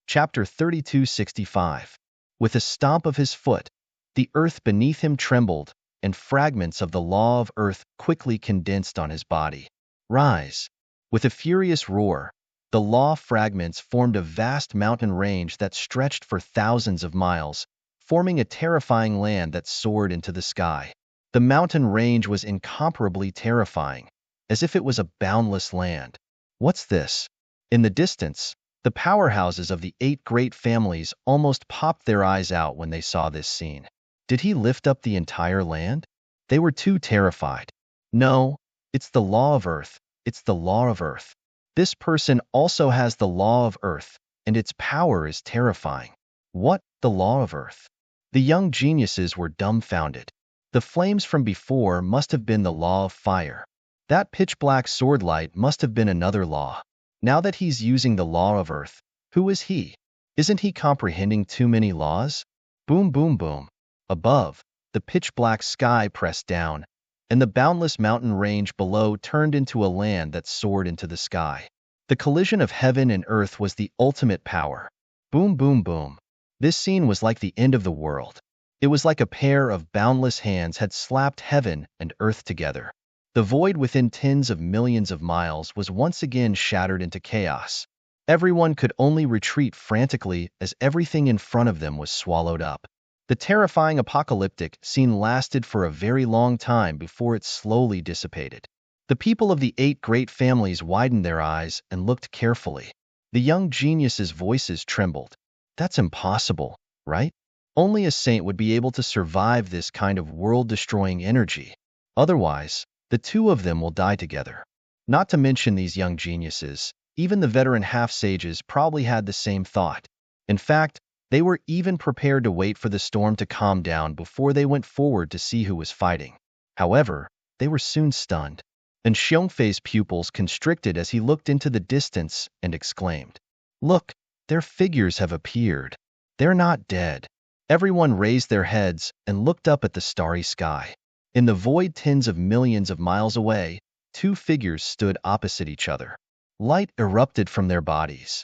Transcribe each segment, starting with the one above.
Chapter 3265. With a stomp of his foot, the earth beneath him trembled, and fragments of the law of earth quickly condensed on his body. Rise! With a furious roar, the law fragments formed a vast mountain range that stretched for thousands of miles, forming a terrifying land that soared into the sky. The mountain range was incomparably terrifying, as if it was a boundless land. What's this? In the distance, the powerhouses of the 8 great families almost popped their eyes out when they saw this scene. Did he lift up the entire land? They were too terrified. No, it's the law of earth. It's the law of earth. This person also has the law of earth, and its power is terrifying. What? The law of earth? The young geniuses were dumbfounded. The flames from before must have been the law of fire. That pitch-black sword light must have been another law. Now that he's using the law of earth, who is he? Isn't he comprehending too many laws? Boom, boom, boom. Above, the pitch-black sky pressed down, and the boundless mountain range below turned into a land that soared into the sky. The collision of heaven and earth was the ultimate power. Boom, boom, boom. This scene was like the end of the world. It was like a pair of boundless hands had slapped heaven and earth together. The void within tens of millions of miles was once again shattered into chaos. Everyone could only retreat frantically as everything in front of them was swallowed up. The terrifying apocalyptic scene lasted for a very long time before it slowly dissipated. The people of the 8 great families widened their eyes and looked carefully. The young geniuses' voices trembled. That's impossible, right? Only a saint would be able to survive this kind of world-destroying energy. Otherwise, the two of them will die together. Not to mention these young geniuses, even the veteran half-sages probably had the same thought. In fact, they were even prepared to wait for the storm to calm down before they went forward to see who was fighting. However, they were soon stunned, and Xiongfei's pupils constricted as he looked into the distance and exclaimed, "Look, their figures have appeared. They're not dead." Everyone raised their heads and looked up at the starry sky. In the void tens of millions of miles away, 2 figures stood opposite each other. Light erupted from their bodies.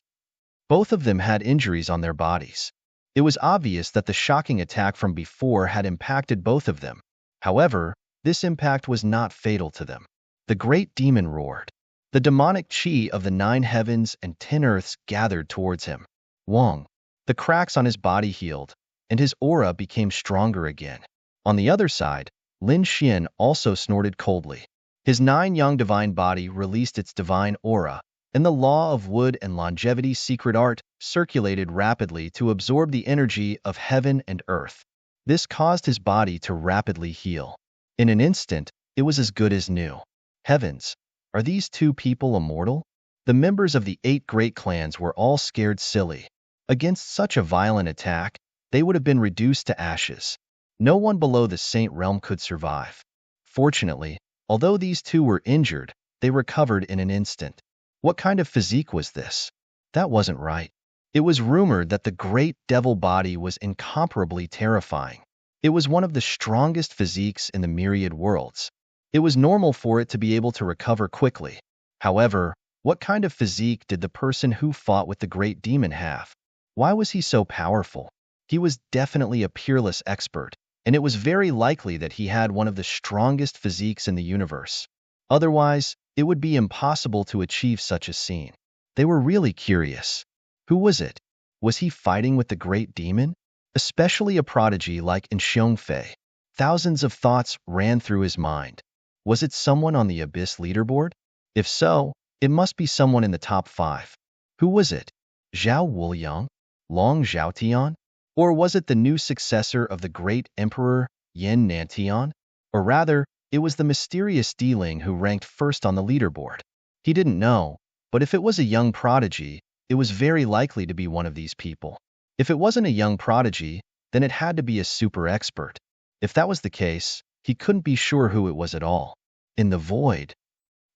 Both of them had injuries on their bodies. It was obvious that the shocking attack from before had impacted both of them. However, this impact was not fatal to them. The great demon roared. The demonic chi of the 9 heavens and 10 earths gathered towards him. Wong. The cracks on his body healed, and his aura became stronger again. On the other side, Lin Xian also snorted coldly. His 9 young divine body released its divine aura, and the law of wood and longevity's secret art circulated rapidly to absorb the energy of heaven and earth. This caused his body to rapidly heal. In an instant, it was as good as new. Heavens, are these 2 people immortal? The members of the 8 great clans were all scared silly. Against such a violent attack, they would have been reduced to ashes. No one below the saint realm could survive. Fortunately, although these 2 were injured, they recovered in an instant. What kind of physique was this? That wasn't right. It was rumored that the great devil body was incomparably terrifying. It was one of the strongest physiques in the myriad worlds. It was normal for it to be able to recover quickly. However, what kind of physique did the person who fought with the great demon have? Why was he so powerful? He was definitely a peerless expert, and it was very likely that he had one of the strongest physiques in the universe. Otherwise, it would be impossible to achieve such a scene. They were really curious. Who was it? Was he fighting with the great demon? Especially a prodigy like Xiongfei. Thousands of thoughts ran through his mind. Was it someone on the Abyss leaderboard? If so, it must be someone in the top 5. Who was it? Zhao Wuliang? Long Zhaotian? Or was it the new successor of the great emperor, Yin Nantian? Or rather, it was the mysterious Diling who ranked first on the leaderboard. He didn't know, but if it was a young prodigy, it was very likely to be one of these people. If it wasn't a young prodigy, then it had to be a super expert. If that was the case, he couldn't be sure who it was at all. In the void,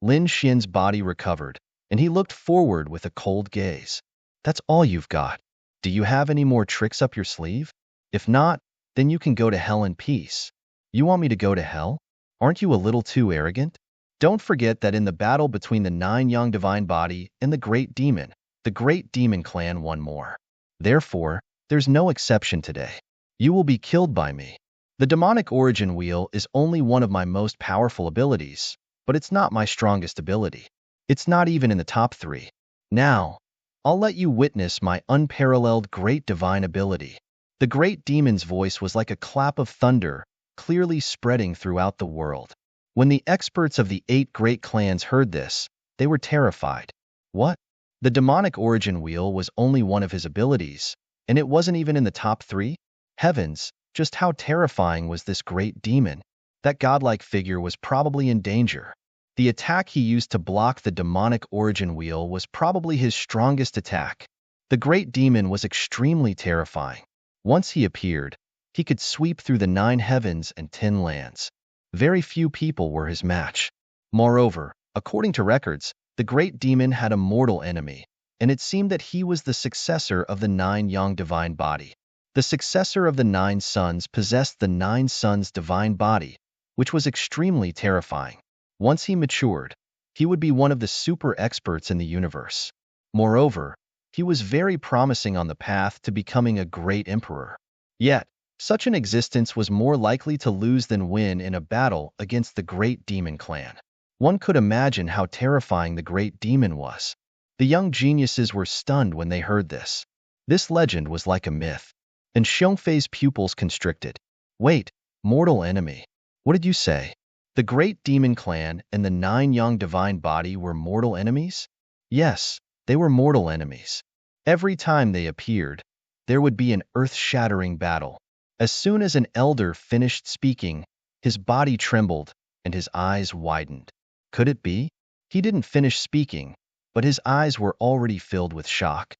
Lin Xian's body recovered, and he looked forward with a cold gaze. That's all you've got. Do you have any more tricks up your sleeve? If not, then you can go to hell in peace. You want me to go to hell? Aren't you a little too arrogant? Don't forget that in the battle between the 9 young divine body and the great demon clan won more. Therefore, there's no exception today. You will be killed by me. The demonic origin wheel is only one of my most powerful abilities, but it's not my strongest ability. It's not even in the top 3. Now, I'll let you witness my unparalleled great divine ability. The great demon's voice was like a clap of thunder, clearly spreading throughout the world. When the experts of the 8 great clans heard this, they were terrified. What? The demonic origin wheel was only one of his abilities, and it wasn't even in the top 3? Heavens, just how terrifying was this great demon? That godlike figure was probably in danger. The attack he used to block the demonic origin wheel was probably his strongest attack. The great demon was extremely terrifying. Once he appeared, he could sweep through the 9 heavens and 10 lands. Very few people were his match. Moreover, according to records, the great demon had a mortal enemy, and it seemed that he was the successor of the 9 Yang divine body. The successor of the 9 sons possessed the 9 sons' divine body, which was extremely terrifying. Once he matured, he would be one of the super experts in the universe. Moreover, he was very promising on the path to becoming a great emperor. Yet, such an existence was more likely to lose than win in a battle against the great demon clan. One could imagine how terrifying the great demon was. The young geniuses were stunned when they heard this. This legend was like a myth. And Xiongfei's pupils constricted. Wait, mortal enemy. What did you say? The great demon clan and the 9 Yang divine body were mortal enemies? Yes, they were mortal enemies. Every time they appeared, there would be an earth-shattering battle. As soon as an elder finished speaking, his body trembled and his eyes widened. Could it be? He didn't finish speaking, but his eyes were already filled with shock.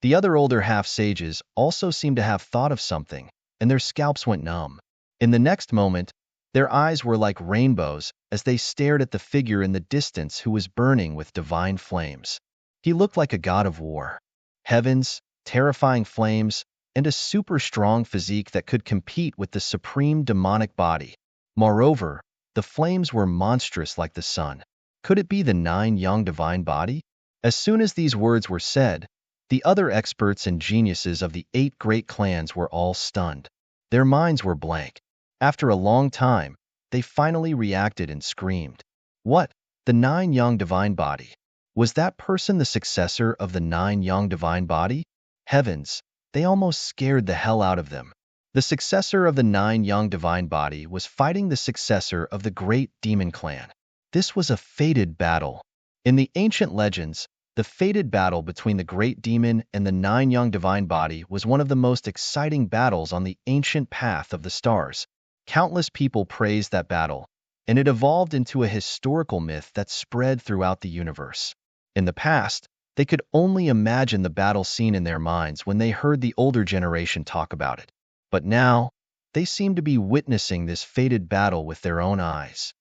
The other older half-sages also seemed to have thought of something, and their scalps went numb. In the next moment, their eyes were like rainbows as they stared at the figure in the distance who was burning with divine flames. He looked like a god of war. Heavens, terrifying flames, and a super strong physique that could compete with the supreme demonic body. Moreover, the flames were monstrous like the sun. Could it be the 9 Yang divine body? As soon as these words were said, the other experts and geniuses of the 8 great clans were all stunned. Their minds were blank. After a long time, they finally reacted and screamed. What? The 9 Yang divine body? Was that person the successor of the 9 Yang divine body? Heavens, they almost scared the hell out of them. The successor of the 9 Yang divine body was fighting the successor of the great demon clan. This was a fated battle. In the ancient legends, the fated battle between the great demon and the 9 Yang divine body was one of the most exciting battles on the ancient path of the stars. Countless people praised that battle, and it evolved into a historical myth that spread throughout the universe. In the past, they could only imagine the battle scene in their minds when they heard the older generation talk about it. But now, they seem to be witnessing this fated battle with their own eyes.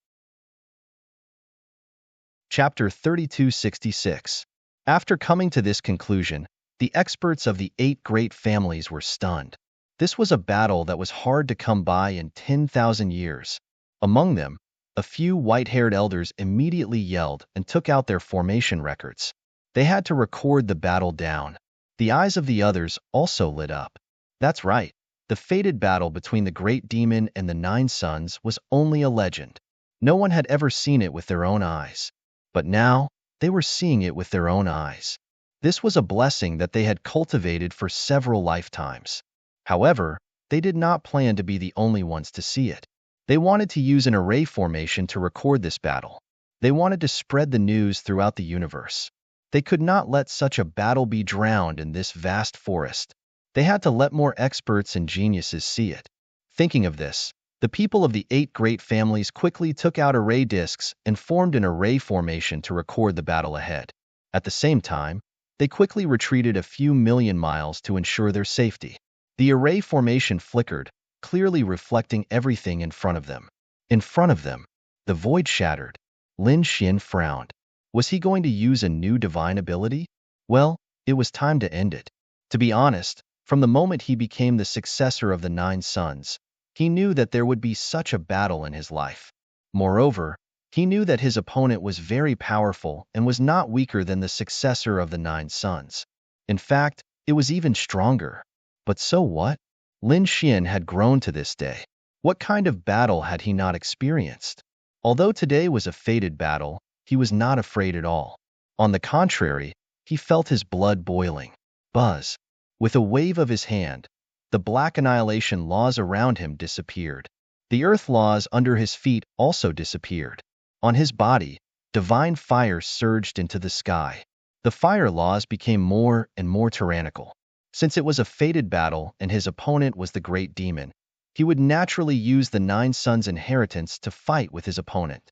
Chapter 3266. After coming to this conclusion, the experts of the 8 great families were stunned. This was a battle that was hard to come by in 10,000 years. Among them, a few white-haired elders immediately yelled and took out their formation records. They had to record the battle down. The eyes of the others also lit up. That's right. The fated battle between the great demon and the 9 sons was only a legend. No one had ever seen it with their own eyes. But now, they were seeing it with their own eyes. This was a blessing that they had cultivated for several lifetimes. However, they did not plan to be the only ones to see it. They wanted to use an array formation to record this battle. They wanted to spread the news throughout the universe. They could not let such a battle be drowned in this vast forest. They had to let more experts and geniuses see it. Thinking of this, the people of the 8 great families quickly took out array discs and formed an array formation to record the battle ahead. At the same time, they quickly retreated a few million miles to ensure their safety. The array formation flickered, clearly reflecting everything in front of them. In front of them, the void shattered. Lin Xin frowned. Was he going to use a new divine ability? Well, it was time to end it. To be honest, from the moment he became the successor of the 9 sons, he knew that there would be such a battle in his life. Moreover, he knew that his opponent was very powerful and was not weaker than the successor of the 9 sons. In fact, It was even stronger. But so what? Lin Xian had grown to this day. What kind of battle had he not experienced? Although today was a fated battle, he was not afraid at all. On the contrary, he felt his blood boiling. Buzz. With a wave of his hand, the black annihilation laws around him disappeared. The earth laws under his feet also disappeared. On his body, divine fire surged into the sky. The fire laws became more and more tyrannical. Since it was a fated battle and his opponent was the great demon, he would naturally use the Nine Suns' inheritance to fight with his opponent.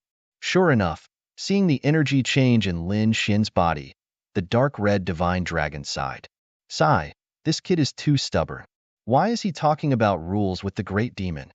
Sure enough, seeing the energy change in Lin Xian's body, the dark red divine dragon sighed. Sigh, this kid is too stubborn. Why is he talking about rules with the great demon?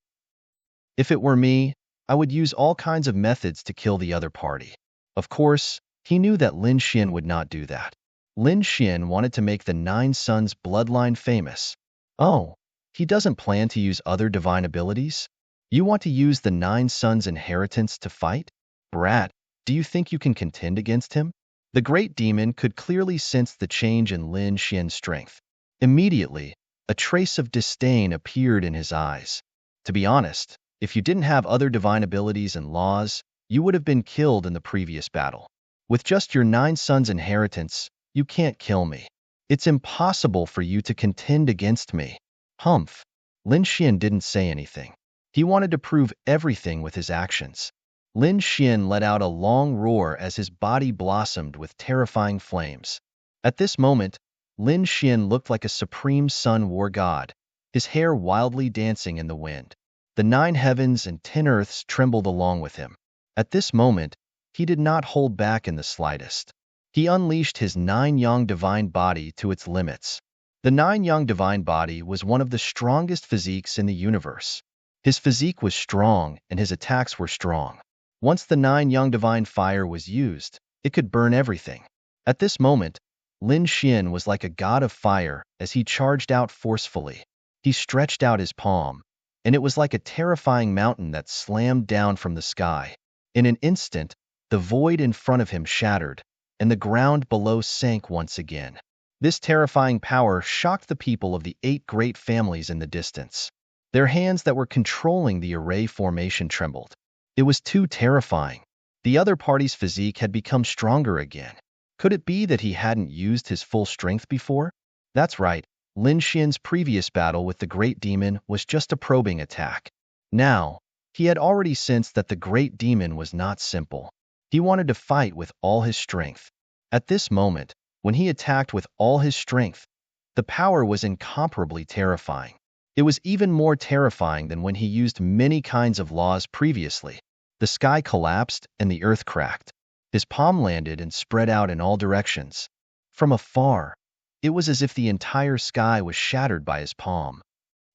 If it were me, I would use all kinds of methods to kill the other party. Of course, he knew that Lin Xian would not do that. Lin Xian wanted to make the Nine Suns' bloodline famous. Oh, he doesn't plan to use other divine abilities? You want to use the Nine Suns' inheritance to fight? Brat, do you think you can contend against him? The great demon could clearly sense the change in Lin Xian's strength. Immediately, a trace of disdain appeared in his eyes. To be honest, if you didn't have other divine abilities and laws, you would have been killed in the previous battle. With just your Nine Suns' inheritance, you can't kill me. It's impossible for you to contend against me. Humph. Lin Xian didn't say anything. He wanted to prove everything with his actions. Lin Xian let out a long roar as his body blossomed with terrifying flames. At this moment, Lin Xian looked like a supreme sun war god, his hair wildly dancing in the wind. The 9 heavens and 10 earths trembled along with him. At this moment, he did not hold back in the slightest. He unleashed his 9 yang divine body to its limits. The 9 yang divine body was one of the strongest physiques in the universe. His physique was strong and his attacks were strong. Once the 9 yang divine fire was used, it could burn everything. At this moment, Lin Xian was like a god of fire as he charged out forcefully. He stretched out his palm, and it was like a terrifying mountain that slammed down from the sky. In an instant, the void in front of him shattered, and the ground below sank once again. This terrifying power shocked the people of the 8 great families in the distance. Their hands that were controlling the array formation trembled. It was too terrifying. The other party's physique had become stronger again. Could it be that he hadn't used his full strength before? That's right, Lin Xian's previous battle with the great demon was just a probing attack. Now, he had already sensed that the great demon was not simple. He wanted to fight with all his strength. At this moment, when he attacked with all his strength, the power was incomparably terrifying. It was even more terrifying than when he used many kinds of laws previously. The sky collapsed and the earth cracked. His palm landed and spread out in all directions. From afar, it was as if the entire sky was shattered by his palm.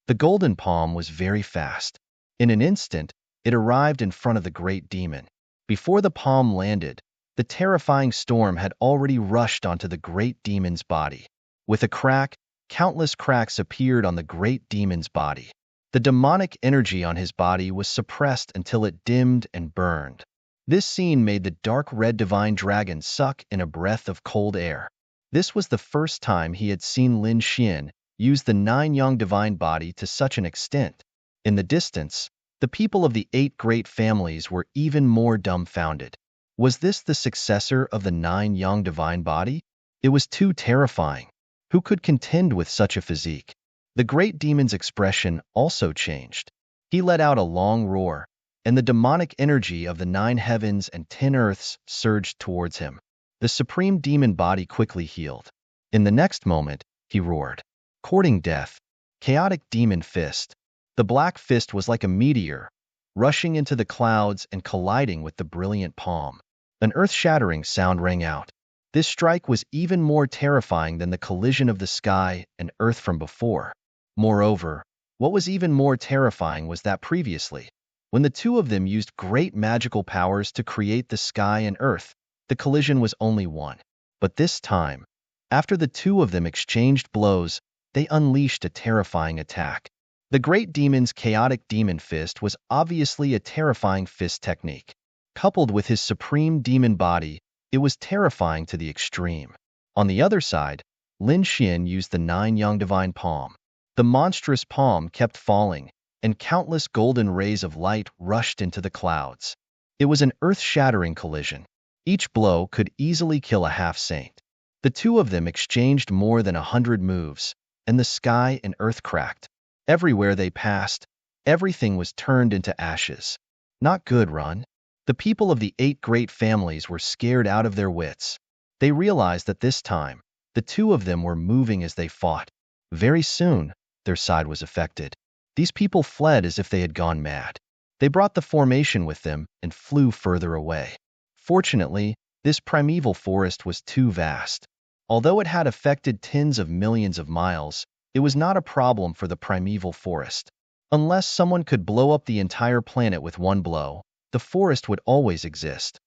The golden palm was very fast. In an instant, it arrived in front of the great demon. Before the palm landed, the terrifying storm had already rushed onto the great demon's body. With a crack, countless cracks appeared on the great demon's body. The demonic energy on his body was suppressed until it dimmed and burned. This scene made the dark red divine dragon suck in a breath of cold air. This was the first time he had seen Lin Xian use the 9 yang divine body to such an extent. In the distance, the people of the 8 great families were even more dumbfounded. Was this the successor of the 9 yang divine body? It was too terrifying. Who could contend with such a physique? The great demon's expression also changed. He let out a long roar, and the demonic energy of the 9 heavens and 10 earths surged towards him. The supreme demon body quickly healed. In the next moment, he roared, courting death. Chaotic demon fist. The black fist was like a meteor, rushing into the clouds and colliding with the brilliant palm. An earth-shattering sound rang out. This strike was even more terrifying than the collision of the sky and earth from before. Moreover, what was even more terrifying was that previously, when the two of them used great magical powers to create the sky and earth, the collision was only one. But this time, after the two of them exchanged blows, they unleashed a terrifying attack. The great demon's chaotic demon fist was obviously a terrifying fist technique. Coupled with his supreme demon body, it was terrifying to the extreme. On the other side, Lin Xian used the 9 Yang Divine Palm. The monstrous palm kept falling, and countless golden rays of light rushed into the clouds. It was an earth-shattering collision. Each blow could easily kill a half-saint. The two of them exchanged more than 100 moves, and the sky and earth cracked. Everywhere they passed, everything was turned into ashes. Not good, Run. The people of the 8 great families were scared out of their wits. They realized that this time, the two of them were moving as they fought. Very soon, their side was affected. These people fled as if they had gone mad. They brought the formation with them and flew further away. Fortunately, this primeval forest was too vast. Although it had affected tens of millions of miles, it was not a problem for the primeval forest. Unless someone could blow up the entire planet with one blow, the forest would always exist.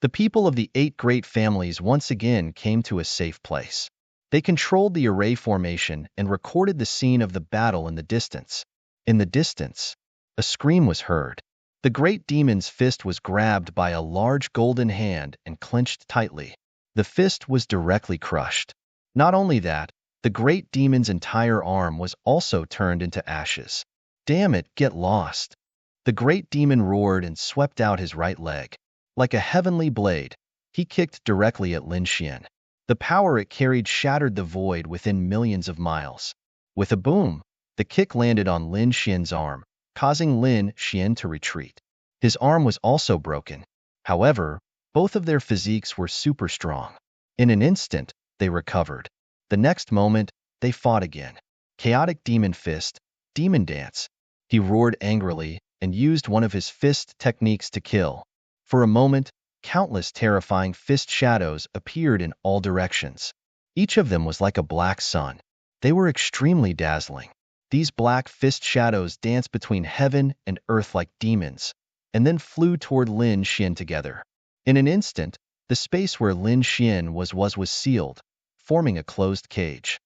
The people of the 8 great families once again came to a safe place. They controlled the array formation and recorded the scene of the battle in the distance. In the distance, a scream was heard. The great demon's fist was grabbed by a large golden hand and clenched tightly. The fist was directly crushed. Not only that, the great demon's entire arm was also turned into ashes. Damn it, get lost. The great demon roared and swept out his right leg. Like a heavenly blade, he kicked directly at Lin Xian. The power it carried shattered the void within millions of miles. With a boom, the kick landed on Lin Xian's arm, causing Lin Xian to retreat. His arm was also broken. However, both of their physiques were super strong. In an instant, they recovered. The next moment, they fought again. Chaotic Demon Fist, Demon Dance. He roared angrily and used one of his fist techniques to kill. For a moment, countless terrifying fist shadows appeared in all directions. Each of them was like a black sun. They were extremely dazzling. These black fist shadows danced between heaven and earth like demons, and then flew toward Lin Xian together. In an instant, the space where Lin Xian was sealed, forming a closed cage.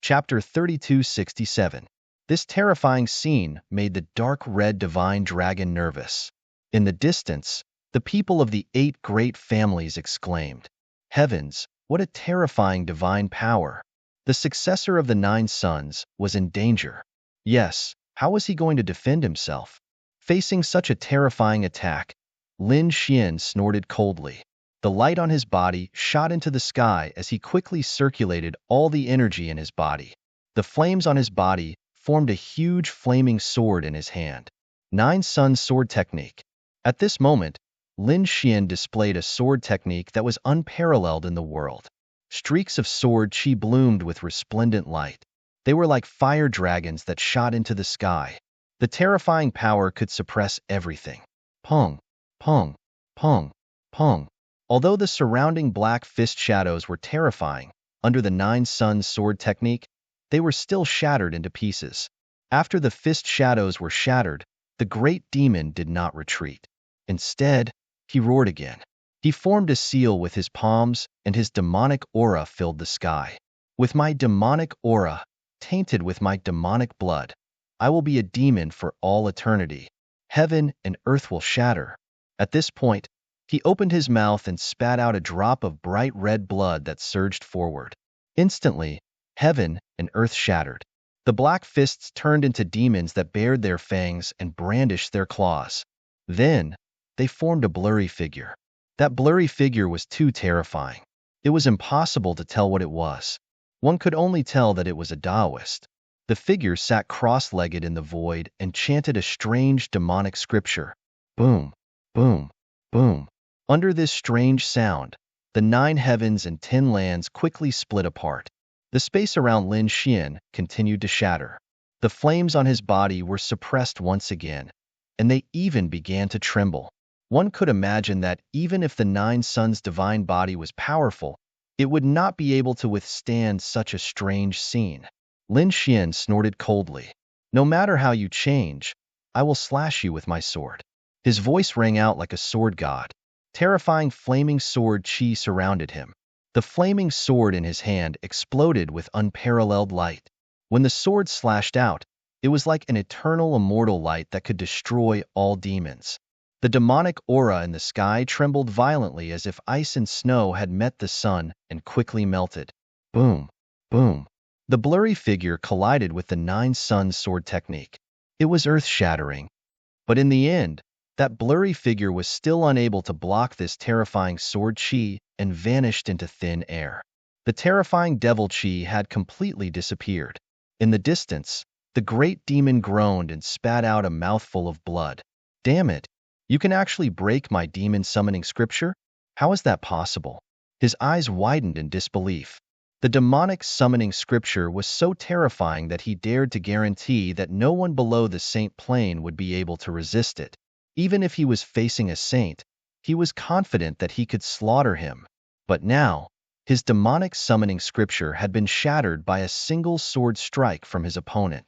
Chapter 3267. This terrifying scene made the dark red divine dragon nervous. In the distance, the people of the 8 great families exclaimed, "Heavens, what a terrifying divine power!" The successor of the 9 sons was in danger. Yes, how was he going to defend himself? Facing such a terrifying attack, Lin Xian snorted coldly. The light on his body shot into the sky as he quickly circulated all the energy in his body. The flames on his body formed a huge flaming sword in his hand. 9 Sun Sword Technique. At this moment, Lin Xian displayed a sword technique that was unparalleled in the world. Streaks of sword chi bloomed with resplendent light. They were like fire dragons that shot into the sky. The terrifying power could suppress everything. Pong, pong, pong, pong. Although the surrounding black fist shadows were terrifying, under the 9 Sun Sword Technique, they were still shattered into pieces. After the fist shadows were shattered, the great demon did not retreat. Instead, he roared again. He formed a seal with his palms, and his demonic aura filled the sky. With my demonic aura, tainted with my demonic blood, I will be a demon for all eternity. Heaven and earth will shatter. At this point, he opened his mouth and spat out a drop of bright red blood that surged forward. Instantly, heaven and earth shattered. The black fists turned into demons that bared their fangs and brandished their claws. Then, they formed a blurry figure. That blurry figure was too terrifying. It was impossible to tell what it was. One could only tell that it was a Taoist. The figure sat cross-legged in the void and chanted a strange demonic scripture. Boom, boom, boom. Under this strange sound, the 9 heavens and 10 lands quickly split apart. The space around Lin Xian continued to shatter. The flames on his body were suppressed once again, and they even began to tremble. One could imagine that even if the 9 Suns' divine body was powerful, it would not be able to withstand such a strange scene. Lin Xian snorted coldly. "No matter how you change, I will slash you with my sword." His voice rang out like a sword god. Terrifying flaming sword chi surrounded him. The flaming sword in his hand exploded with unparalleled light. When the sword slashed out, it was like an eternal immortal light that could destroy all demons. The demonic aura in the sky trembled violently as if ice and snow had met the sun and quickly melted. Boom, boom. The blurry figure collided with the nine suns sword technique. It was earth-shattering. But in the end, that blurry figure was still unable to block this terrifying sword chi and vanished into thin air. The terrifying devil chi had completely disappeared. In the distance, the great demon groaned and spat out a mouthful of blood. Damn it! You can actually break my demon summoning scripture? How is that possible? His eyes widened in disbelief. The demonic summoning scripture was so terrifying that he dared to guarantee that no one below the saint plane would be able to resist it. Even if he was facing a saint, he was confident that he could slaughter him. But now, his demonic summoning scripture had been shattered by a single sword strike from his opponent.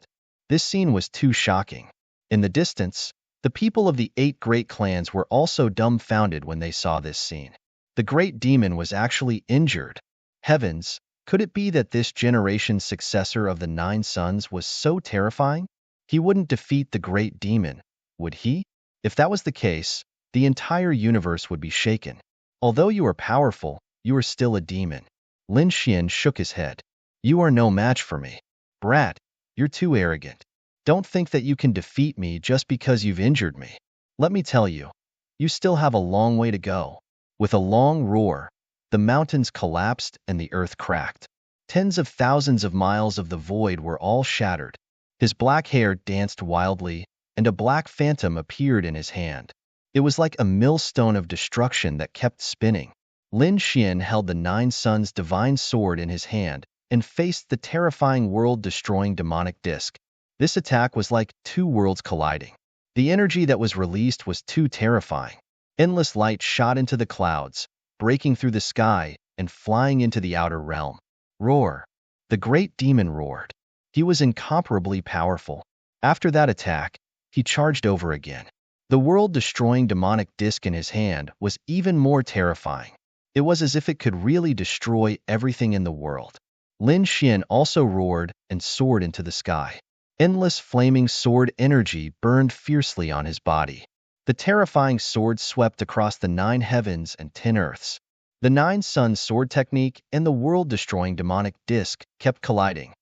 This scene was too shocking. In the distance, the people of the 8 great clans were also dumbfounded when they saw this scene. The great demon was actually injured. Heavens, could it be that this generation's successor of the 9 sons was so terrifying? He wouldn't defeat the great demon, would he? If that was the case, the entire universe would be shaken. Although you are powerful, you are still a demon. Lin Xian shook his head. You are no match for me. Brat, you're too arrogant. Don't think that you can defeat me just because you've injured me. Let me tell you, you still have a long way to go. With a long roar, the mountains collapsed and the earth cracked. Tens of thousands of miles of the void were all shattered. His black hair danced wildly, and a black phantom appeared in his hand. It was like a millstone of destruction that kept spinning. Lin Xian held the 9 Suns' divine sword in his hand and faced the terrifying world-destroying demonic disc. This attack was like 2 worlds colliding. The energy that was released was too terrifying. Endless light shot into the clouds, breaking through the sky and flying into the outer realm. Roar! The great demon roared. He was incomparably powerful. After that attack, he charged over again. The world-destroying demonic disc in his hand was even more terrifying. It was as if it could really destroy everything in the world. Lin Xian also roared and soared into the sky. Endless flaming sword energy burned fiercely on his body. The terrifying sword swept across the 9 heavens and 10 earths. The 9 suns sword technique and the world-destroying demonic disc kept colliding.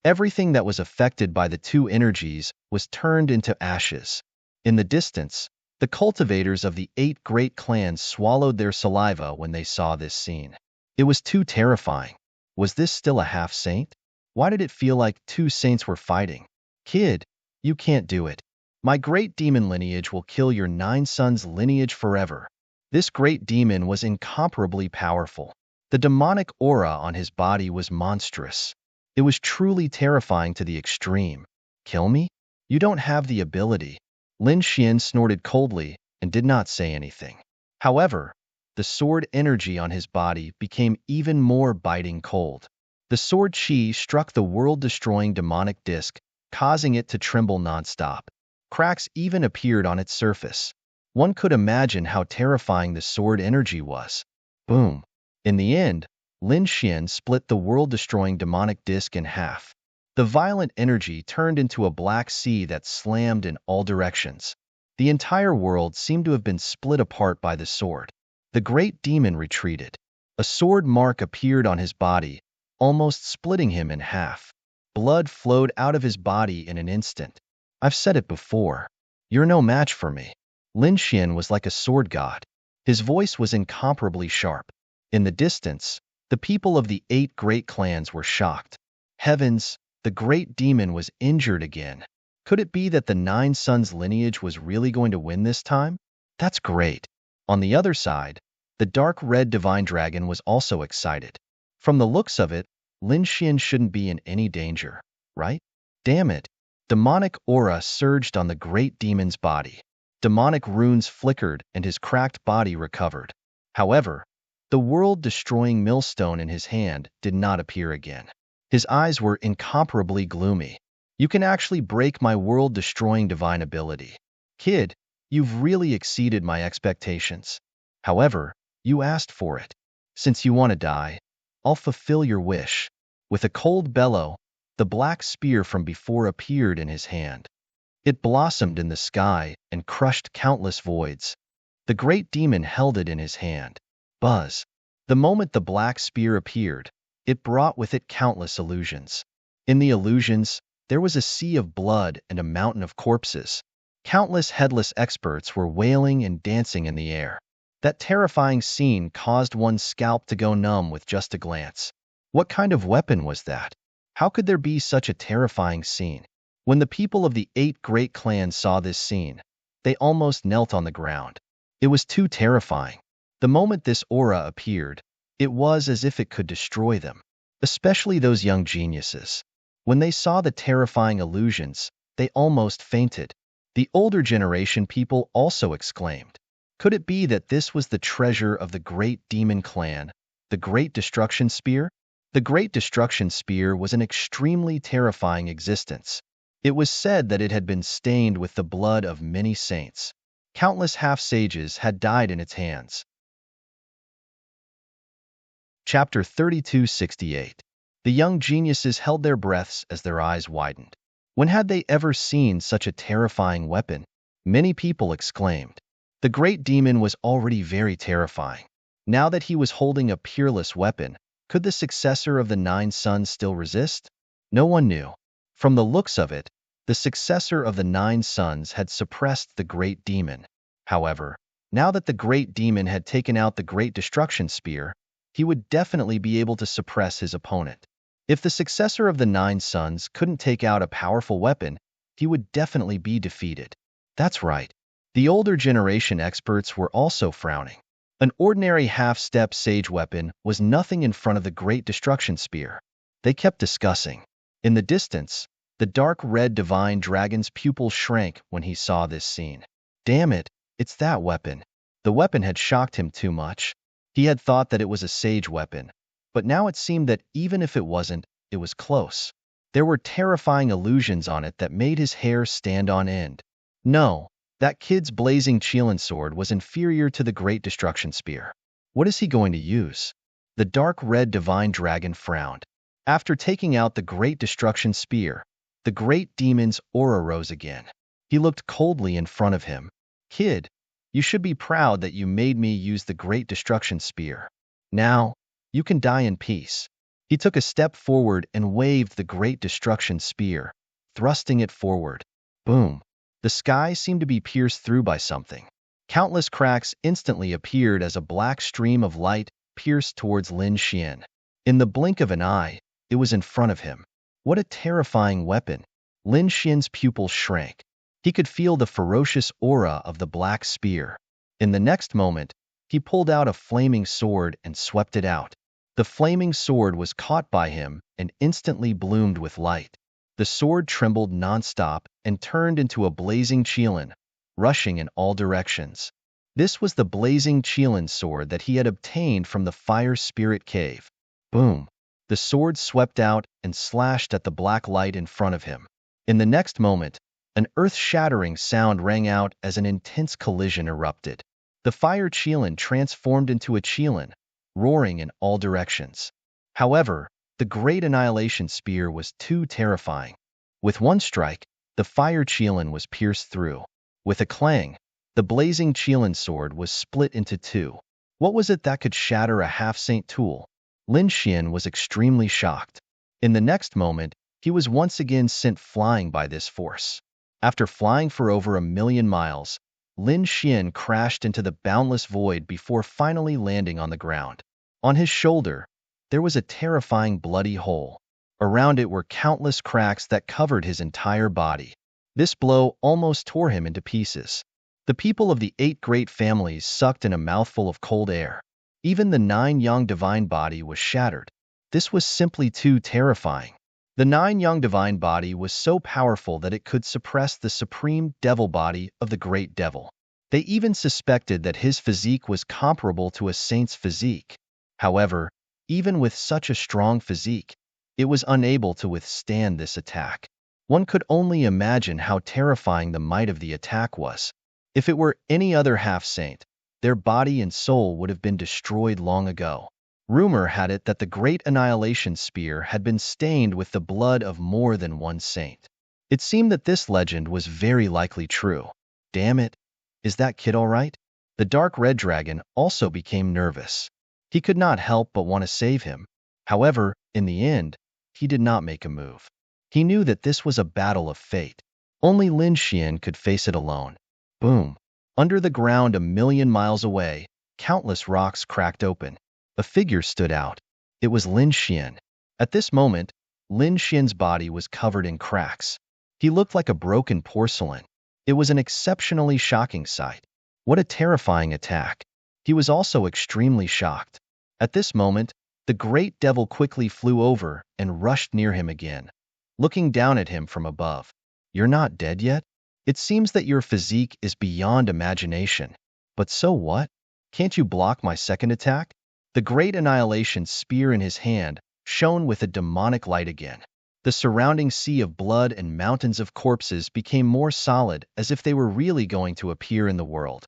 Everything that was affected by the 2 energies was turned into ashes. In the distance, the cultivators of the 8 great clans swallowed their saliva when they saw this scene. It was too terrifying. Was this still a half-saint? Why did it feel like 2 saints were fighting? Kid, you can't do it. My great demon lineage will kill your 9 sons' lineage forever. This great demon was incomparably powerful. The demonic aura on his body was monstrous. It was truly terrifying to the extreme. Kill me? You don't have the ability. Lin Xian snorted coldly and did not say anything. However, the sword energy on his body became even more biting cold. The sword chi struck the world-destroying demonic disc, causing it to tremble nonstop. Cracks even appeared on its surface. One could imagine how terrifying the sword energy was. Boom. In the end, Lin Xian split the world-destroying demonic disc in half. The violent energy turned into a black sea that slammed in all directions. The entire world seemed to have been split apart by the sword. The great demon retreated. A sword mark appeared on his body, almost splitting him in half. Blood flowed out of his body in an instant. I've said it before. You're no match for me. Lin Xian was like a sword god. His voice was incomparably sharp. In the distance, the people of the 8 great clans were shocked. Heavens, the great demon was injured again. Could it be that the 9 sons' lineage was really going to win this time? That's great. On the other side, the dark red divine dragon was also excited. From the looks of it, Lin Xian shouldn't be in any danger, right? Damn it. Demonic aura surged on the great demon's body. Demonic runes flickered and his cracked body recovered. However, the world-destroying millstone in his hand did not appear again. His eyes were incomparably gloomy. You can actually break my world-destroying divine ability. Kid, you've really exceeded my expectations. However, you asked for it. Since you want to die, I'll fulfill your wish. With a cold bellow, the black spear from before appeared in his hand. It blossomed in the sky and crushed countless voids. The great demon held it in his hand. Buzz. The moment the black spear appeared, it brought with it countless illusions. In the illusions, there was a sea of blood and a mountain of corpses. Countless headless experts were wailing and dancing in the air. That terrifying scene caused one's scalp to go numb with just a glance. What kind of weapon was that? How could there be such a terrifying scene? When the people of the 8 great clans saw this scene, they almost knelt on the ground. It was too terrifying. The moment this aura appeared, it was as if it could destroy them, especially those young geniuses. When they saw the terrifying illusions, they almost fainted. The older generation people also exclaimed. Could it be that this was the treasure of the great demon clan, the Great Destruction Spear? The Great Destruction Spear was an extremely terrifying existence. It was said that it had been stained with the blood of many saints. Countless half-sages had died in its hands. Chapter 3268. The young geniuses held their breaths as their eyes widened. When had they ever seen such a terrifying weapon? Many people exclaimed. The great demon was already very terrifying. Now that he was holding a peerless weapon, could the successor of the 9 sons still resist? No one knew. From the looks of it, the successor of the 9 sons had suppressed the great demon. However, now that the great demon had taken out the Great Destruction Spear, he would definitely be able to suppress his opponent. If the successor of the 9 sons couldn't take out a powerful weapon, he would definitely be defeated. That's right. The older generation experts were also frowning. An ordinary half-step sage weapon was nothing in front of the Great Destruction Spear. They kept discussing. In the distance, the dark red divine dragon's pupil shrank when he saw this scene. Damn it, it's that weapon. The weapon had shocked him too much. He had thought that it was a sage weapon, but now it seemed that even if it wasn't, it was close. There were terrifying illusions on it that made his hair stand on end. No, that kid's blazing Qilin sword was inferior to the Great Destruction Spear. What is he going to use? The dark red divine dragon frowned. After taking out the Great Destruction Spear, the great demon's aura rose again. He looked coldly in front of him. Kid, you should be proud that you made me use the Great Destruction Spear. Now, you can die in peace. He took a step forward and waved the Great Destruction Spear, thrusting it forward. Boom. The sky seemed to be pierced through by something. Countless cracks instantly appeared as a black stream of light pierced towards Lin Xian. In the blink of an eye, it was in front of him. What a terrifying weapon. Lin Xian's pupils shrank. He could feel the ferocious aura of the black spear. In the next moment, he pulled out a flaming sword and swept it out. The flaming sword was caught by him and instantly bloomed with light. The sword trembled nonstop and turned into a blazing Qilin, rushing in all directions. This was the blazing Qilin sword that he had obtained from the Fire Spirit Cave. Boom! The sword swept out and slashed at the black light in front of him. In the next moment, an earth-shattering sound rang out as an intense collision erupted. The fire Qilin transformed into a Qilin, roaring in all directions. However, the Great Annihilation Spear was too terrifying. With one strike, the fire Qilin was pierced through. With a clang, the blazing Qilin sword was split into 2. What was it that could shatter a half-saint tool? Lin Xian was extremely shocked. In the next moment, he was once again sent flying by this force. After flying for over 1,000,000 miles, Lin Xian crashed into the boundless void before finally landing on the ground. On his shoulder, there was a terrifying bloody hole. Around it were countless cracks that covered his entire body. This blow almost tore him into pieces. The people of the 8 great families sucked in a mouthful of cold air. Even the 9 young divine body was shattered. This was simply too terrifying. The 9 young divine body was so powerful that it could suppress the supreme devil body of the great devil. They even suspected that his physique was comparable to a saint's physique. However, even with such a strong physique, it was unable to withstand this attack. One could only imagine how terrifying the might of the attack was. If it were any other half-saint, their body and soul would have been destroyed long ago. Rumor had it that the Great Annihilation Spear had been stained with the blood of more than one saint. It seemed that this legend was very likely true. Damn it, is that kid all right? The dark red dragon also became nervous. He could not help but want to save him. However, in the end, he did not make a move. He knew that this was a battle of fate. Only Lin Xian could face it alone. Boom. Under the ground a million miles away, countless rocks cracked open. A figure stood out. It was Lin Xian. At this moment, Lin Xian's body was covered in cracks. He looked like a broken porcelain. It was an exceptionally shocking sight. What a terrifying attack. He was also extremely shocked. At this moment, the great devil quickly flew over and rushed near him again, looking down at him from above. You're not dead yet? It seems that your physique is beyond imagination. But so what? Can't you block my second attack? The great annihilation spear in his hand shone with a demonic light again. The surrounding sea of blood and mountains of corpses became more solid, as if they were really going to appear in the world.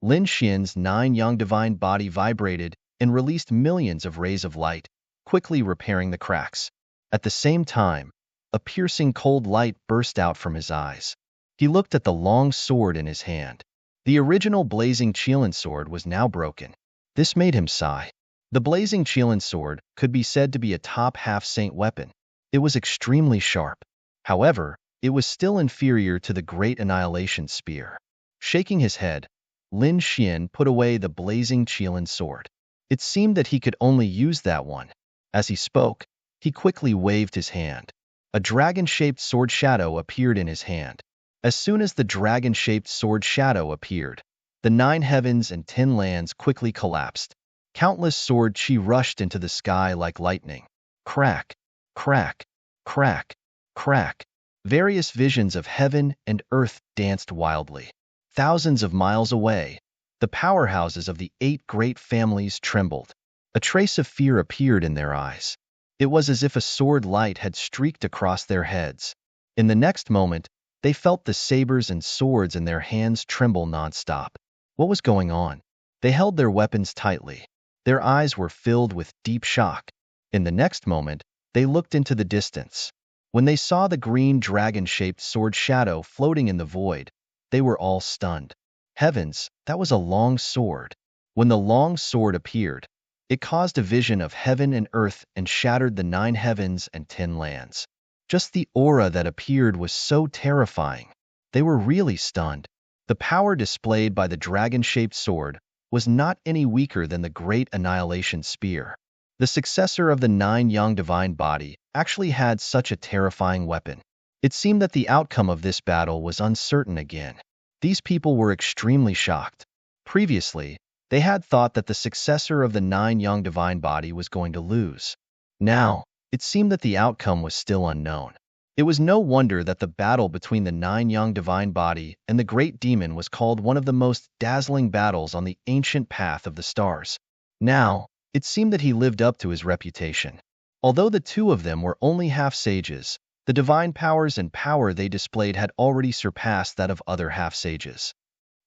Lin Xian's 9 young divine body vibrated and released millions of rays of light, quickly repairing the cracks. At the same time, a piercing cold light burst out from his eyes. He looked at the long sword in his hand. The original blazing Qilin sword was now broken. This made him sigh. The blazing Qilin sword could be said to be a top half-saint weapon. It was extremely sharp. However, it was still inferior to the great annihilation spear. Shaking his head, Lin Xian put away the blazing Qilin sword. It seemed that he could only use that one. As he spoke, he quickly waved his hand. A dragon-shaped sword shadow appeared in his hand. As soon as the dragon-shaped sword shadow appeared, the 9 heavens and 10 lands quickly collapsed. Countless sword chi rushed into the sky like lightning. Crack, crack, crack, crack. Various visions of heaven and earth danced wildly. Thousands of miles away, the powerhouses of the 8 great families trembled. A trace of fear appeared in their eyes. It was as if a sword light had streaked across their heads. In the next moment, they felt the sabers and swords in their hands tremble nonstop. What was going on? They held their weapons tightly. Their eyes were filled with deep shock. In the next moment, they looked into the distance. When they saw the green dragon-shaped sword shadow floating in the void, they were all stunned. Heavens, that was a long sword. When the long sword appeared, it caused a vision of heaven and earth and shattered the 9 heavens and 10 lands. Just the aura that appeared was so terrifying. They were really stunned. The power displayed by the dragon-shaped sword was not any weaker than the great annihilation spear. The successor of the 9 young divine body actually had such a terrifying weapon. It seemed that the outcome of this battle was uncertain again. These people were extremely shocked. Previously, they had thought that the successor of the 9 young divine body was going to lose. Now, it seemed that the outcome was still unknown. It was no wonder that the battle between the 9 young divine body and the great demon was called one of the most dazzling battles on the ancient path of the stars. Now, it seemed that he lived up to his reputation. Although the 2 of them were only half-sages, the divine powers and power they displayed had already surpassed that of other half-sages.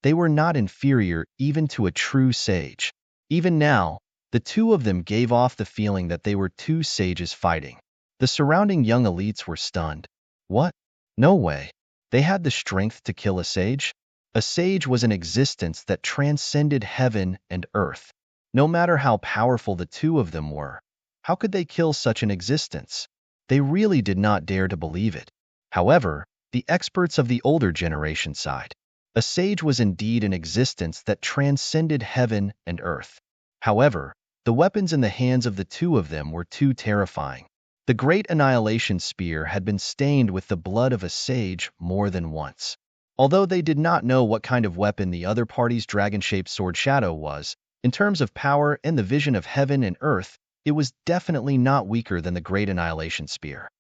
They were not inferior even to a true sage. Even now, the 2 of them gave off the feeling that they were 2 sages fighting. The surrounding young elites were stunned. What? No way. They had the strength to kill a sage? A sage was an existence that transcended heaven and earth. No matter how powerful the 2 of them were, how could they kill such an existence? They really did not dare to believe it. However, the experts of the older generation sighed. A sage was indeed an existence that transcended heaven and earth. However, the weapons in the hands of the 2 of them were too terrifying. The great annihilation spear had been stained with the blood of a sage more than once. Although they did not know what kind of weapon the other party's dragon-shaped sword shadow was, in terms of power and the vision of heaven and earth, it was definitely not weaker than the great annihilation spear.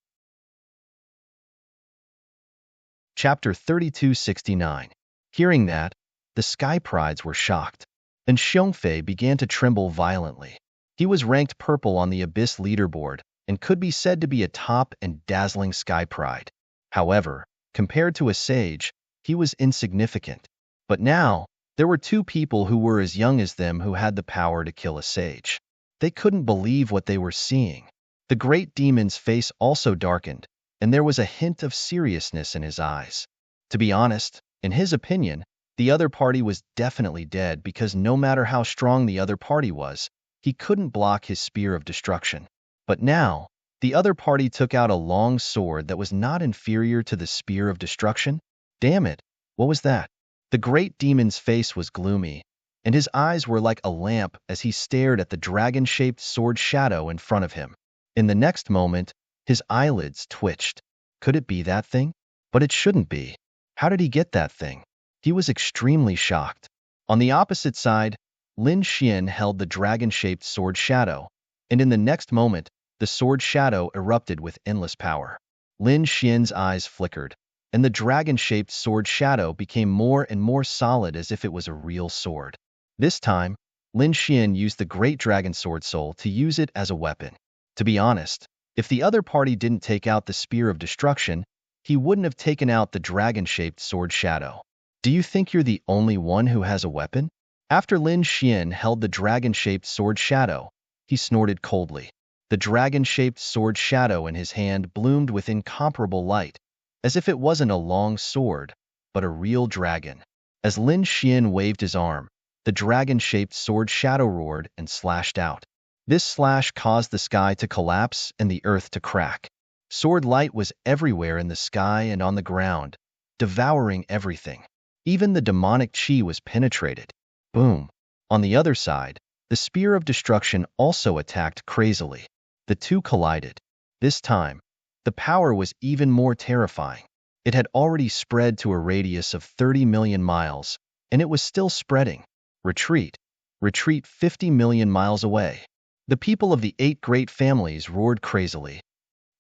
Chapter 3269. Hearing that, the Sky Prides were shocked, and Xiongfei began to tremble violently. He was ranked purple on the Abyss leaderboard and could be said to be a top and dazzling Sky Pride. However, compared to a sage, he was insignificant. But now, there were 2 people who were as young as them who had the power to kill a sage. They couldn't believe what they were seeing. The great demon's face also darkened, and there was a hint of seriousness in his eyes. To be honest, in his opinion, the other party was definitely dead because no matter how strong the other party was, he couldn't block his spear of destruction. But now, the other party took out a long sword that was not inferior to the spear of destruction. Damn it, what was that? The great demon's face was gloomy, and his eyes were like a lamp as he stared at the dragon-shaped sword shadow in front of him. In the next moment, his eyelids twitched. Could it be that thing? But it shouldn't be. How did he get that thing? He was extremely shocked. On the opposite side, Lin Xian held the dragon-shaped sword shadow, and in the next moment, the sword shadow erupted with endless power. Lin Xian's eyes flickered, and the dragon-shaped sword shadow became more and more solid as if it was a real sword. This time, Lin Xian used the great dragon sword soul to use it as a weapon. To be honest, if the other party didn't take out the spear of destruction, he wouldn't have taken out the dragon-shaped sword shadow. Do you think you're the only one who has a weapon? After Lin Xian held the dragon-shaped sword shadow, he snorted coldly. The dragon-shaped sword shadow in his hand bloomed with incomparable light, as if it wasn't a long sword, but a real dragon. As Lin Xian waved his arm, the dragon-shaped sword shadow roared and slashed out. This slash caused the sky to collapse and the earth to crack. Sword light was everywhere in the sky and on the ground, devouring everything. Even the demonic chi was penetrated. Boom. On the other side, the spear of destruction also attacked crazily. The two collided. This time, the power was even more terrifying. It had already spread to a radius of 30 million miles, and it was still spreading. Retreat. Retreat 50 million miles away. The people of the 8 great families roared crazily.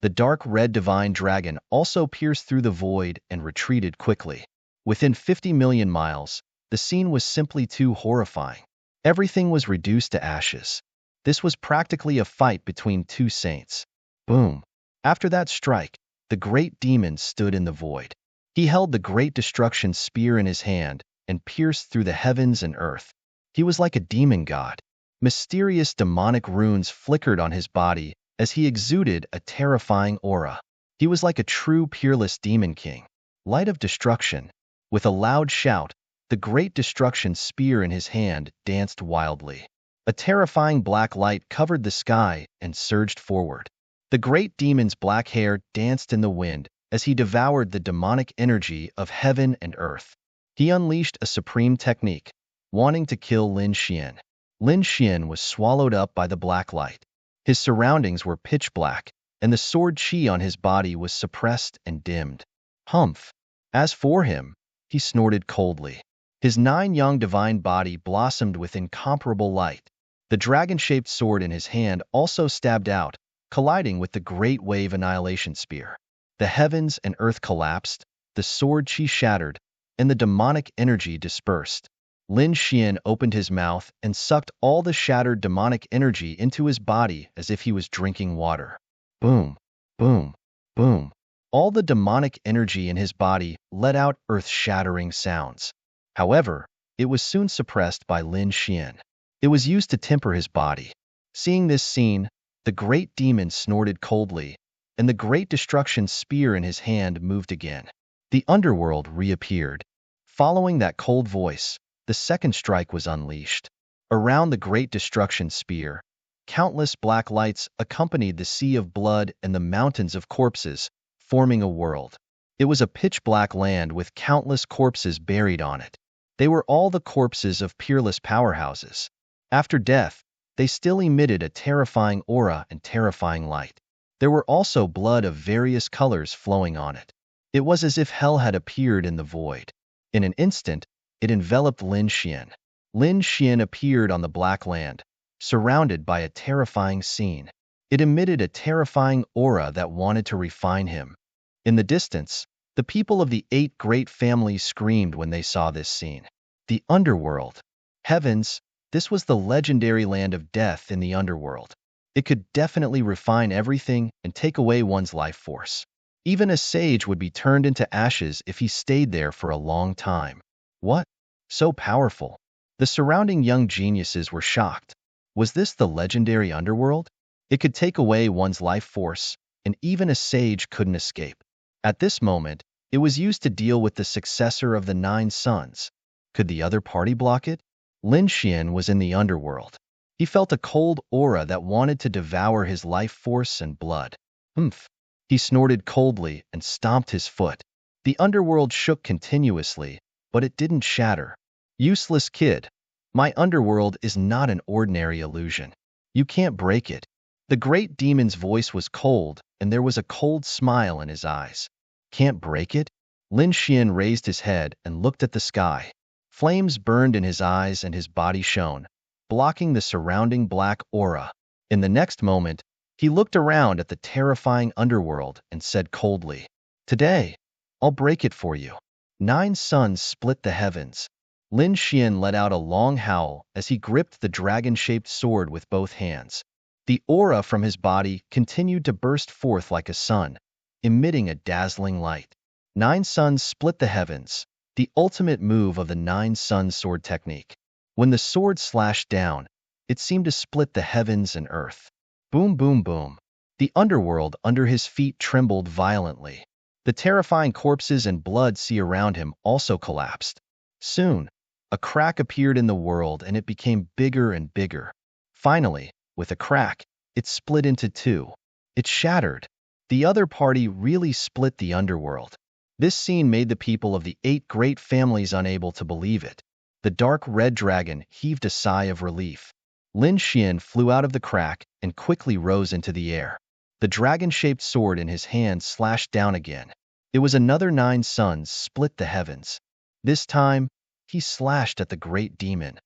The dark red divine dragon also pierced through the void and retreated quickly. Within 50 million miles, the scene was simply too horrifying. Everything was reduced to ashes. This was practically a fight between two saints. Boom. After that strike, the great demon stood in the void. He held the great destruction spear in his hand and pierced through the heavens and earth. He was like a demon god. Mysterious demonic runes flickered on his body as he exuded a terrifying aura. He was like a true peerless demon king. Light of destruction. With a loud shout, the great destruction spear in his hand danced wildly. A terrifying black light covered the sky and surged forward. The great demon's black hair danced in the wind as he devoured the demonic energy of heaven and earth. He unleashed a supreme technique, wanting to kill Lin Xian. Lin Xian was swallowed up by the black light. His surroundings were pitch black, and the sword chi on his body was suppressed and dimmed. Humph! As for him, he snorted coldly. His 9-yang divine body blossomed with incomparable light. The dragon-shaped sword in his hand also stabbed out, colliding with the great wave annihilation spear. The heavens and earth collapsed, the sword chi shattered, and the demonic energy dispersed. Lin Xian opened his mouth and sucked all the shattered demonic energy into his body as if he was drinking water. Boom, boom, boom. All the demonic energy in his body let out earth-shattering sounds. However, it was soon suppressed by Lin Xian. It was used to temper his body. Seeing this scene, the great demon snorted coldly, and the great destruction spear in his hand moved again. The underworld reappeared. Following that cold voice, the second strike was unleashed. Around the great destruction spear, countless black lights accompanied the sea of blood and the mountains of corpses, forming a world. It was a pitch-black land with countless corpses buried on it. They were all the corpses of peerless powerhouses. After death, they still emitted a terrifying aura and terrifying light. There were also blood of various colors flowing on it. It was as if hell had appeared in the void. In an instant, it enveloped Lin Xian. Lin Xian appeared on the black land, surrounded by a terrifying scene. It emitted a terrifying aura that wanted to refine him. In the distance, the people of the 8 great families screamed when they saw this scene. The underworld. Heavens, this was the legendary land of death in the underworld. It could definitely refine everything and take away one's life force. Even a sage would be turned into ashes if he stayed there for a long time. What? So powerful. The surrounding young geniuses were shocked. Was this the legendary underworld? It could take away one's life force, and even a sage couldn't escape. At this moment, it was used to deal with the successor of the Nine Sons. Could the other party block it? Lin Xian was in the underworld. He felt a cold aura that wanted to devour his life force and blood. Humph! He snorted coldly and stomped his foot. The underworld shook continuously, but it didn't shatter. Useless kid. My underworld is not an ordinary illusion. You can't break it. The great demon's voice was cold, and there was a cold smile in his eyes. Can't break it? Lin Xian raised his head and looked at the sky. Flames burned in his eyes and his body shone, blocking the surrounding black aura. In the next moment, he looked around at the terrifying underworld and said coldly, "Today, I'll break it for you." 9 suns split the heavens. Lin Xian let out a long howl as he gripped the dragon-shaped sword with both hands. The aura from his body continued to burst forth like a sun, emitting a dazzling light. 9 suns split the heavens, the ultimate move of the 9 sun sword technique. When the sword slashed down, it seemed to split the heavens and earth. Boom, boom, boom. The underworld under his feet trembled violently. The terrifying corpses and blood sea around him also collapsed. Soon, a crack appeared in the world and it became bigger and bigger. Finally, with a crack, it split into two. It shattered. The other party really split the underworld. This scene made the people of the 8 great families unable to believe it. The dark red dragon heaved a sigh of relief. Lin Xian flew out of the crack and quickly rose into the air. The dragon-shaped sword in his hand slashed down again. It was another 9 suns split the heavens. This time, he slashed at the great demon.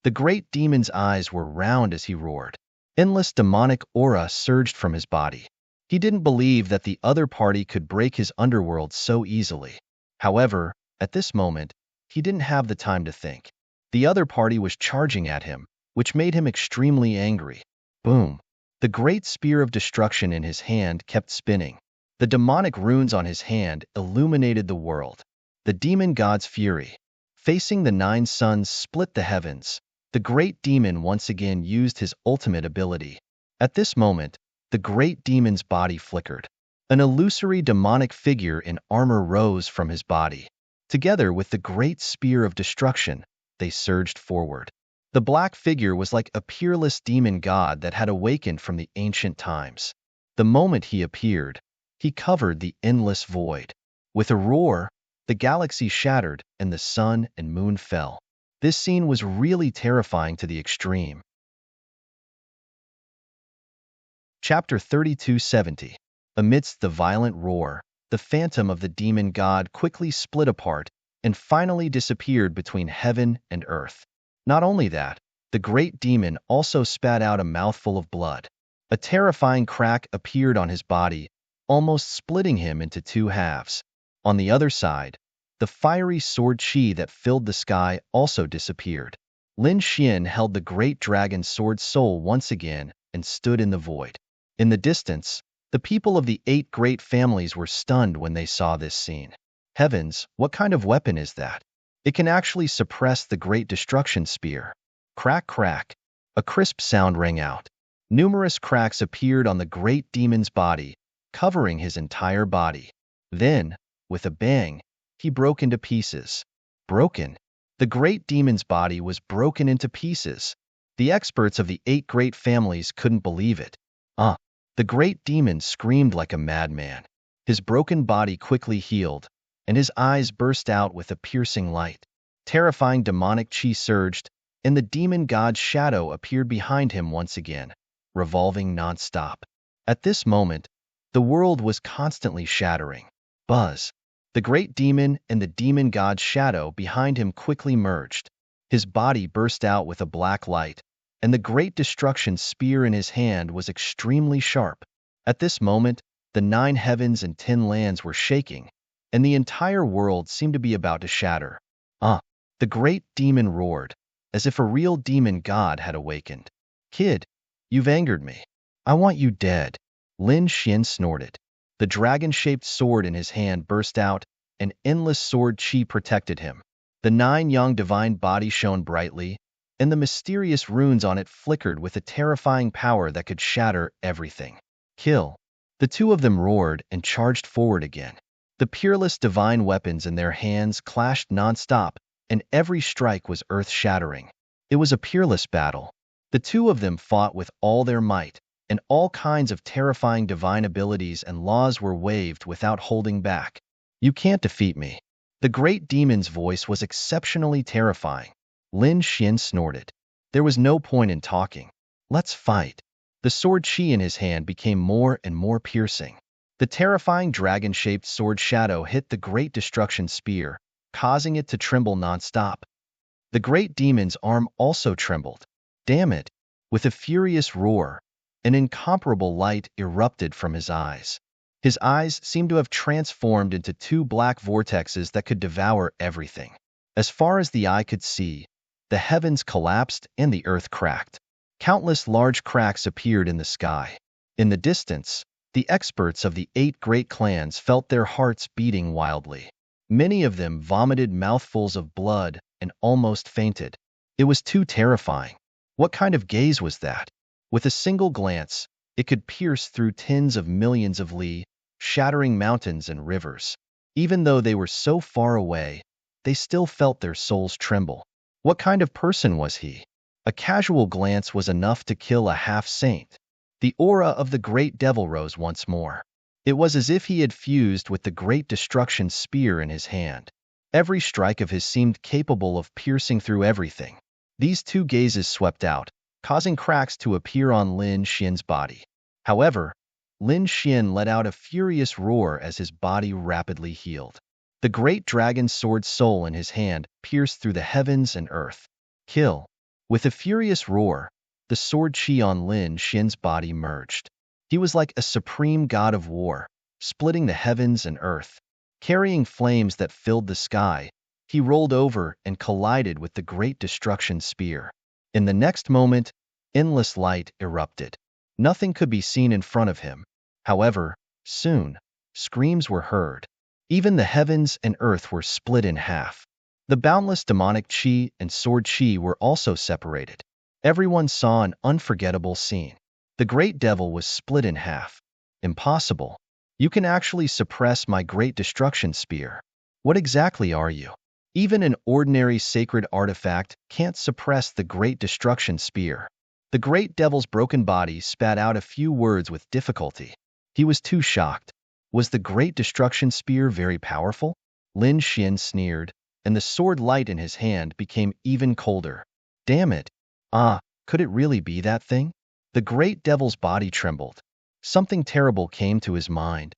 The great demon's eyes were round as he roared. Endless demonic aura surged from his body. He didn't believe that the other party could break his underworld so easily. However, at this moment, he didn't have the time to think. The other party was charging at him, which made him extremely angry. Boom! The great spear of destruction in his hand kept spinning. The demonic runes on his hand illuminated the world. The demon god's fury. Facing the 9 suns split the heavens. The great demon once again used his ultimate ability. At this moment, the great demon's body flickered. An illusory demonic figure in armor rose from his body. Together with the great spear of destruction, they surged forward. The black figure was like a peerless demon god that had awakened from the ancient times. The moment he appeared, he covered the endless void. With a roar, the galaxy shattered and the sun and moon fell. This scene was really terrifying to the extreme. Chapter 3270. Amidst the violent roar, the phantom of the demon god quickly split apart and finally disappeared between heaven and earth. Not only that, the great demon also spat out a mouthful of blood. A terrifying crack appeared on his body, almost splitting him into 2 halves. On the other side, the fiery sword chi that filled the sky also disappeared. Lin Xian held the great dragon sword soul once again and stood in the void. In the distance, the people of the 8 great families were stunned when they saw this scene. Heavens, what kind of weapon is that? It can actually suppress the great destruction spear. Crack, crack. A crisp sound rang out. Numerous cracks appeared on the great demon's body, covering his entire body. Then, with a bang, he broke into pieces. Broken. The great demon's body was broken into pieces. The experts of the 8 great families couldn't believe it. The great demon screamed like a madman. His broken body quickly healed, and his eyes burst out with a piercing light. Terrifying demonic chi surged, and the demon god's shadow appeared behind him once again, revolving non-stop. At this moment, the world was constantly shattering. Buzz. The great demon and the demon god's shadow behind him quickly merged. His body burst out with a black light, and the great destruction spear in his hand was extremely sharp. At this moment, the 9 heavens and 10 lands were shaking, and the entire world seemed to be about to shatter. The great demon roared, as if a real demon god had awakened. Kid, you've angered me. I want you dead. Lin Xian snorted. The dragon-shaped sword in his hand burst out, and endless sword chi protected him. The 9 young divine body shone brightly, and the mysterious runes on it flickered with a terrifying power that could shatter everything. Kill. The two of them roared and charged forward again. The peerless divine weapons in their hands clashed nonstop, and every strike was earth-shattering. It was a peerless battle. The two of them fought with all their might, and all kinds of terrifying divine abilities and laws were waved without holding back. You can't defeat me. The great demon's voice was exceptionally terrifying. Lin Xian snorted. There was no point in talking. Let's fight. The sword chi in his hand became more and more piercing. The terrifying dragon-shaped sword shadow hit the great destruction spear, causing it to tremble nonstop. The great demon's arm also trembled. Damn it! With a furious roar, an incomparable light erupted from his eyes. His eyes seemed to have transformed into two black vortexes that could devour everything. As far as the eye could see, the heavens collapsed and the earth cracked. Countless large cracks appeared in the sky. In the distance, the experts of the 8 great clans felt their hearts beating wildly. Many of them vomited mouthfuls of blood and almost fainted. It was too terrifying. What kind of gaze was that? With a single glance, it could pierce through tens of millions of li, shattering mountains and rivers. Even though they were so far away, they still felt their souls tremble. What kind of person was he? A casual glance was enough to kill a half-saint. The aura of the great devil rose once more. It was as if he had fused with the great destruction spear in his hand. Every strike of his seemed capable of piercing through everything. These two gazes swept out, causing cracks to appear on Lin Xian's body. However, Lin Xian let out a furious roar as his body rapidly healed. The great dragon sword soul in his hand pierced through the heavens and earth. Kill. With a furious roar, the sword chi on Lin Xian's body merged. He was like a supreme god of war, splitting the heavens and earth. Carrying flames that filled the sky, he rolled over and collided with the great destruction spear. In the next moment, endless light erupted. Nothing could be seen in front of him. However, soon, screams were heard. Even the heavens and earth were split in half. The boundless demonic chi and sword chi were also separated. Everyone saw an unforgettable scene. The great devil was split in half. Impossible. You can actually suppress my great destruction spear. What exactly are you? Even an ordinary sacred artifact can't suppress the great destruction spear. The great devil's broken body spat out a few words with difficulty. He was too shocked. Was the great destruction spear very powerful? Lin Xian sneered, and the sword light in his hand became even colder. Damn it! Could it really be that thing? The great devil's body trembled. Something terrible came to his mind.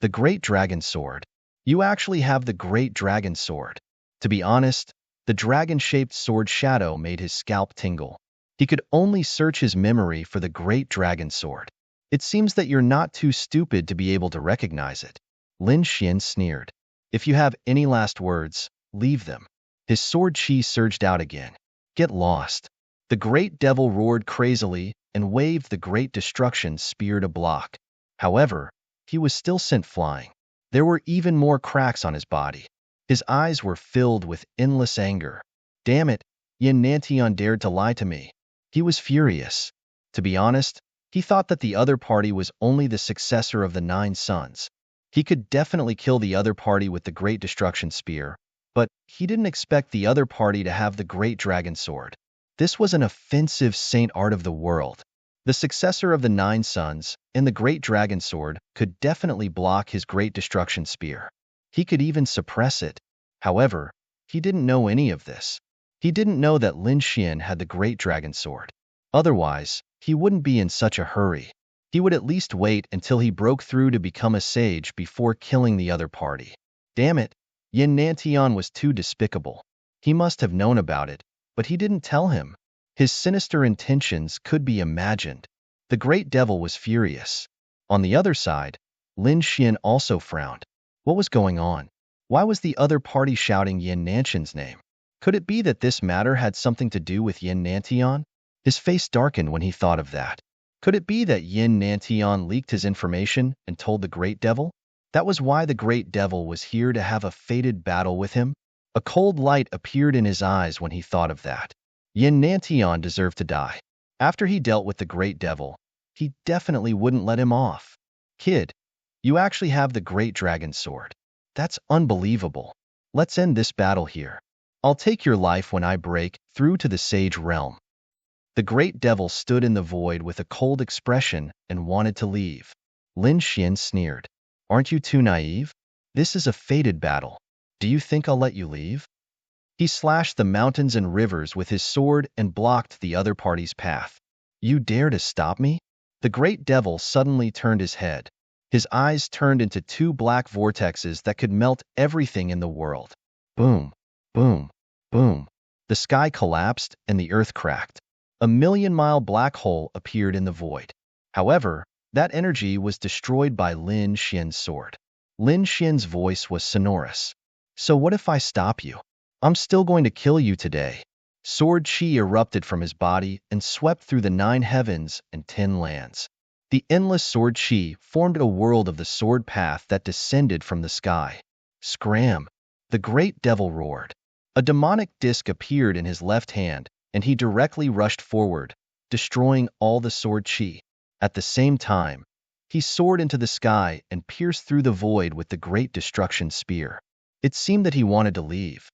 The great dragon sword. You actually have the great dragon sword. To be honest, the dragon-shaped sword shadow made his scalp tingle. He could only search his memory for the great dragon sword. It seems that you're not too stupid to be able to recognize it. Lin Xian sneered. If you have any last words, leave them. His sword chi surged out again. Get lost. The great devil roared crazily and waved the great destruction spear to block. However, he was still sent flying. There were even more cracks on his body. His eyes were filled with endless anger. Damn it, Yin Nantian dared to lie to me. He was furious. To be honest, he thought that the other party was only the successor of the 9 sons. He could definitely kill the other party with the great destruction spear, but he didn't expect the other party to have the great dragon sword. This was an offensive saint art of the world. The successor of the 9 sons and the great dragon sword could definitely block his great destruction spear. He could even suppress it. However, he didn't know any of this. He didn't know that Lin Xian had the great dragon sword. Otherwise, he wouldn't be in such a hurry. He would at least wait until he broke through to become a sage before killing the other party. Damn it, Yin Nantian was too despicable. He must have known about it, but he didn't tell him. His sinister intentions could be imagined. The great devil was furious. On the other side, Lin Xian also frowned. What was going on? Why was the other party shouting Yin Nantian's name? Could it be that this matter had something to do with Yin Nantian? His face darkened when he thought of that. Could it be that Yin Nantian leaked his information and told the great devil? That was why the great devil was here to have a fated battle with him? A cold light appeared in his eyes when he thought of that. Yin Nantian deserved to die. After he dealt with the great devil, he definitely wouldn't let him off. Kid, you actually have the great dragon sword. That's unbelievable. Let's end this battle here. I'll take your life when I break through to the sage realm. The great devil stood in the void with a cold expression and wanted to leave. Lin Xian sneered. Aren't you too naive? This is a fated battle. Do you think I'll let you leave? He slashed the mountains and rivers with his sword and blocked the other party's path. You dare to stop me? The great devil suddenly turned his head. His eyes turned into two black vortexes that could melt everything in the world. Boom, boom, boom. The sky collapsed and the earth cracked. A million-mile black hole appeared in the void. However, that energy was destroyed by Lin Xian's sword. Lin Xian's voice was sonorous. So what if I stop you? I'm still going to kill you today. Sword chi erupted from his body and swept through the 9 heavens and 10 lands. The endless sword chi formed a world of the sword path that descended from the sky. Scram! The great devil roared. A demonic disc appeared in his left hand, and he directly rushed forward, destroying all the sword chi. At the same time, he soared into the sky and pierced through the void with the great destruction spear. It seemed that he wanted to leave.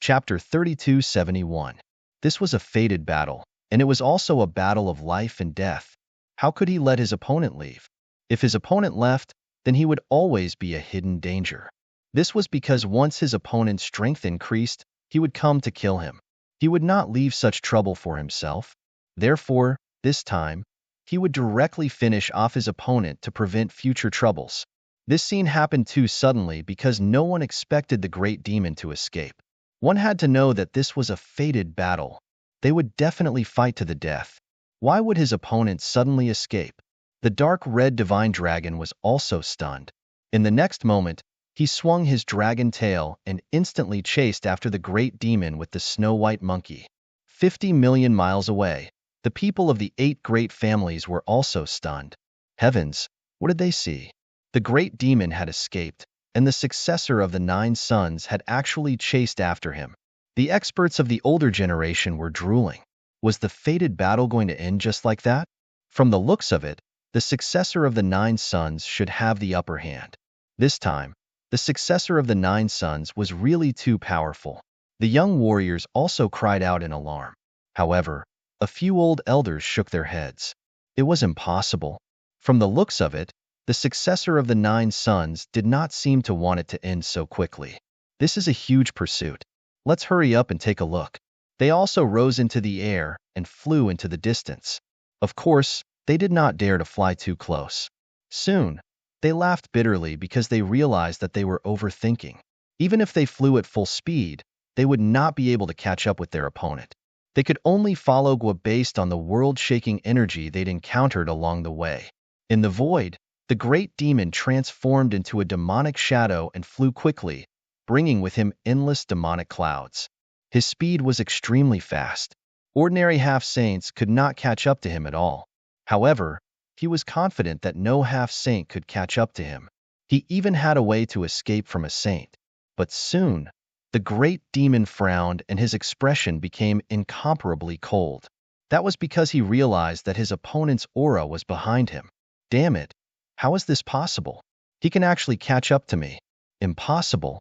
Chapter 3271. This was a fated battle, and it was also a battle of life and death. How could he let his opponent leave? If his opponent left, then he would always be a hidden danger. This was because once his opponent's strength increased, he would come to kill him. He would not leave such trouble for himself. Therefore, this time, he would directly finish off his opponent to prevent future troubles. This scene happened too suddenly because no one expected the great demon to escape. One had to know that this was a fated battle. They would definitely fight to the death. Why would his opponent suddenly escape? The dark red divine dragon was also stunned. In the next moment, he swung his dragon tail and instantly chased after the great demon with the snow-white monkey. 50 million miles away, the people of the 8 great families were also stunned. Heavens, what did they see? The great demon had escaped, and the successor of the 9 sons had actually chased after him. The experts of the older generation were drooling. Was the fated battle going to end just like that? From the looks of it, the successor of the 9 sons should have the upper hand. This time, the successor of the 9 sons was really too powerful. The young warriors also cried out in alarm. However, a few old elders shook their heads. It was impossible. From the looks of it, the successor of the 9 sons did not seem to want it to end so quickly. This is a huge pursuit. Let's hurry up and take a look. They also rose into the air and flew into the distance. Of course, they did not dare to fly too close. Soon, they laughed bitterly because they realized that they were overthinking. Even if they flew at full speed, they would not be able to catch up with their opponent. They could only follow Gua based on the world-shaking energy they'd encountered along the way. In the void, the great demon transformed into a demonic shadow and flew quickly, bringing with him endless demonic clouds. His speed was extremely fast. Ordinary half-saints could not catch up to him at all. However, he was confident that no half-saint could catch up to him. He even had a way to escape from a saint. But soon, the great demon frowned and his expression became incomparably cold. That was because he realized that his opponent's aura was behind him. Damn it! How is this possible? He can actually catch up to me. Impossible.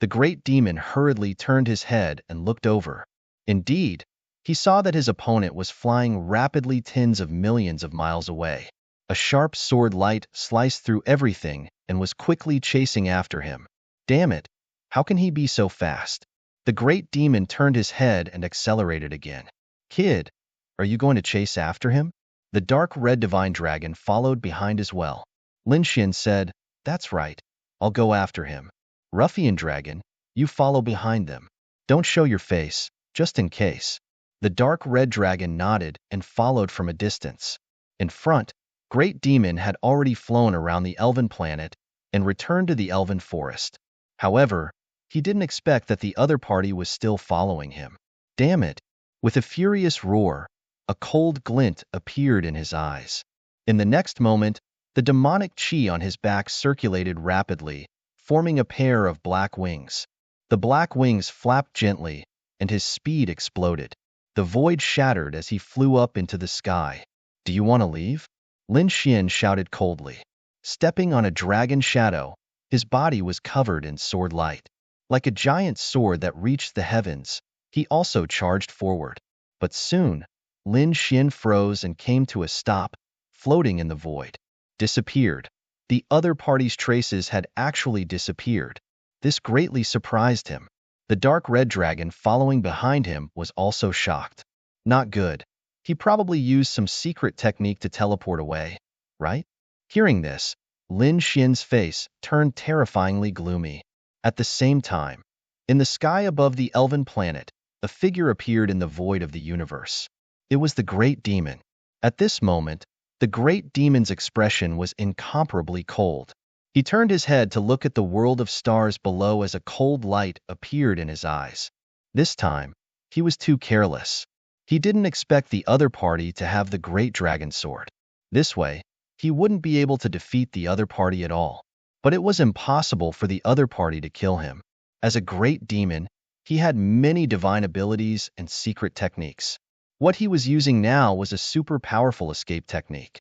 The great demon hurriedly turned his head and looked over. Indeed, he saw that his opponent was flying rapidly tens of millions of miles away. A sharp sword light sliced through everything and was quickly chasing after him. Damn it! How can he be so fast? The great demon turned his head and accelerated again. Kid, are you going to chase after him? The dark red divine dragon followed behind as well. Lin Xian said, That's right. I'll go after him. Ruffian dragon, you follow behind them. Don't show your face, just in case. The dark red dragon nodded and followed from a distance. In front, Great Demon had already flown around the elven planet and returned to the elven forest. However, he didn't expect that the other party was still following him. Damn it! With a furious roar, a cold glint appeared in his eyes. In the next moment, the demonic chi on his back circulated rapidly, forming a pair of black wings. The black wings flapped gently, and his speed exploded. The void shattered as he flew up into the sky. Do you want to leave? Lin Xian shouted coldly. Stepping on a dragon shadow, his body was covered in sword light. Like a giant sword that reached the heavens, he also charged forward. But soon, Lin Xian froze and came to a stop, floating in the void. Disappeared. The other party's traces had actually disappeared. This greatly surprised him. The dark red dragon following behind him was also shocked. Not good. He probably used some secret technique to teleport away, right? Hearing this, Lin Xian's face turned terrifyingly gloomy. At the same time, in the sky above the elven planet, a figure appeared in the void of the universe. It was the great demon. At this moment, the great demon's expression was incomparably cold. He turned his head to look at the world of stars below as a cold light appeared in his eyes. This time, he was too careless. He didn't expect the other party to have the great dragon sword. This way, he wouldn't be able to defeat the other party at all. But it was impossible for the other party to kill him. As a great demon, he had many divine abilities and secret techniques. What he was using now was a super powerful escape technique.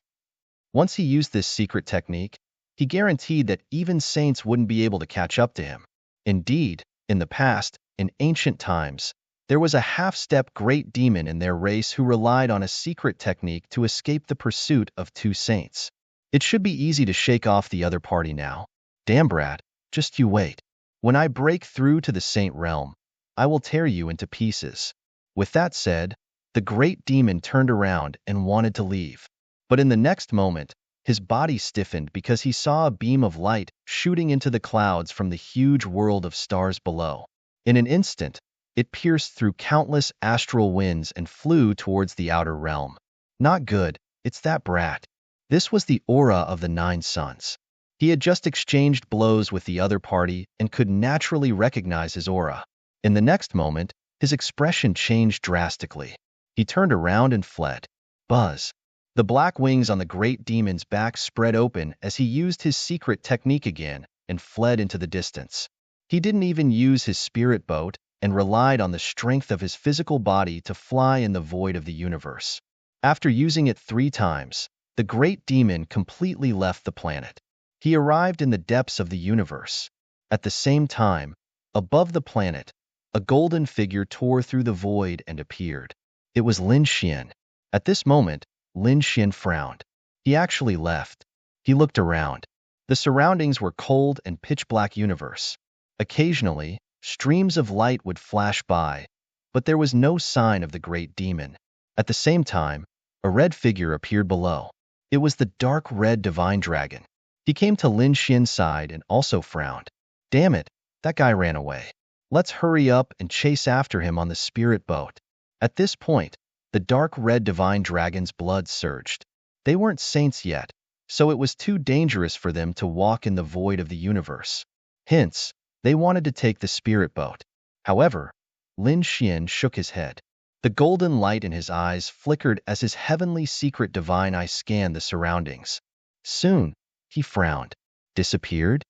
Once he used this secret technique, he guaranteed that even saints wouldn't be able to catch up to him. Indeed, in the past, in ancient times, there was a half-step great demon in their race who relied on a secret technique to escape the pursuit of two saints. It should be easy to shake off the other party now. Damn brat, just you wait. When I break through to the saint realm, I will tear you into pieces. With that said, the great demon turned around and wanted to leave. But in the next moment, his body stiffened because he saw a beam of light shooting into the clouds from the huge world of stars below. In an instant, it pierced through countless astral winds and flew towards the outer realm. Not good, it's that brat. This was the aura of the 9 suns. He had just exchanged blows with the other party and could naturally recognize his aura. In the next moment, his expression changed drastically. He turned around and fled. Buzz. The black wings on the great demon's back spread open as he used his secret technique again and fled into the distance. He didn't even use his spirit boat and relied on the strength of his physical body to fly in the void of the universe. After using it 3 times, the great demon completely left the planet. He arrived in the depths of the universe. At the same time, above the planet, a golden figure tore through the void and appeared. It was Lin Xian. At this moment, Lin Xian frowned. He actually left. He looked around. The surroundings were cold and pitch-black universe. Occasionally, streams of light would flash by, but there was no sign of the great demon. At the same time, a red figure appeared below. It was the dark red divine dragon. He came to Lin Xian's side and also frowned. Damn it, that guy ran away. Let's hurry up and chase after him on the spirit boat. At this point, the dark red divine dragon's blood surged. They weren't saints yet, so it was too dangerous for them to walk in the void of the universe. Hence, they wanted to take the spirit boat. However, Lin Xian shook his head. The golden light in his eyes flickered as his heavenly secret divine eye scanned the surroundings. Soon, he frowned. Disappeared?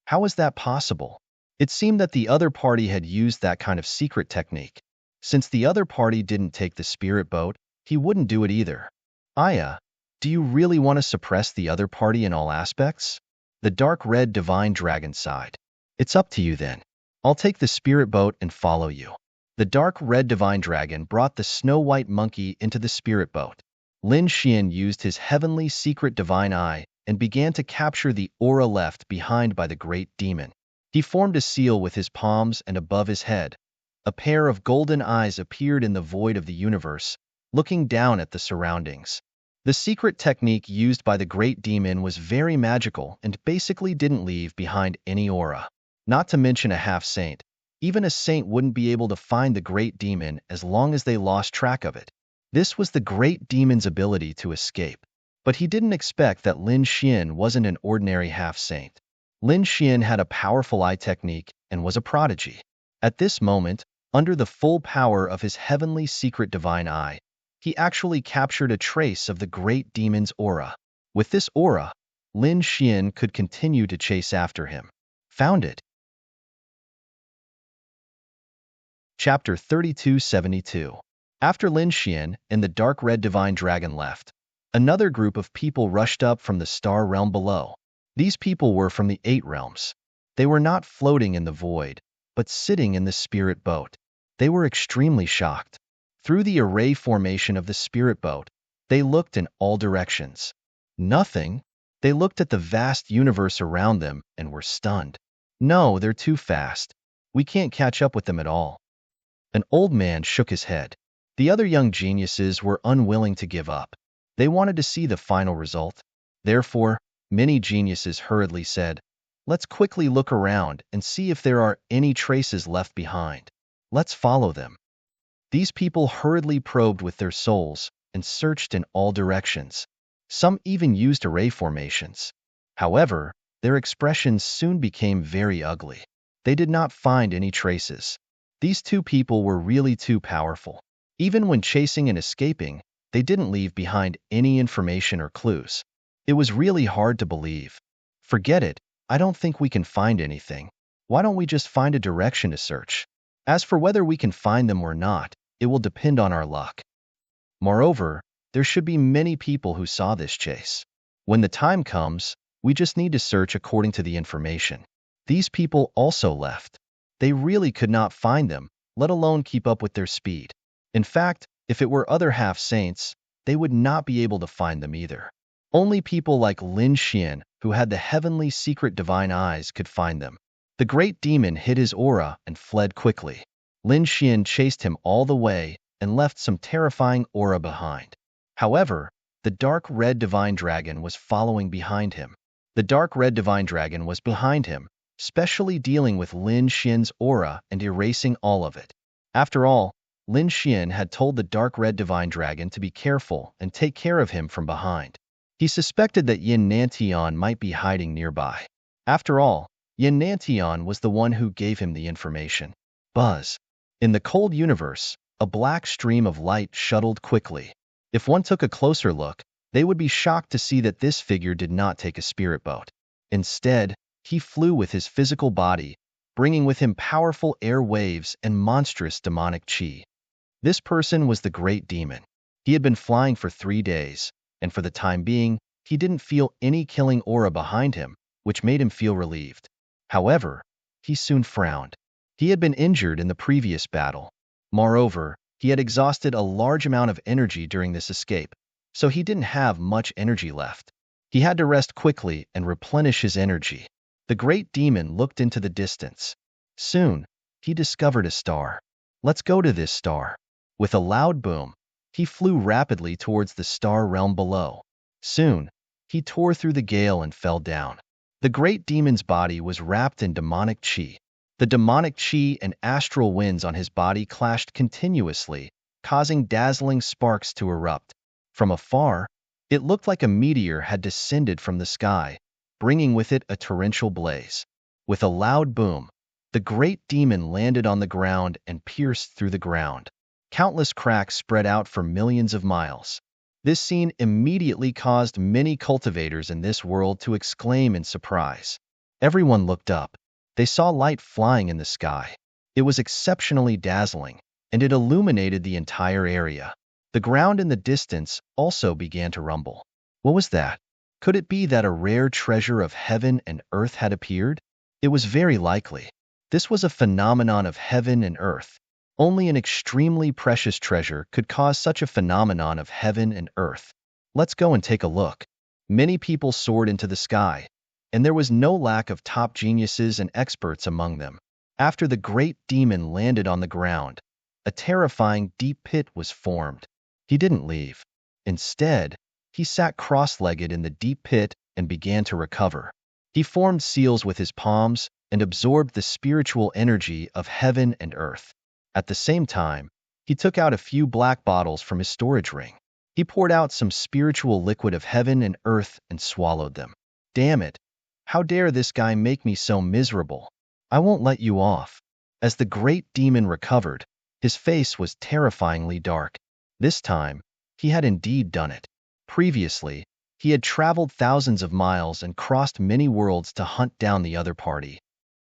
How was that possible? It seemed that the other party had used that kind of secret technique. Since the other party didn't take the spirit boat, he wouldn't do it either. Aya, do you really want to suppress the other party in all aspects? The dark red divine dragon sighed. It's up to you then. I'll take the spirit boat and follow you. The dark red divine dragon brought the snow-white monkey into the spirit boat. Lin Xian used his heavenly secret divine eye and began to capture the aura left behind by the great demon. He formed a seal with his palms and above his head. A pair of golden eyes appeared in the void of the universe, looking down at the surroundings. The secret technique used by the great demon was very magical and basically didn't leave behind any aura. Not to mention a half-saint. Even a saint wouldn't be able to find the great demon as long as they lost track of it. This was the great demon's ability to escape. But he didn't expect that Lin Xian wasn't an ordinary half-saint. Lin Xian had a powerful eye technique and was a prodigy. At this moment, under the full power of his heavenly secret divine eye, he actually captured a trace of the great demon's aura. With this aura, Lin Xian could continue to chase after him. Found it. Chapter 3272. After Lin Xian and the dark red divine dragon left, Another group of people rushed up from the star realm below. These people were from the 8 realms. They were not floating in the void, but sitting in the spirit boat. They were extremely shocked. Through the array formation of the spirit boat, they looked in all directions. Nothing. They looked at the vast universe around them and were stunned. No, they're too fast. We can't catch up with them at all. An old man shook his head. The other young geniuses were unwilling to give up. They wanted to see the final result. Therefore, many geniuses hurriedly said, "Let's quickly look around and see if there are any traces left behind. Let's follow them." These people hurriedly probed with their souls and searched in all directions. Some even used array formations. However, their expressions soon became very ugly. They did not find any traces. These 2 people were really too powerful. Even when chasing and escaping, they didn't leave behind any information or clues. It was really hard to believe. Forget it, I don't think we can find anything. Why don't we just find a direction to search? As for whether we can find them or not, it will depend on our luck. Moreover, there should be many people who saw this chase. When the time comes, we just need to search according to the information. These people also left. They really could not find them, let alone keep up with their speed. In fact, if it were other half-saints, they would not be able to find them either. Only people like Lin Xian, who had the heavenly secret divine eyes, could find them. The great demon hid his aura and fled quickly. Lin Xian chased him all the way and left some terrifying aura behind. However, the dark red divine dragon was following behind him. The dark red divine dragon was behind him, specially dealing with Lin Xian's aura and erasing all of it. After all, Lin Xian had told the dark red divine dragon to be careful and take care of him from behind. He suspected that Yin Nantian might be hiding nearby. After all, Yin Nantian was the one who gave him the information. Buzz. In the cold universe, a black stream of light shuttled quickly. If one took a closer look, they would be shocked to see that this figure did not take a spirit boat. Instead, he flew with his physical body, bringing with him powerful air waves and monstrous demonic chi. This person was the great demon. He had been flying for 3 days, and for the time being, he didn't feel any killing aura behind him, which made him feel relieved. However, he soon frowned. He had been injured in the previous battle. Moreover, he had exhausted a large amount of energy during this escape, so he didn't have much energy left. He had to rest quickly and replenish his energy. The great demon looked into the distance. Soon, he discovered a star. "Let's go to this star." With a loud boom, he flew rapidly towards the star realm below. Soon, he tore through the gale and fell down. The great demon's body was wrapped in demonic chi. The demonic chi and astral winds on his body clashed continuously, causing dazzling sparks to erupt. From afar, it looked like a meteor had descended from the sky, bringing with it a torrential blaze. With a loud boom, the great demon landed on the ground and pierced through the ground. Countless cracks spread out for millions of miles. This scene immediately caused many cultivators in this world to exclaim in surprise. Everyone looked up. They saw light flying in the sky. It was exceptionally dazzling, and it illuminated the entire area. The ground in the distance also began to rumble. What was that? Could it be that a rare treasure of heaven and earth had appeared? It was very likely. This was a phenomenon of heaven and earth. Only an extremely precious treasure could cause such a phenomenon of heaven and earth. Let's go and take a look. Many people soared into the sky, and there was no lack of top geniuses and experts among them. After the great demon landed on the ground, a terrifying deep pit was formed. He didn't leave. Instead, he sat cross-legged in the deep pit and began to recover. He formed seals with his palms and absorbed the spiritual energy of heaven and earth. At the same time, he took out a few black bottles from his storage ring. He poured out some spiritual liquid of heaven and earth and swallowed them. Damn it! How dare this guy make me so miserable? I won't let you off. As the great demon recovered, his face was terrifyingly dark. This time, he had indeed done it. Previously, he had traveled thousands of miles and crossed many worlds to hunt down the other party.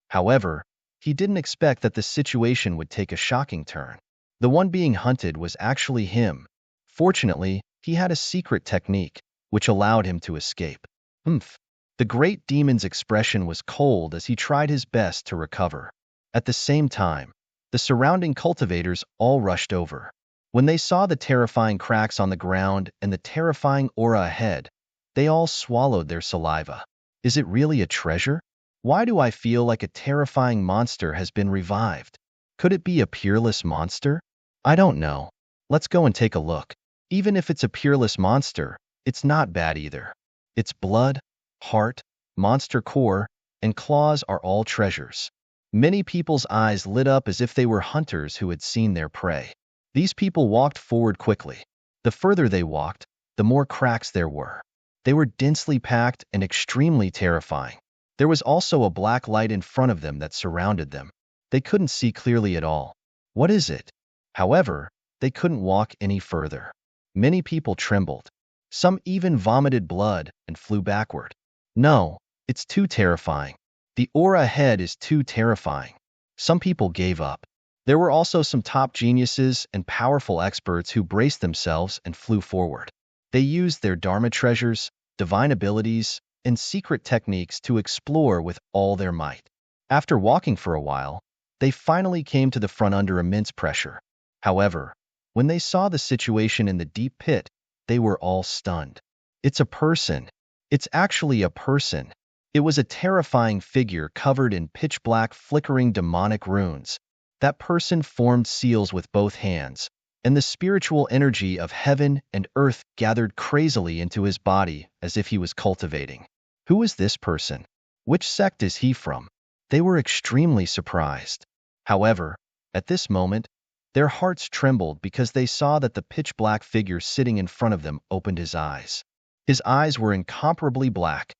However, he didn't expect that the situation would take a shocking turn. The one being hunted was actually him. Fortunately, He had a secret technique, which allowed him to escape. Humph. The great demon's expression was cold as he tried his best to recover. At the same time, the surrounding cultivators all rushed over. When they saw the terrifying cracks on the ground and the terrifying aura ahead, they all swallowed their saliva. Is it really a treasure? Why do I feel like a terrifying monster has been revived? Could it be a peerless monster? I don't know. Let's go and take a look. Even if it's a peerless monster, it's not bad either. Its blood, heart, monster core, and claws are all treasures. Many people's eyes lit up as if they were hunters who had seen their prey. These people walked forward quickly. The further they walked, the more cracks there were. They were densely packed and extremely terrifying. There was also a black light in front of them that surrounded them. They couldn't see clearly at all. What is it? However, they couldn't walk any further. Many people trembled. Some even vomited blood and flew backward. No, it's too terrifying. The aura ahead is too terrifying. Some people gave up. There were also some top geniuses and powerful experts who braced themselves and flew forward. They used their Dharma treasures, divine abilities, and secret techniques to explore with all their might. After walking for a while, they finally came to the front under immense pressure. However, when they saw the situation in the deep pit, they were all stunned. It's a person. It's actually a person. It was a terrifying figure covered in pitch-black flickering demonic runes. That person formed seals with both hands, and the spiritual energy of heaven and earth gathered crazily into his body as if he was cultivating. Who is this person? Which sect is he from? They were extremely surprised. However, at this moment, their hearts trembled because they saw that the pitch-black figure sitting in front of them opened his eyes. His eyes were incomparably black,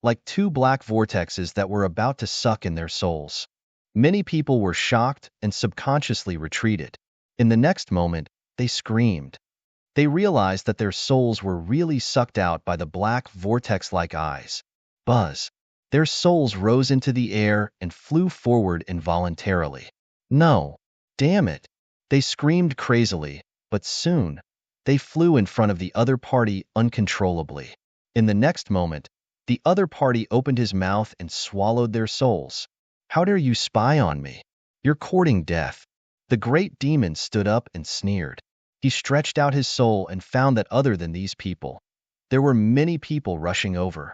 like two black vortexes that were about to suck in their souls. Many people were shocked and subconsciously retreated. In the next moment, they screamed. They realized that their souls were really sucked out by the black vortex-like eyes. Buzz. Their souls rose into the air and flew forward involuntarily. No. Damn it. They screamed crazily, but soon, they flew in front of the other party uncontrollably. In the next moment, the other party opened his mouth and swallowed their souls. How dare you spy on me? You're courting death. The great demon stood up and sneered. He stretched out his soul and found that other than these people, there were many people rushing over.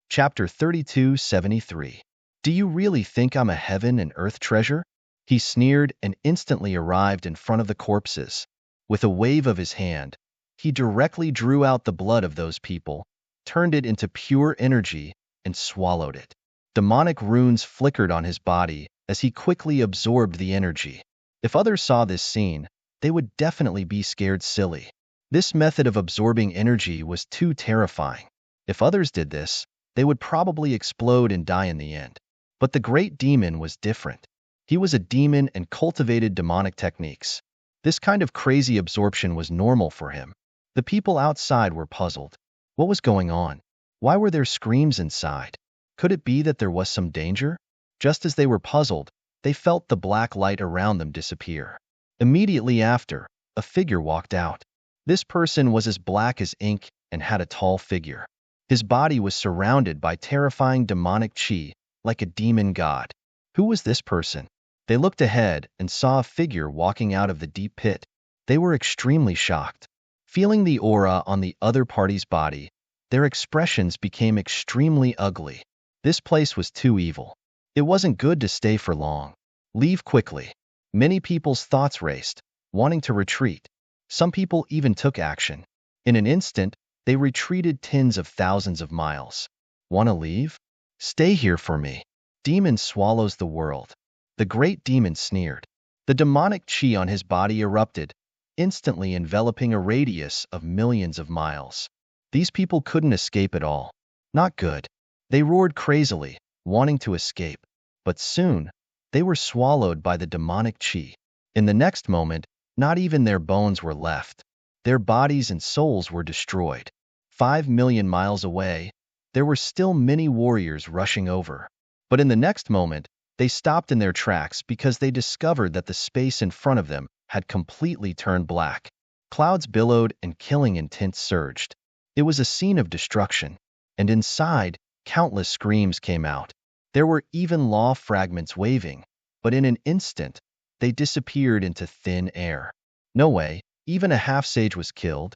Chapter 32:73. Do you really think I'm a heaven and earth treasure? He sneered and instantly arrived in front of the corpses. With a wave of his hand, he directly drew out the blood of those people, turned it into pure energy, and swallowed it. Demonic runes flickered on his body as he quickly absorbed the energy. If others saw this scene, they would definitely be scared silly. This method of absorbing energy was too terrifying. If others did this, they would probably explode and die in the end. But the great demon was different. He was a demon and cultivated demonic techniques. This kind of crazy absorption was normal for him. The people outside were puzzled. What was going on? Why were there screams inside? Could it be that there was some danger? Just as they were puzzled, they felt the black light around them disappear. Immediately after, a figure walked out. This person was as black as ink and had a tall figure. His body was surrounded by terrifying demonic chi, like a demon god. Who was this person? They looked ahead and saw a figure walking out of the deep pit. They were extremely shocked. Feeling the aura on the other party's body, their expressions became extremely ugly. This place was too evil. It wasn't good to stay for long. Leave quickly. Many people's thoughts raced, wanting to retreat. Some people even took action. In an instant, they retreated tens of thousands of miles. Want to leave? Stay here for me. Demon swallows the world. The great demon sneered. The demonic chi on his body erupted, instantly enveloping a radius of millions of miles. These people couldn't escape at all. Not good. They roared crazily, wanting to escape. But soon, they were swallowed by the demonic chi. In the next moment, not even their bones were left. Their bodies and souls were destroyed. 5 million miles away, there were still many warriors rushing over. But in the next moment, they stopped in their tracks because they discovered that the space in front of them had completely turned black. Clouds billowed and killing intent surged. It was a scene of destruction, and inside, countless screams came out. There were even law fragments waving, but in an instant, they disappeared into thin air. No way, even a half-sage was killed.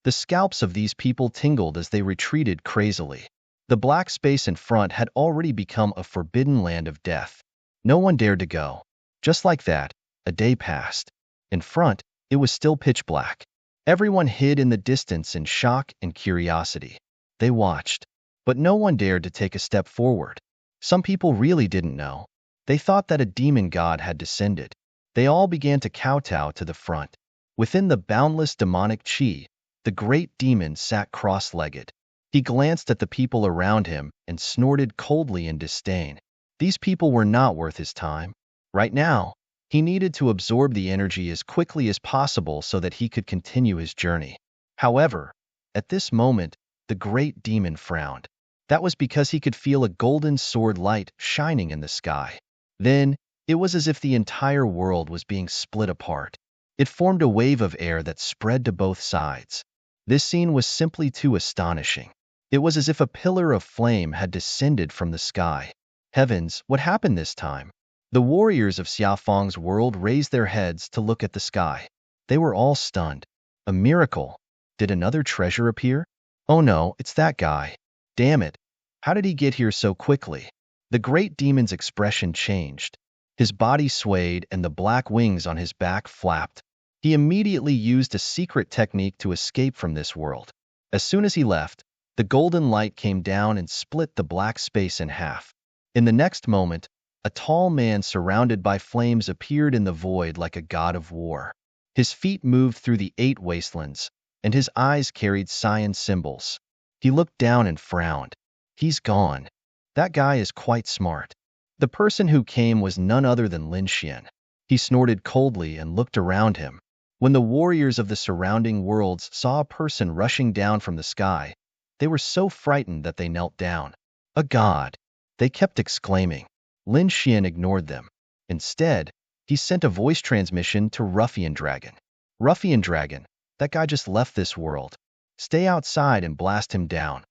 The scalps of these people tingled as they retreated crazily. The black space in front had already become a forbidden land of death. No one dared to go. Just like that, a day passed. In front, it was still pitch black. Everyone hid in the distance in shock and curiosity. They watched, but no one dared to take a step forward. Some people really didn't know. They thought that a demon god had descended. They all began to kowtow to the front. Within the boundless demonic chi, the great demon sat cross-legged. He glanced at the people around him and snorted coldly in disdain. These people were not worth his time. Right now, he needed to absorb the energy as quickly as possible so that he could continue his journey. However, at this moment, the great demon frowned. That was because he could feel a golden sword light shining in the sky. Then, it was as if the entire world was being split apart. It formed a wave of air that spread to both sides. This scene was simply too astonishing. It was as if a pillar of flame had descended from the sky. Heavens, what happened this time? The warriors of Xiaofeng's world raised their heads to look at the sky. They were all stunned. A miracle. Did another treasure appear? Oh no, it's that guy. Damn it. How did he get here so quickly? The great demon's expression changed. His body swayed and the black wings on his back flapped. He immediately used a secret technique to escape from this world. As soon as he left, the golden light came down and split the black space in half. In the next moment, a tall man surrounded by flames appeared in the void like a god of war. His feet moved through the 8 wastelands, and his eyes carried cyan symbols. He looked down and frowned. He's gone. That guy is quite smart. The person who came was none other than Lin Xian. He snorted coldly and looked around him. When the warriors of the surrounding worlds saw a person rushing down from the sky, they were so frightened that they knelt down. A god! They kept exclaiming. Lin Xian ignored them. Instead, he sent a voice transmission to Ruffian Dragon. Ruffian Dragon, that guy just left this world. Stay outside and blast him down.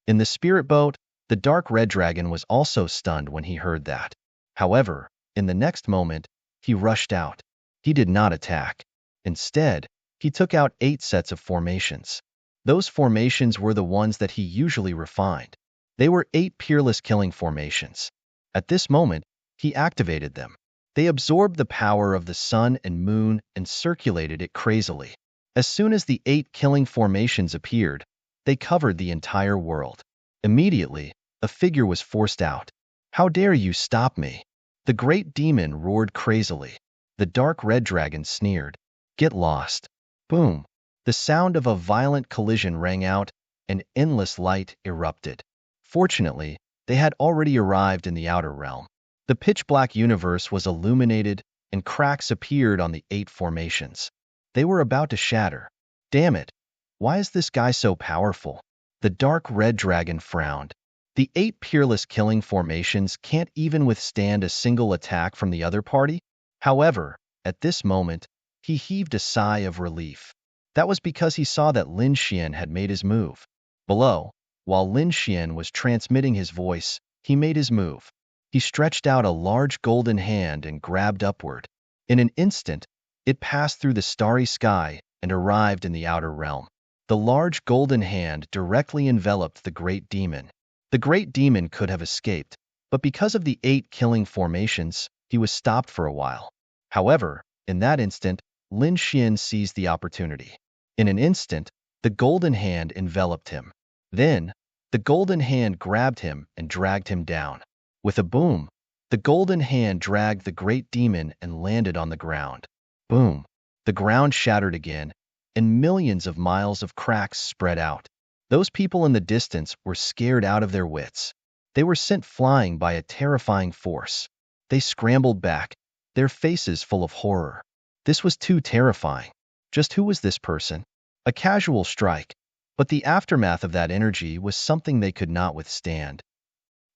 In the spirit boat, the dark red dragon was also stunned when he heard that. However, in the next moment, he rushed out. He did not attack. Instead, he took out 8 sets of formations. Those formations were the ones that he usually refined. They were 8 peerless killing formations. At this moment, he activated them. They absorbed the power of the sun and moon and circulated it crazily. As soon as the 8 killing formations appeared, they covered the entire world. Immediately, a figure was forced out. How dare you stop me? The great demon roared crazily. The dark red dragon sneered. Get lost. Boom. The sound of a violent collision rang out, and endless light erupted. Fortunately, they had already arrived in the outer realm. The pitch-black universe was illuminated, and cracks appeared on the 8 formations. They were about to shatter. Damn it! Why is this guy so powerful? The dark red dragon frowned. The 8 peerless killing formations can't even withstand a single attack from the other party? However, at this moment, he heaved a sigh of relief. That was because he saw that Lin Xian had made his move. Below, while Lin Xian was transmitting his voice, he made his move. He stretched out a large golden hand and grabbed upward. In an instant, it passed through the starry sky and arrived in the outer realm. The large golden hand directly enveloped the great demon. The great demon could have escaped, but because of the 8 killing formations, he was stopped for a while. However, in that instant, Lin Xian seized the opportunity. In an instant, the golden hand enveloped him. Then, the golden hand grabbed him and dragged him down. With a boom, the golden hand dragged the great demon and landed on the ground. Boom! The ground shattered again, and millions of miles of cracks spread out. Those people in the distance were scared out of their wits. They were sent flying by a terrifying force. They scrambled back, their faces full of horror. This was too terrifying. Just who was this person? A casual strike, but the aftermath of that energy was something they could not withstand.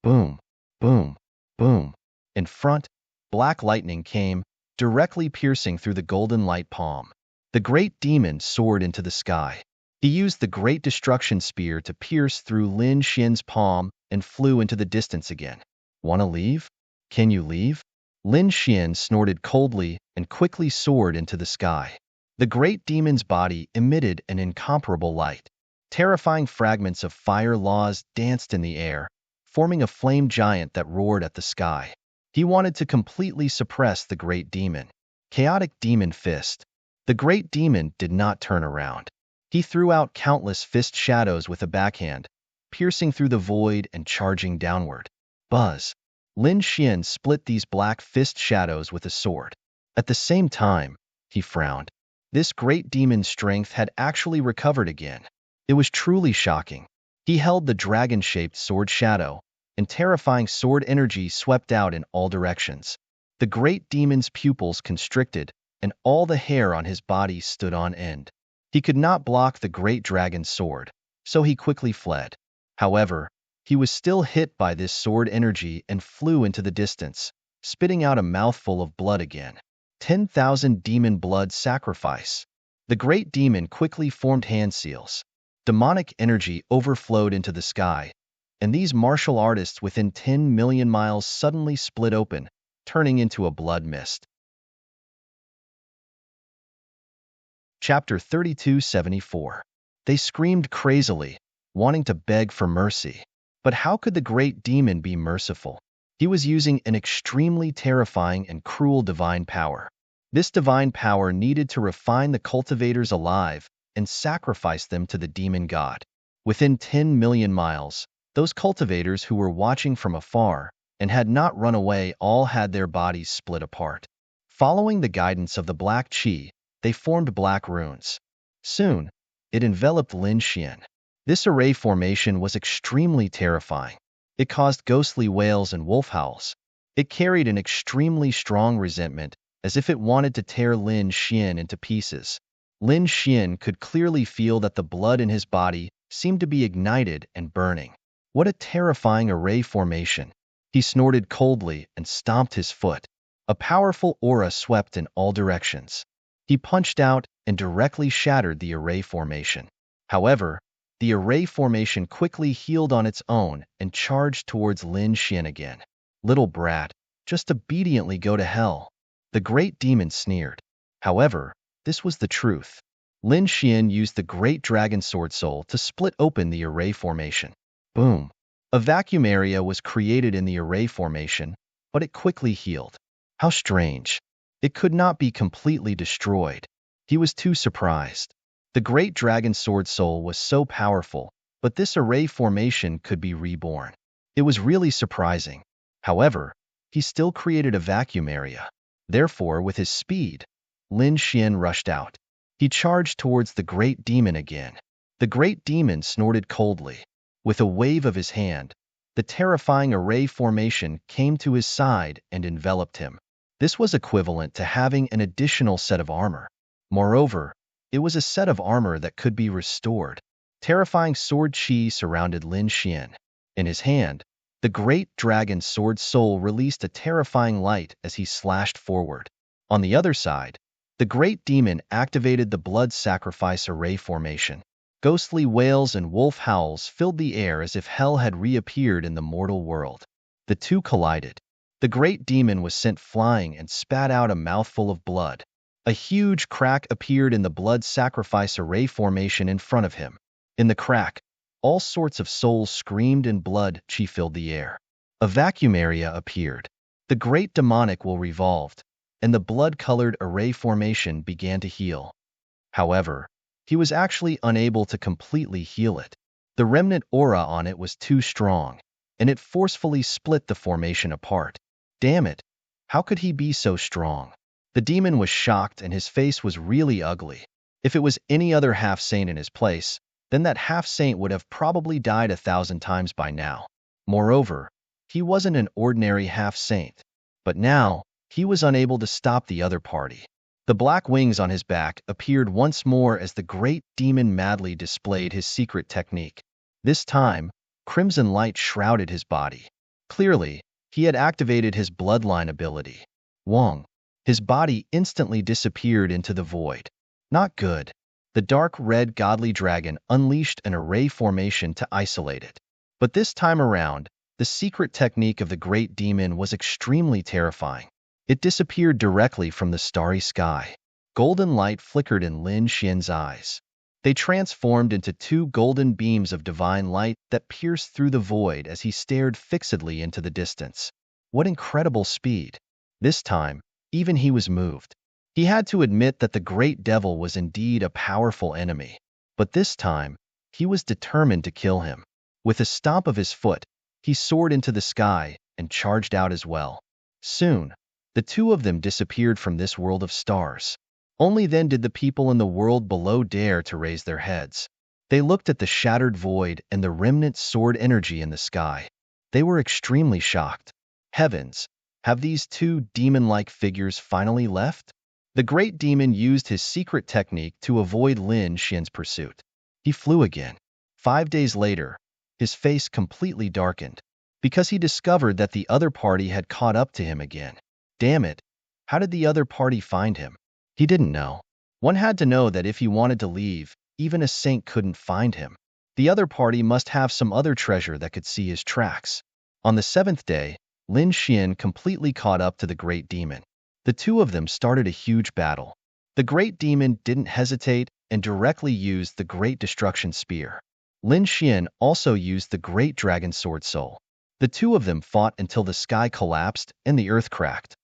Boom, boom, boom. In front, black lightning came, directly piercing through the golden light palm. The great demon soared into the sky. He used the great destruction spear to pierce through Lin Xian's palm and flew into the distance again. "Wanna leave? Can you leave?" Lin Xian snorted coldly and quickly soared into the sky. The great demon's body emitted an incomparable light. Terrifying fragments of fire laws danced in the air, forming a flame giant that roared at the sky. He wanted to completely suppress the great demon. Chaotic demon fist. The great demon did not turn around. He threw out countless fist shadows with a backhand, piercing through the void and charging downward. Buzz. Lin Xian split these black fist shadows with a sword. At the same time, he frowned. This great demon's strength had actually recovered again. It was truly shocking. He held the dragon-shaped sword shadow, and terrifying sword energy swept out in all directions. The great demon's pupils constricted, and all the hair on his body stood on end. He could not block the great dragon's sword, so he quickly fled. However, he was still hit by this sword energy and flew into the distance, spitting out a mouthful of blood again. 10,000 demon blood sacrifice. The great demon quickly formed hand seals. Demonic energy overflowed into the sky, and these martial artists within 10 million miles suddenly split open, turning into a blood mist. Chapter 3274. They screamed crazily, wanting to beg for mercy. But how could the great demon be merciful? He was using an extremely terrifying and cruel divine power. This divine power needed to refine the cultivators alive and sacrifice them to the demon god. Within 10 million miles, those cultivators who were watching from afar and had not run away all had their bodies split apart. Following the guidance of the black chi, they formed black runes. Soon, it enveloped Lin Xian. This array formation was extremely terrifying. It caused ghostly wails and wolf howls. It carried an extremely strong resentment, as if it wanted to tear Lin Xian into pieces. Lin Xian could clearly feel that the blood in his body seemed to be ignited and burning. What a terrifying array formation! He snorted coldly and stomped his foot. A powerful aura swept in all directions. He punched out and directly shattered the array formation. However, the array formation quickly healed on its own and charged towards Lin Xian again. "Little brat, just obediently go to hell." The great demon sneered. However, this was the truth. Lin Xian used the great dragon sword soul to split open the array formation. Boom! A vacuum area was created in the array formation, but it quickly healed. How strange. It could not be completely destroyed. He was too surprised. The great dragon sword soul was so powerful, but this array formation could be reborn. It was really surprising. However, he still created a vacuum area. Therefore, with his speed, Lin Xian rushed out. He charged towards the great demon again. The great demon snorted coldly. With a wave of his hand, the terrifying array formation came to his side and enveloped him. This was equivalent to having an additional set of armor. Moreover, it was a set of armor that could be restored. Terrifying sword chi surrounded Lin Xian. In his hand, the great dragon sword soul released a terrifying light as he slashed forward. On the other side, the great demon activated the blood sacrifice array formation. Ghostly wails and wolf howls filled the air as if hell had reappeared in the mortal world. The two collided. The great demon was sent flying and spat out a mouthful of blood. A huge crack appeared in the blood sacrifice array formation in front of him. In the crack, all sorts of souls screamed and blood chi filled the air. A vacuum area appeared. The great demonic will revolved, and the blood-colored array formation began to heal. However, he was actually unable to completely heal it. The remnant aura on it was too strong, and it forcefully split the formation apart. Damn it! How could he be so strong? The demon was shocked and his face was really ugly. If it was any other half-saint in his place, then that half-saint would have probably died 1,000 times by now. Moreover, he wasn't an ordinary half-saint. But now, he was unable to stop the other party. The black wings on his back appeared once more as the great demon madly displayed his secret technique. This time, crimson light shrouded his body. Clearly, he had activated his bloodline ability. Wong. His body instantly disappeared into the void. Not good. The dark red godly dragon unleashed an array formation to isolate it. But this time around, the secret technique of the great demon was extremely terrifying. It disappeared directly from the starry sky. Golden light flickered in Lin Xian's eyes. They transformed into two golden beams of divine light that pierced through the void as he stared fixedly into the distance. What incredible speed! This time, even he was moved. He had to admit that the great devil was indeed a powerful enemy. But this time, he was determined to kill him. With a stomp of his foot, he soared into the sky and charged out as well. Soon, the two of them disappeared from this world of stars. Only then did the people in the world below dare to raise their heads. They looked at the shattered void and the remnant sword energy in the sky. They were extremely shocked. Heavens, have these two demon-like figures finally left? The great demon used his secret technique to avoid Lin Xian's pursuit. He flew again. 5 days later, his face completely darkened, because he discovered that the other party had caught up to him again. Damn it, how did the other party find him? He didn't know. One had to know that if he wanted to leave, even a saint couldn't find him. The other party must have some other treasure that could see his tracks. On the 7th day, Lin Xian completely caught up to the great demon. The two of them started a huge battle. The great demon didn't hesitate and directly used the great destruction spear. Lin Xian also used the great dragon sword soul. The two of them fought until the sky collapsed and the earth cracked.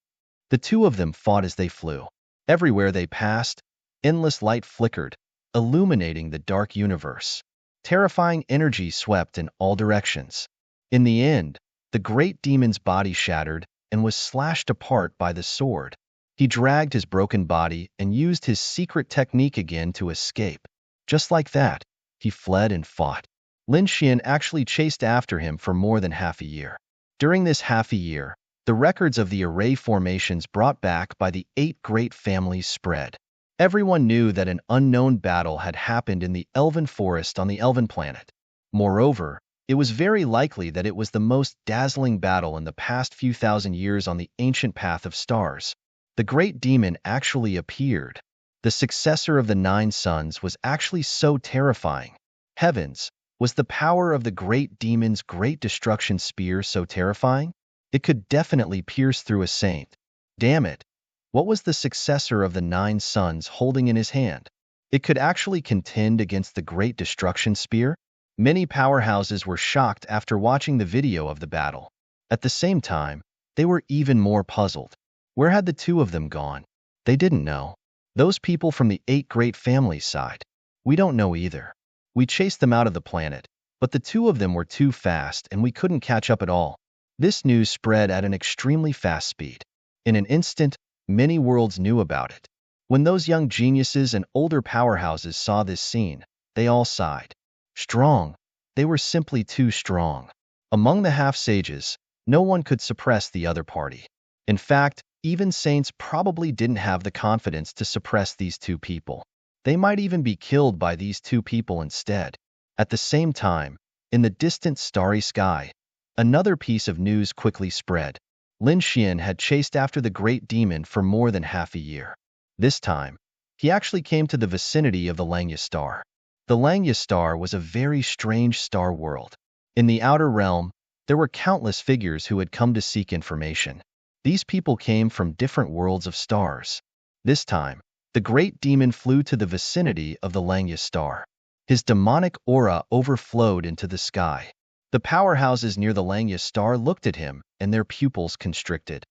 The two of them fought as they flew. Everywhere they passed, endless light flickered, illuminating the dark universe. Terrifying energy swept in all directions. In the end, the great demon's body shattered and was slashed apart by the sword. He dragged his broken body and used his secret technique again to escape. Just like that, he fled and fought. Lin Xian actually chased after him for more than half a year. During this half a year, the records of the array formations brought back by the 8 great families spread. Everyone knew that an unknown battle had happened in the Elven Forest on the Elven planet. Moreover, it was very likely that it was the most dazzling battle in the past few thousand years on the ancient path of stars. The great demon actually appeared. The successor of the 9 suns was actually so terrifying. Heavens, was the power of the great demon's great destruction spear so terrifying? It could definitely pierce through a saint. Damn it! What was the successor of the 9 suns holding in his hand? It could actually contend against the great destruction spear? Many powerhouses were shocked after watching the video of the battle. At the same time, they were even more puzzled. Where had the two of them gone? They didn't know. Those people from the 8 great families side. We don't know either. We chased them out of the planet, but the two of them were too fast and we couldn't catch up at all. This news spread at an extremely fast speed. In an instant, many worlds knew about it. When those young geniuses and older powerhouses saw this scene, they all sighed. Strong. They were simply too strong. Among the half-sages, no one could suppress the other party. In fact, even saints probably didn't have the confidence to suppress these two people. They might even be killed by these two people instead. At the same time, in the distant starry sky, another piece of news quickly spread. Lin Xian had chased after the great demon for more than half a year. This time, he actually came to the vicinity of the Langya star. The Langya star was a very strange star world. In the outer realm, there were countless figures who had come to seek information. These people came from different worlds of stars. This time, the great demon flew to the vicinity of the Langya star. His demonic aura overflowed into the sky. The powerhouses near the Langya star looked at him, and their pupils constricted.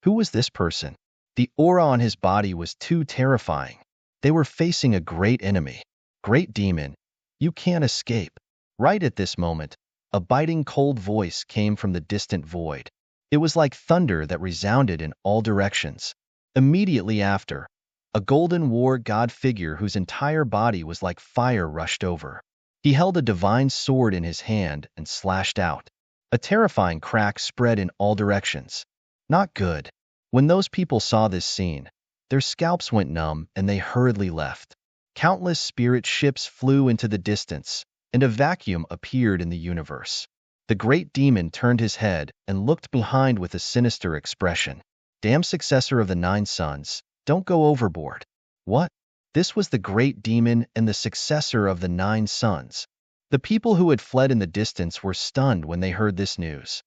Who was this person? The aura on his body was too terrifying. They were facing a great enemy. Great demon, you can't escape. Right at this moment, a biting cold voice came from the distant void. It was like thunder that resounded in all directions. Immediately after, a golden war god figure whose entire body was like fire rushed over. He held a divine sword in his hand and slashed out. A terrifying crack spread in all directions. Not good. When those people saw this scene, their scalps went numb and they hurriedly left. Countless spirit ships flew into the distance, and a vacuum appeared in the universe. The great demon turned his head and looked behind with a sinister expression. Damn successor of the 9 sons, don't go overboard. What? This was the great demon and the successor of the 9 sons. The people who had fled in the distance were stunned when they heard this news.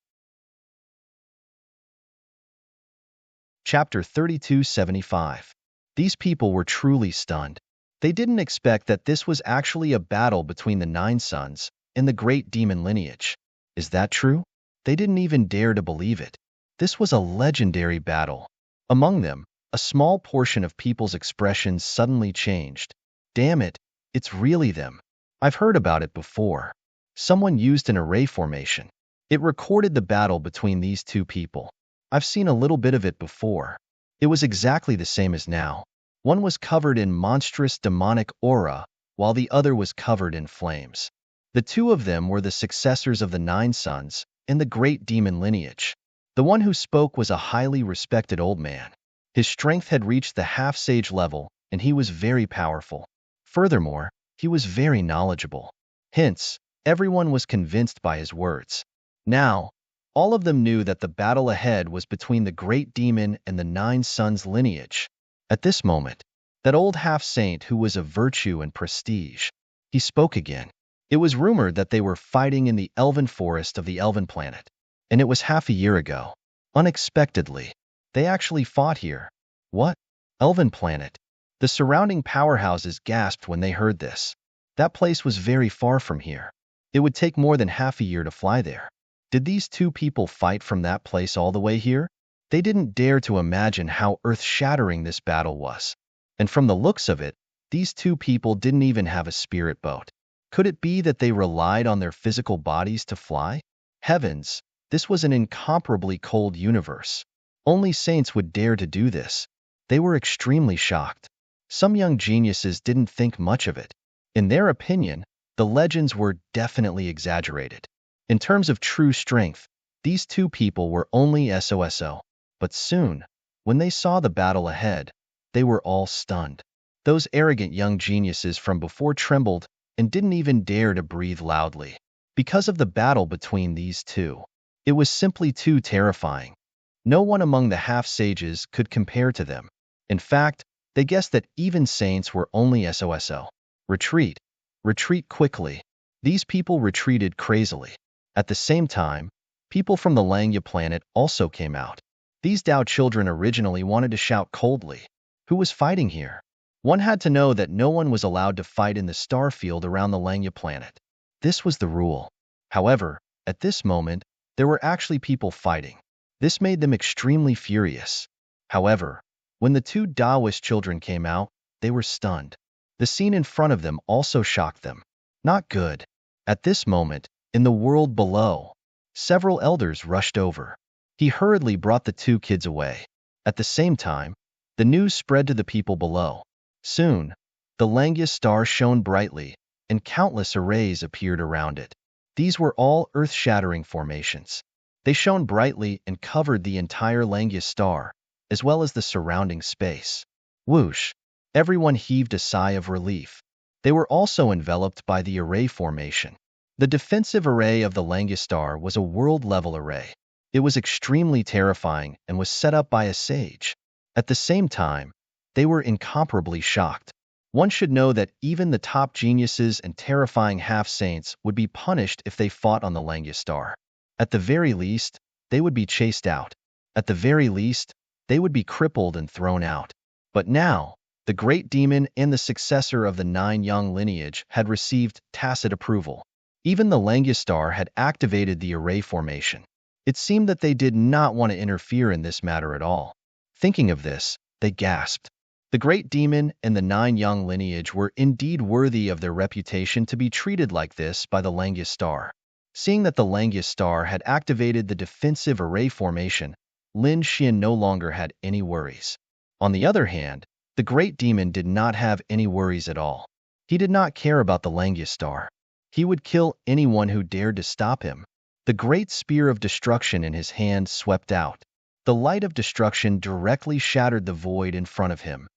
Chapter 3275. These people were truly stunned. They didn't expect that this was actually a battle between the 9 sons and the great demon lineage. Is that true? They didn't even dare to believe it. This was a legendary battle. Among them, a small portion of people's expressions suddenly changed. Damn it, it's really them. I've heard about it before. Someone used an array formation. It recorded the battle between these two people. I've seen a little bit of it before. It was exactly the same as now. One was covered in monstrous demonic aura, while the other was covered in flames. The two of them were the successors of the 9 sons and the great demon lineage. The one who spoke was a highly respected old man. His strength had reached the half-sage level, and he was very powerful. Furthermore, he was very knowledgeable. Hence, everyone was convinced by his words. Now, all of them knew that the battle ahead was between the great demon and the 9 sons lineage. At this moment, that old half-saint who was of virtue and prestige, he spoke again. It was rumored that they were fighting in the elven forest of the elven planet, and it was half a year ago. Unexpectedly, they actually fought here. What? Elven planet? The surrounding powerhouses gasped when they heard this. That place was very far from here. It would take more than half a year to fly there. Did these two people fight from that place all the way here? They didn't dare to imagine how earth-shattering this battle was. And from the looks of it, these two people didn't even have a spirit boat. Could it be that they relied on their physical bodies to fly? Heavens, this was an incomparably cold universe. Only saints would dare to do this. They were extremely shocked. Some young geniuses didn't think much of it. In their opinion, the legends were definitely exaggerated. In terms of true strength, these two people were only SOSO. But soon, when they saw the battle ahead, they were all stunned. Those arrogant young geniuses from before trembled and didn't even dare to breathe loudly. Because of the battle between these two, it was simply too terrifying. No one among the half-sages could compare to them. In fact, they guessed that even saints were only SOSO. Retreat. Retreat quickly. These people retreated crazily. At the same time, people from the Langya planet also came out. These Tao children originally wanted to shout coldly. Who was fighting here? One had to know that no one was allowed to fight in the star field around the Langya planet. This was the rule. However, at this moment, there were actually people fighting. This made them extremely furious. However, when the two Taoist children came out, they were stunned. The scene in front of them also shocked them. Not good. At this moment, in the world below, several elders rushed over. He hurriedly brought the two kids away. At the same time, the news spread to the people below. Soon, the Langya star shone brightly, and countless arrays appeared around it. These were all earth-shattering formations. They shone brightly and covered the entire Langya star, as well as the surrounding space. Whoosh! Everyone heaved a sigh of relief. They were also enveloped by the array formation. The defensive array of the Langya star was a world-level array. It was extremely terrifying and was set up by a sage. At the same time, they were incomparably shocked. One should know that even the top geniuses and terrifying half-saints would be punished if they fought on the Langya star. At the very least, they would be chased out. At the very least, they would be crippled and thrown out. But now, the great demon and the successor of the 9 young lineage had received tacit approval. Even the Langya star had activated the array formation. It seemed that they did not want to interfere in this matter at all. Thinking of this, they gasped. The great demon and the 9 young lineage were indeed worthy of their reputation to be treated like this by the Langya star. Seeing that the Langya star had activated the defensive array formation, Lin Xian no longer had any worries. On the other hand, the great demon did not have any worries at all. He did not care about the Langya star. He would kill anyone who dared to stop him. The great spear of destruction in his hand swept out. The light of destruction directly shattered the void in front of him.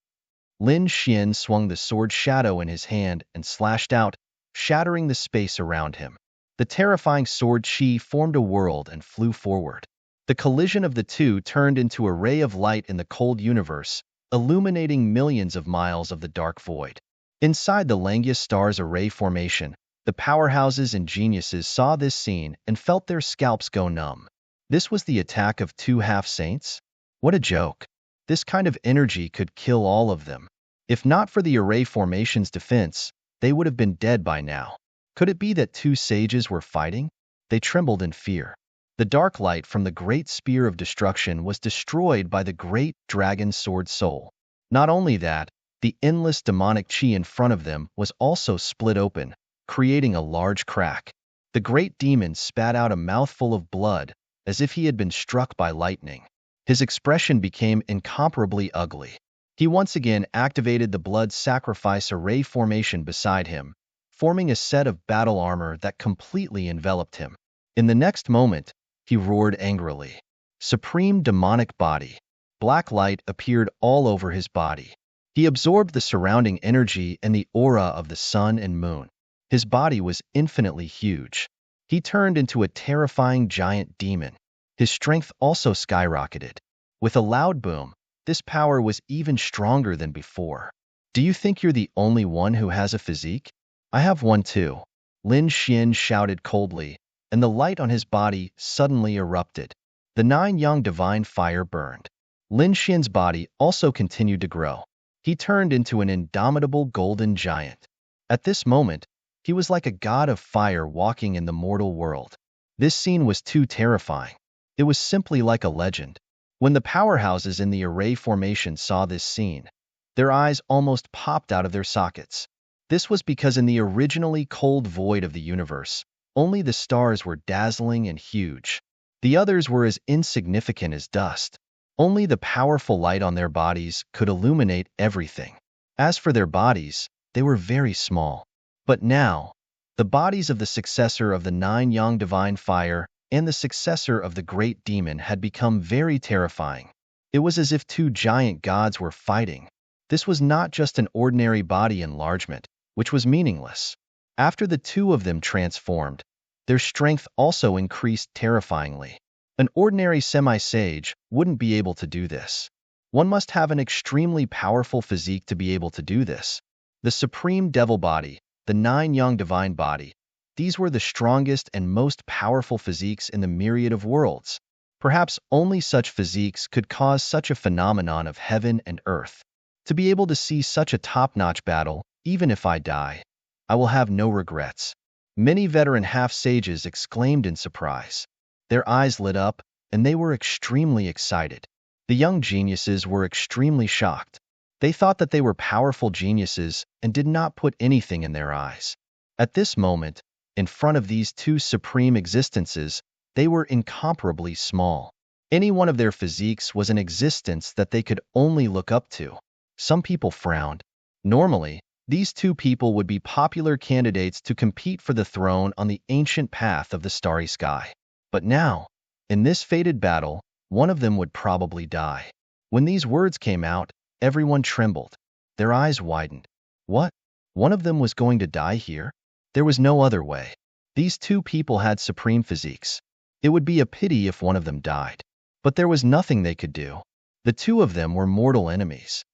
Lin Xian swung the sword shadow in his hand and slashed out, shattering the space around him. The terrifying sword chi formed a world and flew forward. The collision of the two turned into a ray of light in the cold universe, illuminating millions of miles of the dark void. Inside the Langius star's array formation, the powerhouses and geniuses saw this scene and felt their scalps go numb. This was the attack of two half-saints? What a joke. This kind of energy could kill all of them. If not for the array formation's defense, they would have been dead by now. Could it be that two sages were fighting? They trembled in fear. The dark light from the great spear of destruction was destroyed by the great dragon sword soul. Not only that, the endless demonic chi in front of them was also split open, creating a large crack. The great demon spat out a mouthful of blood, as if he had been struck by lightning. His expression became incomparably ugly. He once again activated the blood sacrifice array formation beside him, forming a set of battle armor that completely enveloped him. In the next moment, he roared angrily. Supreme demonic body. Black light appeared all over his body. He absorbed the surrounding energy and the aura of the sun and moon. His body was infinitely huge. He turned into a terrifying giant demon. His strength also skyrocketed. With a loud boom, this power was even stronger than before. Do you think you're the only one who has a physique? I have one too. Lin Xian shouted coldly, and the light on his body suddenly erupted. The 9 young divine fire burned. Lin Xian's body also continued to grow. He turned into an indomitable golden giant. At this moment, he was like a god of fire walking in the mortal world. This scene was too terrifying. It was simply like a legend. When the powerhouses in the array formation saw this scene, their eyes almost popped out of their sockets. This was because in the originally cold void of the universe, only the stars were dazzling and huge. The others were as insignificant as dust. Only the powerful light on their bodies could illuminate everything. As for their bodies, they were very small. But now, the bodies of the successor of the 9 young divine fire and the successor of the great demon had become very terrifying. It was as if two giant gods were fighting. This was not just an ordinary body enlargement, which was meaningless. After the two of them transformed, their strength also increased terrifyingly. An ordinary semi-sage wouldn't be able to do this. One must have an extremely powerful physique to be able to do this. The supreme devil body, the 9 young divine body, these were the strongest and most powerful physiques in the myriad of worlds. Perhaps only such physiques could cause such a phenomenon of heaven and earth. To be able to see such a top-notch battle, even if I die, I will have no regrets. Many veteran half-sages exclaimed in surprise. Their eyes lit up, and they were extremely excited. The young geniuses were extremely shocked. They thought that they were powerful geniuses and did not put anything in their eyes. At this moment, in front of these two supreme existences, they were incomparably small. Any one of their physiques was an existence that they could only look up to. Some people frowned. Normally, these two people would be popular candidates to compete for the throne on the ancient path of the starry sky. But now, in this fated battle, one of them would probably die. When these words came out, everyone trembled. Their eyes widened. What? One of them was going to die here? There was no other way. These two people had supreme physiques. It would be a pity if one of them died. But there was nothing they could do. The two of them were mortal enemies.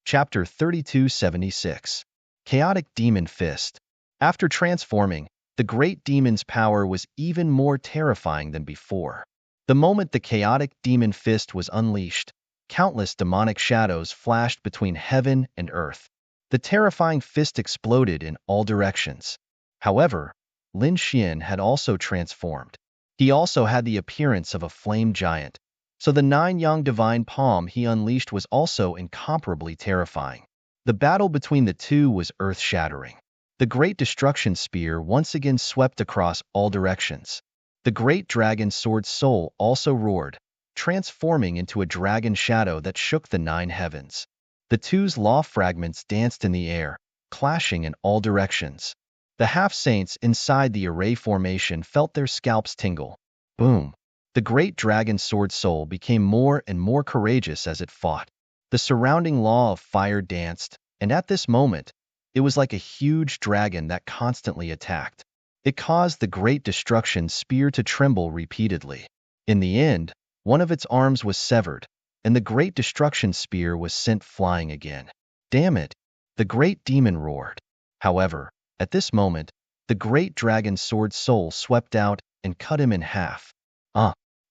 Chapter 3276. Chaotic Demon Fist. After transforming, the great demon's power was even more terrifying than before. The moment the chaotic demon fist was unleashed, countless demonic shadows flashed between heaven and earth. The terrifying fist exploded in all directions. However, Lin Xian had also transformed. He also had the appearance of a flame giant, so the 9 young divine palm he unleashed was also incomparably terrifying. The battle between the two was earth-shattering. The great destruction spear once again swept across all directions. The great dragon sword soul also roared, transforming into a dragon shadow that shook the 9 heavens. The two's law fragments danced in the air, clashing in all directions. The half-saints inside the array formation felt their scalps tingle. Boom! The great dragon sword soul became more and more courageous as it fought. The surrounding law of fire danced, and at this moment, it was like a huge dragon that constantly attacked. It caused the Great Destruction Spear to tremble repeatedly. In the end, one of its arms was severed, and the Great Destruction Spear was sent flying again. Damn it! The great demon roared. However, at this moment, the great dragon sword soul swept out and cut him in half.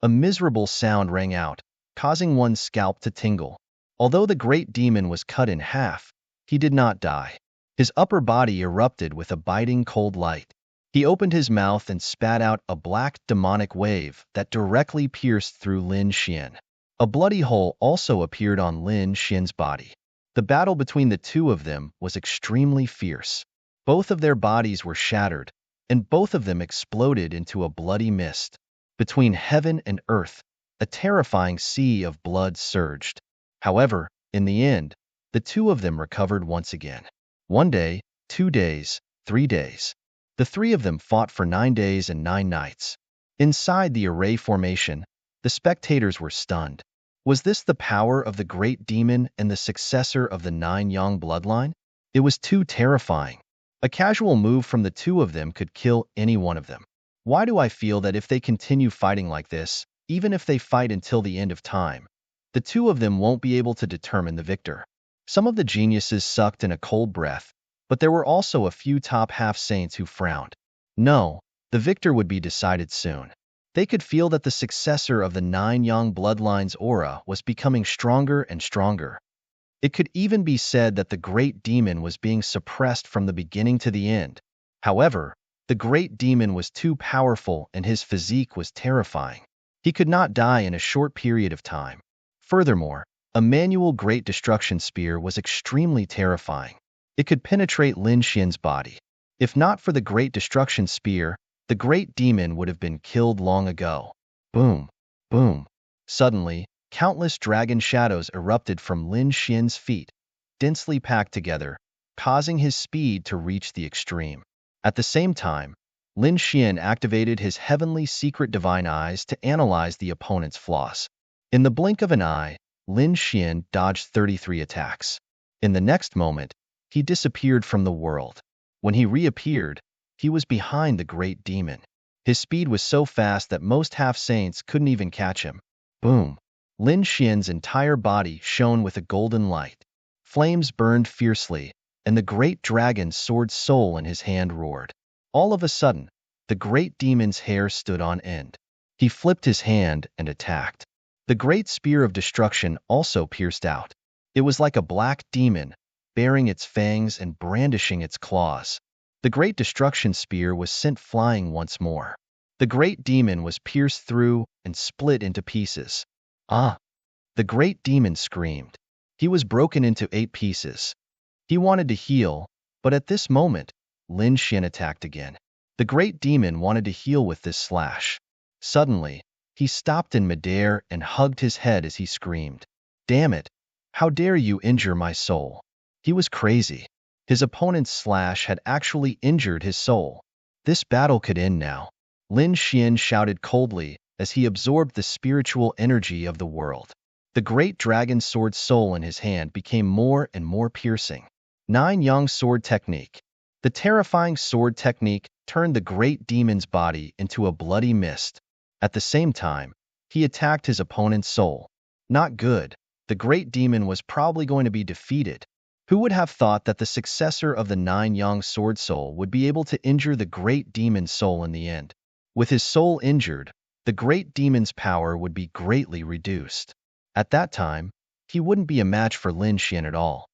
A miserable sound rang out, causing one's scalp to tingle. Although the great demon was cut in half, he did not die. His upper body erupted with a biting cold light. He opened his mouth and spat out a black demonic wave that directly pierced through Lin Xian. A bloody hole also appeared on Lin Xian's body. The battle between the two of them was extremely fierce. Both of their bodies were shattered, and both of them exploded into a bloody mist. Between heaven and earth, a terrifying sea of blood surged. However, in the end, the two of them recovered once again. 1 day, 2 days, 3 days. The three of them fought for 9 days and 9 nights. Inside the array formation, the spectators were stunned. Was this the power of the great demon and the successor of the 9 Yang bloodline? It was too terrifying. A casual move from the two of them could kill any one of them. Why do I feel that if they continue fighting like this, even if they fight until the end of time, the two of them won't be able to determine the victor? Some of the geniuses sucked in a cold breath, but there were also a few top half-saints who frowned. No, the victor would be decided soon. They could feel that the successor of the 9 Yang bloodline's aura was becoming stronger and stronger. It could even be said that the great demon was being suppressed from the beginning to the end. However, the great demon was too powerful and his physique was terrifying. He could not die in a short period of time. Furthermore, a manual Great Destruction Spear was extremely terrifying. It could penetrate Lin Xian's body. If not for the Great Destruction Spear, the great demon would have been killed long ago. Boom! Boom! Suddenly, countless dragon shadows erupted from Lin Xian's feet, densely packed together, causing his speed to reach the extreme. At the same time, Lin Xian activated his heavenly secret divine eyes to analyze the opponent's flaws. In the blink of an eye, Lin Xian dodged 33 attacks. In the next moment, he disappeared from the world. When he reappeared, he was behind the great demon. His speed was so fast that most half-saints couldn't even catch him. Boom! Lin Xian's entire body shone with a golden light. Flames burned fiercely, and the great dragon's sword soul in his hand roared. All of a sudden, the great demon's hair stood on end. He flipped his hand and attacked. The great spear of destruction also pierced out. It was like a black demon, baring its fangs and brandishing its claws. The Great Destruction Spear was sent flying once more. The great demon was pierced through and split into pieces. Ah! The great demon screamed. He was broken into 8 pieces. He wanted to heal, but at this moment, Lin Xian attacked again. The great demon wanted to heal with this slash. Suddenly, he stopped in midair and hugged his head as he screamed. Damn it! How dare you injure my soul? He was crazy. His opponent's slash had actually injured his soul. This battle could end now. Lin Xian shouted coldly as he absorbed the spiritual energy of the world. The great dragon sword soul in his hand became more and more piercing. 9 Yang sword technique. The terrifying sword technique turned the great demon's body into a bloody mist. At the same time, he attacked his opponent's soul. Not good. The great demon was probably going to be defeated. Who would have thought that the successor of the 9 Yang sword soul would be able to injure the great demon's soul in the end? With his soul injured, the great demon's power would be greatly reduced. At that time, he wouldn't be a match for Lin Xian at all.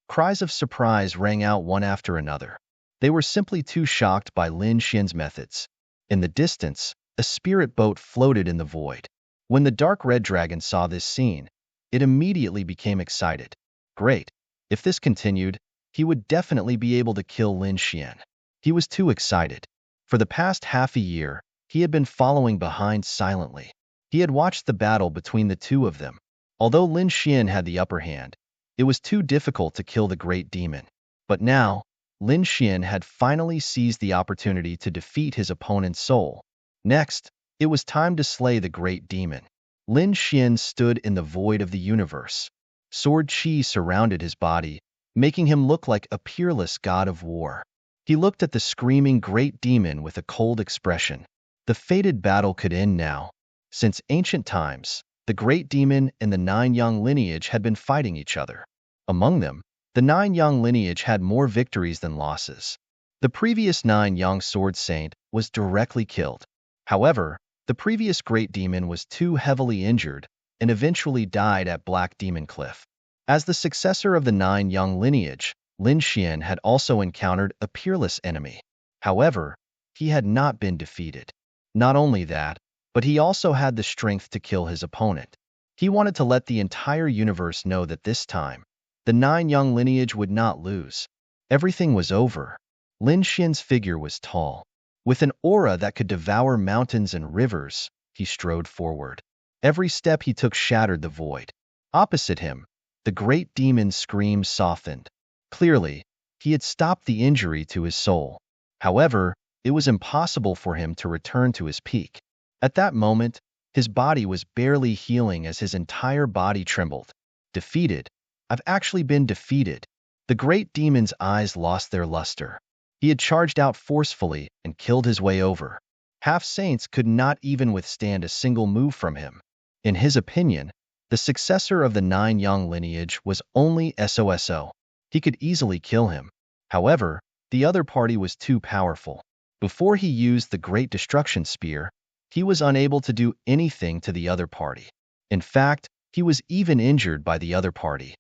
Cries of surprise rang out one after another. They were simply too shocked by Lin Xian's methods. In the distance, a spirit boat floated in the void. When the dark red dragon saw this scene, it immediately became excited. Great! If this continued, he would definitely be able to kill Lin Xian. He was too excited. For the past half a year, he had been following behind silently. He had watched the battle between the two of them. Although Lin Xian had the upper hand, it was too difficult to kill the great demon. But now, Lin Xian had finally seized the opportunity to defeat his opponent's soul. Next, it was time to slay the great demon. Lin Xian stood in the void of the universe. Sword chi surrounded his body, making him look like a peerless god of war. He looked at the screaming great demon with a cold expression. The fated battle could end now. Since ancient times, the great demon and the nine young lineage had been fighting each other. Among them, the nine young lineage had more victories than losses. The previous nine young sword saint was directly killed. However, the previous great demon was too heavily injured and eventually died at Black Demon Cliff. As the successor of the nine young lineage, Lin Xian had also encountered a peerless enemy. However, he had not been defeated. Not only that, but he also had the strength to kill his opponent. He wanted to let the entire universe know that this time, the nine young lineage would not lose. Everything was over. Lin Xian's figure was tall. With an aura that could devour mountains and rivers, he strode forward. Every step he took shattered the void. Opposite him, the great demon's scream softened. Clearly, he had stopped the injury to his soul. However, it was impossible for him to return to his peak. At that moment, his body was barely healing as his entire body trembled. Defeated. I've actually been defeated. The great demon's eyes lost their luster. He had charged out forcefully and killed his way over. Half-saints could not even withstand a single move from him. In his opinion, the successor of the nine young lineage was only SOSO. He could easily kill him. However, the other party was too powerful. Before he used the Great Destruction Spear, he was unable to do anything to the other party. In fact, he was even injured by the other party.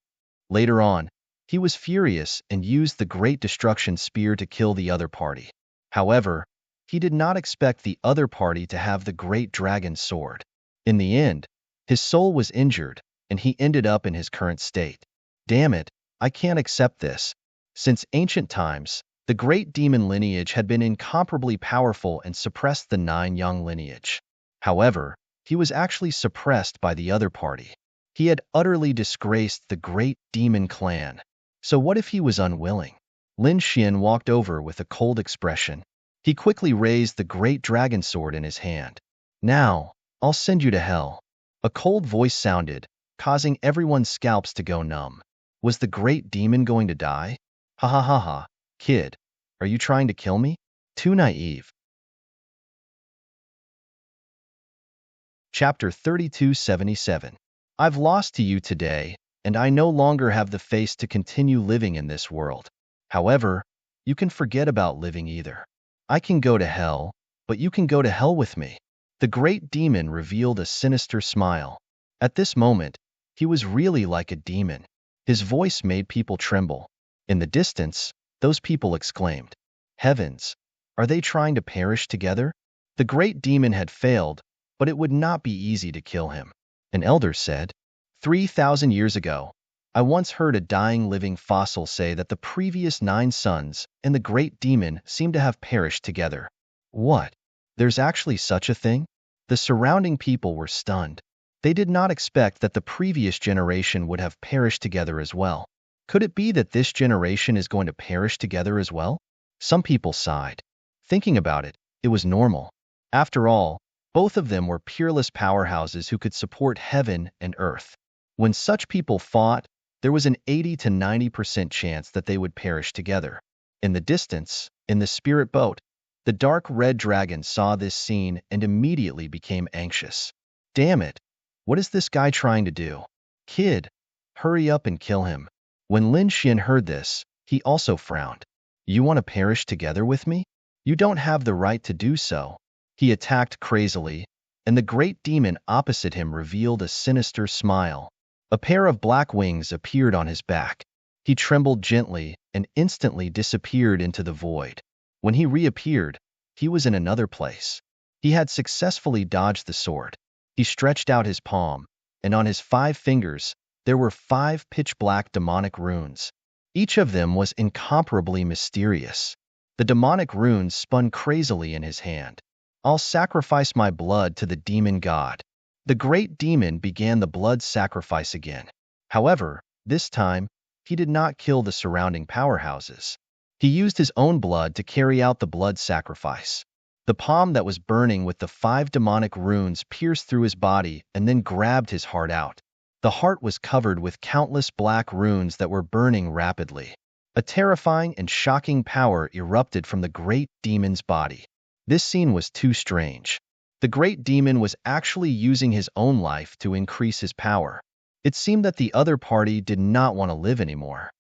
Later on, he was furious and used the Great Destruction Spear to kill the other party. However, he did not expect the other party to have the Great Dragon Sword. In the end, his soul was injured, and he ended up in his current state. Damn it, I can't accept this. Since ancient times, the great demon lineage had been incomparably powerful and suppressed the nine young lineage. However, he was actually suppressed by the other party. He had utterly disgraced the great demon clan. So what if he was unwilling? Lin Xian walked over with a cold expression. He quickly raised the great dragon sword in his hand. Now, I'll send you to hell. A cold voice sounded, causing everyone's scalps to go numb. Was the great demon going to die? Ha ha ha ha, kid, are you trying to kill me? Too naive. Chapter 3277. I've lost to you today, and I no longer have the face to continue living in this world. However, you can forget about living either. I can go to hell, but you can go to hell with me. The great demon revealed a sinister smile. At this moment, he was really like a demon. His voice made people tremble. In the distance, those people exclaimed, "Heavens! Are they trying to perish together?" The great demon had failed, but it would not be easy to kill him. An elder said, 3,000 years ago, I once heard a dying living fossil say that the previous 9 sons and the great demon seemed to have perished together. What? There's actually such a thing? The surrounding people were stunned. They did not expect that the previous generation would have perished together as well. Could it be that this generation is going to perish together as well? Some people sighed. Thinking about it, it was normal. After all, both of them were peerless powerhouses who could support heaven and earth. When such people fought, there was an 80 to 90% chance that they would perish together. In the distance, in the spirit boat, the dark red dragon saw this scene and immediately became anxious. Damn it! What is this guy trying to do? Kid, hurry up and kill him. When Lin Xian heard this, he also frowned. You want to perish together with me? You don't have the right to do so. He attacked crazily, and the great demon opposite him revealed a sinister smile. A pair of black wings appeared on his back. He trembled gently and instantly disappeared into the void. When he reappeared, he was in another place. He had successfully dodged the sword. He stretched out his palm, and on his 5 fingers, there were 5 pitch-black demonic runes. Each of them was incomparably mysterious. The demonic runes spun crazily in his hand. I'll sacrifice my blood to the demon god. The great demon began the blood sacrifice again. However, this time, he did not kill the surrounding powerhouses. He used his own blood to carry out the blood sacrifice. The palm that was burning with the 5 demonic runes pierced through his body and then grabbed his heart out. The heart was covered with countless black runes that were burning rapidly. A terrifying and shocking power erupted from the great demon's body. This scene was too strange. The great demon was actually using his own life to increase his power. It seemed that the other party did not want to live anymore.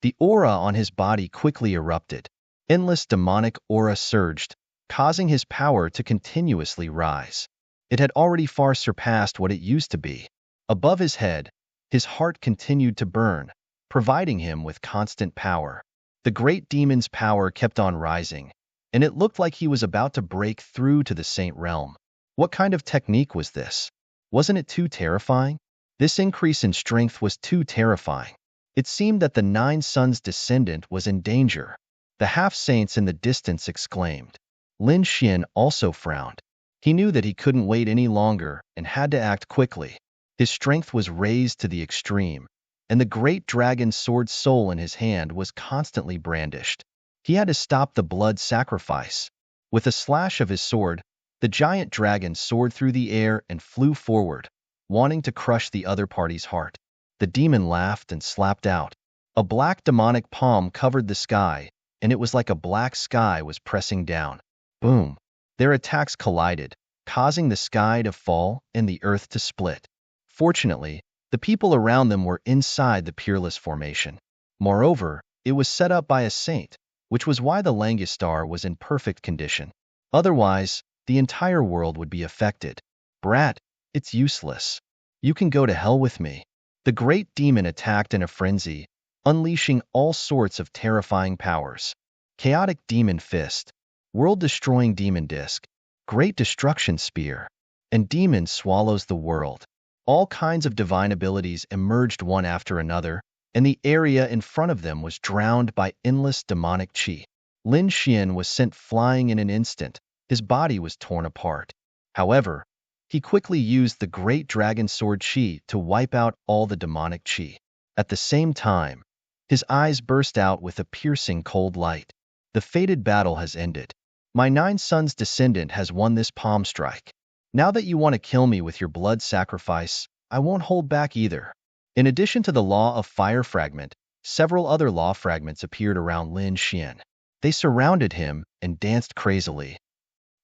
The aura on his body quickly erupted. Endless demonic aura surged, causing his power to continuously rise. It had already far surpassed what it used to be. Above his head, his heart continued to burn, providing him with constant power. The great demon's power kept on rising, and it looked like he was about to break through to the saint realm. What kind of technique was this? Wasn't it too terrifying? This increase in strength was too terrifying. It seemed that the Nine Sons' descendant was in danger. The half-saints in the distance exclaimed. Lin Xian also frowned. He knew that he couldn't wait any longer and had to act quickly. His strength was raised to the extreme, and the great dragon sword soul in his hand was constantly brandished. He had to stop the blood sacrifice. With a slash of his sword, the giant dragon soared through the air and flew forward, wanting to crush the other party's heart. The demon laughed and slapped out. A black demonic palm covered the sky, and it was like a black sky was pressing down. Boom! Their attacks collided, causing the sky to fall and the earth to split. Fortunately, the people around them were inside the peerless formation. Moreover, it was set up by a saint, which was why the Langistar was in perfect condition. Otherwise, the entire world would be affected. Brat, it's useless. You can go to hell with me. The great demon attacked in a frenzy, unleashing all sorts of terrifying powers. Chaotic demon fist, world-destroying demon disc, great destruction spear, and demon swallows the world. All kinds of divine abilities emerged one after another, and the area in front of them was drowned by endless demonic chi. Lin Xian was sent flying in an instant. His body was torn apart. However, he quickly used the great dragon sword chi to wipe out all the demonic chi. At the same time, his eyes burst out with a piercing cold light. The fated battle has ended. My Nine Sons' descendant has won this palm strike. Now that you want to kill me with your blood sacrifice, I won't hold back either. In addition to the law of fire fragment, several other law fragments appeared around Lin Xian. They surrounded him and danced crazily.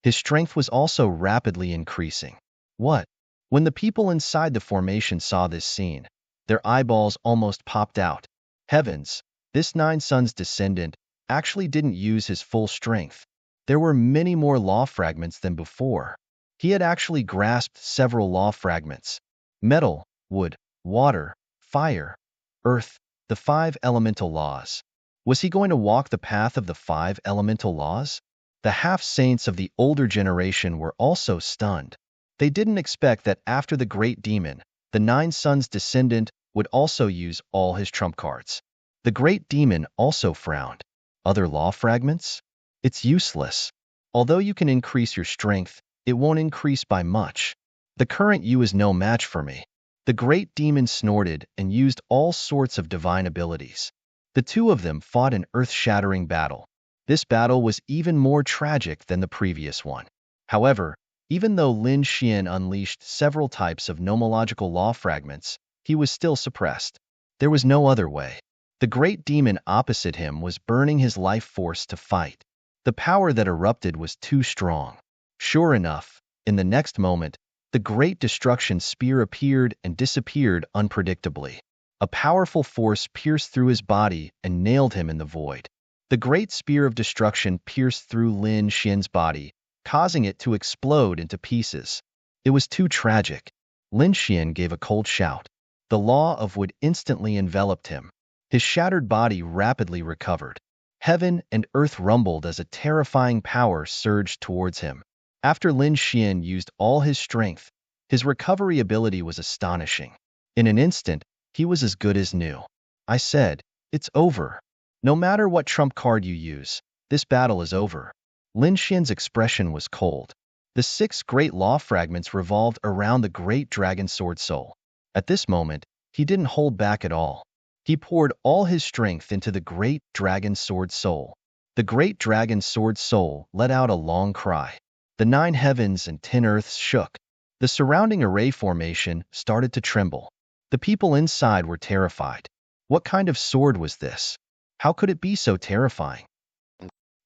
His strength was also rapidly increasing. What? When the people inside the formation saw this scene, their eyeballs almost popped out. Heavens, this Nine Sons' descendant actually didn't use his full strength. There were many more law fragments than before. He had actually grasped several law fragments. Metal, wood, water, fire, earth, the 5 elemental laws. Was he going to walk the path of the 5 elemental laws? The half-saints of the older generation were also stunned. They didn't expect that after the great demon, the Nine Sons' descendant would also use all his trump cards. The great demon also frowned. Other law fragments? It's useless. Although you can increase your strength, it won't increase by much. The current you is no match for me. The great demon snorted and used all sorts of divine abilities. The two of them fought an earth-shattering battle. This battle was even more tragic than the previous one. However, even though Lin Xian unleashed several types of nomological law fragments, he was still suppressed. There was no other way. The great demon opposite him was burning his life force to fight. The power that erupted was too strong. Sure enough, in the next moment, the great destruction spear appeared and disappeared unpredictably. A powerful force pierced through his body and nailed him in the void. The great spear of destruction pierced through Lin Xian's body, causing it to explode into pieces. It was too tragic. Lin Xian gave a cold shout. The law of wood instantly enveloped him. His shattered body rapidly recovered. Heaven and earth rumbled as a terrifying power surged towards him. After Lin Xian used all his strength, his recovery ability was astonishing. In an instant, he was as good as new. I said, it's over. No matter what trump card you use, this battle is over. Lin Xian's expression was cold. The 6 great law fragments revolved around the great dragon sword soul. At this moment, he didn't hold back at all. He poured all his strength into the great dragon sword soul. The great dragon sword soul let out a long cry. The 9 heavens and 10 earths shook. The surrounding array formation started to tremble. The people inside were terrified. What kind of sword was this? How could it be so terrifying?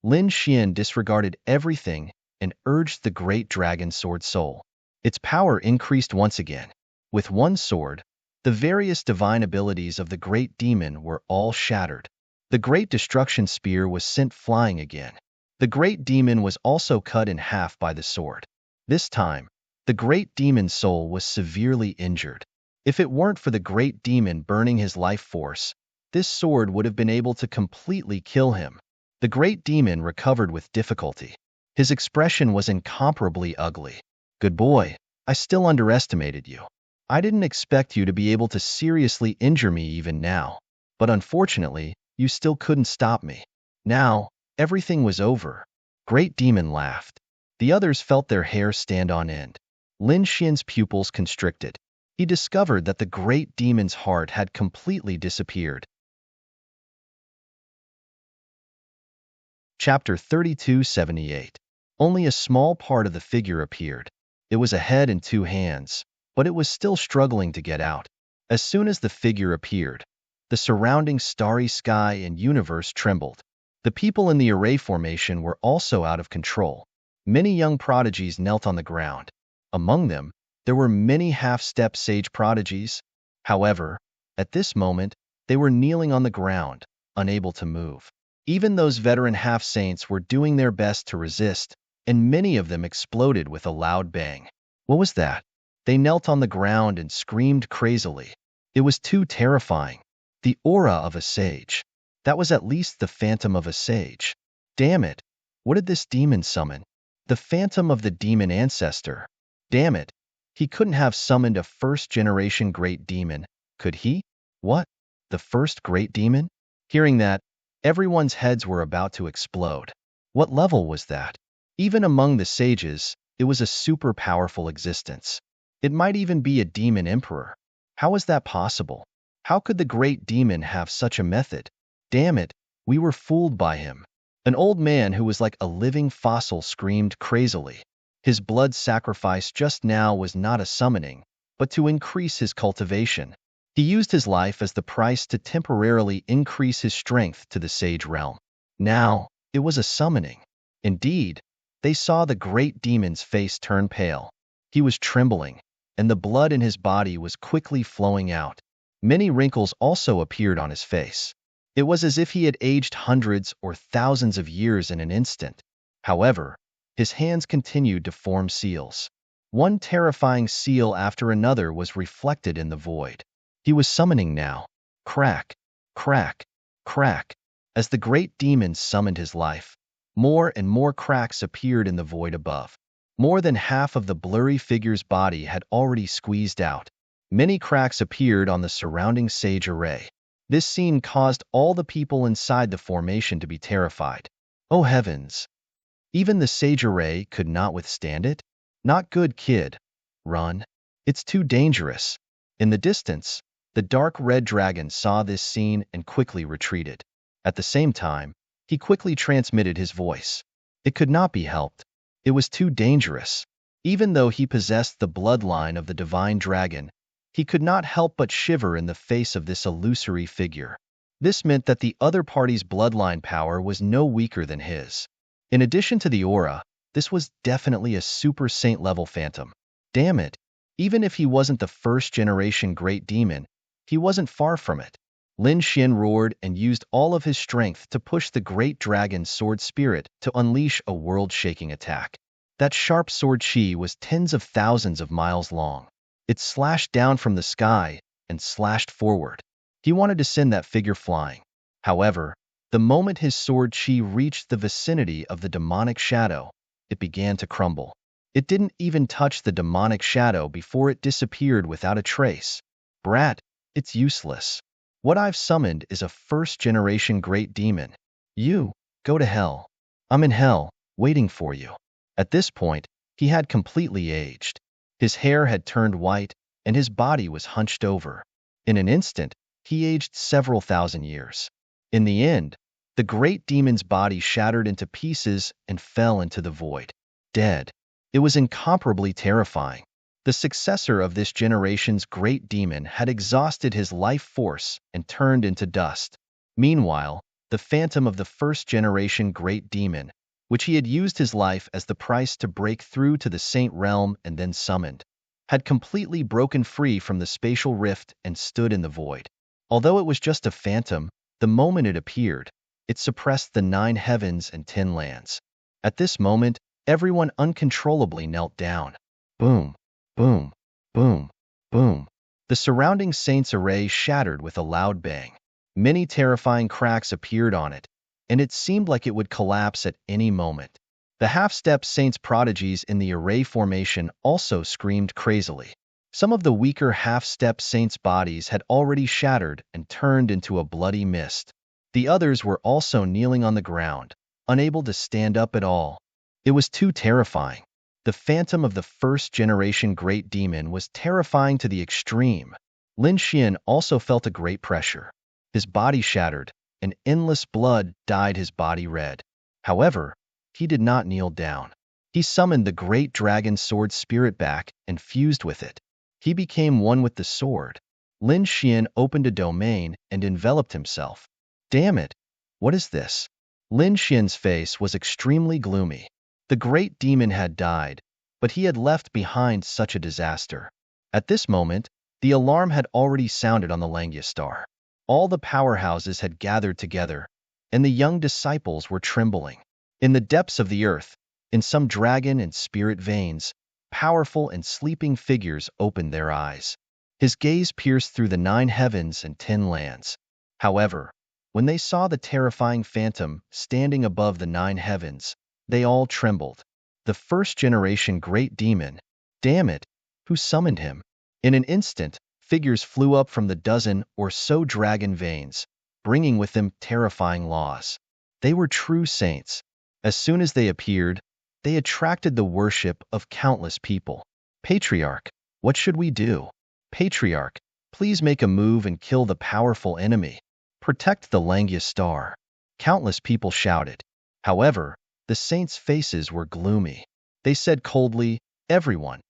Lin Xian disregarded everything and urged the great dragon sword soul. Its power increased once again. With one sword, the various divine abilities of the great demon were all shattered. The great destruction spear was sent flying again. The great demon was also cut in half by the sword. This time, the great demon's soul was severely injured. If it weren't for the great demon burning his life force, this sword would have been able to completely kill him. The great demon recovered with difficulty. His expression was incomparably ugly. Good boy, I still underestimated you. I didn't expect you to be able to seriously injure me even now. But unfortunately, you still couldn't stop me. Now, everything was over. Great demon laughed. The others felt their hair stand on end. Lin Xian's pupils constricted. He discovered that the great demon's heart had completely disappeared. Chapter 3278. Only a small part of the figure appeared. It was a head and two hands, but it was still struggling to get out. As soon as the figure appeared, the surrounding starry sky and universe trembled. The people in the array formation were also out of control. Many young prodigies knelt on the ground. Among them, there were many half-step sage prodigies. However, at this moment, they were kneeling on the ground, unable to move. Even those veteran half-saints were doing their best to resist, and many of them exploded with a loud bang. What was that? They knelt on the ground and screamed crazily. It was too terrifying. The aura of a sage. That was at least the phantom of a sage. Damn it! What did this demon summon? The phantom of the demon ancestor. Damn it! He couldn't have summoned a first-generation great demon, could he? What? The first great demon? Hearing that, everyone's heads were about to explode. What level was that? Even among the sages, it was a super powerful existence. It might even be a demon emperor. How was that possible? How could the great demon have such a method? Damn it, we were fooled by him. An old man who was like a living fossil screamed crazily. His blood sacrifice just now was not a summoning, but to increase his cultivation. He used his life as the price to temporarily increase his strength to the sage realm. Now, it was a summoning. Indeed, they saw the great demon's face turn pale. He was trembling, and the blood in his body was quickly flowing out. Many wrinkles also appeared on his face. It was as if he had aged hundreds or thousands of years in an instant. However, his hands continued to form seals. One terrifying seal after another was reflected in the void. He was summoning now. Crack, crack, crack. As the great demon summoned his life, more and more cracks appeared in the void above. More than half of the blurry figure's body had already squeezed out. Many cracks appeared on the surrounding sage array. This scene caused all the people inside the formation to be terrified. Oh heavens! Even the sage array could not withstand it? Not good, kid. Run. It's too dangerous. In the distance, the dark red dragon saw this scene and quickly retreated. At the same time, he quickly transmitted his voice. It could not be helped. It was too dangerous. Even though he possessed the bloodline of the divine dragon, he could not help but shiver in the face of this illusory figure. This meant that the other party's bloodline power was no weaker than his. In addition to the aura, this was definitely a super saint-level phantom. Damn it! Even if he wasn't the first-generation great demon, he wasn't far from it. Lin Xian roared and used all of his strength to push the great dragon's sword spirit to unleash a world-shaking attack. That sharp sword chi was tens of thousands of miles long. It slashed down from the sky and slashed forward. He wanted to send that figure flying. However, the moment his sword chi reached the vicinity of the demonic shadow, it began to crumble. It didn't even touch the demonic shadow before it disappeared without a trace. Brat, it's useless. What I've summoned is a first-generation great demon. You, go to hell. I'm in hell, waiting for you. At this point, he had completely aged. His hair had turned white, and his body was hunched over. In an instant, he aged several thousand years. In the end, the great demon's body shattered into pieces and fell into the void. Dead. It was incomparably terrifying. The successor of this generation's great demon had exhausted his life force and turned into dust. Meanwhile, the phantom of the first-generation great demon, which he had used his life as the price to break through to the saint realm and then summoned, had completely broken free from the spatial rift and stood in the void. Although it was just a phantom, the moment it appeared, it suppressed the 9 heavens and 10 lands. At this moment, everyone uncontrollably knelt down. Boom, boom, boom, boom. The surrounding saint's array shattered with a loud bang. Many terrifying cracks appeared on it, and it seemed like it would collapse at any moment. The half-step saints' prodigies in the array formation also screamed crazily. Some of the weaker half-step saints' bodies had already shattered and turned into a bloody mist. The others were also kneeling on the ground, unable to stand up at all. It was too terrifying. The phantom of the first-generation great demon was terrifying to the extreme. Lin Xian also felt a great pressure. His body shattered, and endless blood dyed his body red. However, he did not kneel down. He summoned the great dragon sword spirit back and fused with it. He became one with the sword. Lin Xian opened a domain and enveloped himself. Damn it! What is this? Lin Xian's face was extremely gloomy. The great demon had died, but he had left behind such a disaster. At this moment, the alarm had already sounded on the Langia star. All the powerhouses had gathered together, and the young disciples were trembling. In the depths of the earth, in some dragon and spirit veins, powerful and sleeping figures opened their eyes. His gaze pierced through the 9 heavens and 10 lands. However, when they saw the terrifying phantom standing above the 9 heavens, they all trembled. The first-generation great demon, damn it, who summoned him? In an instant, figures flew up from the dozen or so dragon veins, bringing with them terrifying laws. They were true saints. As soon as they appeared, they attracted the worship of countless people. Patriarch, what should we do? Patriarch, please make a move and kill the powerful enemy. Protect the Langia star. Countless people shouted. However, the saints' faces were gloomy. They said coldly, everyone,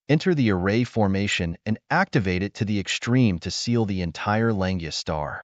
enter the array formation and activate it to the extreme to seal the entire Langia star.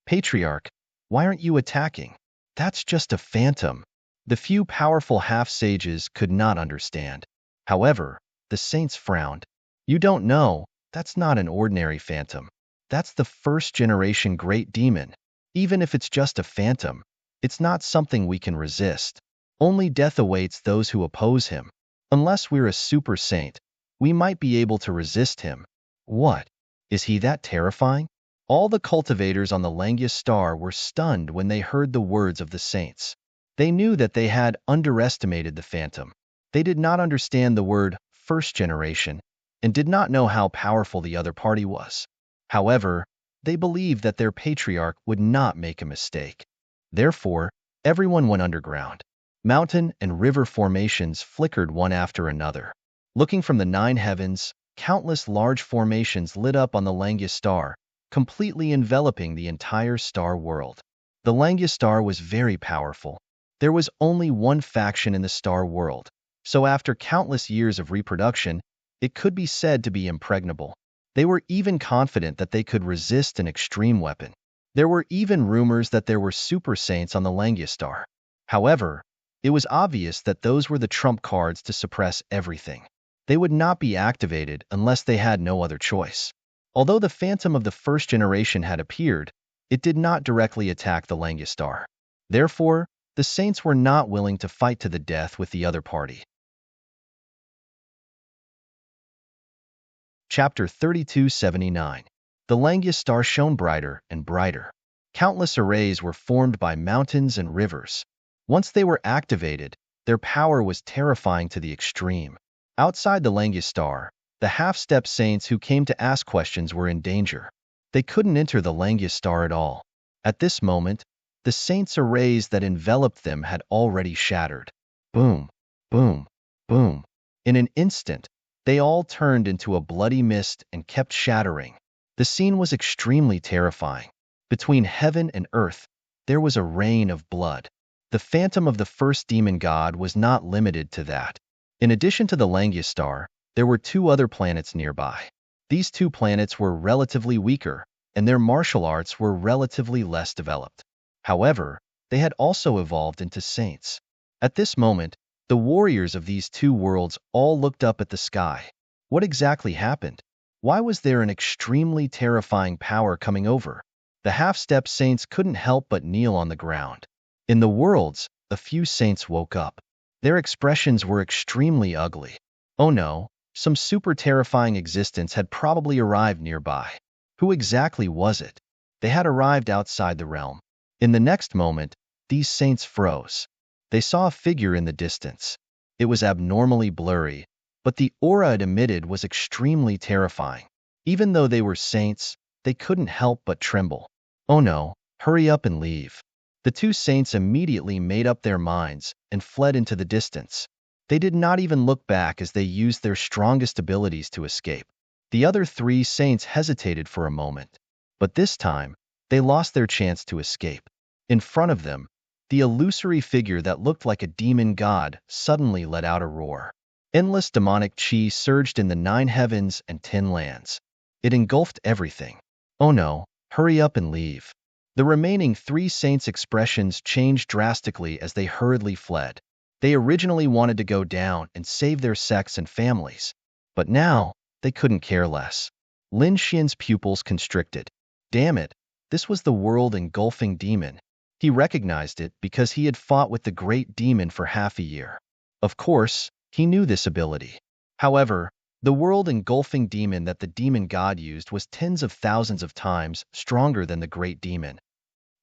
Patriarch, why aren't you attacking? That's just a phantom. The few powerful half-sages could not understand. However, the saints frowned. You don't know, that's not an ordinary phantom. That's the first-generation great demon. Even if it's just a phantom, it's not something we can resist. Only death awaits those who oppose him. Unless we're a super saint, we might be able to resist him. What? Is he that terrifying? All the cultivators on the Langia star were stunned when they heard the words of the saints. They knew that they had underestimated the phantom. They did not understand the word first generation and did not know how powerful the other party was. However, they believed that their patriarch would not make a mistake. Therefore, everyone went underground. Mountain and river formations flickered one after another. Looking from the 9 heavens, countless large formations lit up on the Langia star, completely enveloping the entire star world. The Langia star was very powerful. There was only one faction in the star world, so after countless years of reproduction, it could be said to be impregnable. They were even confident that they could resist an extreme weapon. There were even rumors that there were super saints on the Langia star. However, it was obvious that those were the trump cards to suppress everything. They would not be activated unless they had no other choice. Although the phantom of the first generation had appeared, it did not directly attack the Langia star. Therefore, the saints were not willing to fight to the death with the other party. Chapter 3279. The Langia star shone brighter and brighter. Countless arrays were formed by mountains and rivers. Once they were activated, their power was terrifying to the extreme. Outside the Langia star, the half-step saints who came to ask questions were in danger. They couldn't enter the Langia star at all. At this moment, the saints' arrays that enveloped them had already shattered. Boom, boom, boom. In an instant, they all turned into a bloody mist and kept shattering. The scene was extremely terrifying. Between heaven and earth, there was a rain of blood. The phantom of the first demon god was not limited to that. In addition to the Langia star, there were 2 other planets nearby. These 2 planets were relatively weaker, and their martial arts were relatively less developed. However, they had also evolved into saints. At this moment, the warriors of these two worlds all looked up at the sky. What exactly happened? Why was there an extremely terrifying power coming over? The half-step saints couldn't help but kneel on the ground. In the worlds, a few saints woke up. Their expressions were extremely ugly. Oh no, some super terrifying existence had probably arrived nearby. Who exactly was it? They had arrived outside the realm. In the next moment, these saints froze. They saw a figure in the distance. It was abnormally blurry, but the aura it emitted was extremely terrifying. Even though they were saints, they couldn't help but tremble. Oh no, hurry up and leave. The two saints immediately made up their minds and fled into the distance. They did not even look back as they used their strongest abilities to escape. The other three saints hesitated for a moment, but this time, they lost their chance to escape. In front of them, the illusory figure that looked like a demon god suddenly let out a roar. Endless demonic chi surged in the 9 heavens and 10 lands. It engulfed everything. Oh no, hurry up and leave. The remaining 3 saints' expressions changed drastically as they hurriedly fled. They originally wanted to go down and save their sects and families, but now they couldn't care less. Lin Xian's pupils constricted. Damn it, this was the world-engulfing demon. He recognized it because he had fought with the great demon for half a year. Of course, he knew this ability. However, the world-engulfing demon that the demon god used was tens of thousands of times stronger than the great demon.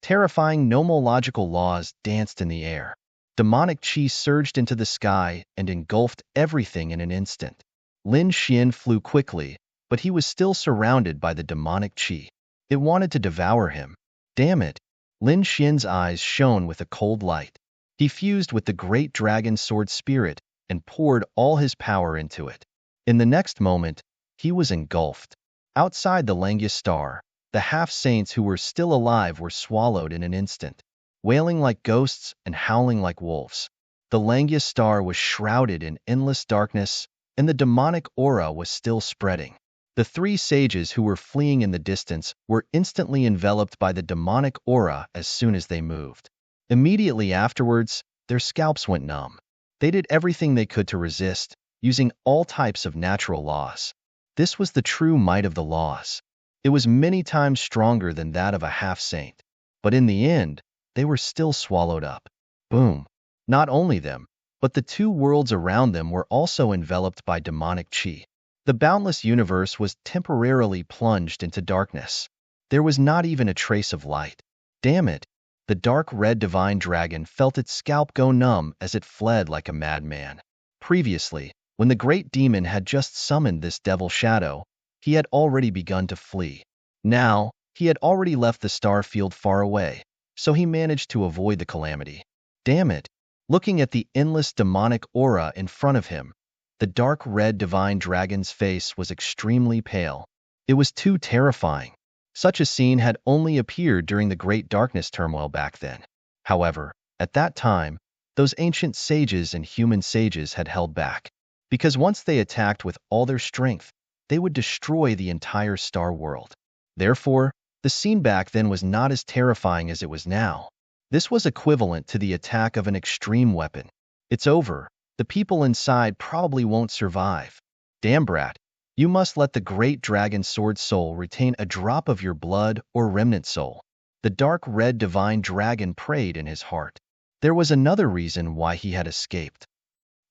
Terrifying nomological laws danced in the air. Demonic chi surged into the sky and engulfed everything in an instant. Lin Xian flew quickly, but he was still surrounded by the demonic chi. It wanted to devour him. Damn it! Lin Xian's eyes shone with a cold light. He fused with the great dragon sword spirit and poured all his power into it. In the next moment, he was engulfed. Outside the Langya star, the half-saints who were still alive were swallowed in an instant, wailing like ghosts and howling like wolves. The Langya star was shrouded in endless darkness, and the demonic aura was still spreading. The 3 sages who were fleeing in the distance were instantly enveloped by the demonic aura as soon as they moved. Immediately afterwards, their scalps went numb. They did everything they could to resist, using all types of natural laws. This was the true might of the laws. It was many times stronger than that of a half-saint. But in the end, they were still swallowed up. Boom. Not only them, but the 2 worlds around them were also enveloped by demonic chi. The boundless universe was temporarily plunged into darkness. There was not even a trace of light. Damn it! The dark red divine dragon felt its scalp go numb as it fled like a madman. Previously, when the great demon had just summoned this devil shadow, he had already begun to flee. Now, he had already left the star field far away, so he managed to avoid the calamity. Damn it! Looking at the endless demonic aura in front of him, the dark red divine dragon's face was extremely pale. It was too terrifying. Such a scene had only appeared during the Great Darkness turmoil back then. However, at that time, those ancient sages and human sages had held back, because once they attacked with all their strength, they would destroy the entire star world. Therefore, the scene back then was not as terrifying as it was now. This was equivalent to the attack of an extreme weapon. It's over. The people inside probably won't survive. Damn brat, you must let the great dragon sword soul retain a drop of your blood or remnant soul. The dark red divine dragon prayed in his heart. There was another reason why he had escaped.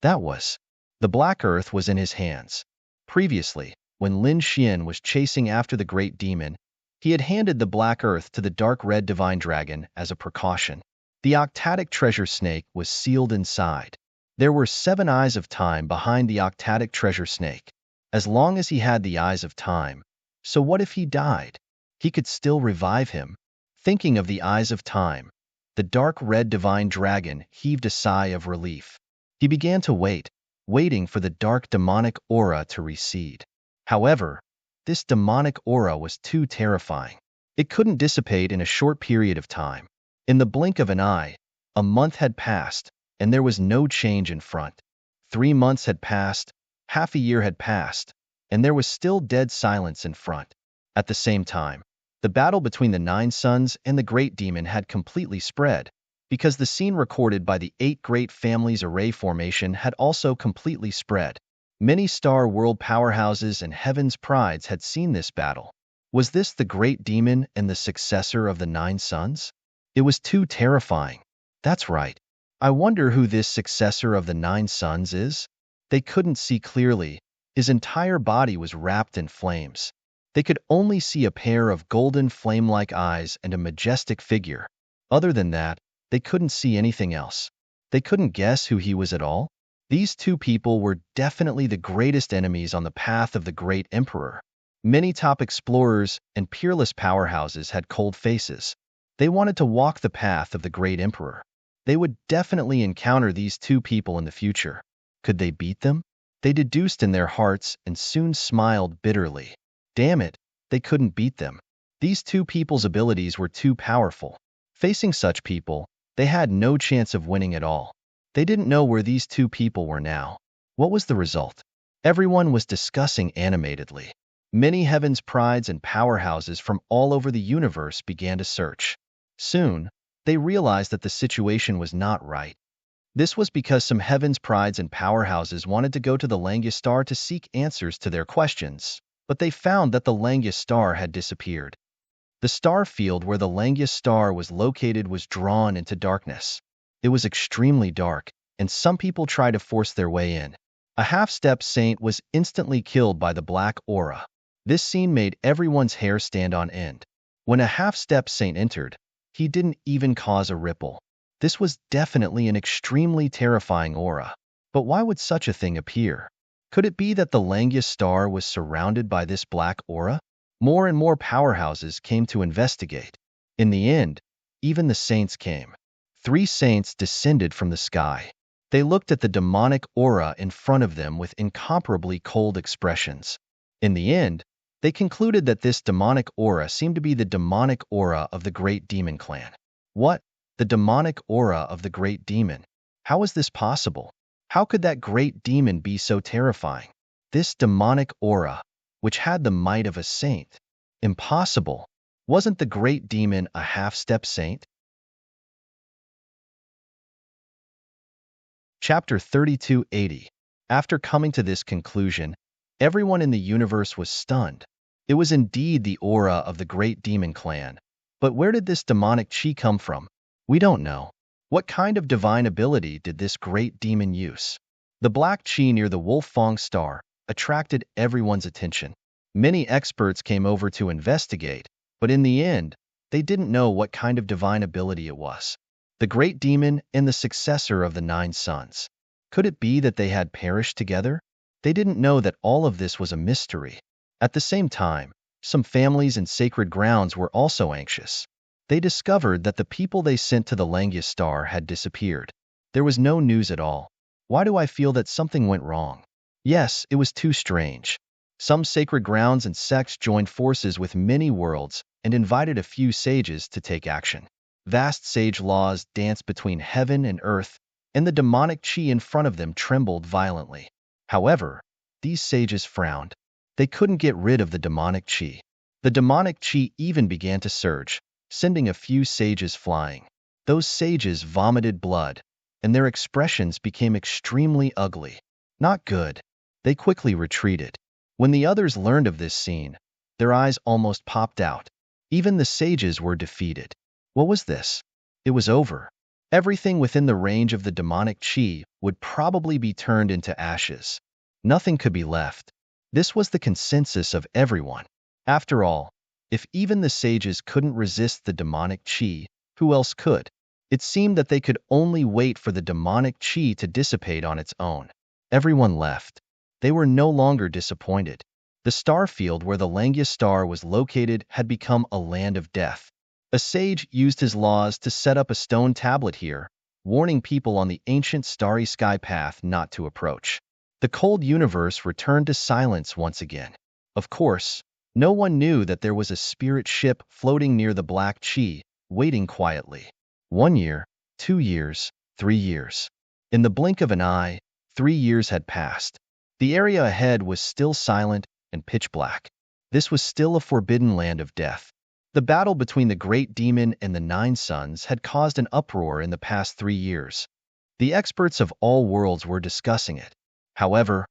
That was, the black earth was in his hands. Previously, when Lin Xian was chasing after the great demon, he had handed the black earth to the dark red divine dragon as a precaution. The octatic treasure snake was sealed inside. There were 7 eyes of time behind the octatic treasure snake. As long as he had the eyes of time, so what if he died? He could still revive him. Thinking of the eyes of time, the dark red divine dragon heaved a sigh of relief. He began to wait, waiting for the dark demonic aura to recede. However, this demonic aura was too terrifying. It couldn't dissipate in a short period of time. In the blink of an eye, a month had passed, and there was no change in front. 3 months had passed, half a year had passed, and there was still dead silence in front. At the same time, The battle between the 9 sons and the great demon had completely spread, because the scene recorded by the 8 great families array formation had also completely spread. Many Star World powerhouses and Heaven's prides had seen this battle. Was this the great demon and the successor of the 9 sons? It was too terrifying. That's right. I wonder who this successor of the 9 sons is? They couldn't see clearly. His entire body was wrapped in flames. They could only see a pair of golden flame-like eyes and a majestic figure. Other than that, they couldn't see anything else. They couldn't guess who he was at all. These 2 people were definitely the greatest enemies on the path of the great emperor. Many top explorers and peerless powerhouses had cold faces. They wanted to walk the path of the great emperor. They would definitely encounter these 2 people in the future. Could they beat them? They deduced in their hearts and soon smiled bitterly. Damn it, they couldn't beat them. These 2 people's abilities were too powerful. Facing such people, they had no chance of winning at all. They didn't know where these 2 people were now. What was the result? Everyone was discussing animatedly. Many Heaven's prides and powerhouses from all over the universe began to search. Soon, they realized that the situation was not right. This was because some Heaven's prides and powerhouses wanted to go to the Langus star to seek answers to their questions, but they found that the Langus star had disappeared. The star field where the Langus star was located was drawn into darkness. It was extremely dark, and some people tried to force their way in. A half-step saint was instantly killed by the black aura. This scene made everyone's hair stand on end. When a half-step saint entered, he didn't even cause a ripple. This was definitely an extremely terrifying aura. But why would such a thing appear? Could it be that the Langus star was surrounded by this black aura? More and more powerhouses came to investigate. In the end, even the saints came. 3 saints descended from the sky. They looked at the demonic aura in front of them with incomparably cold expressions. In the end, they concluded that this demonic aura seemed to be the demonic aura of the great demon clan. What? The demonic aura of the great demon? How is this possible? How could that great demon be so terrifying? This demonic aura, which had the might of a saint. Impossible. Wasn't the great demon a half-step saint? Chapter 3280. After coming to this conclusion, everyone in the universe was stunned. It was indeed the aura of the great demon clan. But where did this demonic chi come from? We don't know. What kind of divine ability did this great demon use? The black chi near the Wolfang star attracted everyone's attention. Many experts came over to investigate, but in the end, they didn't know what kind of divine ability it was. The great demon and the successor of the 9 sons. Could it be that they had perished together? They didn't know that all of this was a mystery. At the same time, some families in sacred grounds were also anxious. They discovered that the people they sent to the Langus star had disappeared. There was no news at all. Why do I feel that something went wrong? Yes, it was too strange. Some sacred grounds and sects joined forces with many worlds and invited a few sages to take action. Vast sage laws danced between heaven and earth, and the demonic chi in front of them trembled violently. However, these sages frowned. They couldn't get rid of the demonic chi. The demonic chi even began to surge, sending a few sages flying. Those sages vomited blood, and their expressions became extremely ugly. Not good. They quickly retreated. When the others learned of this scene, their eyes almost popped out. Even the sages were defeated. What was this? It was over. Everything within the range of the demonic chi would probably be turned into ashes. Nothing could be left. This was the consensus of everyone. After all, if even the sages couldn't resist the demonic chi, who else could? It seemed that they could only wait for the demonic chi to dissipate on its own. Everyone left. They were no longer disappointed. The star field where the Langus star was located had become a land of death. A sage used his laws to set up a stone tablet here, warning people on the ancient starry sky path not to approach. The cold universe returned to silence once again. Of course, no one knew that there was a spirit ship floating near the black chi, waiting quietly. 1 year, 2 years, 3 years. In the blink of an eye, 3 years had passed. The area ahead was still silent and pitch black. This was still a forbidden land of death. The battle between the great demon and the nine sons had caused an uproar in the past 3 years. The experts of all worlds were discussing it. However,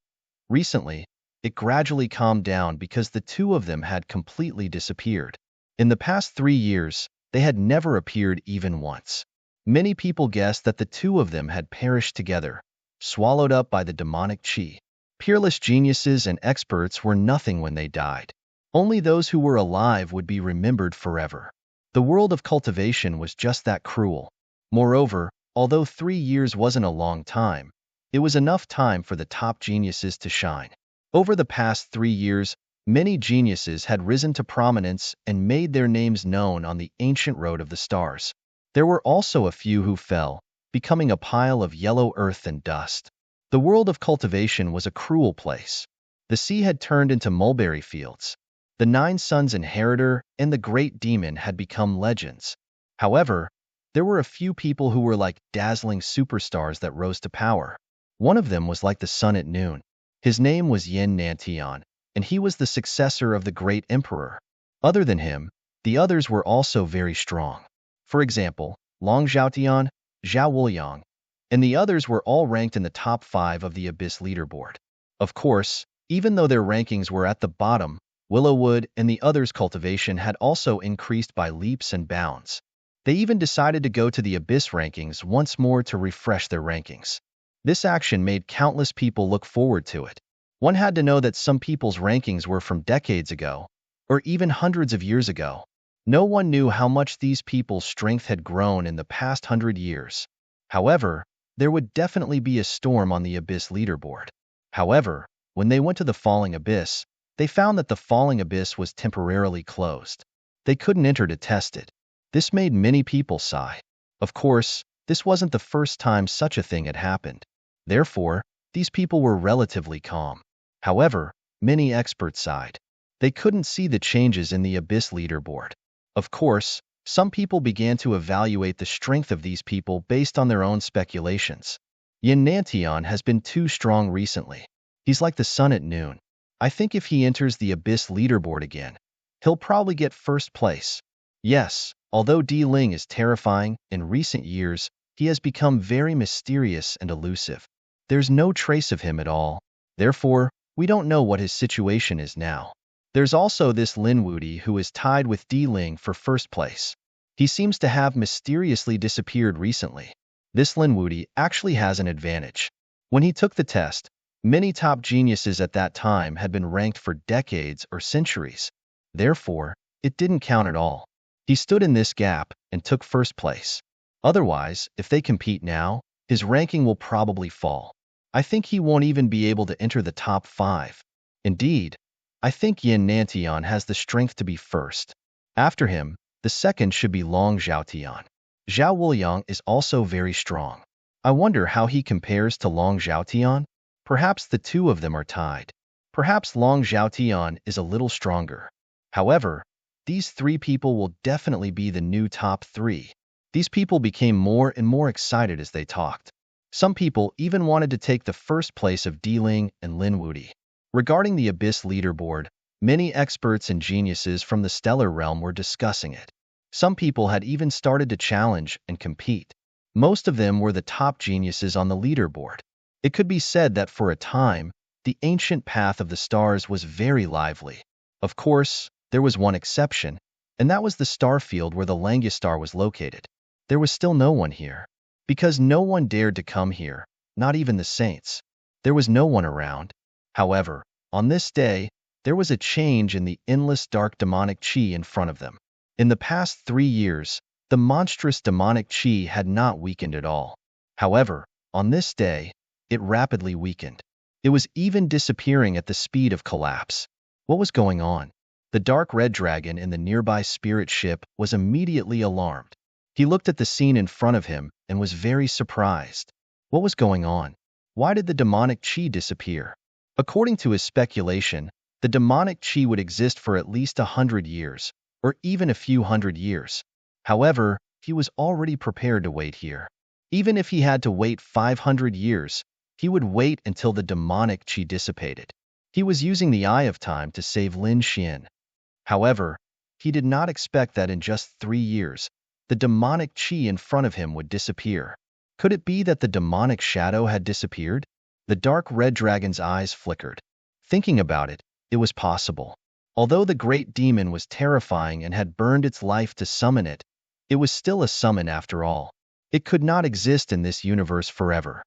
recently, it gradually calmed down because the two of them had completely disappeared. In the past 3 years, they had never appeared even once. Many people guessed that the two of them had perished together, swallowed up by the demonic chi. Peerless geniuses and experts were nothing when they died. Only those who were alive would be remembered forever. The world of cultivation was just that cruel. Moreover, although 3 years wasn't a long time, it was enough time for the top geniuses to shine. Over the past 3 years, many geniuses had risen to prominence and made their names known on the ancient road of the stars. There were also a few who fell, becoming a pile of yellow earth and dust. The world of cultivation was a cruel place. The sea had turned into mulberry fields. The nine sons inheritor and the great demon had become legends. However, there were a few people who were like dazzling superstars that rose to power. One of them was like the sun at noon. His name was Yin Nantian, and he was the successor of the great emperor. Other than him, the others were also very strong. For example, Long Zhaotian, Zhao Wuliang, and the others were all ranked in the top 5 of the Abyss leaderboard. Of course, even though their rankings were at the bottom, Willowwood and the others' cultivation had also increased by leaps and bounds. They even decided to go to the Abyss rankings once more to refresh their rankings. This action made countless people look forward to it. One had to know that some people's rankings were from decades ago, or even hundreds of years ago. No one knew how much these people's strength had grown in the past 100 years. However, there would definitely be a storm on the Abyss leaderboard. However, when they went to the Falling Abyss, they found that the Falling Abyss was temporarily closed. They couldn't enter to test it. This made many people sigh. Of course, this wasn't the first time such a thing had happened. Therefore, these people were relatively calm. However, many experts sighed. They couldn't see the changes in the Abyss leaderboard. Of course, some people began to evaluate the strength of these people based on their own speculations. Yin Nantian has been too strong recently. He's like the sun at noon. I think if he enters the Abyss leaderboard again, he'll probably get first place. Yes, although Di Ling is terrifying, in recent years, he has become very mysterious and elusive. There's no trace of him at all. Therefore, we don't know what his situation is now. There's also this Lin Wudi who is tied with Di Ling for first place. He seems to have mysteriously disappeared recently. This Lin Wudi actually has an advantage. When he took the test, many top geniuses at that time had been ranked for decades or centuries. Therefore, it didn't count at all. He stood in this gap and took first place. Otherwise, if they compete now, his ranking will probably fall. I think he won't even be able to enter the top 5. Indeed, I think Yin Nantian has the strength to be first. After him, the second should be Long Zhaotian. Zhao Wuliang is also very strong. I wonder how he compares to Long Zhaotian. Perhaps the two of them are tied. Perhaps Long Zhaotian is a little stronger. However, these 3 people will definitely be the new top 3. These people became more and more excited as they talked. Some people even wanted to take the first place of Di Ling and Lin Wudi. Regarding the Abyss leaderboard, many experts and geniuses from the stellar realm were discussing it. Some people had even started to challenge and compete. Most of them were the top geniuses on the leaderboard. It could be said that for a time, the ancient path of the stars was very lively. Of course, there was one exception, and that was the star field where the Langistar was located. There was still no one here, because no one dared to come here, not even the saints. There was no one around. However, on this day, there was a change in the endless dark demonic chi in front of them. In the past 3 years, the monstrous demonic chi had not weakened at all. However, on this day, it rapidly weakened. It was even disappearing at the speed of collapse. What was going on? The dark red dragon in the nearby spirit ship was immediately alarmed. He looked at the scene in front of him and was very surprised. What was going on? Why did the demonic chi disappear? According to his speculation, the demonic chi would exist for at least 100 years, or even a few hundred years. However, he was already prepared to wait here. Even if he had to wait 500 years, he would wait until the demonic chi dissipated. He was using the Eye of Time to save Lin Xian. However, He did not expect that in just 3 years, the demonic chi in front of him would disappear. Could it be that the demonic shadow had disappeared? The dark red dragon's eyes flickered. Thinking about it, it was possible. Although the great demon was terrifying and had burned its life to summon it, it was still a summon after all. It could not exist in this universe forever.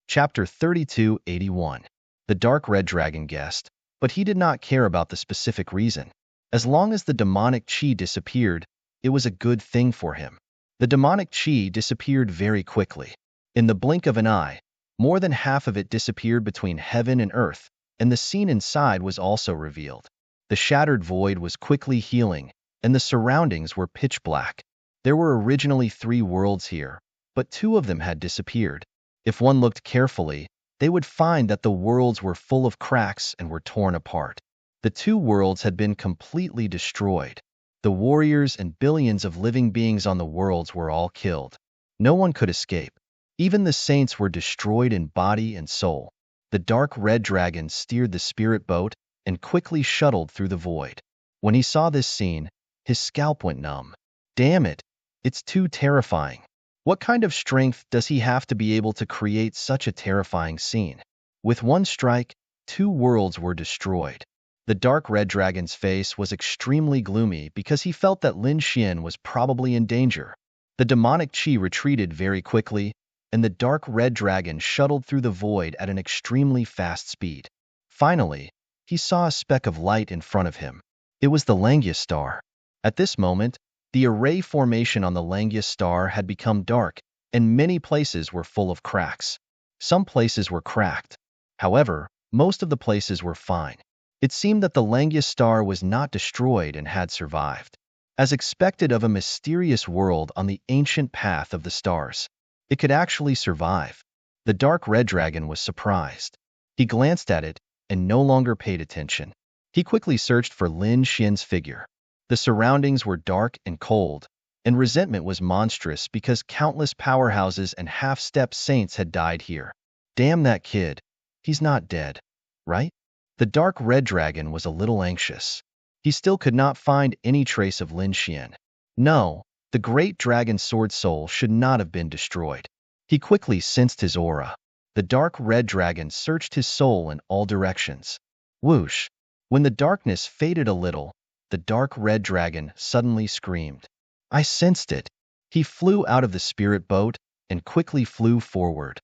Chapter 3281. The dark red dragon guessed, but he did not care about the specific reason. As long as the demonic chi disappeared, it was a good thing for him. The demonic chi disappeared very quickly. In the blink of an eye, more than half of it disappeared between heaven and earth, and the scene inside was also revealed. The shattered void was quickly healing, and the surroundings were pitch black. There were originally 3 worlds here, but 2 of them had disappeared. If one looked carefully, they would find that the worlds were full of cracks and were torn apart. The 2 worlds had been completely destroyed. The warriors and billions of living beings on the worlds were all killed. No one could escape. Even the saints were destroyed in body and soul. The dark red dragon steered the spirit boat and quickly shuttled through the void. When he saw this scene, his scalp went numb. Damn it, it's too terrifying. What kind of strength does he have to be able to create such a terrifying scene? With one strike, 2 worlds were destroyed. The dark red dragon's face was extremely gloomy because he felt that Lin Xian was probably in danger. The demonic chi retreated very quickly, and the dark red dragon shuttled through the void at an extremely fast speed. Finally, he saw a speck of light in front of him. It was the Langia star. At this moment, the array formation on the Langia star had become dark, and many places were full of cracks. Some places were cracked. However, most of the places were fine. It seemed that the Langia star was not destroyed and had survived. As expected of a mysterious world on the ancient path of the stars, it could actually survive. The dark red dragon was surprised. He glanced at it and no longer paid attention. He quickly searched for Lin Xian's figure. The surroundings were dark and cold, and resentment was monstrous because countless powerhouses and half-step saints had died here. Damn that kid. He's not dead, right? The dark red dragon was a little anxious. He still could not find any trace of Lin Xian. No, the great dragon sword soul should not have been destroyed. He quickly sensed his aura. The dark red dragon searched his soul in all directions. Whoosh! When the darkness faded a little, the dark red dragon suddenly screamed. I sensed it. He flew out of the spirit boat and quickly flew forward.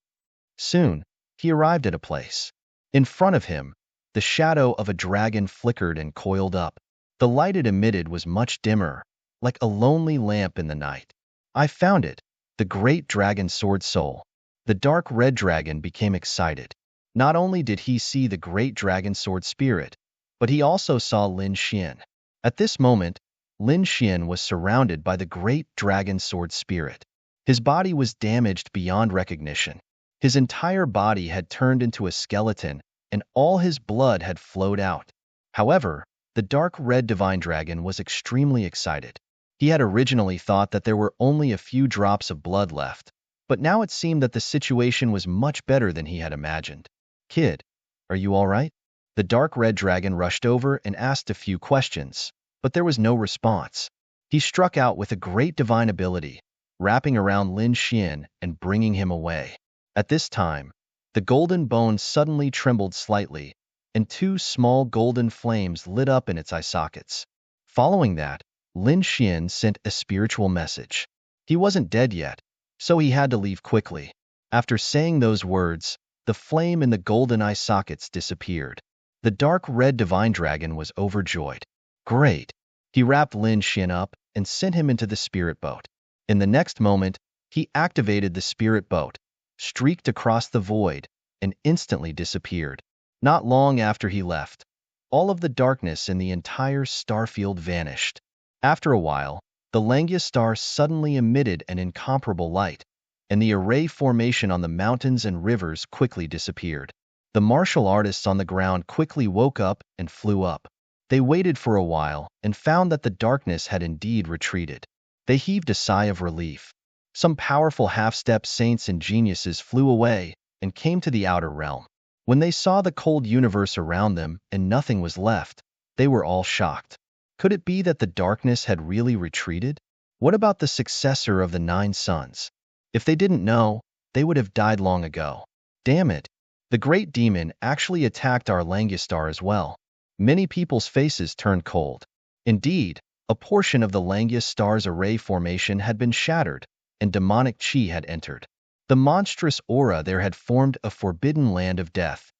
Soon, he arrived at a place. In front of him, the shadow of a dragon flickered and coiled up. The light it emitted was much dimmer, like a lonely lamp in the night. I found it, the great dragon sword soul. The dark red dragon became excited. Not only did he see the great dragon sword spirit, but he also saw Lin Xian. At this moment, Lin Xian was surrounded by the great dragon sword spirit. His body was damaged beyond recognition. His entire body had turned into a skeleton, and all his blood had flowed out. However, the dark red divine dragon was extremely excited. He had originally thought that there were only a few drops of blood left, but now it seemed that the situation was much better than he had imagined. Kid, are you all right? The dark red dragon rushed over and asked a few questions, but there was no response. He struck out with a great divine ability, wrapping around Lin Xian and bringing him away. At this time, the golden bone suddenly trembled slightly, and 2 small golden flames lit up in its eye sockets. Following that, Lin Xian sent a spiritual message. He wasn't dead yet, so he had to leave quickly. After saying those words, the flame in the golden eye sockets disappeared. The dark red divine dragon was overjoyed. Great! He wrapped Lin Xian up and sent him into the spirit boat. In the next moment, he activated the spirit boat, streaked across the void, and instantly disappeared. Not long after he left, all of the darkness in the entire starfield vanished. After a while, the Langia star suddenly emitted an incomparable light, and the array formation on the mountains and rivers quickly disappeared. The martial artists on the ground quickly woke up and flew up. They waited for a while and found that the darkness had indeed retreated. They heaved a sigh of relief. Some powerful half-step saints and geniuses flew away and came to the outer realm. When they saw the cold universe around them and nothing was left, they were all shocked. Could it be that the darkness had really retreated? What about the successor of the 9 suns? If they didn't know, they would have died long ago. Damn it! The great demon actually attacked our Langistar as well. Many people's faces turned cold. Indeed, a portion of the Langistar's array formation had been shattered, and demonic chi had entered. The monstrous aura there had formed a forbidden land of death.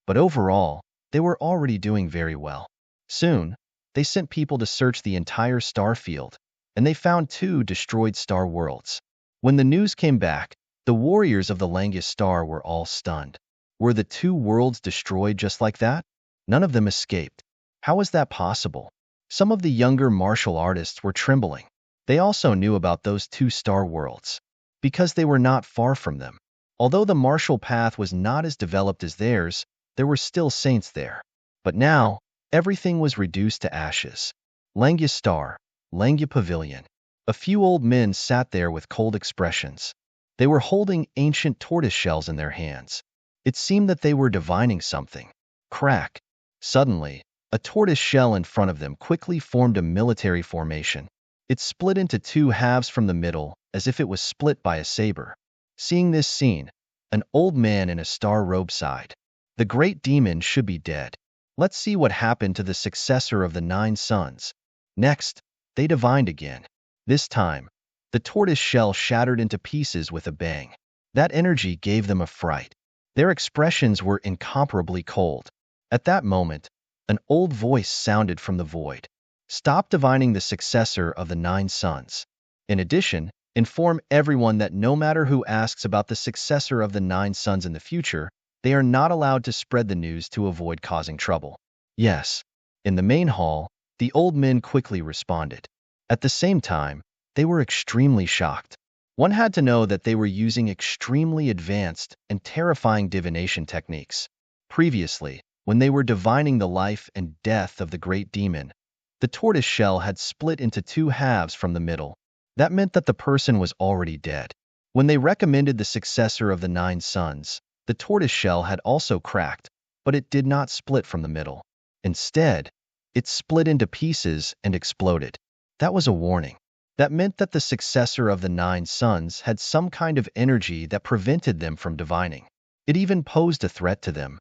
But overall, they were already doing very well. Soon, they sent people to search the entire star field, and they found 2 destroyed star worlds. When the news came back, the warriors of the Langistar were all stunned. Were the 2 worlds destroyed just like that? None of them escaped. How was that possible? Some of the younger martial artists were trembling. They also knew about those 2 star worlds, because they were not far from them. Although the martial path was not as developed as theirs, there were still saints there. But now, everything was reduced to ashes. Langistar, Langia Pavilion. A few old men sat there with cold expressions. They were holding ancient tortoise shells in their hands. It seemed that they were divining something. Crack! Suddenly, a tortoise shell in front of them quickly formed a military formation. It split into 2 halves from the middle, as if it was split by a saber. Seeing this scene, an old man in a star robe sighed. The great demon should be dead. Let's see what happened to the successor of the 9 suns. Next, they divined again. This time, the tortoise shell shattered into pieces with a bang. That energy gave them a fright. Their expressions were incomparably cold. At that moment, an old voice sounded from the void. Stop divining the successor of the 9 suns. In addition, inform everyone that no matter who asks about the successor of the 9 suns in the future, they are not allowed to spread the news to avoid causing trouble. Yes. In the main hall, the old men quickly responded. At the same time, they were extremely shocked. One had to know that they were using extremely advanced and terrifying divination techniques. Previously, when they were divining the life and death of the great demon, the tortoise shell had split into 2 halves from the middle. That meant that the person was already dead. When they recommended the successor of the 9 suns, the tortoise shell had also cracked, but it did not split from the middle. Instead, it split into pieces and exploded. That was a warning. That meant that the successor of the 9 suns had some kind of energy that prevented them from divining. It even posed a threat to them.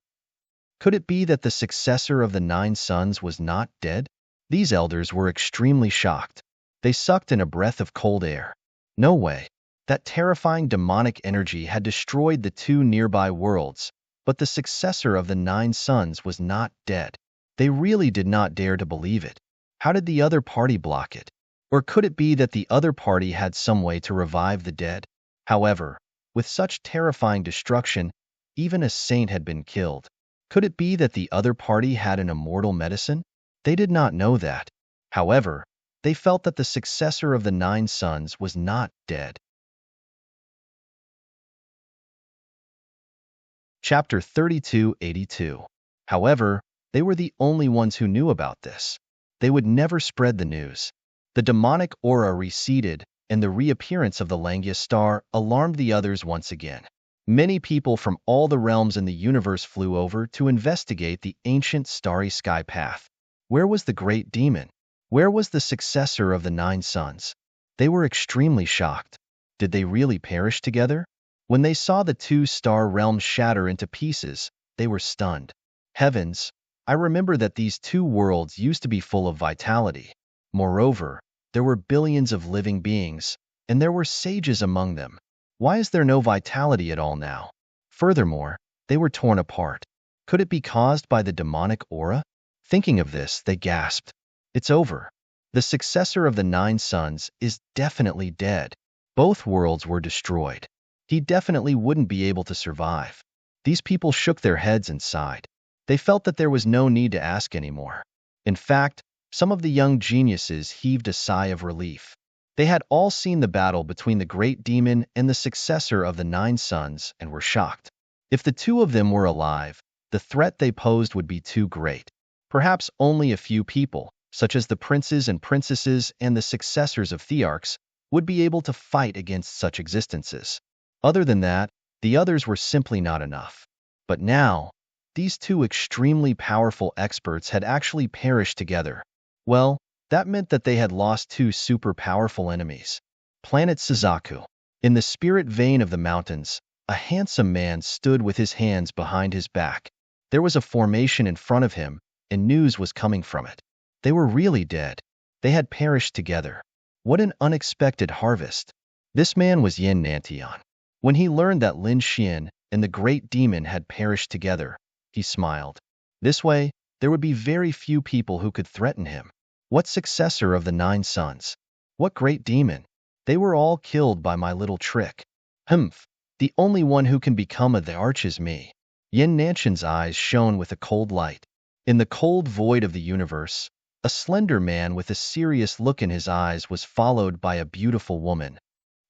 Could it be that the successor of the 9 suns was not dead? These elders were extremely shocked. They sucked in a breath of cold air. No way. That terrifying demonic energy had destroyed the 2 nearby worlds, but the successor of the 9 suns was not dead. They really did not dare to believe it. How did the other party block it? Or could it be that the other party had some way to revive the dead? However, with such terrifying destruction, even a saint had been killed. Could it be that the other party had an immortal medicine? They did not know that. However, they felt that the successor of the 9 suns was not dead. Chapter 3282. However, they were the only ones who knew about this. They would never spread the news. The demonic aura receded, and the reappearance of the Langia star alarmed the others once again. Many people from all the realms in the universe flew over to investigate the ancient starry sky path. Where was the great demon? Where was the successor of the 9 suns? They were extremely shocked. Did they really perish together? When they saw the 2 star realms shatter into pieces, they were stunned. Heavens, I remember that these 2 worlds used to be full of vitality. Moreover, there were billions of living beings, and there were sages among them. Why is there no vitality at all now? Furthermore, they were torn apart. Could it be caused by the demonic aura? Thinking of this, they gasped. It's over. The successor of the 9 suns is definitely dead. Both worlds were destroyed. He definitely wouldn't be able to survive. These people shook their heads and sighed. They felt that there was no need to ask anymore. In fact, some of the young geniuses heaved a sigh of relief. They had all seen the battle between the great demon and the successor of the 9 suns and were shocked. If the 2 of them were alive, the threat they posed would be too great. Perhaps only a few people, such as the princes and princesses and the successors of thearchs, would be able to fight against such existences. Other than that, the others were simply not enough. But now, these two extremely powerful experts had actually perished together. Well, that meant that they had lost two super powerful enemies. Planet Suzaku. In the spirit vein of the mountains, a handsome man stood with his hands behind his back. There was a formation in front of him, and news was coming from it. They were really dead. They had perished together. What an unexpected harvest. This man was Yin Nantian. When he learned that Lin Xian and the great demon had perished together, he smiled. This way, there would be very few people who could threaten him. What successor of the 9 sons? What great demon? They were all killed by my little trick. Humph, the only one who can become the arch is me. Yin Nantian's eyes shone with a cold light. In the cold void of the universe, a slender man with a serious look in his eyes was followed by a beautiful woman.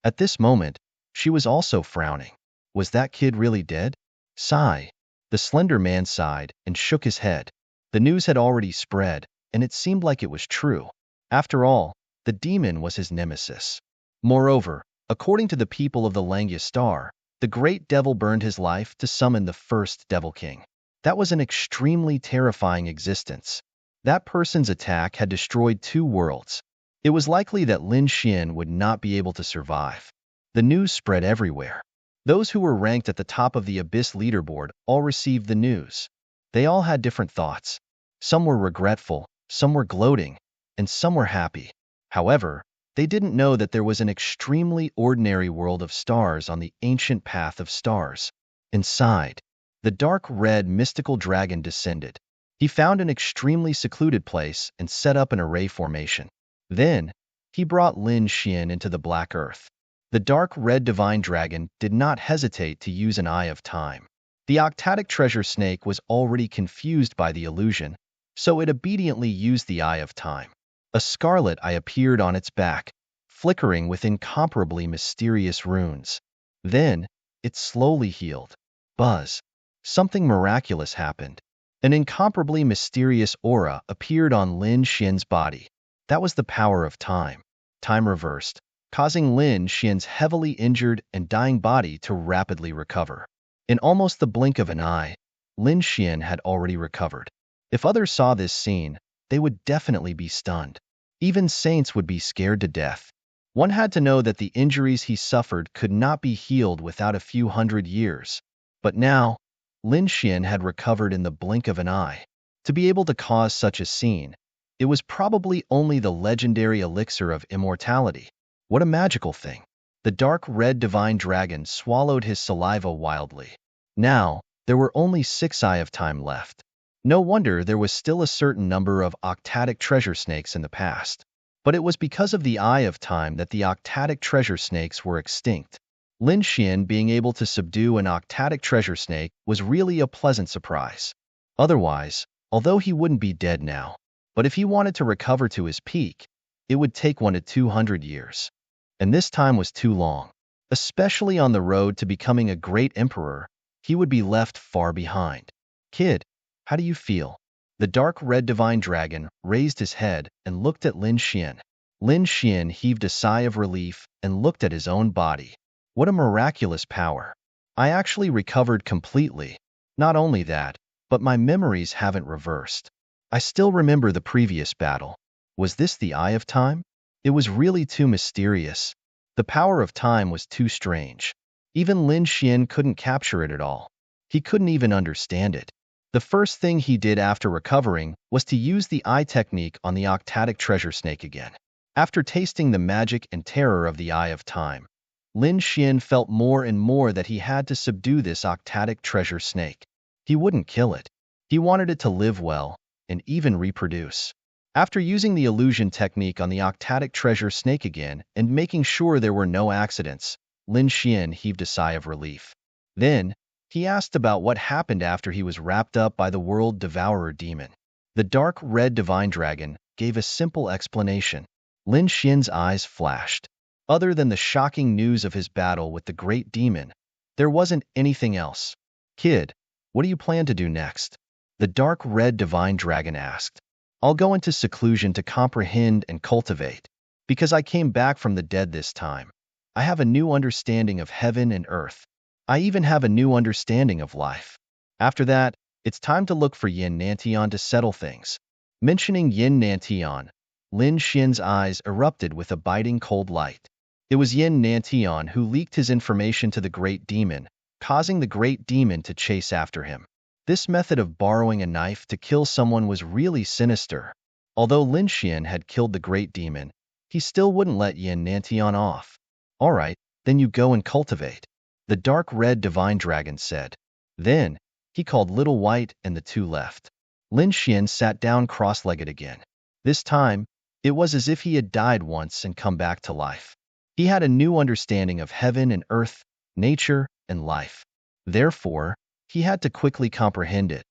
At this moment, she was also frowning. Was that kid really dead? Sigh. The slender man sighed and shook his head. The news had already spread, and it seemed like it was true. After all, the demon was his nemesis. Moreover, according to the people of the Langya Star, the great devil burned his life to summon the first Devil King. That was an extremely terrifying existence. That person's attack had destroyed 2 worlds. It was likely that Lin Xian would not be able to survive. The news spread everywhere. Those who were ranked at the top of the Abyss leaderboard all received the news. They all had different thoughts. Some were regretful, some were gloating, and some were happy. However, they didn't know that there was an extremely ordinary world of stars on the ancient path of stars. Inside, the dark red mystical dragon descended. He found an extremely secluded place and set up an array formation. Then, he brought Lin Xian into the black earth. The dark red divine dragon did not hesitate to use an eye of time. The octatic treasure snake was already confused by the illusion, so it obediently used the eye of time. A scarlet eye appeared on its back, flickering with incomparably mysterious runes. Then, it slowly healed. Buzz. Something miraculous happened. An incomparably mysterious aura appeared on Lin Xian's body. That was the power of time. Time reversed, causing Lin Xian's heavily injured and dying body to rapidly recover. In almost the blink of an eye, Lin Xian had already recovered. If others saw this scene, they would definitely be stunned. Even saints would be scared to death. One had to know that the injuries he suffered could not be healed without a few hundred years. But now, Lin Xian had recovered in the blink of an eye. To be able to cause such a scene, it was probably only the legendary elixir of immortality. What a magical thing. The dark red divine dragon swallowed his saliva wildly. Now, there were only 6 Eye of Time left. No wonder there was still a certain number of octatic treasure snakes in the past. But it was because of the Eye of Time that the octatic treasure snakes were extinct. Lin Xian being able to subdue an octatic treasure snake was really a pleasant surprise. Otherwise, although he wouldn't be dead now, but if he wanted to recover to his peak, it would take 1 to 200 years. And this time was too long. Especially on the road to becoming a great emperor, he would be left far behind. Kid, how do you feel? The dark red divine dragon raised his head and looked at Lin Xian. Lin Xian heaved a sigh of relief and looked at his own body. What a miraculous power. I actually recovered completely. Not only that, but my memories haven't reversed. I still remember the previous battle. Was this the Eye of Time? It was really too mysterious. The power of time was too strange. Even Lin Xian couldn't capture it at all. He couldn't even understand it. The first thing he did after recovering was to use the eye technique on the octatic treasure snake again. After tasting the magic and terror of the Eye of Time, Lin Xian felt more and more that he had to subdue this octatic treasure snake. He wouldn't kill it. He wanted it to live well and even reproduce. After using the illusion technique on the octatic treasure snake again and making sure there were no accidents, Lin Xian heaved a sigh of relief. Then, he asked about what happened after he was wrapped up by the world devourer demon. The dark red divine dragon gave a simple explanation. Lin Xian's eyes flashed. Other than the shocking news of his battle with the great demon, there wasn't anything else. Kid, what do you plan to do next? The dark red divine dragon asked. I'll go into seclusion to comprehend and cultivate. Because I came back from the dead this time, I have a new understanding of heaven and earth. I even have a new understanding of life. After that, It's time to look for Yin Nantian to settle things. Mentioning Yin Nantian, Lin Xian's eyes erupted with a biting cold light. It was Yin Nantian who leaked his information to the Great Demon, causing the Great Demon to chase after him. This method of borrowing a knife to kill someone was really sinister. Although Lin Xian had killed the Great Demon, he still wouldn't let Yin Nantian off. All right, then you go and cultivate, the dark red divine dragon said. Then, he called Little White and the two left. Lin Xian sat down cross-legged again. This time, it was as if he had died once and come back to life. He had a new understanding of heaven and earth, nature and life. Therefore, he had to quickly comprehend it.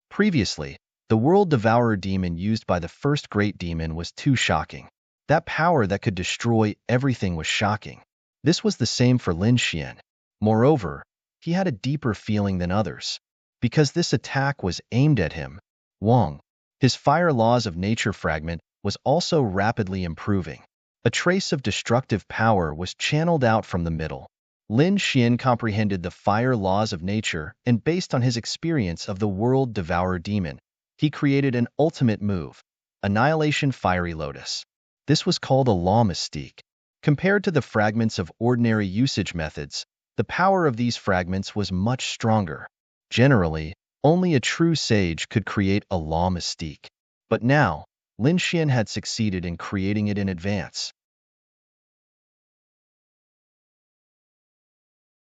Previously, the world devourer demon used by the first great demon was too shocking. That power that could destroy everything was shocking. This was the same for Lin Xian. Moreover, he had a deeper feeling than others. Because this attack was aimed at him, Wang, his fire laws of nature fragment, was also rapidly improving. A trace of destructive power was channeled out from the middle. Lin Xian comprehended the fire laws of nature, and based on his experience of the world devourer demon, he created an ultimate move, Annihilation Fiery Lotus. This was called a law mystique. Compared to the fragments of ordinary usage methods, the power of these fragments was much stronger. Generally, only a true sage could create a law mystique. But now, Lin Xian had succeeded in creating it in advance.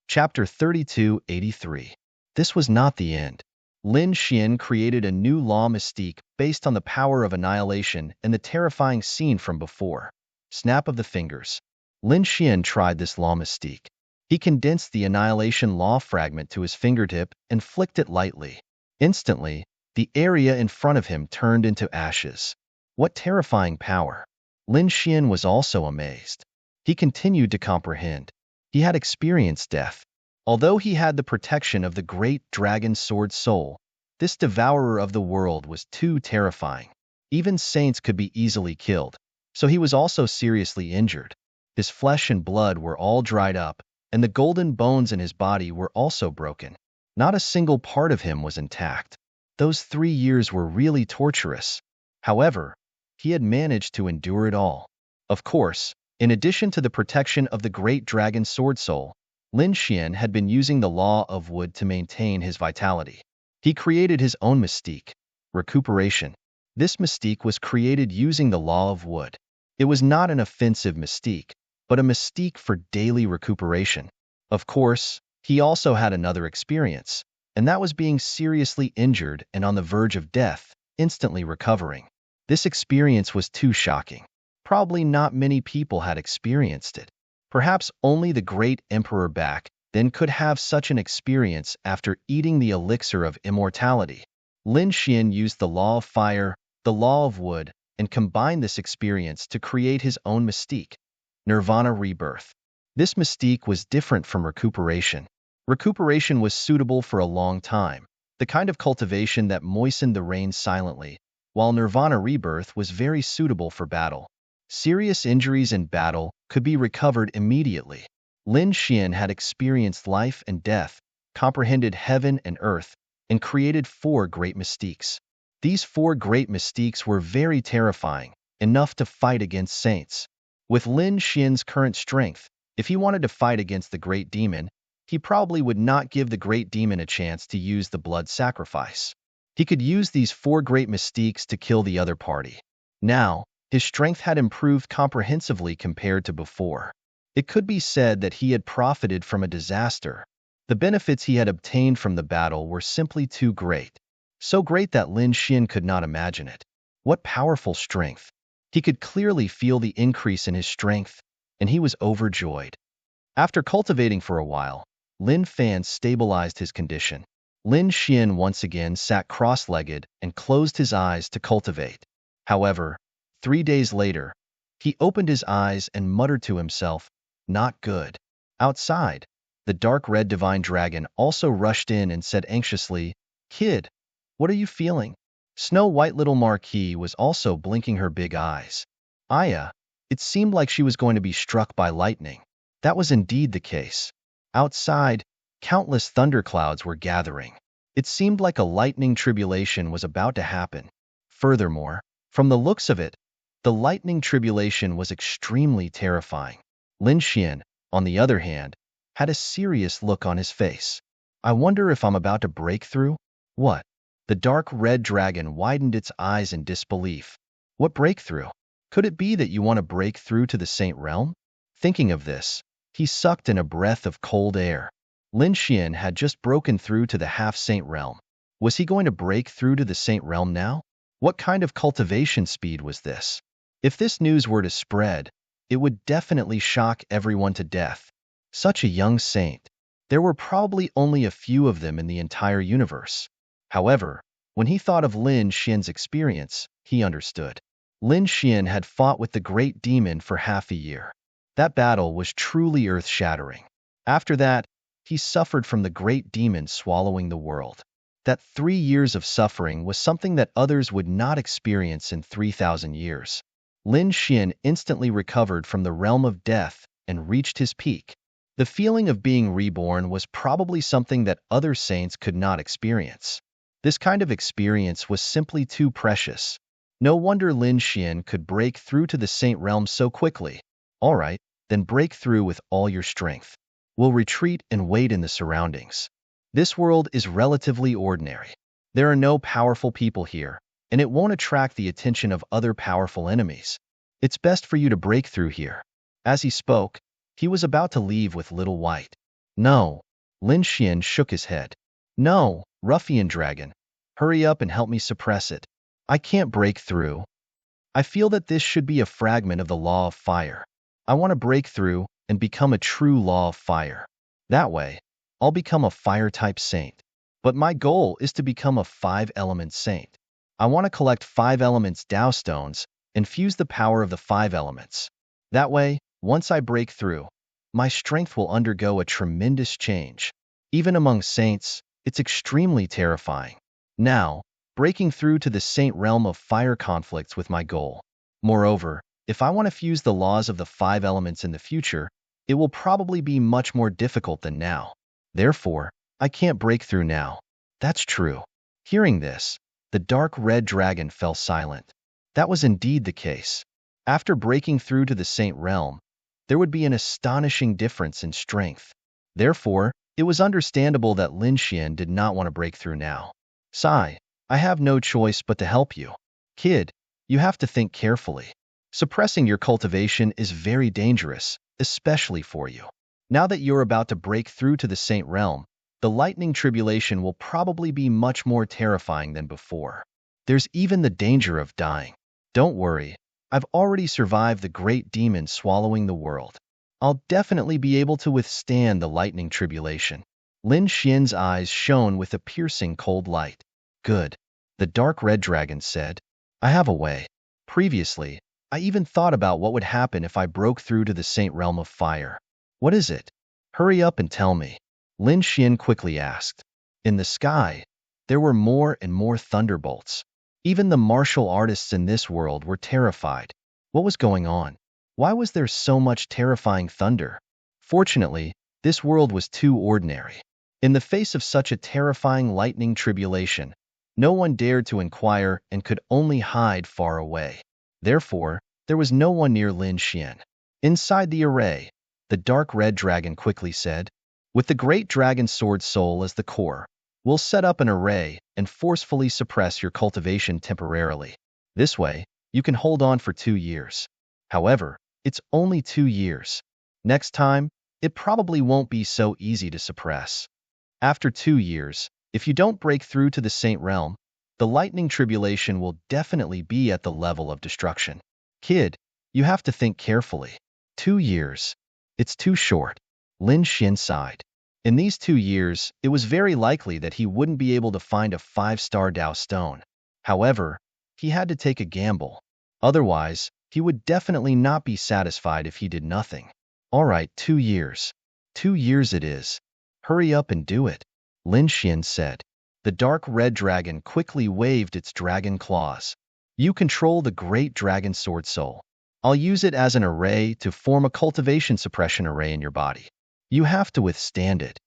Chapter 3283. This was not the end. Lin Xian created a new law mystique based on the power of annihilation and the terrifying scene from before. Snap of the fingers. Lin Xian tried this law mystique. He condensed the annihilation law fragment to his fingertip and flicked it lightly. Instantly, the area in front of him turned into ashes. What terrifying power! Lin Xian was also amazed. He continued to comprehend. He had experienced death. Although he had the protection of the great dragon sword soul, this devourer of the world was too terrifying. Even saints could be easily killed, so he was also seriously injured. His flesh and blood were all dried up, and the golden bones in his body were also broken. Not a single part of him was intact. Those 3 years were really torturous. However, he had managed to endure it all. Of course, in addition to the protection of the great dragon sword soul, Lin Xian had been using the law of wood to maintain his vitality. He created his own mystique, recuperation. This mystique was created using the law of wood. It was not an offensive mystique, but a mystique for daily recuperation. Of course, he also had another experience, and that was being seriously injured and on the verge of death, instantly recovering. This experience was too shocking. Probably not many people had experienced it. Perhaps only the great Emperor back then could have such an experience after eating the elixir of immortality. Lin Xian used the law of fire, the law of wood, and combined this experience to create his own mystique, Nirvana Rebirth. This mystique was different from recuperation. Recuperation was suitable for a long time, the kind of cultivation that moistened the rain silently, while Nirvana Rebirth was very suitable for battle. Serious injuries in battle could be recovered immediately. Lin Xian had experienced life and death, comprehended heaven and earth, and created 4 great mystiques. These 4 great mystiques were very terrifying, enough to fight against saints. With Lin Xian's current strength, if he wanted to fight against the great demon, he probably would not give the great demon a chance to use the blood sacrifice. He could use these 4 great mystiques to kill the other party. Now, his strength had improved comprehensively compared to before. It could be said that he had profited from a disaster. The benefits he had obtained from the battle were simply too great. So great that Lin Xian could not imagine it. What powerful strength! He could clearly feel the increase in his strength, and he was overjoyed. After cultivating for a while, Lin Fan stabilized his condition. Lin Xian once again sat cross-legged and closed his eyes to cultivate. However, 3 days later, he opened his eyes and muttered to himself, "Not good." Outside, the dark red divine dragon also rushed in and said anxiously, "Kid, what are you feeling?" Snow White little Marquis was also blinking her big eyes. Aya, it seemed like she was going to be struck by lightning. That was indeed the case. Outside, countless thunderclouds were gathering. It seemed like a lightning tribulation was about to happen. Furthermore, from the looks of it, the lightning tribulation was extremely terrifying. Lin Xian, on the other hand, had a serious look on his face. I wonder if I'm about to break through? What? The dark red dragon widened its eyes in disbelief. What breakthrough? Could it be that you want to break through to the Saint Realm? Thinking of this, he sucked in a breath of cold air. Lin Xian had just broken through to the half-Saint Realm. Was he going to break through to the Saint Realm now? What kind of cultivation speed was this? If this news were to spread, it would definitely shock everyone to death. Such a young saint. There were probably only a few of them in the entire universe. However, when he thought of Lin Xian's experience, he understood. Lin Xian had fought with the great demon for half a year. That battle was truly earth-shattering. After that, he suffered from the great demon swallowing the world. That 3 years of suffering was something that others would not experience in 3,000 years. Lin Xian instantly recovered from the realm of death and reached his peak. The feeling of being reborn was probably something that other saints could not experience. This kind of experience was simply too precious. No wonder Lin Xian could break through to the saint realm so quickly. All right, then break through with all your strength. We'll retreat and wait in the surroundings. This world is relatively ordinary. There are no powerful people here, and it won't attract the attention of other powerful enemies. It's best for you to break through here. As he spoke, he was about to leave with Little White. No. Lin Xian shook his head. No, ruffian dragon. Hurry up and help me suppress it. I can't break through. I feel that this should be a fragment of the law of fire. I want to break through and become a true law of fire. That way, I'll become a fire-type saint. But my goal is to become a 5-element saint. I want to collect 5 elements Tao stones and fuse the power of the 5 elements. That way, once I break through, my strength will undergo a tremendous change. Even among saints, it's extremely terrifying. Now, breaking through to the saint realm of fire conflicts with my goal. Moreover, if I want to fuse the laws of the 5 elements in the future, it will probably be much more difficult than now. Therefore, I can't break through now. That's true. Hearing this, the dark red dragon fell silent. That was indeed the case. After breaking through to the saint realm, there would be an astonishing difference in strength. Therefore, it was understandable that Lin Xian did not want to break through now. Sai, I have no choice but to help you. Kid, you have to think carefully. Suppressing your cultivation is very dangerous, especially for you. Now that you're about to break through to the saint realm, the lightning tribulation will probably be much more terrifying than before. There's even the danger of dying. Don't worry, I've already survived the great demon swallowing the world. I'll definitely be able to withstand the lightning tribulation. Lin Xian's eyes shone with a piercing cold light. Good. The dark red dragon said, I have a way. Previously, I even thought about what would happen if I broke through to the saint realm of fire. What is it? Hurry up and tell me. Lin Xian quickly asked. In the sky, there were more and more thunderbolts. Even the martial artists in this world were terrified. What was going on? Why was there so much terrifying thunder? Fortunately, this world was too ordinary. In the face of such a terrifying lightning tribulation, no one dared to inquire and could only hide far away. Therefore, there was no one near Lin Xian. Inside the array, the dark red dragon quickly said, with the great dragon sword soul as the core, we'll set up an array and forcefully suppress your cultivation temporarily. This way, you can hold on for 2 years. However, it's only 2 years. Next time, it probably won't be so easy to suppress. After 2 years, if you don't break through to the saint realm, the lightning tribulation will definitely be at the level of destruction. Kid, you have to think carefully. 2 years. It's too short. Lin Xian sighed. In these 2 years, it was very likely that he wouldn't be able to find a 5-star Tao stone. However, he had to take a gamble. Otherwise, he would definitely not be satisfied if he did nothing. All right, 2 years. 2 years it is. Hurry up and do it, Lin Xian said. The dark red dragon quickly waved its dragon claws. You control the great dragon sword soul. I'll use it as an array to form a cultivation suppression array in your body. You have to withstand it.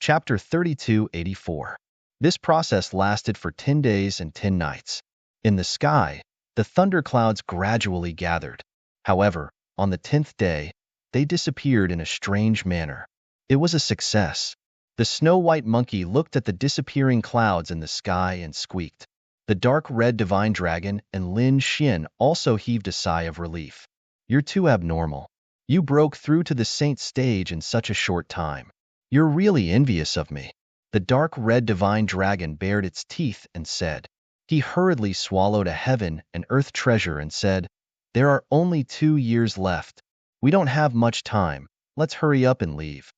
Chapter 3284. This process lasted for 10 days and 10 nights. In the sky, the thunderclouds gradually gathered. However, on the 10th day, they disappeared in a strange manner. It was a success. The snow-white monkey looked at the disappearing clouds in the sky and squeaked. The dark red divine dragon and Lin Xian also heaved a sigh of relief. You're too abnormal. You broke through to the saint stage in such a short time. You're really envious of me. The dark red divine dragon bared its teeth and said. He hurriedly swallowed a heaven and earth treasure and said, there are only 2 years left. We don't have much time. Let's hurry up and leave.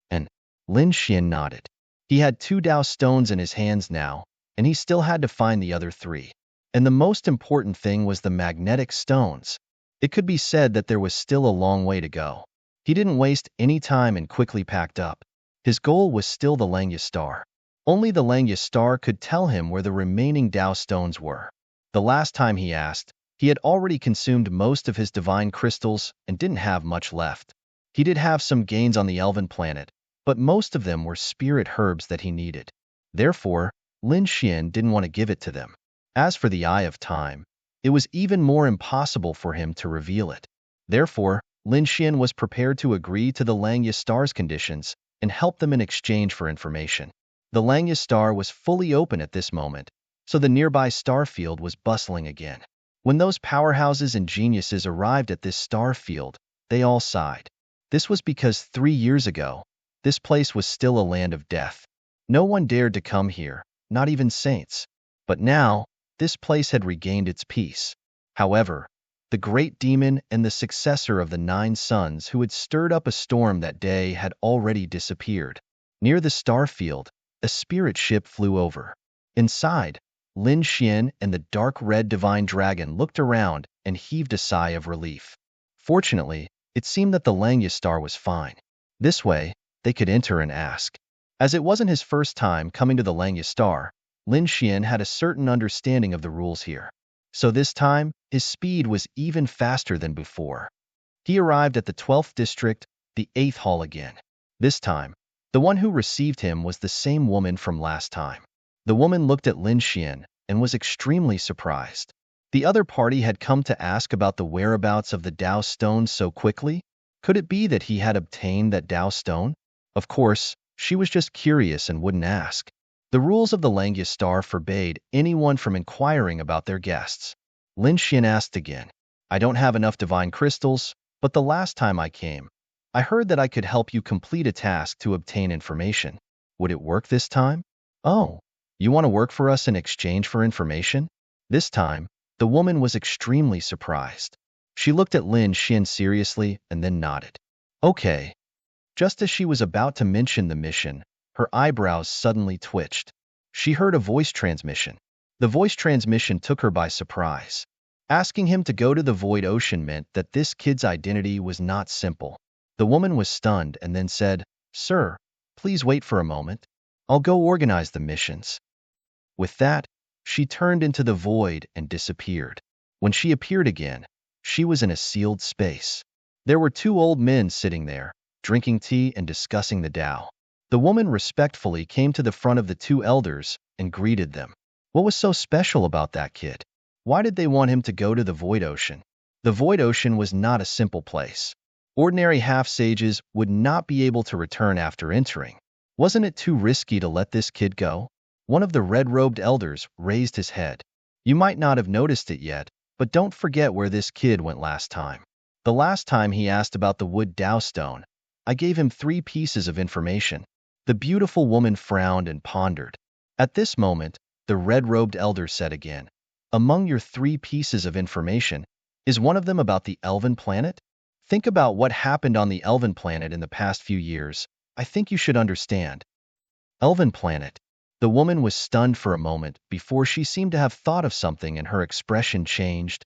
And Lin Xian nodded. He had 2 Dao stones in his hands now, and he still had to find the other 3. And the most important thing was the magnetic stones. It could be said that there was still a long way to go. He didn't waste any time and quickly packed up. His goal was still the Langya Star. Only the Langya Star could tell him where the remaining Dao stones were. The last time he asked, he had already consumed most of his divine crystals and didn't have much left. He did have some gains on the elven planet, but most of them were spirit herbs that he needed. Therefore, Lin Xian didn't want to give it to them. As for the Eye of Time, it was even more impossible for him to reveal it. Therefore, Lin Xian was prepared to agree to the Langya Star's conditions and help them in exchange for information. The Langya Star was fully open at this moment, so the nearby star field was bustling again. When those powerhouses and geniuses arrived at this star field, they all sighed. This was because 3 years ago, this place was still a land of death. No one dared to come here, not even saints. But now, this place had regained its peace. However, the great demon and the successor of the 9 sons who had stirred up a storm that day had already disappeared. Near the star field, a spirit ship flew over. Inside, Lin Xian and the dark red divine dragon looked around and heaved a sigh of relief. Fortunately, it seemed that the Langya Star was fine. This way, they could enter and ask. As it wasn't his first time coming to the Langya Star, Lin Xian had a certain understanding of the rules here. So this time, his speed was even faster than before. He arrived at the 12th district, the 8th hall again. This time, the one who received him was the same woman from last time. The woman looked at Lin Xian and was extremely surprised. The other party had come to ask about the whereabouts of the Dao stone so quickly? Could it be that he had obtained that Dao stone? Of course, she was just curious and wouldn't ask. The rules of the Langya Star forbade anyone from inquiring about their guests. Lin Xian asked again. I don't have enough divine crystals, but the last time I came, I heard that I could help you complete a task to obtain information. Would it work this time? Oh, you want to work for us in exchange for information? This time, the woman was extremely surprised. She looked at Lin Xian seriously and then nodded. Okay. Just as she was about to mention the mission, her eyebrows suddenly twitched. She heard a voice transmission. The voice transmission took her by surprise. Asking him to go to the Void Ocean meant that this kid's identity was not simple. The woman was stunned and then said, Sir, please wait for a moment. I'll go organize the missions. With that, she turned into the void and disappeared. When she appeared again, she was in a sealed space. There were 2 old men sitting there, drinking tea and discussing the Tao. The woman respectfully came to the front of the 2 elders and greeted them. What was so special about that kid? Why did they want him to go to the Void Ocean? The Void Ocean was not a simple place. Ordinary half-sages would not be able to return after entering. Wasn't it too risky to let this kid go? One of the red-robed elders raised his head. You might not have noticed it yet, but don't forget where this kid went last time. The last time he asked about the wood Dao stone, I gave him 3 pieces of information. The beautiful woman frowned and pondered. At this moment, the red-robed elder said again, Among your 3 pieces of information, is one of them about the elven planet? Think about what happened on the elven planet in the past few years. I think you should understand. Elven planet. The woman was stunned for a moment before she seemed to have thought of something and her expression changed.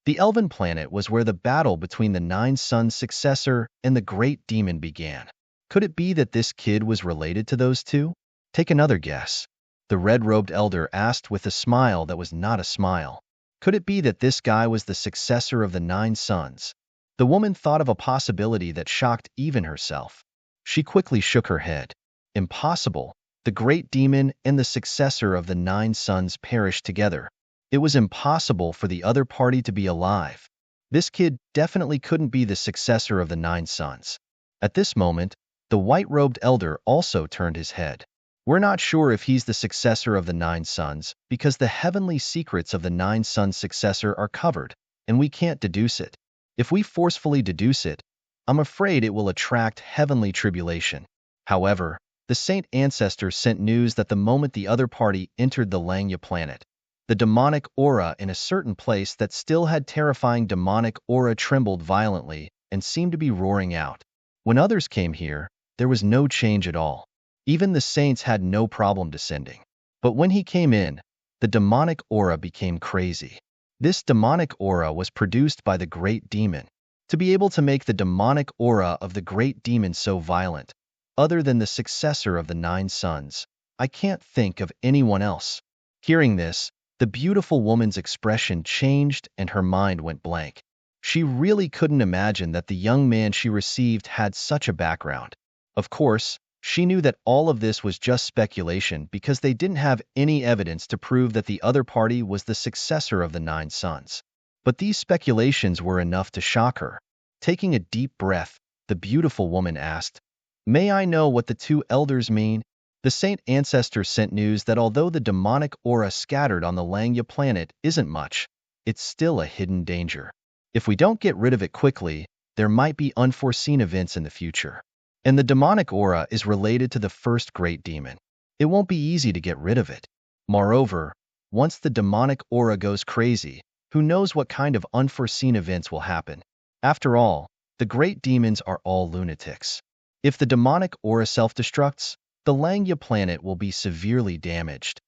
The elven planet was where the battle between the 9 sons' successor and the great demon began. Could it be that this kid was related to those 2? Take another guess. The red-robed elder asked with a smile that was not a smile. Could it be that this guy was the successor of the 9 sons? The woman thought of a possibility that shocked even herself. She quickly shook her head. Impossible. The great demon and the successor of the 9 sons perished together. It was impossible for the other party to be alive. This kid definitely couldn't be the successor of the 9 sons. At this moment, the white-robed elder also turned his head. We're not sure if he's the successor of the 9 sons because the heavenly secrets of the 9 sons' successor are covered, and we can't deduce it. If we forcefully deduce it, I'm afraid it will attract heavenly tribulation. However, the saint ancestor sent news that the moment the other party entered the Langya planet, the demonic aura in a certain place that still had terrifying demonic aura trembled violently and seemed to be roaring out. When others came here, there was no change at all. Even the saints had no problem descending. But when he came in, the demonic aura became crazy. This demonic aura was produced by the great demon. To be able to make the demonic aura of the great demon so violent, other than the successor of the 9 sons, I can't think of anyone else. Hearing this, the beautiful woman's expression changed and her mind went blank. She really couldn't imagine that the young man she received had such a background. Of course, she knew that all of this was just speculation because they didn't have any evidence to prove that the other party was the successor of the 9 sons. But these speculations were enough to shock her. Taking a deep breath, the beautiful woman asked, "May I know what the 2 elders mean?" The saint ancestor sent news that although the demonic aura scattered on the Langya planet isn't much, it's still a hidden danger. If we don't get rid of it quickly, there might be unforeseen events in the future. And the demonic aura is related to the first great demon. It won't be easy to get rid of it. Moreover, once the demonic aura goes crazy, who knows what kind of unforeseen events will happen. After all, the great demons are all lunatics. If the demonic aura self-destructs, the Langya planet will be severely damaged.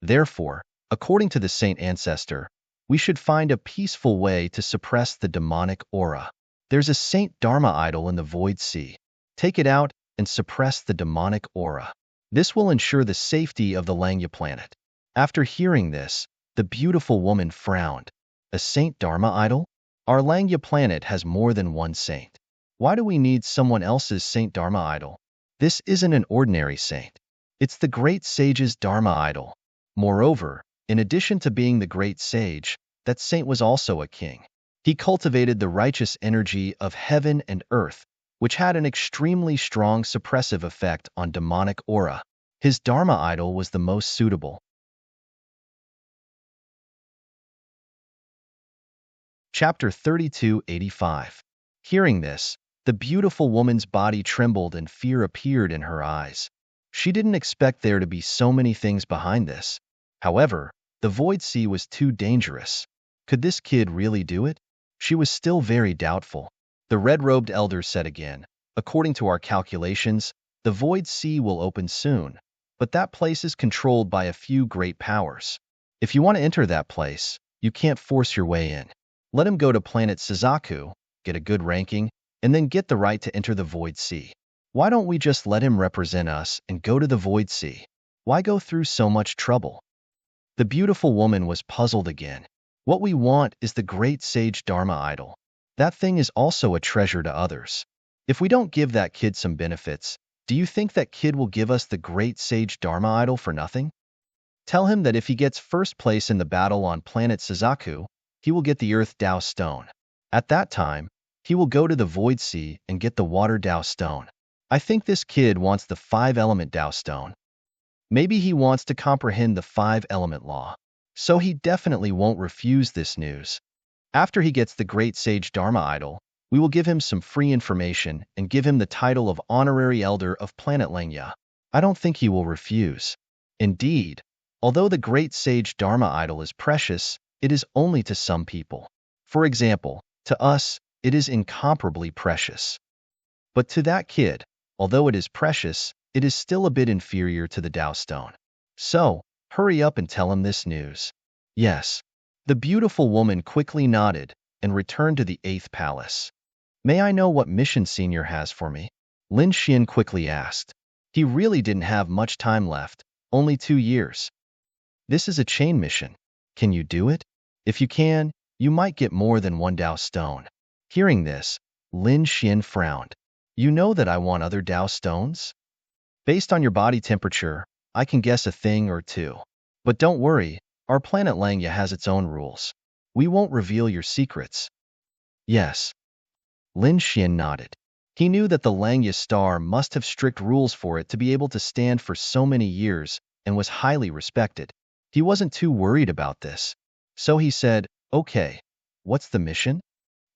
Therefore, according to the saint ancestor, we should find a peaceful way to suppress the demonic aura. There's a Saint Dharma idol in the Void Sea. Take it out and suppress the demonic aura. This will ensure the safety of the Langya planet. After hearing this, the beautiful woman frowned. A Saint Dharma idol? Our Langya planet has more than one saint. Why do we need someone else's Saint Dharma idol? This isn't an ordinary saint. It's the great sage's Dharma idol. Moreover, in addition to being the great sage, that saint was also a king. He cultivated the righteous energy of heaven and earth, which had an extremely strong suppressive effect on demonic aura. His Dharma idol was the most suitable. Chapter 3285. Hearing this, the beautiful woman's body trembled and fear appeared in her eyes. She didn't expect there to be so many things behind this. However, the Void Sea was too dangerous. Could this kid really do it? She was still very doubtful. The red-robed elder said again, "According to our calculations, the Void Sea will open soon, but that place is controlled by a few great powers. If you want to enter that place, you can't force your way in. Let him go to planet Suzaku, get a good ranking, and then get the right to enter the Void Sea. Why don't we just let him represent us and go to the Void Sea? Why go through so much trouble?" The beautiful woman was puzzled again. What we want is the great sage Dharma idol. That thing is also a treasure to others. If we don't give that kid some benefits, do you think that kid will give us the great sage Dharma idol for nothing? Tell him that if he gets first place in the battle on planet Suzaku, he will get the Earth Dao Stone. At that time, he will go to the Void Sea and get the Water Dao Stone. I think this kid wants the 5-element Dao Stone. Maybe he wants to comprehend the 5-element law. So he definitely won't refuse this news. After he gets the great sage Dharma idol, we will give him some free information and give him the title of Honorary Elder of Planet Langya. I don't think he will refuse. Indeed, although the great sage Dharma idol is precious, it is only to some people. For example, to us, it is incomparably precious. But to that kid, although it is precious, it is still a bit inferior to the Dao Stone. So, hurry up and tell him this news. Yes. The beautiful woman quickly nodded and returned to the 8th palace. May I know what mission Senior has for me? Lin Xian quickly asked. He really didn't have much time left, only 2 years. This is a chain mission. Can you do it? If you can, you might get more than 1 Dao Stone. Hearing this, Lin Xian frowned. You know that I want other Dao Stones? Based on your body temperature, I can guess a thing or two. But don't worry, our planet Langya has its own rules. We won't reveal your secrets. Yes. Lin Xian nodded. He knew that the Langya star must have strict rules for it to be able to stand for so many years and was highly respected. He wasn't too worried about this. So he said, "Okay, what's the mission?"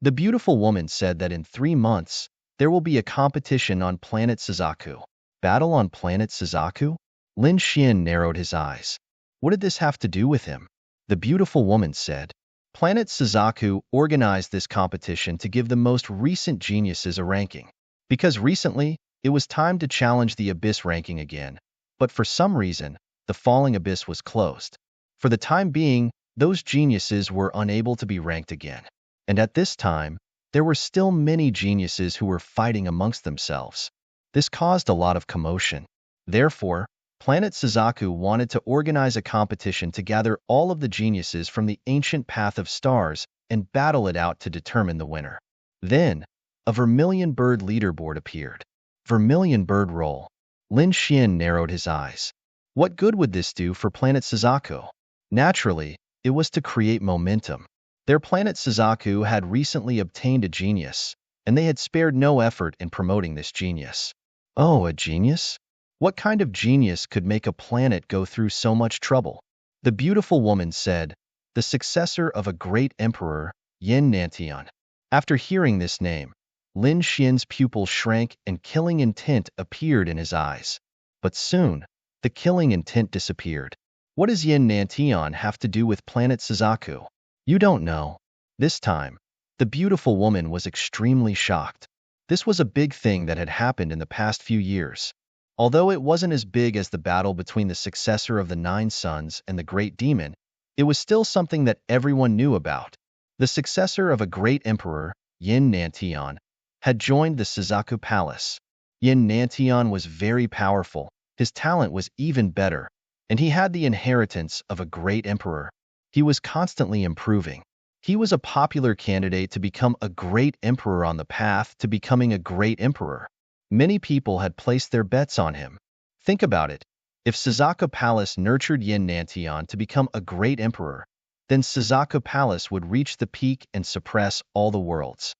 The beautiful woman said that in 3 months, there will be a competition on planet Suzaku. Battle on planet Suzaku? Lin Xian narrowed his eyes. What did this have to do with him? The beautiful woman said, Planet Suzaku organized this competition to give the most recent geniuses a ranking. Because recently, it was time to challenge the Abyss ranking again, but for some reason, the Falling Abyss was closed. For the time being, those geniuses were unable to be ranked again. And at this time, there were still many geniuses who were fighting amongst themselves. This caused a lot of commotion. Therefore, Planet Suzaku wanted to organize a competition to gather all of the geniuses from the ancient path of stars and battle it out to determine the winner. Then, a vermilion bird leaderboard appeared. Vermilion bird roll. Lin Xian narrowed his eyes. What good would this do for Planet Suzaku? Naturally, it was to create momentum. Their planet Suzaku had recently obtained a genius, and they had spared no effort in promoting this genius. Oh, a genius? What kind of genius could make a planet go through so much trouble? The beautiful woman said, the successor of a great emperor, Yin Nantian. After hearing this name, Lin Xian's pupil shrank and killing intent appeared in his eyes. But soon, the killing intent disappeared. What does Yin Nantian have to do with planet Suzaku? You don't know. This time, the beautiful woman was extremely shocked. This was a big thing that had happened in the past few years. Although it wasn't as big as the battle between the successor of the Nine Sons and the Great Demon, it was still something that everyone knew about. The successor of a great emperor, Yin Nantian, had joined the Suzaku Palace. Yin Nantian was very powerful, his talent was even better, and he had the inheritance of a great emperor. He was constantly improving. He was a popular candidate to become a great emperor on the path to becoming a great emperor. Many people had placed their bets on him. Think about it. If Suzaku Palace nurtured Yin Nantian to become a great emperor, then Suzaku Palace would reach the peak and suppress all the worlds.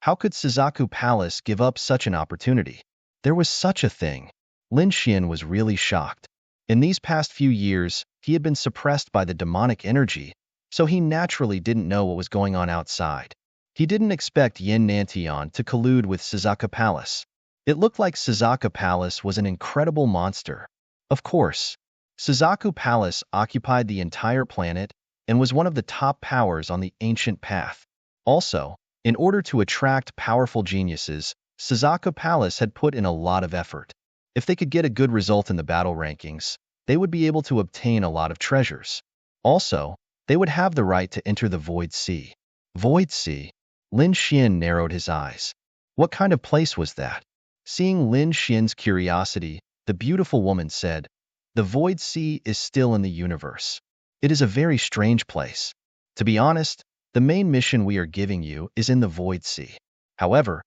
How could Suzaku Palace give up such an opportunity? There was such a thing. Lin Xian was really shocked. In these past few years, he had been suppressed by the demonic energy, so he naturally didn't know what was going on outside. He didn't expect Yin Nantian to collude with Suzaku Palace. It looked like Suzaku Palace was an incredible monster. Of course, Suzaku Palace occupied the entire planet and was one of the top powers on the ancient path. Also, in order to attract powerful geniuses, Suzaku Palace had put in a lot of effort. If they could get a good result in the battle rankings, they would be able to obtain a lot of treasures. Also, they would have the right to enter the Void Sea. Void Sea? Lin Xian narrowed his eyes. What kind of place was that? Seeing Lin Xian's curiosity, the beautiful woman said, the Void Sea is still in the universe. It is a very strange place. To be honest, the main mission we are giving you is in the Void Sea. However,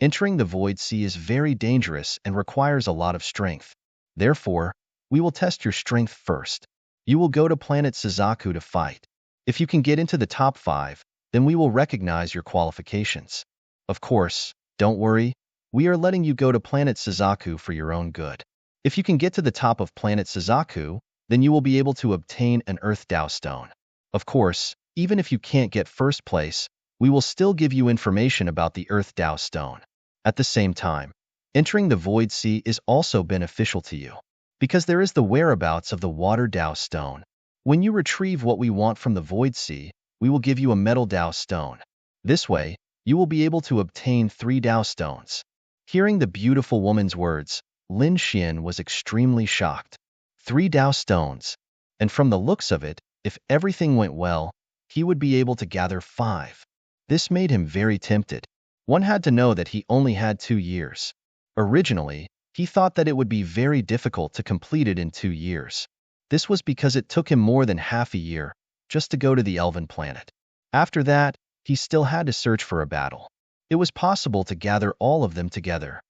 entering the Void Sea is very dangerous and requires a lot of strength. Therefore, we will test your strength first. You will go to planet Suzaku to fight. If you can get into the top 5, then we will recognize your qualifications. Of course, don't worry, we are letting you go to planet Suzaku for your own good. If you can get to the top of planet Suzaku, then you will be able to obtain an Earth Dao Stone. Of course, even if you can't get first place, we will still give you information about the Earth Dao Stone. At the same time, entering the Void Sea is also beneficial to you, because there is the whereabouts of the Water Dao Stone. When you retrieve what we want from the Void Sea, we will give you a Metal Dao Stone. This way, you will be able to obtain 3 Dao Stones. Hearing the beautiful woman's words, Lin Xian was extremely shocked. 3 Dao Stones. And from the looks of it, if everything went well, he would be able to gather 5. This made him very tempted. One had to know that he only had 2 years. Originally, he thought that it would be very difficult to complete it in 2 years. This was because it took him more than half a year just to go to the Elven planet. After that, he still had to search for a battle. It was possible to gather all of them together.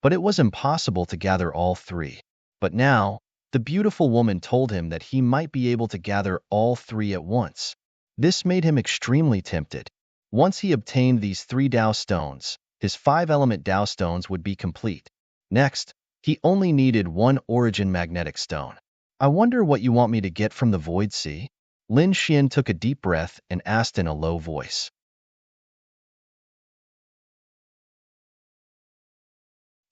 but it was impossible to gather all three. But now, the beautiful woman told him that he might be able to gather all three at once. This made him extremely tempted. Once he obtained these 3 Dao stones, his 5-element Dao stones would be complete. Next, he only needed 1 origin magnetic stone. I wonder what you want me to get from the Void Sea? Lin Xian took a deep breath and asked in a low voice.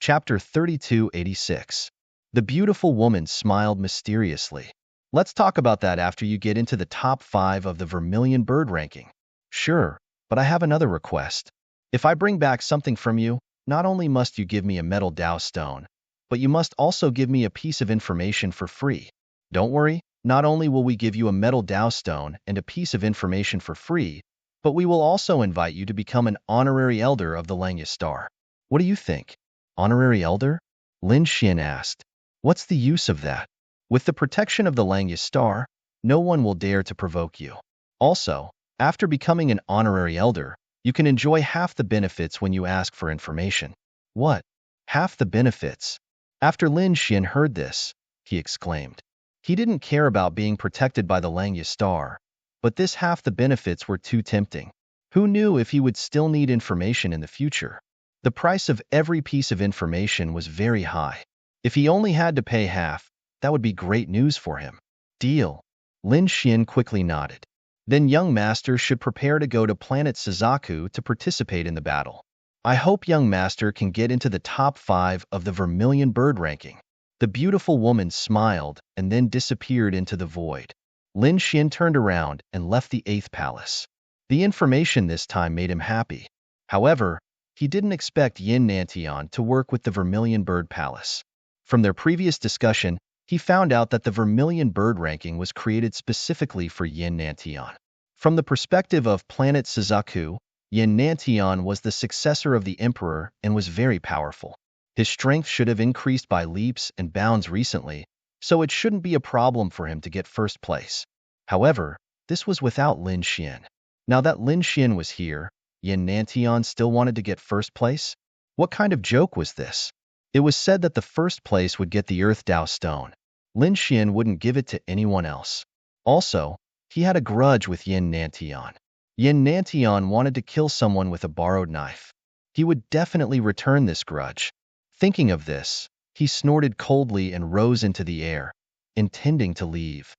Chapter 3286. The beautiful woman smiled mysteriously. Let's talk about that after you get into the top 5 of the Vermilion Bird ranking. Sure, but I have another request. If I bring back something from you, not only must you give me a metal Dao stone, but you must also give me a piece of information for free. Don't worry, not only will we give you a metal Dao stone and a piece of information for free, but we will also invite you to become an honorary elder of the Langya Star. What do you think? Honorary elder? Lin Xian asked. What's the use of that? With the protection of the Langya Star, no one will dare to provoke you. Also, after becoming an honorary elder, you can enjoy half the benefits when you ask for information. What? Half the benefits? After Lin Xian heard this, he exclaimed. He didn't care about being protected by the Langya Star, but this half the benefits were too tempting. Who knew if he would still need information in the future? The price of every piece of information was very high. If he only had to pay half, that would be great news for him. Deal. Lin Xian quickly nodded. Then young master should prepare to go to planet Suzaku to participate in the battle. I hope young master can get into the top 5 of the Vermilion Bird ranking. The beautiful woman smiled and then disappeared into the void. Lin Xian turned around and left the 8th palace. The information this time made him happy. However, he didn't expect Yin Nantian to work with the Vermilion Bird Palace. From their previous discussion, he found out that the Vermilion Bird ranking was created specifically for Yin Nantian. From the perspective of planet Suzaku, Yin Nantian was the successor of the Emperor and was very powerful. His strength should have increased by leaps and bounds recently, so it shouldn't be a problem for him to get first place. However, this was without Lin Xian. Now that Lin Xian was here, Yin Nantian still wanted to get first place? What kind of joke was this? It was said that the first place would get the Earth Dao Stone. Lin Xian wouldn't give it to anyone else. Also, he had a grudge with Yin Nantian. Yin Nantian wanted to kill someone with a borrowed knife. He would definitely return this grudge. Thinking of this, he snorted coldly and rose into the air, intending to leave.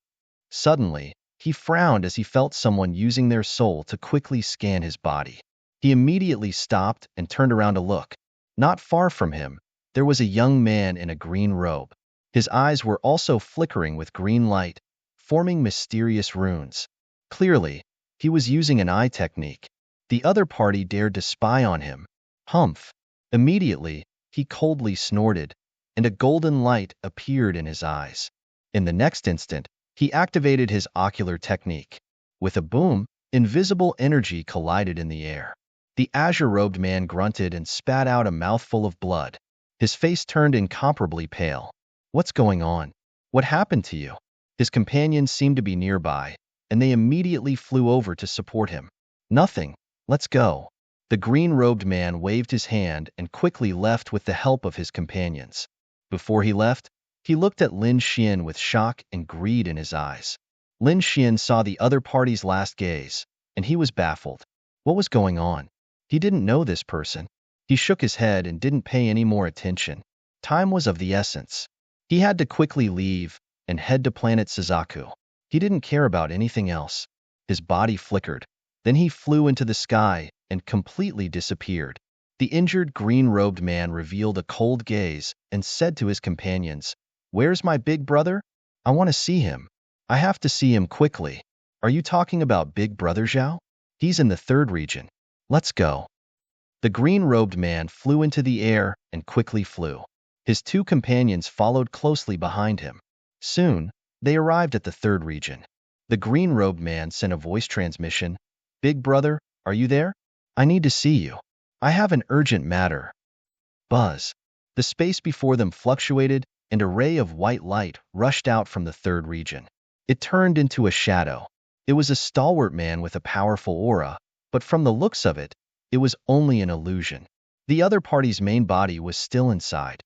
Suddenly, he frowned as he felt someone using their soul to quickly scan his body. He immediately stopped and turned around to look. Not far from him, there was a young man in a green robe. His eyes were also flickering with green light, forming mysterious runes. Clearly, he was using an eye technique. The other party dared to spy on him. Humph! Immediately, he coldly snorted, and a golden light appeared in his eyes. In the next instant, he activated his ocular technique. With a boom, invisible energy collided in the air. The azure-robed man grunted and spat out a mouthful of blood. His face turned incomparably pale. What's going on? What happened to you? His companions seemed to be nearby, and they immediately flew over to support him. Nothing. Let's go. The green-robed man waved his hand and quickly left with the help of his companions. Before he left, he looked at Lin Xian with shock and greed in his eyes. Lin Xian saw the other party's last gaze, and he was baffled. What was going on? He didn't know this person. He shook his head and didn't pay any more attention. Time was of the essence. He had to quickly leave and head to planet Suzaku. He didn't care about anything else. His body flickered. Then he flew into the sky and completely disappeared. The injured green-robed man revealed a cold gaze and said to his companions, "Where's my big brother? I want to see him. I have to see him quickly." Are you talking about Big Brother Zhao? He's in the 3rd region. Let's go. The green-robed man flew into the air and quickly flew. His 2 companions followed closely behind him. Soon, they arrived at the 3rd region. The green-robed man sent a voice transmission. "Big brother, are you there? I need to see you. I have an urgent matter." Buzz. The space before them fluctuated, and a ray of white light rushed out from the 3rd region. It turned into a shadow. It was a stalwart man with a powerful aura, but from the looks of it, it was only an illusion. The other party's main body was still inside.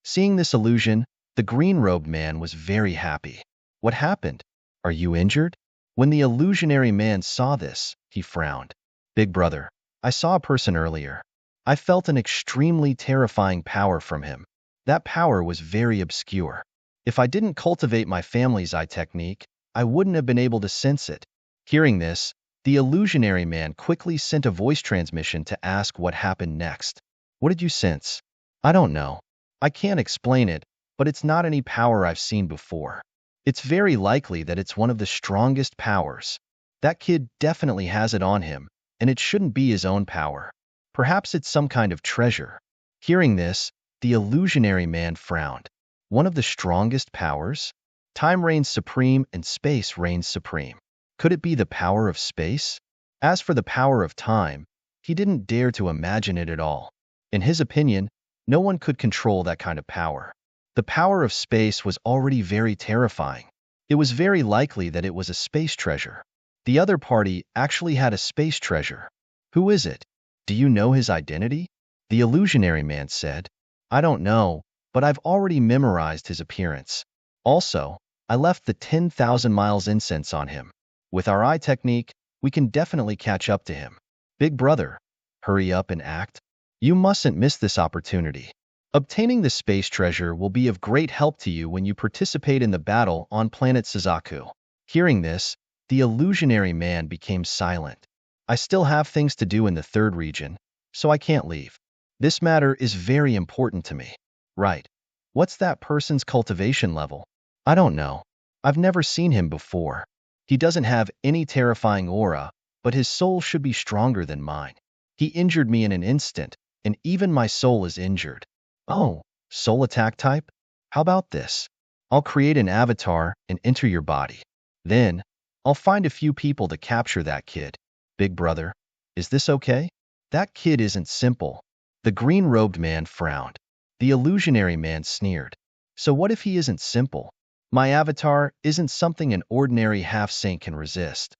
Seeing this illusion, the green-robed man was very happy. What happened? Are you injured? When the illusionary man saw this, he frowned. Big brother, I saw a person earlier. I felt an extremely terrifying power from him. That power was very obscure. If I didn't cultivate my family's eye technique, I wouldn't have been able to sense it. Hearing this, the illusionary man quickly sent a voice transmission to ask what happened next. What did you sense? I don't know. I can't explain it, but it's not any power I've seen before. It's very likely that it's one of the strongest powers. That kid definitely has it on him, and it shouldn't be his own power. Perhaps it's some kind of treasure. Hearing this, the illusionary man frowned. One of the strongest powers? Time reigns supreme and space reigns supreme. Could it be the power of space? As for the power of time, he didn't dare to imagine it at all. In his opinion, no one could control that kind of power. The power of space was already very terrifying. It was very likely that it was a space treasure. The other party actually had a space treasure. Who is it? Do you know his identity? The illusionary man said. I don't know, but I've already memorized his appearance. Also, I left the 10,000 miles incense on him. With our eye technique, we can definitely catch up to him. Big brother, hurry up and act. You mustn't miss this opportunity. Obtaining the space treasure will be of great help to you when you participate in the battle on planet Suzaku. Hearing this, the illusionary man became silent. I still have things to do in the third region, so I can't leave. This matter is very important to me. Right. What's that person's cultivation level? I don't know. I've never seen him before. He doesn't have any terrifying aura, but his soul should be stronger than mine. He injured me in an instant, and even my soul is injured. Oh, soul attack type? How about this? I'll create an avatar and enter your body. Then, I'll find a few people to capture that kid. Big brother, is this okay? That kid isn't simple. The green-robed man frowned. The illusionary man sneered. So what if he isn't simple? My avatar isn't something an ordinary half-saint can resist.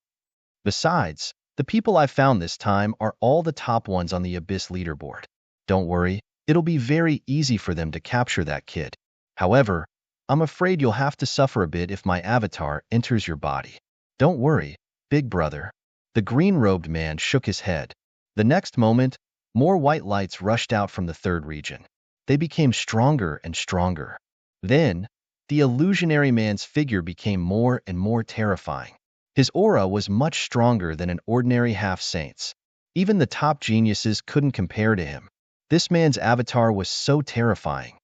Besides, the people I found this time are all the top ones on the Abyss leaderboard. Don't worry, it'll be very easy for them to capture that kid. However, I'm afraid you'll have to suffer a bit if my avatar enters your body. Don't worry, big brother. The green-robed man shook his head. The next moment, more white lights rushed out from the third region. They became stronger and stronger. Then, the illusionary man's figure became more and more terrifying. His aura was much stronger than an ordinary half-saint's. Even the top geniuses couldn't compare to him. This man's avatar was so terrifying.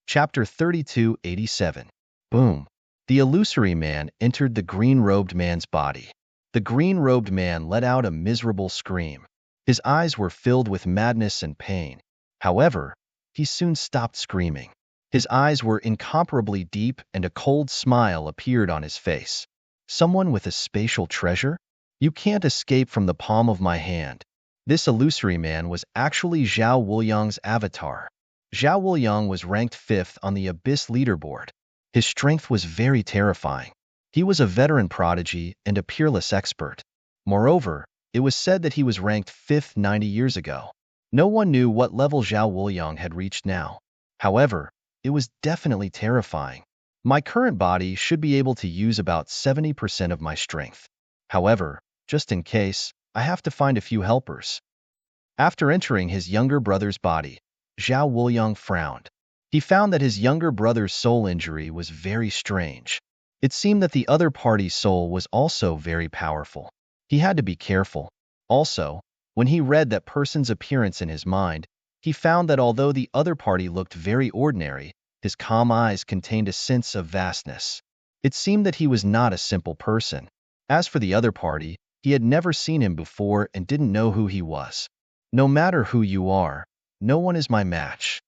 Chapter 3287. Boom. The illusory man entered the green-robed man's body. The green-robed man let out a miserable scream. His eyes were filled with madness and pain. However, he soon stopped screaming. His eyes were incomparably deep and a cold smile appeared on his face. Someone with a spatial treasure? You can't escape from the palm of my hand. This illusory man was actually Zhao Wuliang's avatar. Zhao Wuliang was ranked 5th on the Abyss leaderboard. His strength was very terrifying. He was a veteran prodigy and a peerless expert. Moreover, it was said that he was ranked 5th 90 years ago. No one knew what level Zhao Wuliang had reached now. However, it was definitely terrifying. My current body should be able to use about 70% of my strength. However, just in case, I have to find a few helpers. After entering his younger brother's body, Zhao Wuliang frowned. He found that his younger brother's soul injury was very strange. It seemed that the other party's soul was also very powerful. He had to be careful. Also, when he read that person's appearance in his mind, he found that although the other party looked very ordinary, his calm eyes contained a sense of vastness. It seemed that he was not a simple person. As for the other party, he had never seen him before and didn't know who he was. No matter who you are, no one is my match.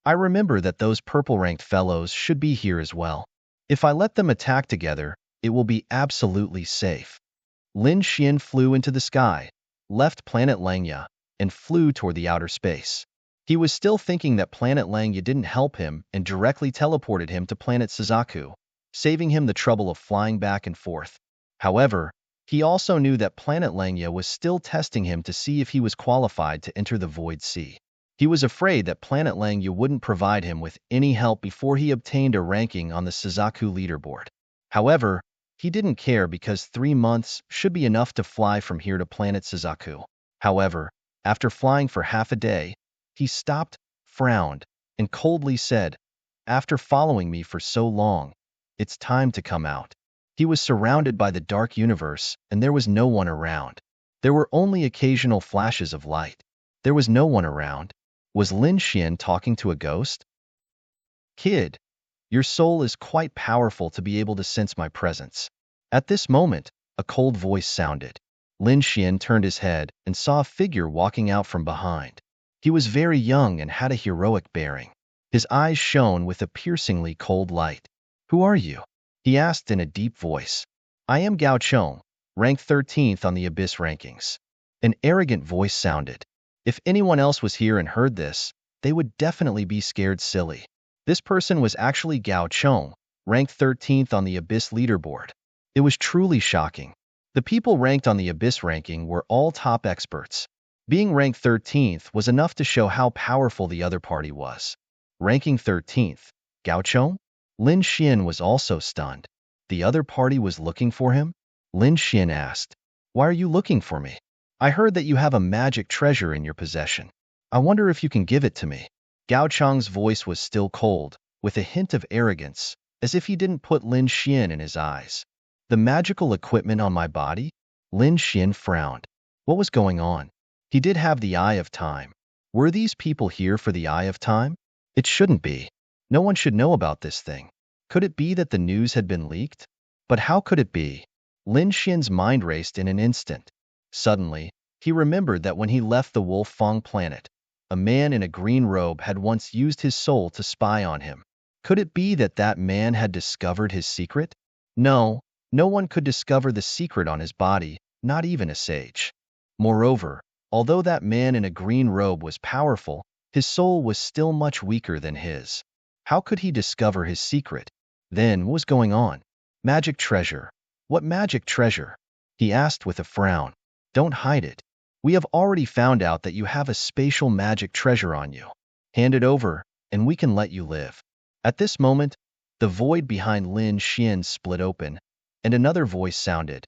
I remember that those purple-ranked fellows should be here as well. If I let them attack together, it will be absolutely safe. Lin Xian flew into the sky, left planet Langya, and flew toward the outer space. He was still thinking that planet Langya didn't help him and directly teleported him to planet Suzaku, saving him the trouble of flying back and forth. However, He also knew that Planet Langya was still testing him to see if he was qualified to enter the Void Sea. He was afraid that Planet Langya wouldn't provide him with any help before he obtained a ranking on the Suzaku leaderboard. However, he didn't care because 3 months should be enough to fly from here to Planet Suzaku. However, after flying for half a day, he stopped, frowned, and coldly said, "After following me for so long, it's time to come out." He was surrounded by the dark universe, and there was no one around. There were only occasional flashes of light. There was no one around. Was Lin Xian talking to a ghost? "Kid, your soul is quite powerful to be able to sense my presence." At this moment, a cold voice sounded. Lin Xian turned his head and saw a figure walking out from behind. He was very young and had a heroic bearing. His eyes shone with a piercingly cold light. "Who are you?" he asked in a deep voice. "I am Gao Chong, ranked 13th on the Abyss rankings." An arrogant voice sounded. If anyone else was here and heard this, they would definitely be scared silly. This person was actually Gao Chong, ranked 13th on the Abyss leaderboard. It was truly shocking. The people ranked on the Abyss ranking were all top experts. Being ranked 13th was enough to show how powerful the other party was. Ranking 13th, Gao Chong? Lin Xian was also stunned. The other party was looking for him? Lin Xian asked, "Why are you looking for me? I heard that you have a magic treasure in your possession. I wonder if you can give it to me." Gao Chong's voice was still cold, with a hint of arrogance, as if he didn't put Lin Xian in his eyes. "The magical equipment on my body?" Lin Xian frowned. What was going on? He did have the Eye of Time. Were these people here for the Eye of Time? It shouldn't be. No one should know about this thing. Could it be that the news had been leaked? But how could it be? Lin Xian's mind raced in an instant. Suddenly, he remembered that when he left the Wolf Fong planet, a man in a green robe had once used his soul to spy on him. Could it be that that man had discovered his secret? No, no one could discover the secret on his body, not even a sage. Moreover, although that man in a green robe was powerful, his soul was still much weaker than his. How could he discover his secret? Then, what was going on? Magic treasure. What magic treasure? He asked with a frown. Don't hide it. We have already found out that you have a spatial magic treasure on you. Hand it over, and we can let you live. At this moment, the void behind Lin Xian split open, and another voice sounded.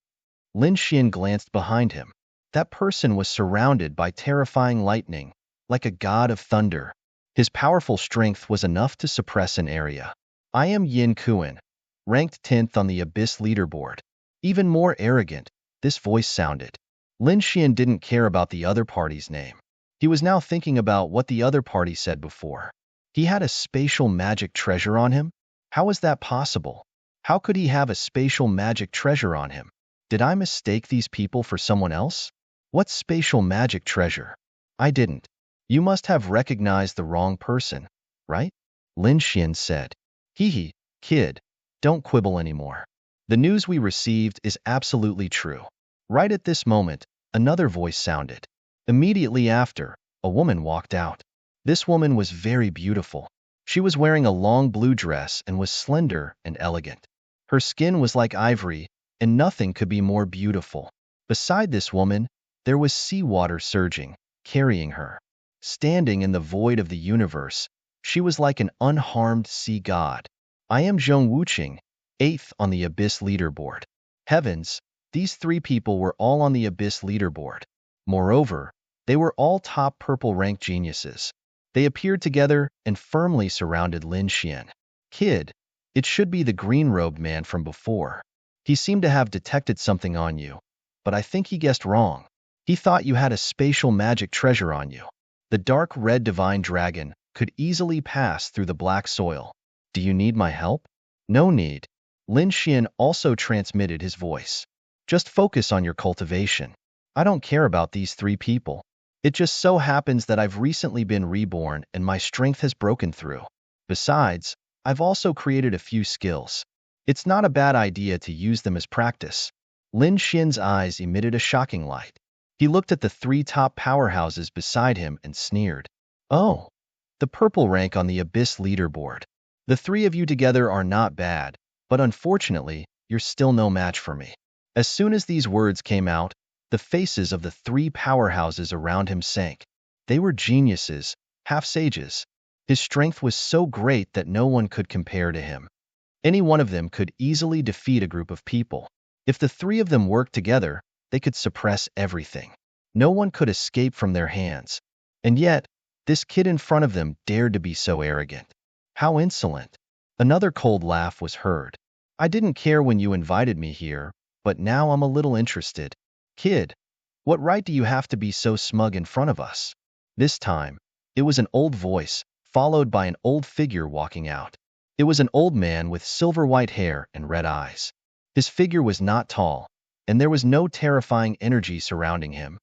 Lin Xian glanced behind him. That person was surrounded by terrifying lightning, like a god of thunder. His powerful strength was enough to suppress an area. "I am Yin Kuan, ranked 10th on the Abyss leaderboard." Even more arrogant, this voice sounded. Lin Xian didn't care about the other party's name. He was now thinking about what the other party said before. He had a spatial magic treasure on him? How was that possible? How could he have a spatial magic treasure on him? Did I mistake these people for someone else? What spatial magic treasure? I didn't. You must have recognized the wrong person, right? Lin Xian said. Hee, kid, don't quibble anymore. The news we received is absolutely true. Right at this moment, another voice sounded. Immediately after, a woman walked out. This woman was very beautiful. She was wearing a long blue dress and was slender and elegant. Her skin was like ivory, and nothing could be more beautiful. Beside this woman, there was seawater surging, carrying her. Standing in the void of the universe, she was like an unharmed sea god. I am Zhong Wuqing, 8th on the Abyss leaderboard. Heavens, these 3 people were all on the Abyss leaderboard. Moreover, they were all top purple rank geniuses. They appeared together and firmly surrounded Lin Xian. Kid, it should be the green-robed man from before. He seemed to have detected something on you, but I think he guessed wrong. He thought you had a spatial magic treasure on you. The dark red divine dragon could easily pass through the black soil. Do you need my help? No need. Lin Xian also transmitted his voice. Just focus on your cultivation. I don't care about these 3 people. It just so happens that I've recently been reborn and my strength has broken through. Besides, I've also created a few skills. It's not a bad idea to use them as practice. Lin Xian's eyes emitted a shocking light. He looked at the 3 top powerhouses beside him and sneered. Oh, the purple rank on the Abyss leaderboard. The 3 of you together are not bad, but unfortunately, you're still no match for me. As soon as these words came out, the faces of the three powerhouses around him sank. They were geniuses, half-sages. His strength was so great that no one could compare to him. Any one of them could easily defeat a group of people. If the three of them worked together, they could suppress everything. No one could escape from their hands. And yet, this kid in front of them dared to be so arrogant. How insolent. Another cold laugh was heard. I didn't care when you invited me here, but now I'm a little interested. Kid, what right do you have to be so smug in front of us? This time, it was an old voice, followed by an old figure walking out. It was an old man with silver-white hair and red eyes. His figure was not tall, and there was no terrifying energy surrounding him.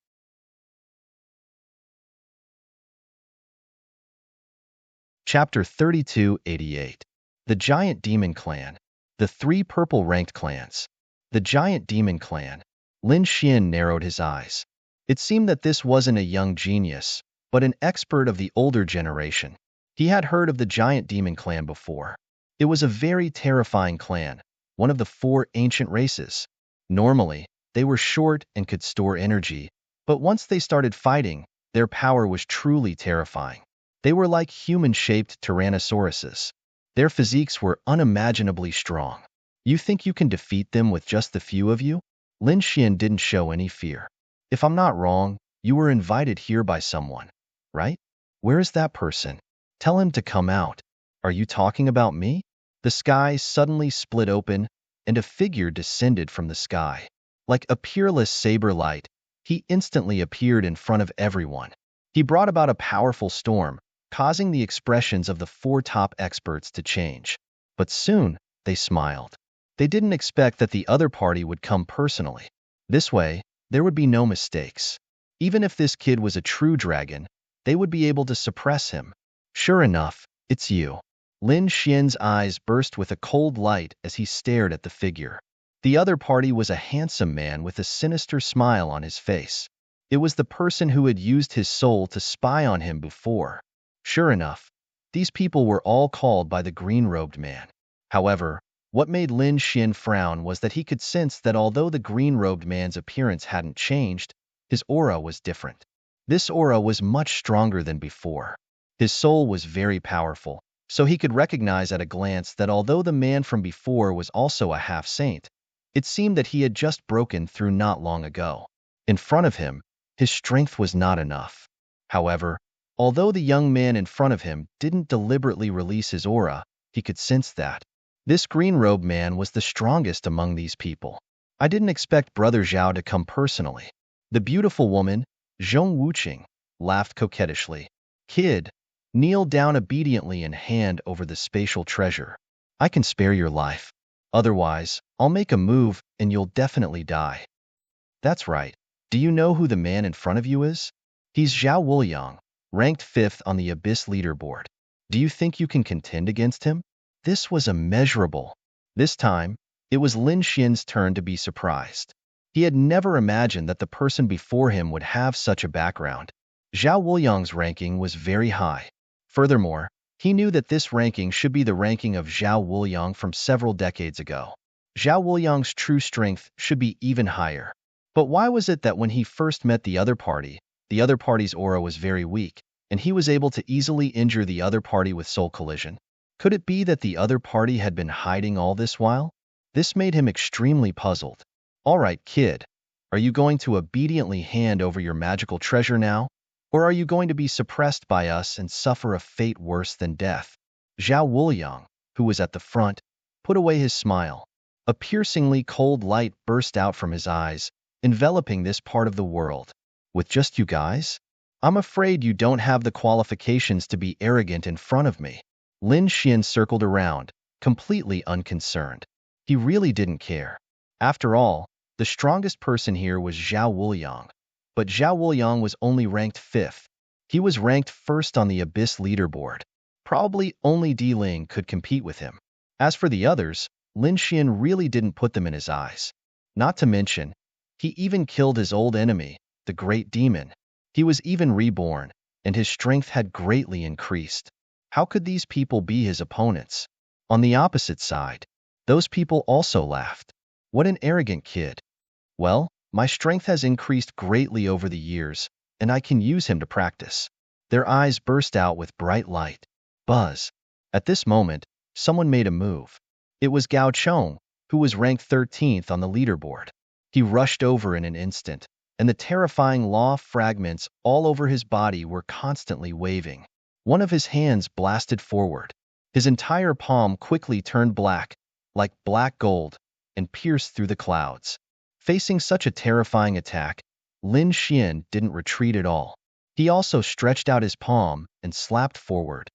Chapter 3288. The Giant Demon Clan. The three purple-ranked clans. The Giant Demon Clan. Lin Xian narrowed his eyes. It seemed that this wasn't a young genius, but an expert of the older generation. He had heard of the Giant Demon Clan before. It was a very terrifying clan, one of the four ancient races. Normally, they were short and could store energy, but once they started fighting, their power was truly terrifying. They were like human-shaped tyrannosauruses. Their physiques were unimaginably strong. You think you can defeat them with just the few of you? Lin Xian didn't show any fear. If I'm not wrong, you were invited here by someone, right? Where is that person? Tell him to come out. Are you talking about me? The sky suddenly split open, and a figure descended from the sky. Like a peerless saber light, he instantly appeared in front of everyone. He brought about a powerful storm, causing the expressions of the four top experts to change. But soon, they smiled. They didn't expect that the other party would come personally. This way, there would be no mistakes. Even if this kid was a true dragon, they would be able to suppress him. Sure enough, it's you. Lin Xian's eyes burst with a cold light as he stared at the figure. The other party was a handsome man with a sinister smile on his face. It was the person who had used his soul to spy on him before. Sure enough, these people were all called by the green-robed man. However, what made Lin Xian frown was that he could sense that although the green-robed man's appearance hadn't changed, his aura was different. This aura was much stronger than before. His soul was very powerful, so he could recognize at a glance that although the man from before was also a half-saint, it seemed that he had just broken through not long ago. In front of him, his strength was not enough. However, although the young man in front of him didn't deliberately release his aura, he could sense that. This green-robed man was the strongest among these people. I didn't expect Brother Zhao to come personally. The beautiful woman, Zhong Wuqing, laughed coquettishly. Kid, kneel down obediently and hand over the spatial treasure. I can spare your life. Otherwise, I'll make a move and you'll definitely die. That's right. Do you know who the man in front of you is? He's Zhao Wuliang, ranked 5th on the Abyss leaderboard. Do you think you can contend against him? This was immeasurable. This time, it was Lin Xian's turn to be surprised. He had never imagined that the person before him would have such a background. Zhao Wuliang's ranking was very high. Furthermore, he knew that this ranking should be the ranking of Zhao Wuliang from several decades ago. Zhao Wuliang's true strength should be even higher. But why was it that when he first met the other party's aura was very weak, and he was able to easily injure the other party with soul collision? Could it be that the other party had been hiding all this while? This made him extremely puzzled. All right, kid, are you going to obediently hand over your magical treasure now? Or are you going to be suppressed by us and suffer a fate worse than death? Zhao Wuliang, who was at the front, put away his smile. A piercingly cold light burst out from his eyes, enveloping this part of the world. With just you guys? I'm afraid you don't have the qualifications to be arrogant in front of me. Lin Xian circled around, completely unconcerned. He really didn't care. After all, the strongest person here was Zhao Wuliang. But Zhao Wuliang was only ranked 5th. He was ranked 1st on the Abyss leaderboard. Probably only Di Ling could compete with him. As for the others, Lin Xian really didn't put them in his eyes. Not to mention, he even killed his old enemy, the Great Demon. He was even reborn, and his strength had greatly increased. How could these people be his opponents? On the opposite side, those people also laughed. What an arrogant kid. Well, my strength has increased greatly over the years, and I can use him to practice. Their eyes burst out with bright light. Buzz. At this moment, someone made a move. It was Gao Chong, who was ranked 13th on the leaderboard. He rushed over in an instant, and the terrifying law fragments all over his body were constantly waving. One of his hands blasted forward. His entire palm quickly turned black, like black gold, and pierced through the clouds. Facing such a terrifying attack, Lin Xian didn't retreat at all. He also stretched out his palm and slapped forward.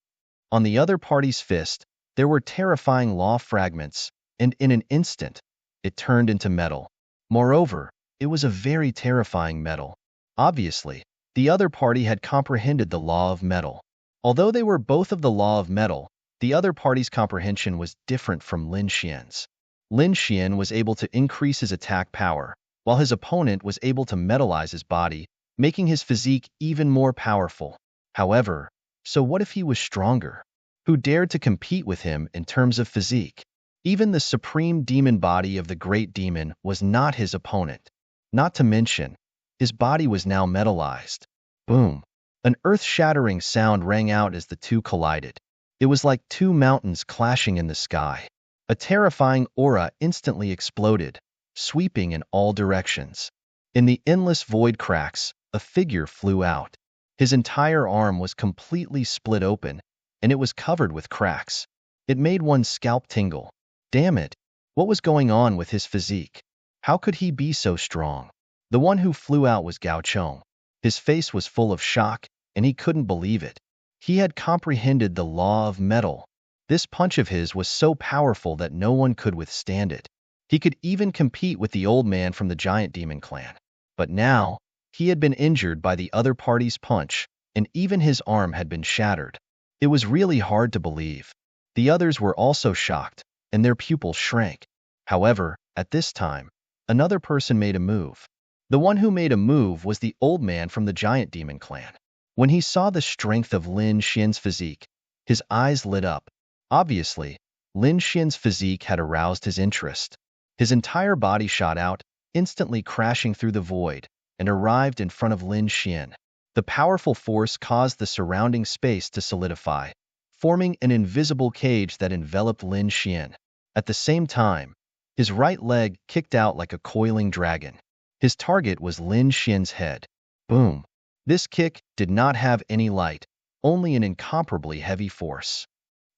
On the other party's fist, there were terrifying law fragments, and in an instant, it turned into metal. Moreover, it was a very terrifying metal. Obviously, the other party had comprehended the law of metal. Although they were both of the law of metal, the other party's comprehension was different from Lin Xian's. Lin Xian was able to increase his attack power, while his opponent was able to metalize his body, making his physique even more powerful. However, so what if he was stronger? Who dared to compete with him in terms of physique? Even the supreme demon body of the great demon was not his opponent. Not to mention, his body was now metalized. Boom! An earth-shattering sound rang out as the two collided. It was like two mountains clashing in the sky. A terrifying aura instantly exploded, sweeping in all directions. In the endless void cracks, a figure flew out. His entire arm was completely split open, and it was covered with cracks. It made one's scalp tingle. Damn it! What was going on with his physique? How could he be so strong? The one who flew out was Gao Chong. His face was full of shock, and he couldn't believe it. He had comprehended the law of metal. This punch of his was so powerful that no one could withstand it. He could even compete with the old man from the giant demon clan. But now, he had been injured by the other party's punch, and even his arm had been shattered. It was really hard to believe. The others were also shocked, and their pupils shrank. However, at this time, another person made a move. The one who made a move was the old man from the giant demon clan. When he saw the strength of Lin Xian's physique, his eyes lit up. Obviously, Lin Xian's physique had aroused his interest. His entire body shot out, instantly crashing through the void, and arrived in front of Lin Xian. The powerful force caused the surrounding space to solidify, forming an invisible cage that enveloped Lin Xian. At the same time, his right leg kicked out like a coiling dragon. His target was Lin Xian's head. Boom! This kick did not have any light, only an incomparably heavy force.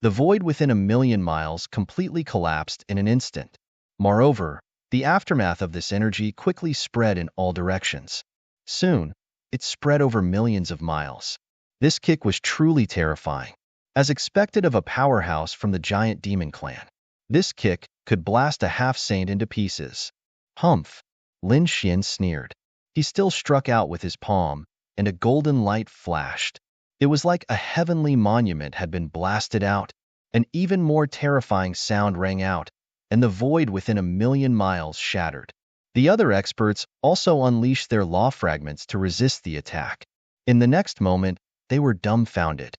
The void within a million miles completely collapsed in an instant. Moreover, the aftermath of this energy quickly spread in all directions. Soon, it spread over millions of miles. This kick was truly terrifying. As expected of a powerhouse from the giant demon clan, this kick could blast a half-saint into pieces. Humph! Lin Xian sneered. He still struck out with his palm, and a golden light flashed. It was like a heavenly monument had been blasted out. An even more terrifying sound rang out, and the void within a million miles shattered. The other experts also unleashed their law fragments to resist the attack. In the next moment, they were dumbfounded.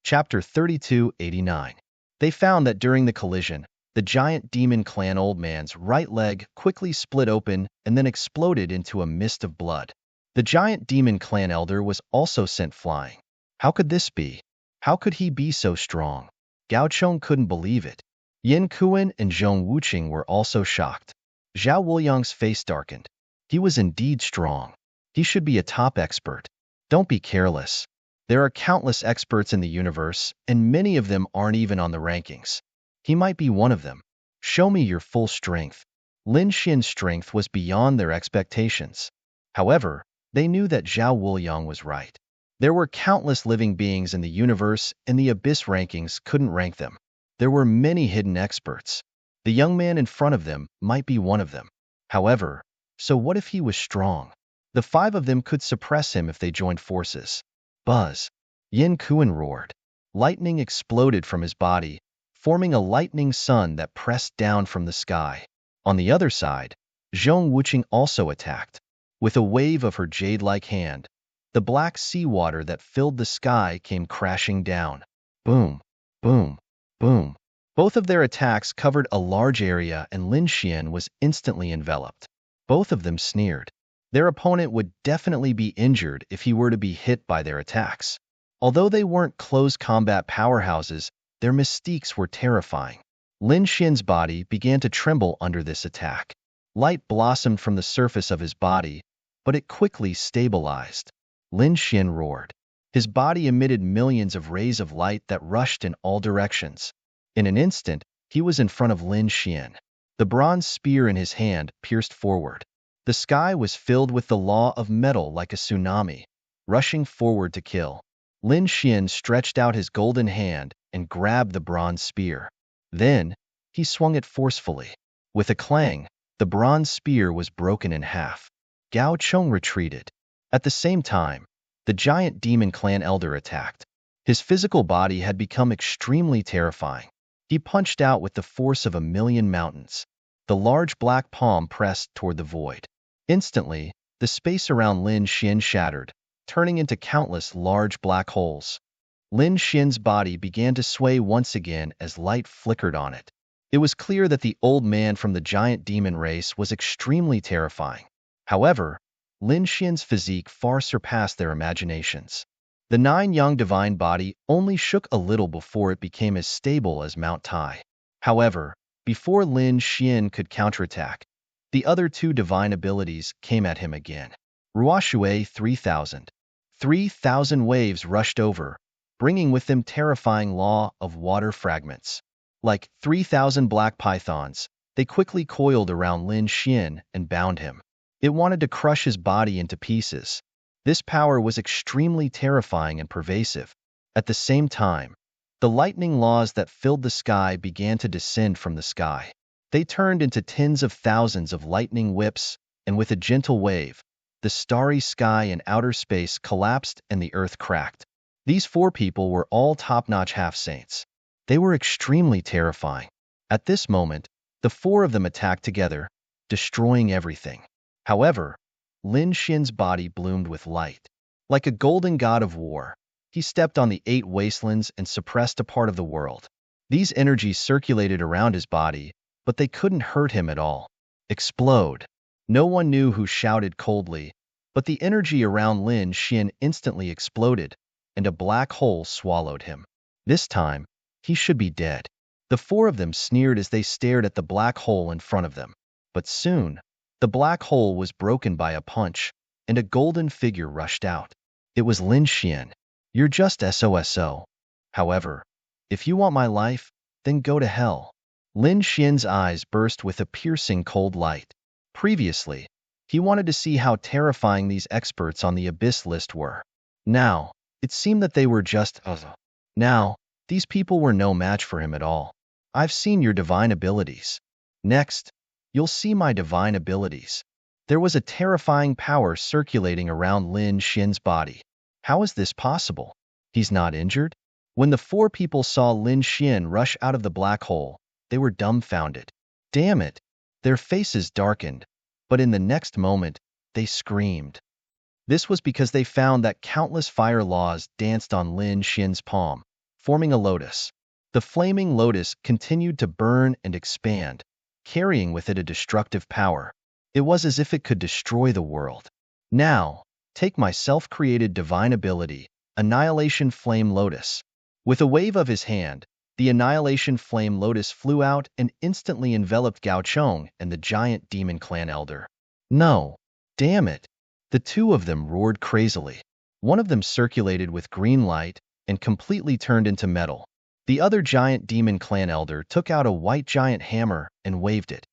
Chapter 3289. They found that during the collision, the giant demon clan old man's right leg quickly split open and then exploded into a mist of blood. The giant demon clan elder was also sent flying. How could this be? How could he be so strong? Gao Chong couldn't believe it. Yin Kuan and Zhong Wuqing were also shocked. Zhao Wuliang's face darkened. He was indeed strong. He should be a top expert. Don't be careless. There are countless experts in the universe, and many of them aren't even on the rankings. He might be one of them. Show me your full strength. Lin Xian's strength was beyond their expectations. However, they knew that Zhao Wuliang was right. There were countless living beings in the universe, and the Abyss rankings couldn't rank them. There were many hidden experts. The young man in front of them might be one of them. However, so what if he was strong? The five of them could suppress him if they joined forces. Buzz! Yin Kuan roared. Lightning exploded from his body, forming a lightning sun that pressed down from the sky. On the other side, Zhong Wuqing also attacked. With a wave of her jade-like hand, the black seawater that filled the sky came crashing down. Boom! Boom! Boom! Both of their attacks covered a large area and Lin Xian was instantly enveloped. Both of them sneered. Their opponent would definitely be injured if he were to be hit by their attacks. Although they weren't close combat powerhouses, their mystiques were terrifying. Lin Xian's body began to tremble under this attack. Light blossomed from the surface of his body, but it quickly stabilized. Lin Xian roared. His body emitted millions of rays of light that rushed in all directions. In an instant, he was in front of Lin Xian. The bronze spear in his hand pierced forward. The sky was filled with the law of metal like a tsunami, rushing forward to kill. Lin Xian stretched out his golden hand and grabbed the bronze spear. Then, he swung it forcefully. With a clang, the bronze spear was broken in half. Gao Chong retreated. At the same time, the giant demon clan elder attacked. His physical body had become extremely terrifying. He punched out with the force of a million mountains. The large black palm pressed toward the void. Instantly, the space around Lin Xian shattered, turning into countless large black holes. Lin Xian's body began to sway once again as light flickered on it. It was clear that the old man from the giant demon race was extremely terrifying. However, Lin Xian's physique far surpassed their imaginations. The nine-yang divine body only shook a little before it became as stable as Mount Tai. However, before Lin Xian could counterattack, the other two divine abilities came at him again. Ruoshui 3000. 3,000 waves rushed over, bringing with them terrifying law of water fragments. Like 3,000 black pythons, they quickly coiled around Lin Xian and bound him. It wanted to crush his body into pieces. This power was extremely terrifying and pervasive. At the same time, the lightning laws that filled the sky began to descend from the sky. They turned into tens of thousands of lightning whips, and with a gentle wave, the starry sky and outer space collapsed and the earth cracked. These four people were all top-notch half-saints. They were extremely terrifying. At this moment, the four of them attacked together, destroying everything. However, Lin Xian's body bloomed with light. Like a golden god of war, he stepped on the 8 wastelands and suppressed a part of the world. These energies circulated around his body, but they couldn't hurt him at all. Explode. No one knew who shouted coldly, but the energy around Lin Xian instantly exploded, and a black hole swallowed him. This time, he should be dead. The four of them sneered as they stared at the black hole in front of them. But soon, the black hole was broken by a punch, and a golden figure rushed out. It was Lin Xian. You're just SOSO. However, if you want my life, then go to hell. Lin Xian's eyes burst with a piercing cold light. Previously, he wanted to see how terrifying these experts on the Abyss list were. Now, it seemed that they were just Now, these people were no match for him at all. I've seen your divine abilities. Next, you'll see my divine abilities. There was a terrifying power circulating around Lin Xian's body. How is this possible? He's not injured? When the four people saw Lin Xian rush out of the black hole, they were dumbfounded. Damn it! Their faces darkened, but in the next moment, they screamed. This was because they found that countless fire laws danced on Lin Xian's palm, forming a lotus. The flaming lotus continued to burn and expand, carrying with it a destructive power. It was as if it could destroy the world. Now, take my self-created divine ability, Annihilation Flame Lotus. With a wave of his hand, the Annihilation Flame Lotus flew out and instantly enveloped Gao Chong and the giant demon clan elder. No! Damn it! The two of them roared crazily. One of them circulated with green light and completely turned into metal. The other giant demon clan elder took out a white giant hammer and waved it.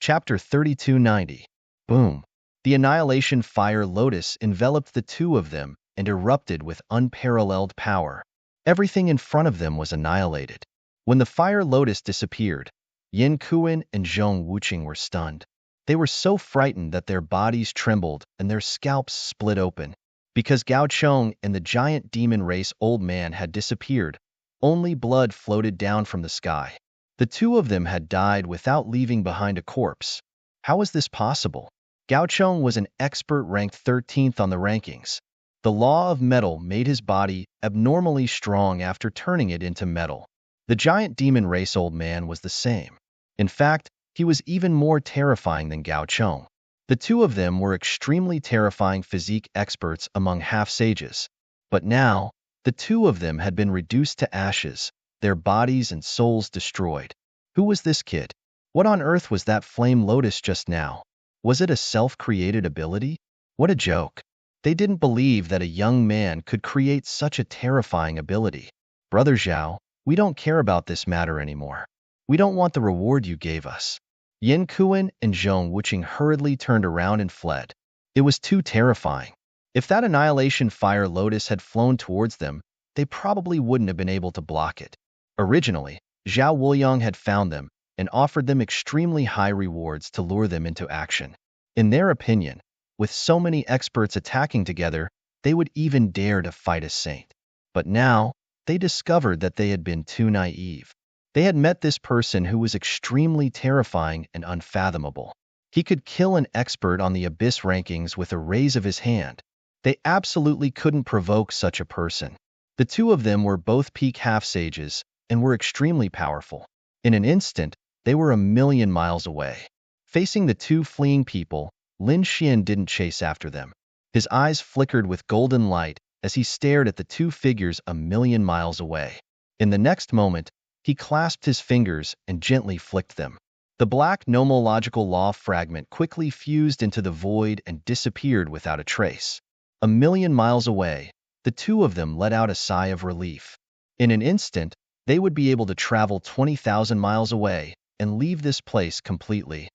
Chapter 3290. Boom. The Annihilation Fire Lotus enveloped the two of them and erupted with unparalleled power. Everything in front of them was annihilated. When the Fire Lotus disappeared, Yin Kuan and Zhong Wuqing were stunned. They were so frightened that their bodies trembled and their scalps split open. Because Gao Chong and the giant demon race old man had disappeared, only blood floated down from the sky. The two of them had died without leaving behind a corpse. How was this possible? Gao Chong was an expert ranked 13th on the rankings. The law of metal made his body abnormally strong after turning it into metal. The giant demon race old man was the same. In fact, he was even more terrifying than Gao Chong. The two of them were extremely terrifying physique experts among half-sages. But now, the two of them had been reduced to ashes, their bodies and souls destroyed. Who was this kid? What on earth was that flame lotus just now? Was it a self-created ability? What a joke. They didn't believe that a young man could create such a terrifying ability. Brother Zhao, we don't care about this matter anymore. We don't want the reward you gave us. Yin Kuan and Zhong Wuqing hurriedly turned around and fled. It was too terrifying. If that annihilation fire lotus had flown towards them, they probably wouldn't have been able to block it. Originally, Zhao Wuliang had found them and offered them extremely high rewards to lure them into action. In their opinion, with so many experts attacking together, they would even dare to fight a saint. But now, they discovered that they had been too naive. They had met this person who was extremely terrifying and unfathomable. He could kill an expert on the Abyss rankings with a raise of his hand. They absolutely couldn't provoke such a person. The two of them were both peak half-sages and were extremely powerful. In an instant, they were 1,000,000 miles away. Facing the two fleeing people, Lin Xian didn't chase after them. His eyes flickered with golden light as he stared at the two figures 1,000,000 miles away. In the next moment, he clasped his fingers and gently flicked them. The black nomological law fragment quickly fused into the void and disappeared without a trace. 1,000,000 miles away, the two of them let out a sigh of relief. In an instant, they would be able to travel 20,000 miles away and leave this place completely.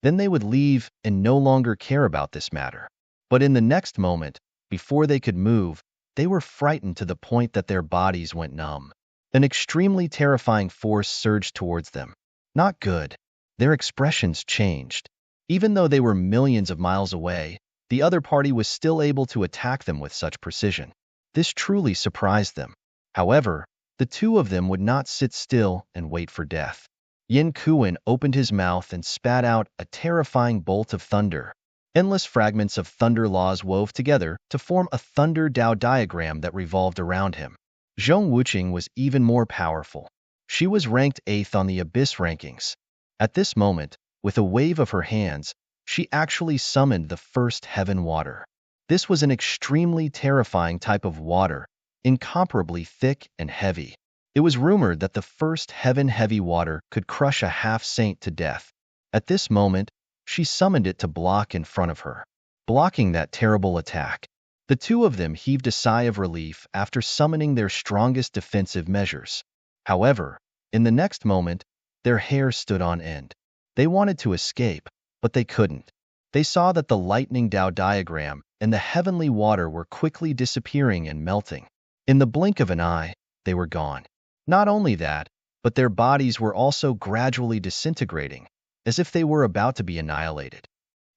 Then they would leave and no longer care about this matter. But in the next moment, before they could move, they were frightened to the point that their bodies went numb. An extremely terrifying force surged towards them. Not good. Their expressions changed. Even though they were millions of miles away, the other party was still able to attack them with such precision. This truly surprised them. However, the two of them would not sit still and wait for death. Yin Kuan opened his mouth and spat out a terrifying bolt of thunder. Endless fragments of thunder laws wove together to form a thunder Dao diagram that revolved around him. Zhong Wuqing was even more powerful. She was ranked 8th on the Abyss rankings. At this moment, with a wave of her hands, she actually summoned the first heaven water. This was an extremely terrifying type of water, incomparably thick and heavy. It was rumored that the first heaven heavy water could crush a half-saint to death. At this moment, she summoned it to block in front of her, blocking that terrible attack. The two of them heaved a sigh of relief after summoning their strongest defensive measures. However, in the next moment, their hair stood on end. They wanted to escape, but they couldn't. They saw that the lightning Dao diagram and the heavenly water were quickly disappearing and melting. In the blink of an eye, they were gone. Not only that, but their bodies were also gradually disintegrating, as if they were about to be annihilated.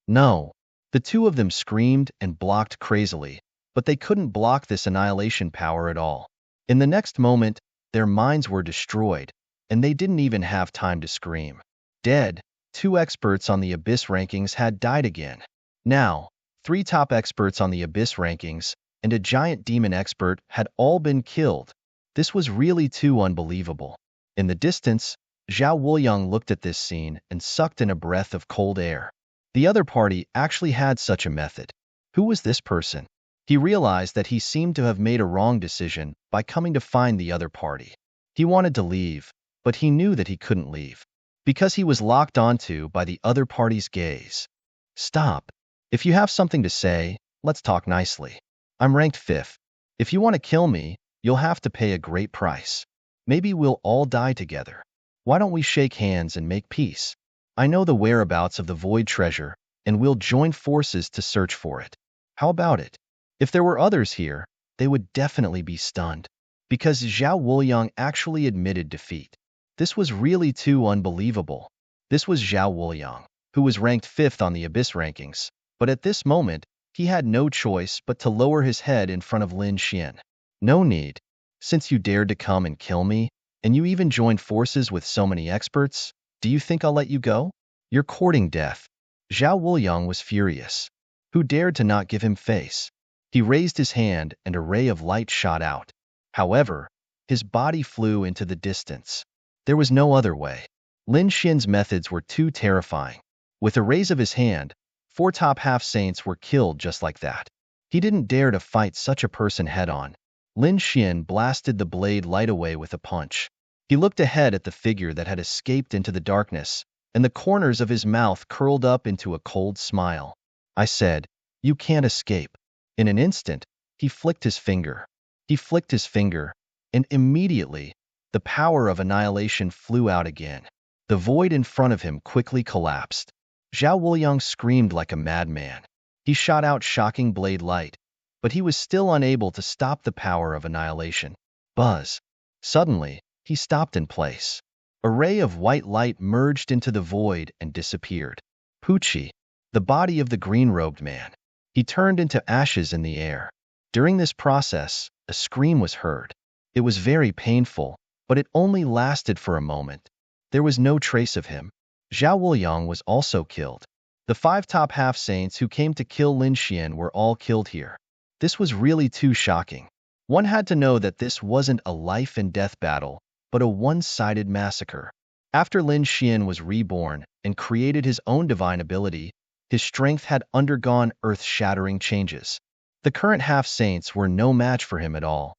No. The two of them screamed and blocked crazily, but they couldn't block this annihilation power at all. In the next moment, their minds were destroyed, and they didn't even have time to scream. Dead, 2 experts on the Abyss rankings had died again. Now, 3 top experts on the Abyss rankings and a giant demon expert had all been killed. This was really too unbelievable. In the distance, Zhao Wuliang looked at this scene and sucked in a breath of cold air. The other party actually had such a method. Who was this person? He realized that he seemed to have made a wrong decision by coming to find the other party. He wanted to leave, but he knew that he couldn't leave, because he was locked onto by the other party's gaze. Stop. If you have something to say, let's talk nicely. I'm ranked 5th. If you want to kill me, you'll have to pay a great price. Maybe we'll all die together. Why don't we shake hands and make peace? I know the whereabouts of the void treasure, and we'll join forces to search for it. How about it? If there were others here, they would definitely be stunned, because Zhao Wuliang actually admitted defeat. This was really too unbelievable. This was Zhao Wuliang, who was ranked 5th on the Abyss rankings, but at this moment, he had no choice but to lower his head in front of Lin Xian. No need. Since you dared to come and kill me, and you even joined forces with so many experts, do you think I'll let you go? You're courting death. Zhao Wuliang was furious. Who dared to not give him face? He raised his hand and a ray of light shot out. However, his body flew into the distance. There was no other way. Lin Xian's methods were too terrifying. With a raise of his hand, 4 top half-saints were killed just like that. He didn't dare to fight such a person head-on. Lin Xian blasted the blade light away with a punch. He looked ahead at the figure that had escaped into the darkness, and the corners of his mouth curled up into a cold smile. I said, "You can't escape." In an instant, he flicked his finger. He flicked his finger, and immediately, the power of annihilation flew out again. The void in front of him quickly collapsed. Zhao Wuliang screamed like a madman. He shot out shocking blade light, but he was still unable to stop the power of annihilation. Buzz. Suddenly, he stopped in place. A ray of white light merged into the void and disappeared. Pucci, the body of the green-robed man. He turned into ashes in the air. During this process, a scream was heard. It was very painful, but it only lasted for a moment. There was no trace of him. Zhao Wuliang was also killed. The 5 top half-saints who came to kill Lin Xian were all killed here. This was really too shocking. One had to know that this wasn't a life-and-death battle, but a one-sided massacre. After Lin Xian was reborn and created his own divine ability, his strength had undergone earth-shattering changes. The current half-saints were no match for him at all.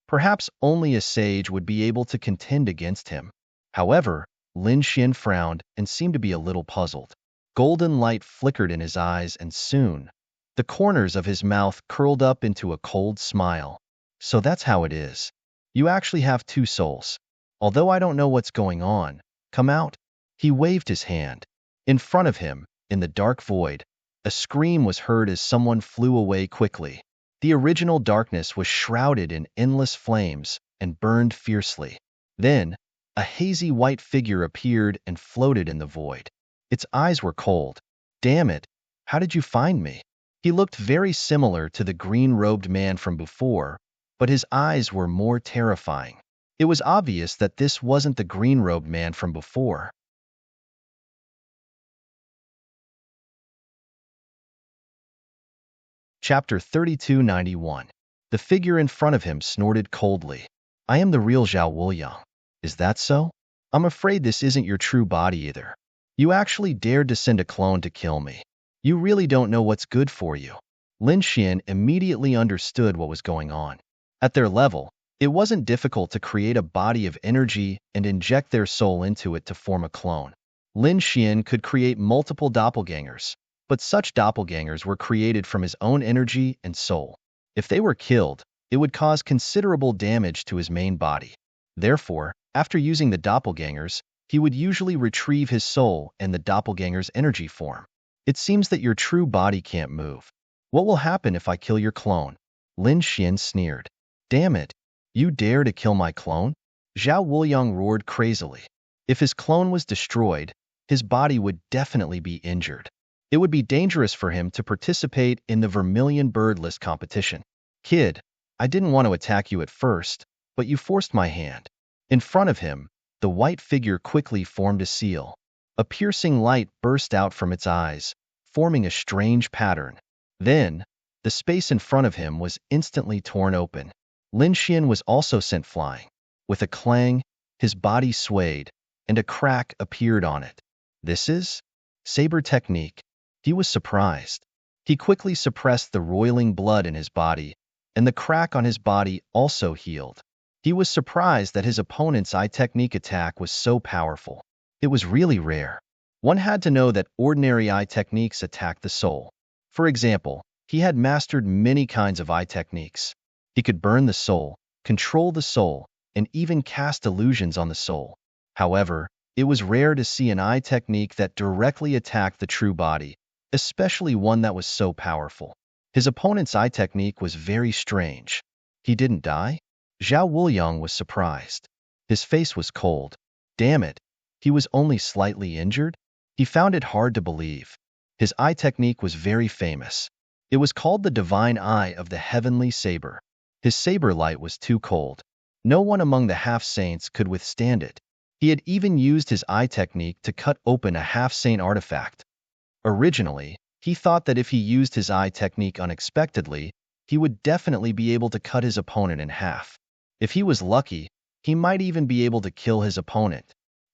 Perhaps only a sage would be able to contend against him. However, Lin Xian frowned and seemed to be a little puzzled. Golden light flickered in his eyes and soon, the corners of his mouth curled up into a cold smile. So that's how it is. You actually have 2 souls. Although I don't know what's going on, come out. He waved his hand. In front of him, in the dark void, a scream was heard as someone flew away quickly. The original darkness was shrouded in endless flames and burned fiercely. Then, a hazy white figure appeared and floated in the void. Its eyes were cold. "Damn it, how did you find me?" He looked very similar to the green-robed man from before, but his eyes were more terrifying. It was obvious that this wasn't the green-robed man from before. Chapter 3291. The figure in front of him snorted coldly. "I am the real Zhao Wuliang. Is that so? I'm afraid this isn't your true body either. You actually dared to send a clone to kill me. You really don't know what's good for you." Lin Xian immediately understood what was going on. At their level, it wasn't difficult to create a body of energy and inject their soul into it to form a clone. Lin Xian could create multiple doppelgangers, but such doppelgangers were created from his own energy and soul. If they were killed, it would cause considerable damage to his main body. Therefore, after using the doppelgangers, he would usually retrieve his soul in the doppelganger's energy form. "It seems that your true body can't move. What will happen if I kill your clone?" Lin Xian sneered. "Damn it, you dare to kill my clone?" Zhao Wuliang roared crazily. If his clone was destroyed, his body would definitely be injured. It would be dangerous for him to participate in the Vermilion Bird List competition. "Kid, I didn't want to attack you at first, but you forced my hand." In front of him, the white figure quickly formed a seal. A piercing light burst out from its eyes, forming a strange pattern. Then, the space in front of him was instantly torn open. Lin Xian was also sent flying. With a clang, his body swayed, and a crack appeared on it. "This is saber technique." He was surprised. He quickly suppressed the roiling blood in his body, and the crack on his body also healed. He was surprised that his opponent's eye technique attack was so powerful. It was really rare. One had to know that ordinary eye techniques attack the soul. For example, he had mastered many kinds of eye techniques. He could burn the soul, control the soul, and even cast illusions on the soul. However, it was rare to see an eye technique that directly attacked the true body, especially one that was so powerful. His opponent's eye technique was very strange. He didn't die? Zhao Wuliang was surprised. His face was cold. Damn it, he was only slightly injured? He found it hard to believe. His eye technique was very famous. It was called the Divine Eye of the Heavenly Saber. His saber light was too cold. No one among the half-saints could withstand it. He had even used his eye technique to cut open a half-saint artifact. Originally, he thought that if he used his eye technique unexpectedly, he would definitely be able to cut his opponent in half. If he was lucky, he might even be able to kill his opponent.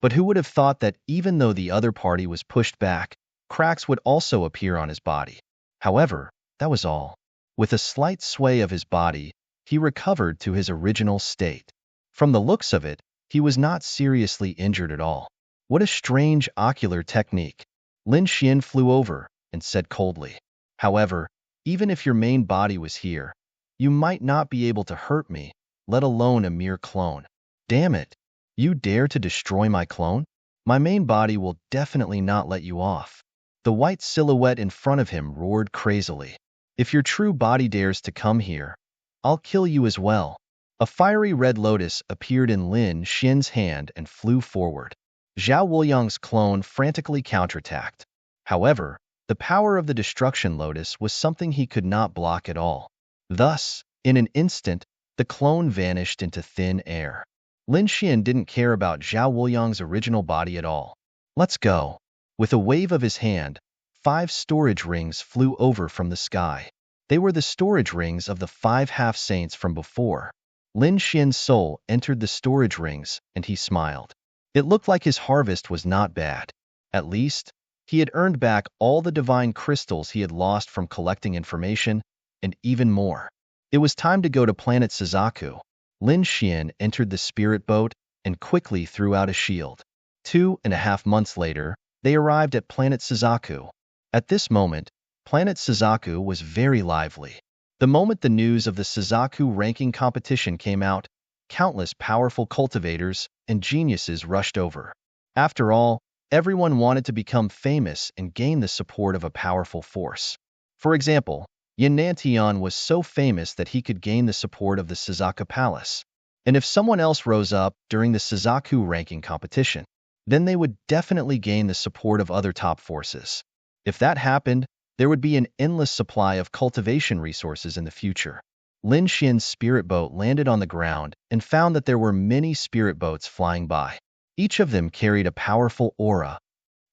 But who would have thought that even though the other party was pushed back, cracks would also appear on his body? However, that was all. With a slight sway of his body, he recovered to his original state. From the looks of it, he was not seriously injured at all. What a strange ocular technique. Lin Xian flew over and said coldly. However, even if your main body was here, you might not be able to hurt me, let alone a mere clone. Damn it! You dare to destroy my clone? My main body will definitely not let you off. The white silhouette in front of him roared crazily. If your true body dares to come here, I'll kill you as well. A fiery red lotus appeared in Lin Xian's hand and flew forward. Zhao Wuliang's clone frantically counterattacked. However, the power of the destruction lotus was something he could not block at all. Thus, in an instant, the clone vanished into thin air. Lin Xian didn't care about Zhao Wuliang's original body at all. Let's go. With a wave of his hand, 5 storage rings flew over from the sky. They were the storage rings of the 5 half-saints from before. Lin Xian's soul entered the storage rings, and he smiled. It looked like his harvest was not bad. At least, he had earned back all the divine crystals he had lost from collecting information, and even more. It was time to go to planet Suzaku. Lin Xian entered the spirit boat and quickly threw out a shield. 2.5 months later, they arrived at planet Suzaku. At this moment, planet Suzaku was very lively. The moment the news of the Suzaku ranking competition came out, countless powerful cultivators and geniuses rushed over. After all, everyone wanted to become famous and gain the support of a powerful force. For example, Yin Nantian was so famous that he could gain the support of the Suzaku Palace. And if someone else rose up during the Suzaku ranking competition, then they would definitely gain the support of other top forces. If that happened, there would be an endless supply of cultivation resources in the future. Lin Xian's spirit boat landed on the ground and found that there were many spirit boats flying by. Each of them carried a powerful aura.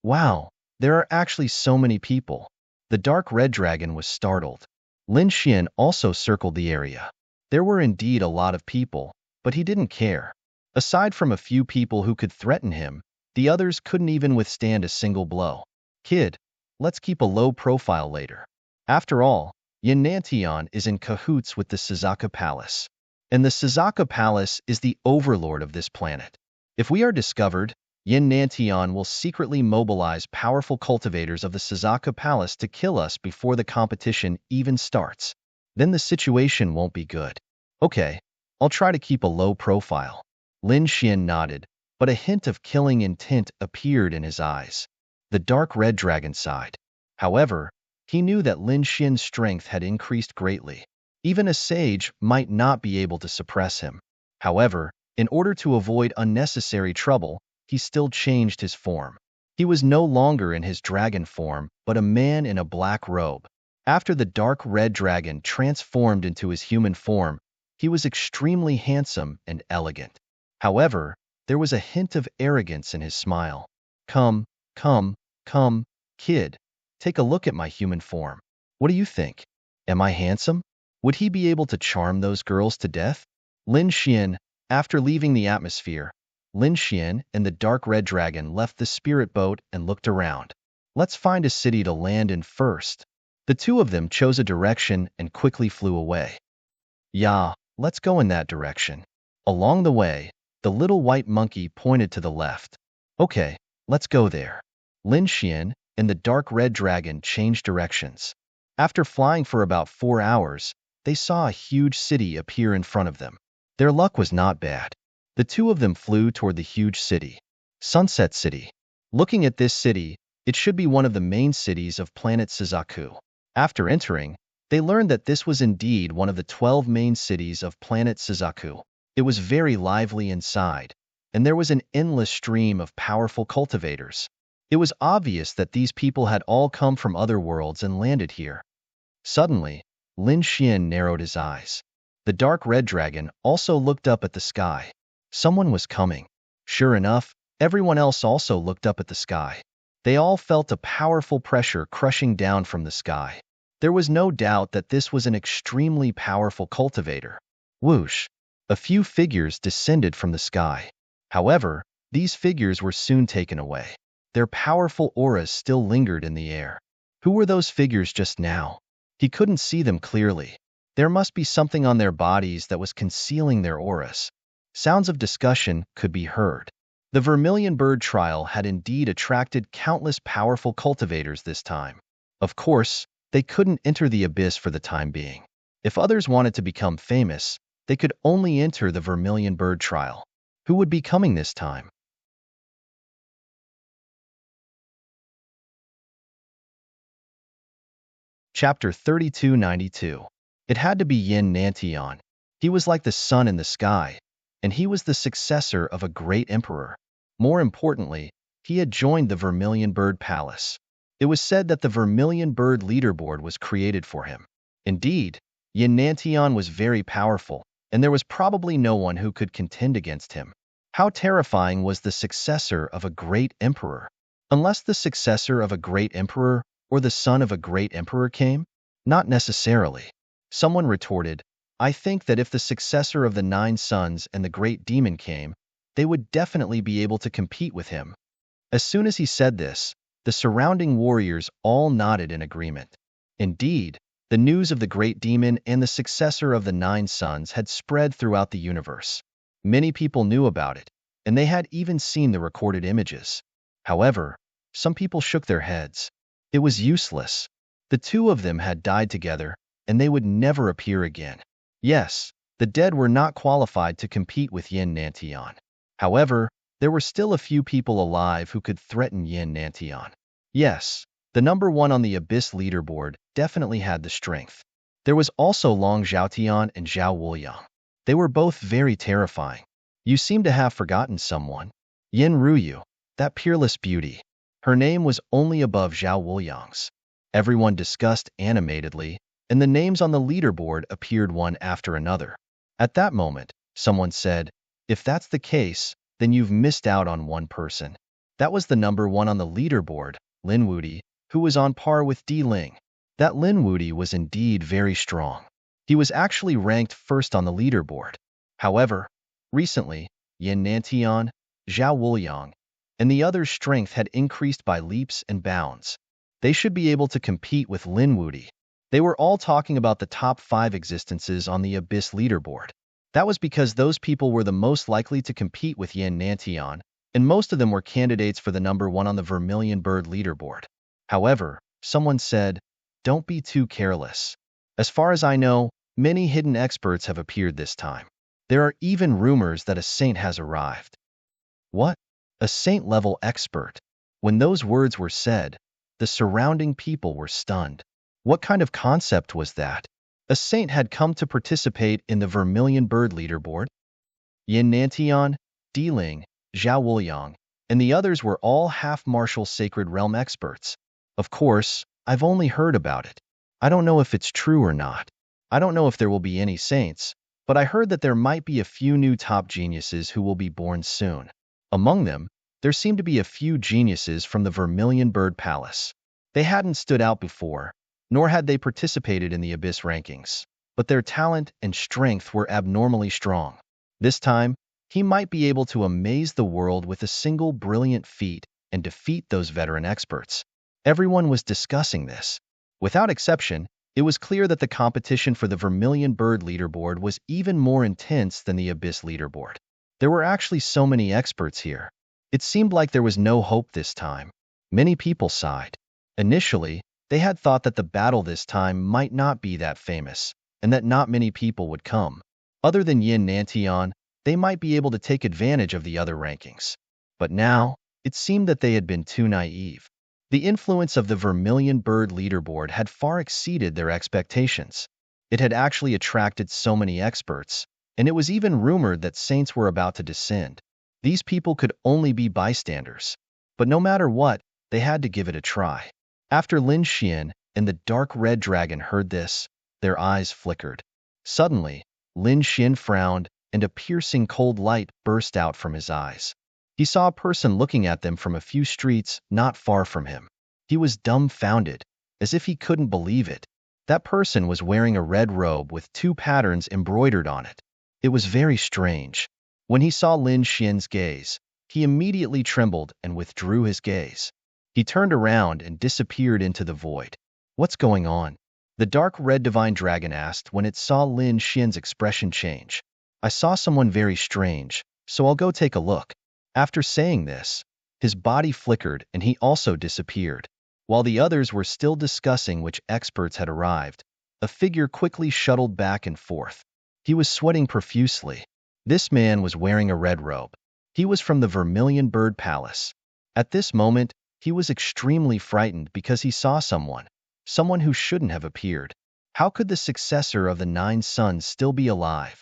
Wow, there are actually so many people. The dark red dragon was startled. Lin Xian also circled the area. There were indeed a lot of people, but he didn't care. Aside from a few people who could threaten him, the others couldn't even withstand a single blow. Kid, let's keep a low profile later. After all, Yin Nantian is in cahoots with the Suzaku Palace. And the Suzaku Palace is the overlord of this planet. If we are discovered, Yin Nantian will secretly mobilize powerful cultivators of the Suzaku Palace to kill us before the competition even starts. Then the situation won't be good. Okay, I'll try to keep a low profile. Lin Xian nodded, but a hint of killing intent appeared in his eyes. The dark red dragon sighed. However, he knew that Lin Xian's strength had increased greatly. Even a sage might not be able to suppress him. However, in order to avoid unnecessary trouble, he still changed his form. He was no longer in his dragon form, but a man in a black robe. After the dark red dragon transformed into his human form, he was extremely handsome and elegant. However, there was a hint of arrogance in his smile. Come, kid. Take a look at my human form. What do you think? Am I handsome? Would he be able to charm those girls to death? Lin Xian, after leaving the atmosphere, Lin Xian and the dark red dragon left the spirit boat and looked around. Let's find a city to land in first. The two of them chose a direction and quickly flew away. Yeah, let's go in that direction. Along the way, the little white monkey pointed to the left. Okay, let's go there. Lin Xian and the dark red dragon changed directions. After flying for about 4 hours, they saw a huge city appear in front of them. Their luck was not bad. The two of them flew toward the huge city. Sunset City. Looking at this city, it should be one of the main cities of planet Suzaku. After entering, they learned that this was indeed one of the 12 main cities of planet Suzaku. It was very lively inside, and there was an endless stream of powerful cultivators. It was obvious that these people had all come from other worlds and landed here. Suddenly, Lin Xian narrowed his eyes. The dark red dragon also looked up at the sky. Someone was coming. Sure enough, everyone else also looked up at the sky. They all felt a powerful pressure crushing down from the sky. There was no doubt that this was an extremely powerful cultivator. Whoosh! A few figures descended from the sky. However, these figures were soon taken away. Their powerful auras still lingered in the air. Who were those figures just now? He couldn't see them clearly. There must be something on their bodies that was concealing their auras. Sounds of discussion could be heard. The Vermilion Bird trial had indeed attracted countless powerful cultivators this time. Of course, they couldn't enter the abyss for the time being. If others wanted to become famous, they could only enter the Vermilion Bird trial. Who would be coming this time? Chapter 3292. It had to be Yin Nantian. He was like the sun in the sky, and he was the successor of a great emperor. More importantly, he had joined the Vermilion Bird Palace. It was said that the Vermilion Bird leaderboard was created for him. Indeed, Yin Nantian was very powerful, and there was probably no one who could contend against him. How terrifying was the successor of a great emperor? Unless the successor of a great emperor or the son of a great emperor came? Not necessarily. Someone retorted, I think that if the successor of the 9 sons and the great demon came, they would definitely be able to compete with him. As soon as he said this, the surrounding warriors all nodded in agreement. Indeed, the news of the great demon and the successor of the 9 sons had spread throughout the universe. Many people knew about it, and they had even seen the recorded images. However, some people shook their heads. It was useless. The two of them had died together, and they would never appear again. Yes, the dead were not qualified to compete with Yin Nantian. However, there were still a few people alive who could threaten Yin Nantian. Yes, the number 1 on the Abyss leaderboard definitely had the strength. There was also Long Zhaotian and Zhao Wuliang. They were both very terrifying. You seem to have forgotten someone. Yin Ruyu, that peerless beauty. Her name was only above Zhao Wuliang's. Everyone discussed animatedly, and the names on the leaderboard appeared one after another. At that moment, someone said, if that's the case, then you've missed out on one person. That was the number 1 on the leaderboard, Lin Wudi, who was on par with Di Ling. That Lin Wudi was indeed very strong. He was actually ranked first on the leaderboard. However, recently, Yin Nantian, Zhao Wuliang, and the others' strength had increased by leaps and bounds. They should be able to compete with Lin Wudi. They were all talking about the top 5 existences on the Abyss leaderboard. That was because those people were the most likely to compete with Yin Nantian, and most of them were candidates for the number 1 on the Vermilion Bird leaderboard. However, someone said, don't be too careless. As far as I know, many hidden experts have appeared this time. There are even rumors that a saint has arrived. What? A saint-level expert? When those words were said, the surrounding people were stunned. What kind of concept was that? A saint had come to participate in the Vermilion Bird leaderboard? Yin Nantian, Di Ling, Zhao Wuliang, and the others were all half-martial Sacred Realm experts. Of course, I've only heard about it. I don't know if it's true or not. I don't know if there will be any saints, but I heard that there might be a few new top geniuses who will be born soon. Among them, there seemed to be a few geniuses from the Vermilion Bird Palace. They hadn't stood out before, nor had they participated in the Abyss rankings, but their talent and strength were abnormally strong. This time, he might be able to amaze the world with a single brilliant feat and defeat those veteran experts. Everyone was discussing this. Without exception, it was clear that the competition for the Vermilion Bird leaderboard was even more intense than the Abyss leaderboard. There were actually so many experts here. It seemed like there was no hope this time. Many people sighed. Initially, they had thought that the battle this time might not be that famous, and that not many people would come. Other than Yin Nantian, they might be able to take advantage of the other rankings. But now, it seemed that they had been too naive. The influence of the Vermilion Bird leaderboard had far exceeded their expectations. It had actually attracted so many experts, and it was even rumored that saints were about to descend. These people could only be bystanders. But no matter what, they had to give it a try. After Lin Xian and the dark red dragon heard this, their eyes flickered. Suddenly, Lin Xian frowned, and a piercing cold light burst out from his eyes. He saw a person looking at them from a few streets not far from him. He was dumbfounded, as if he couldn't believe it. That person was wearing a red robe with 2 patterns embroidered on it. It was very strange. When he saw Lin Xian's gaze, he immediately trembled and withdrew his gaze. He turned around and disappeared into the void. What's going on? The dark red divine dragon asked when it saw Lin Xian's expression change. I saw someone very strange, so I'll go take a look. After saying this, his body flickered and he also disappeared. While the others were still discussing which experts had arrived, a figure quickly shuttled back and forth. He was sweating profusely. This man was wearing a red robe. He was from the Vermilion Bird Palace. At this moment, he was extremely frightened because he saw someone who shouldn't have appeared. How could the successor of the 9 sons still be alive?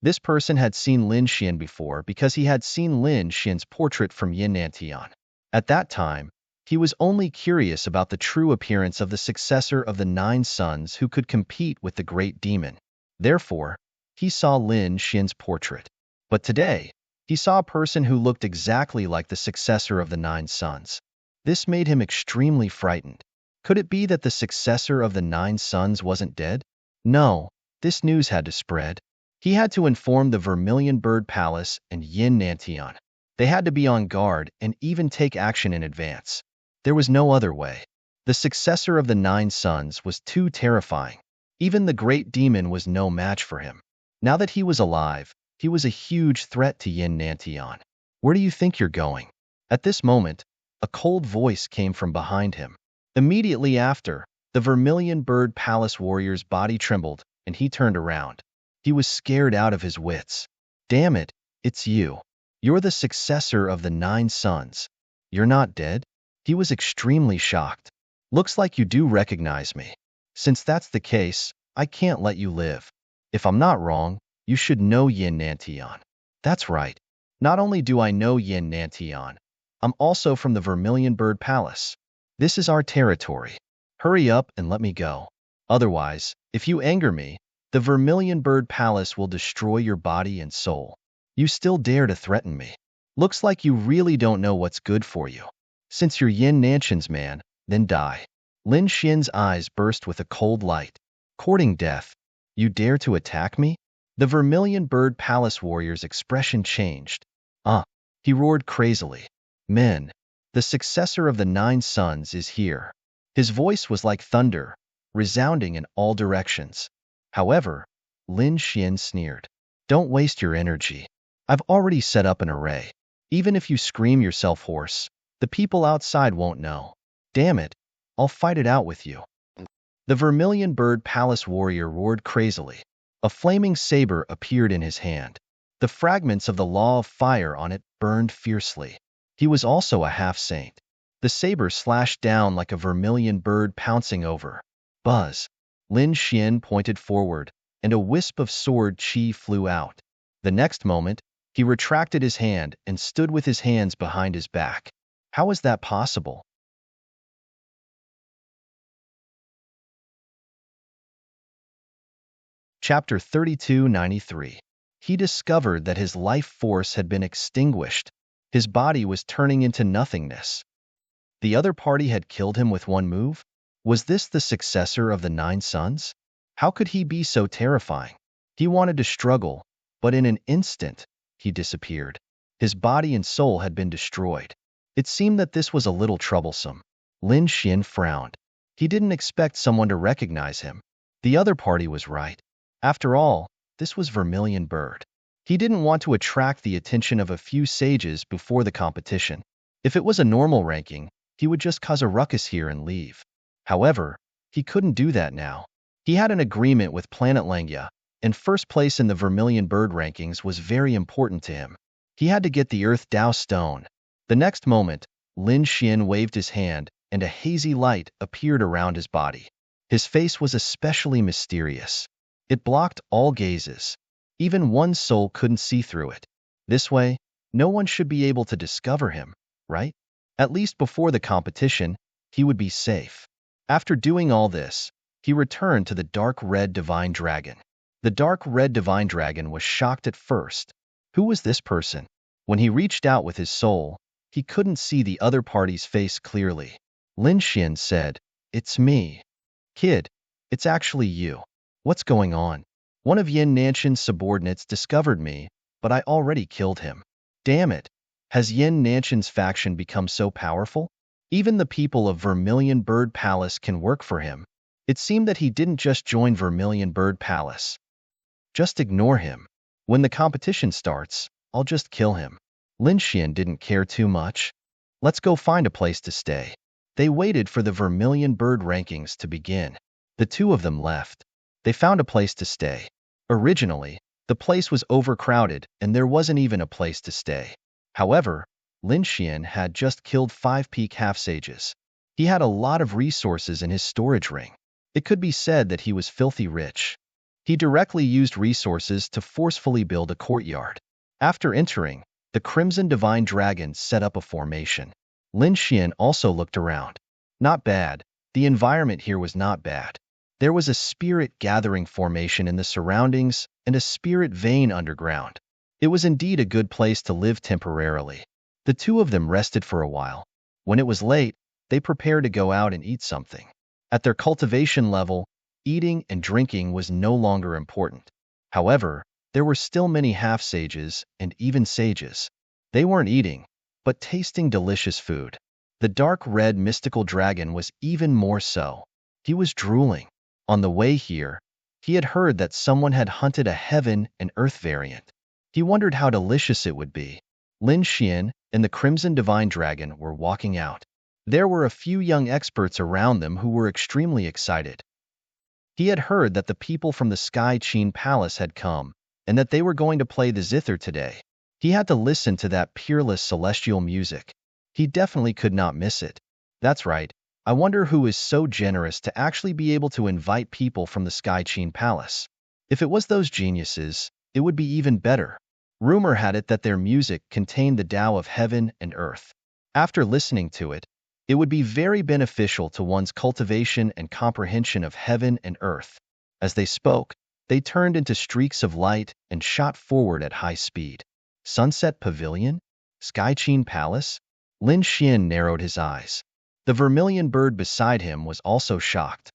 This person had seen Lin Xian before because he had seen Lin Xian's portrait from Yin Nantian. At that time, he was only curious about the true appearance of the successor of the 9 sons who could compete with the great demon. Therefore, he saw Lin Xian's portrait. But today, he saw a person who looked exactly like the successor of the 9 sons. This made him extremely frightened. Could it be that the successor of the 9 sons wasn't dead? No, this news had to spread. He had to inform the Vermilion Bird Palace and Yin Nantian. They had to be on guard and even take action in advance. There was no other way. The successor of the 9 sons was too terrifying. Even the great demon was no match for him. Now that he was alive, he was a huge threat to Yin Nantian. Where do you think you're going? At this moment, a cold voice came from behind him. Immediately after, the Vermilion Bird Palace warrior's body trembled, and he turned around. He was scared out of his wits. Damn it, it's you. You're the successor of the 9 sons. You're not dead? He was extremely shocked. Looks like you do recognize me. Since that's the case, I can't let you live. If I'm not wrong, you should know Yin Nantian. That's right. Not only do I know Yin Nantian, I'm also from the Vermilion Bird Palace. This is our territory. Hurry up and let me go. Otherwise, if you anger me, the Vermilion Bird Palace will destroy your body and soul. You still dare to threaten me. Looks like you really don't know what's good for you. Since you're Yin Nantian's man, then die. Lin Xian's eyes burst with a cold light. Courting death. You dare to attack me? The Vermilion Bird Palace warrior's expression changed. He roared crazily. Men, the successor of the 9 sons is here. His voice was like thunder, resounding in all directions. However, Lin Xian sneered. Don't waste your energy. I've already set up an array. Even if you scream yourself hoarse, the people outside won't know. Damn it, I'll fight it out with you. The Vermilion Bird Palace warrior roared crazily. A flaming saber appeared in his hand. The fragments of the law of fire on it burned fiercely. He was also a half-saint. The saber slashed down like a vermilion bird pouncing over. Buzz. Lin Xian pointed forward, and a wisp of sword chi flew out. The next moment, he retracted his hand and stood with his hands behind his back. How is that possible? Chapter 3293. He discovered that his life force had been extinguished. His body was turning into nothingness. The other party had killed him with one move? Was this the successor of the 9 sons? How could he be so terrifying? He wanted to struggle, but in an instant, he disappeared. His body and soul had been destroyed. It seemed that this was a little troublesome. Lin Xian frowned. He didn't expect someone to recognize him. The other party was right. After all, this was Vermilion Bird. He didn't want to attract the attention of a few sages before the competition. If it was a normal ranking, he would just cause a ruckus here and leave. However, he couldn't do that now. He had an agreement with Planet Langya, and first place in the Vermilion Bird rankings was very important to him. He had to get the Earth Dao Stone. The next moment, Lin Xian waved his hand, and a hazy light appeared around his body. His face was especially mysterious. It blocked all gazes. Even one soul couldn't see through it. This way, no one should be able to discover him, right? At least before the competition, he would be safe. After doing all this, he returned to the dark red divine dragon. The dark red divine dragon was shocked at first. Who was this person? When he reached out with his soul, he couldn't see the other party's face clearly. Lin Xian said, "It's me. Kid, It's actually you. What's going on? One of Yin Nanshan's subordinates discovered me, but I already killed him. Damn it. Has Yin Nanshan's faction become so powerful? Even the people of Vermilion Bird Palace can work for him. It seemed that he didn't just join Vermilion Bird Palace. Just ignore him. When the competition starts, I'll just kill him. Lin Xian didn't care too much. Let's go find a place to stay. They waited for the Vermilion Bird rankings to begin. The two of them left. They found a place to stay. Originally, the place was overcrowded and there wasn't even a place to stay. However, Lin Xian had just killed 5 peak half-sages. He had a lot of resources in his storage ring. It could be said that he was filthy rich. He directly used resources to forcefully build a courtyard. After entering, the Crimson Divine Dragon set up a formation. Lin Xian also looked around. Not bad. The environment here was not bad. There was a spirit gathering formation in the surroundings and a spirit vein underground. It was indeed a good place to live temporarily. The two of them rested for a while. When it was late, they prepared to go out and eat something. At their cultivation level, eating and drinking was no longer important. However, there were still many half-sages and even sages. They weren't eating, but tasting delicious food. The dark red mystical dragon was even more so. He was drooling. On the way here, he had heard that someone had hunted a heaven and earth variant. He wondered how delicious it would be. Lin Xian and the Crimson Divine Dragon were walking out. There were a few young experts around them who were extremely excited. He had heard that the people from the Sky Qin Palace had come, and that they were going to play the zither today. He had to listen to that peerless celestial music. He definitely could not miss it. That's right. I wonder who is so generous to actually be able to invite people from the Sky Qin Palace. If it was those geniuses, it would be even better. Rumor had it that their music contained the Tao of heaven and earth. After listening to it, it would be very beneficial to one's cultivation and comprehension of heaven and earth. As they spoke, they turned into streaks of light and shot forward at high speed. Sunset Pavilion? Sky Qin Palace? Lin Xian narrowed his eyes. The vermilion bird beside him was also shocked.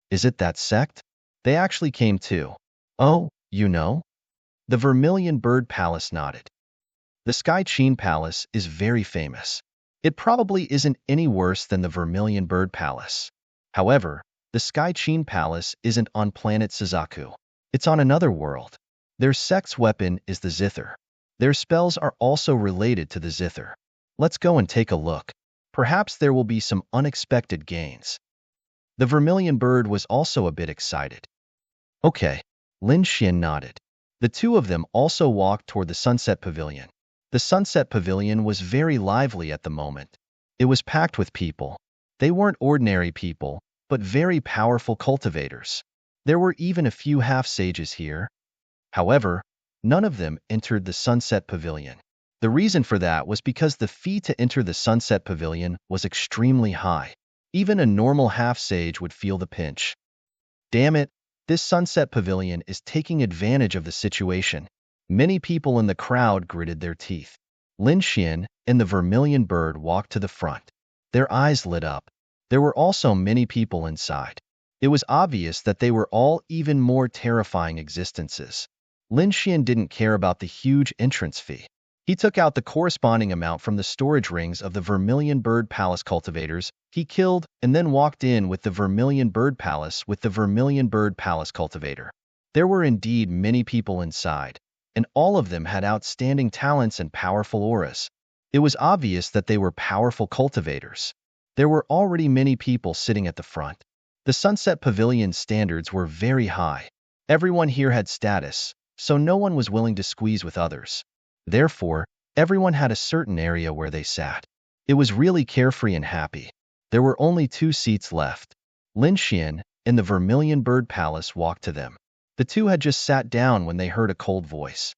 Is it that sect? They actually came too. Oh, you know? The Vermilion Bird Palace nodded. The Sky Qin Palace is very famous. It probably isn't any worse than the Vermilion Bird Palace. However, the Sky Qin Palace isn't on planet Suzaku. It's on another world. Their sect's weapon is the zither. Their spells are also related to the zither. Let's go and take a look. Perhaps there will be some unexpected gains. The Vermilion Bird was also a bit excited. Okay, Lin Xian nodded. The two of them also walked toward the Sunset Pavilion. The Sunset Pavilion was very lively at the moment. It was packed with people. They weren't ordinary people, but very powerful cultivators. There were even a few half-sages here. However, none of them entered the Sunset Pavilion. The reason for that was because the fee to enter the Sunset Pavilion was extremely high. Even a normal half-sage would feel the pinch. Damn it, this Sunset Pavilion is taking advantage of the situation. Many people in the crowd gritted their teeth. Lin Xian and the Vermilion Bird walked to the front. Their eyes lit up. There were also many people inside. It was obvious that they were all even more terrifying existences. Lin Xian didn't care about the huge entrance fee. He took out the corresponding amount from the storage rings of the Vermilion Bird Palace cultivators he killed and then walked in with the Vermilion Bird Palace with the Vermilion Bird Palace cultivator. There were indeed many people inside, and all of them had outstanding talents and powerful auras. It was obvious that they were powerful cultivators. There were already many people sitting at the front. The Sunset Pavilion standards were very high. Everyone here had status, so no one was willing to squeeze with others. Therefore, everyone had a certain area where they sat. It was really carefree and happy. There were only 2 seats left. Lin Xian and the Vermilion Bird Palace walked to them. The two had just sat down when they heard a cold voice.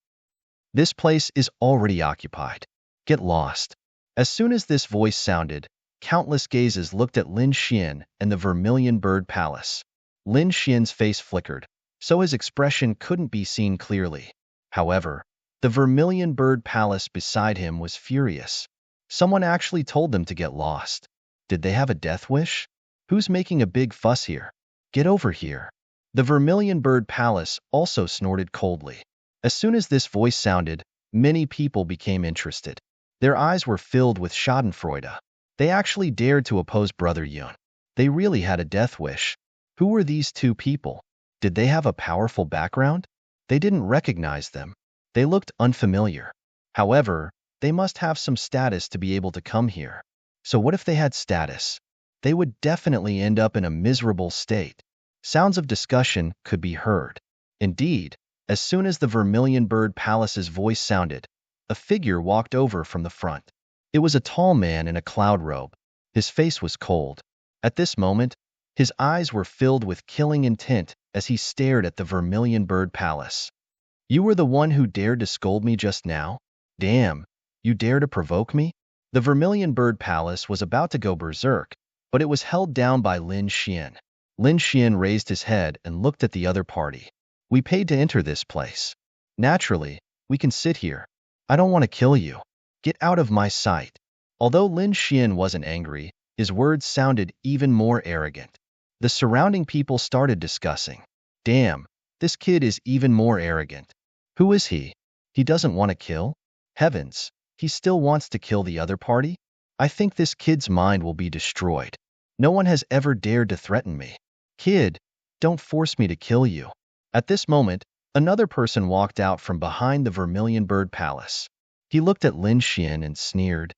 This place is already occupied. Get lost. As soon as this voice sounded, countless gazes looked at Lin Xian and the Vermilion Bird Palace. Lin Xian's face flickered, so his expression couldn't be seen clearly. However, the Vermilion Bird Palace beside him was furious. Someone actually told them to get lost. Did they have a death wish? Who's making a big fuss here? Get over here. The Vermilion Bird Palace also snorted coldly. As soon as this voice sounded, many people became interested. Their eyes were filled with schadenfreude. They actually dared to oppose Brother Yun. They really had a death wish. Who were these two people? Did they have a powerful background? They didn't recognize them. They looked unfamiliar. However, they must have some status to be able to come here. So what if they had status? They would definitely end up in a miserable state. Sounds of discussion could be heard. Indeed, as soon as the Vermilion Bird Palace's voice sounded, a figure walked over from the front. It was a tall man in a cloud robe. His face was cold. At this moment, his eyes were filled with killing intent as he stared at the Vermilion Bird Palace. You were the one who dared to scold me just now? Damn, you dare to provoke me? The Vermilion Bird Palace was about to go berserk, but it was held down by Lin Xian. Lin Xian raised his head and looked at the other party. We paid to enter this place. Naturally, we can sit here. I don't want to kill you. Get out of my sight. Although Lin Xian wasn't angry, his words sounded even more arrogant. The surrounding people started discussing. Damn, this kid is even more arrogant. Who is he? He doesn't want to kill? Heavens, he still wants to kill the other party? I think this kid's mind will be destroyed. No one has ever dared to threaten me. Kid, don't force me to kill you. At this moment, another person walked out from behind the Vermilion Bird Palace. He looked at Lin Xian and sneered.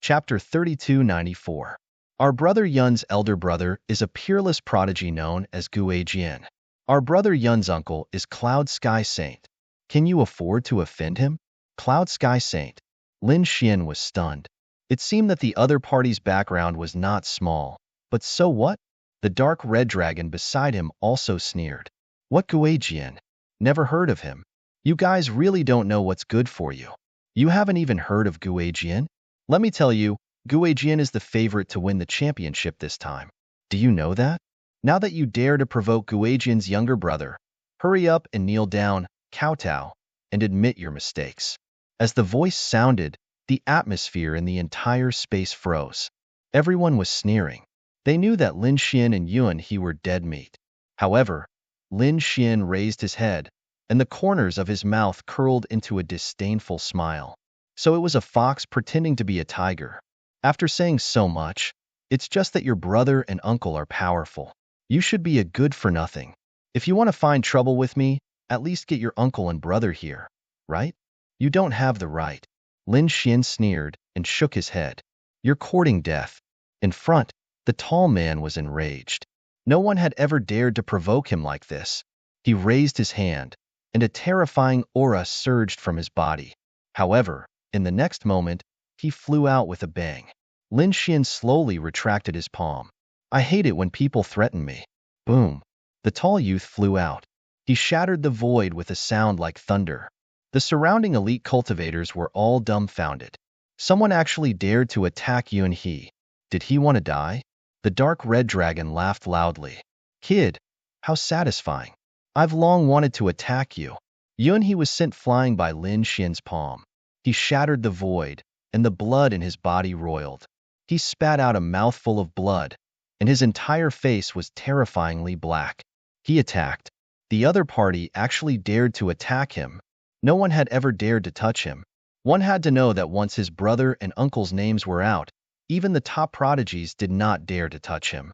Chapter 3294. Our brother Yun's elder brother is a peerless prodigy known as Gue Jian. Our brother Yun's uncle is Cloud Sky Saint. Can you afford to offend him? Cloud Sky Saint. Lin Xian was stunned. It seemed that the other party's background was not small. But so what? The dark red dragon beside him also sneered. What Gue Jian? Never heard of him. You guys really don't know what's good for you. You haven't even heard of Gue Jian? Let me tell you, Gue Jian is the favorite to win the championship this time. Do you know that? Now that you dare to provoke Gue Jian's younger brother, hurry up and kneel down, kowtow, and admit your mistakes. As the voice sounded, the atmosphere in the entire space froze. Everyone was sneering. They knew that Lin Xian and Yuan He were dead meat. However, Lin Xian raised his head, and the corners of his mouth curled into a disdainful smile. So it was a fox pretending to be a tiger. After saying so much, it's just that your brother and uncle are powerful. You should be a good-for-nothing. If you want to find trouble with me, at least get your uncle and brother here, right? You don't have the right. Lin Xian sneered and shook his head. You're courting death. In front, the tall man was enraged. No one had ever dared to provoke him like this. He raised his hand, and a terrifying aura surged from his body. However, in the next moment, he flew out with a bang. Lin Xian slowly retracted his palm. I hate it when people threaten me. Boom. The tall youth flew out. He shattered the void with a sound like thunder. The surrounding elite cultivators were all dumbfounded. Someone actually dared to attack Yuan He. Did he want to die? The dark red dragon laughed loudly. Kid, how satisfying. I've long wanted to attack you. Yuan He was sent flying by Lin Xian's palm. He shattered the void, and the blood in his body roiled. He spat out a mouthful of blood, and his entire face was terrifyingly black. He attacked. The other party actually dared to attack him. No one had ever dared to touch him. One had to know that once his brother and uncle's names were out, even the top prodigies did not dare to touch him.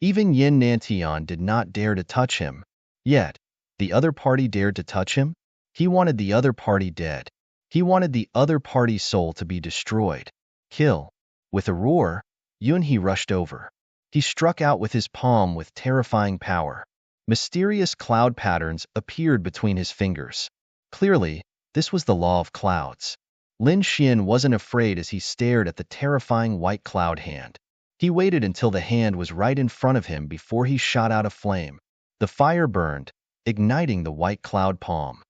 Even Yin Nantian did not dare to touch him. Yet, the other party dared to touch him? He wanted the other party dead. He wanted the other party's soul to be destroyed. Kill. With a roar, Yuan He rushed over. He struck out with his palm with terrifying power. Mysterious cloud patterns appeared between his fingers. Clearly, this was the law of clouds. Lin Xian wasn't afraid as he stared at the terrifying white cloud hand. He waited until the hand was right in front of him before he shot out a flame. The fire burned, igniting the white cloud palm.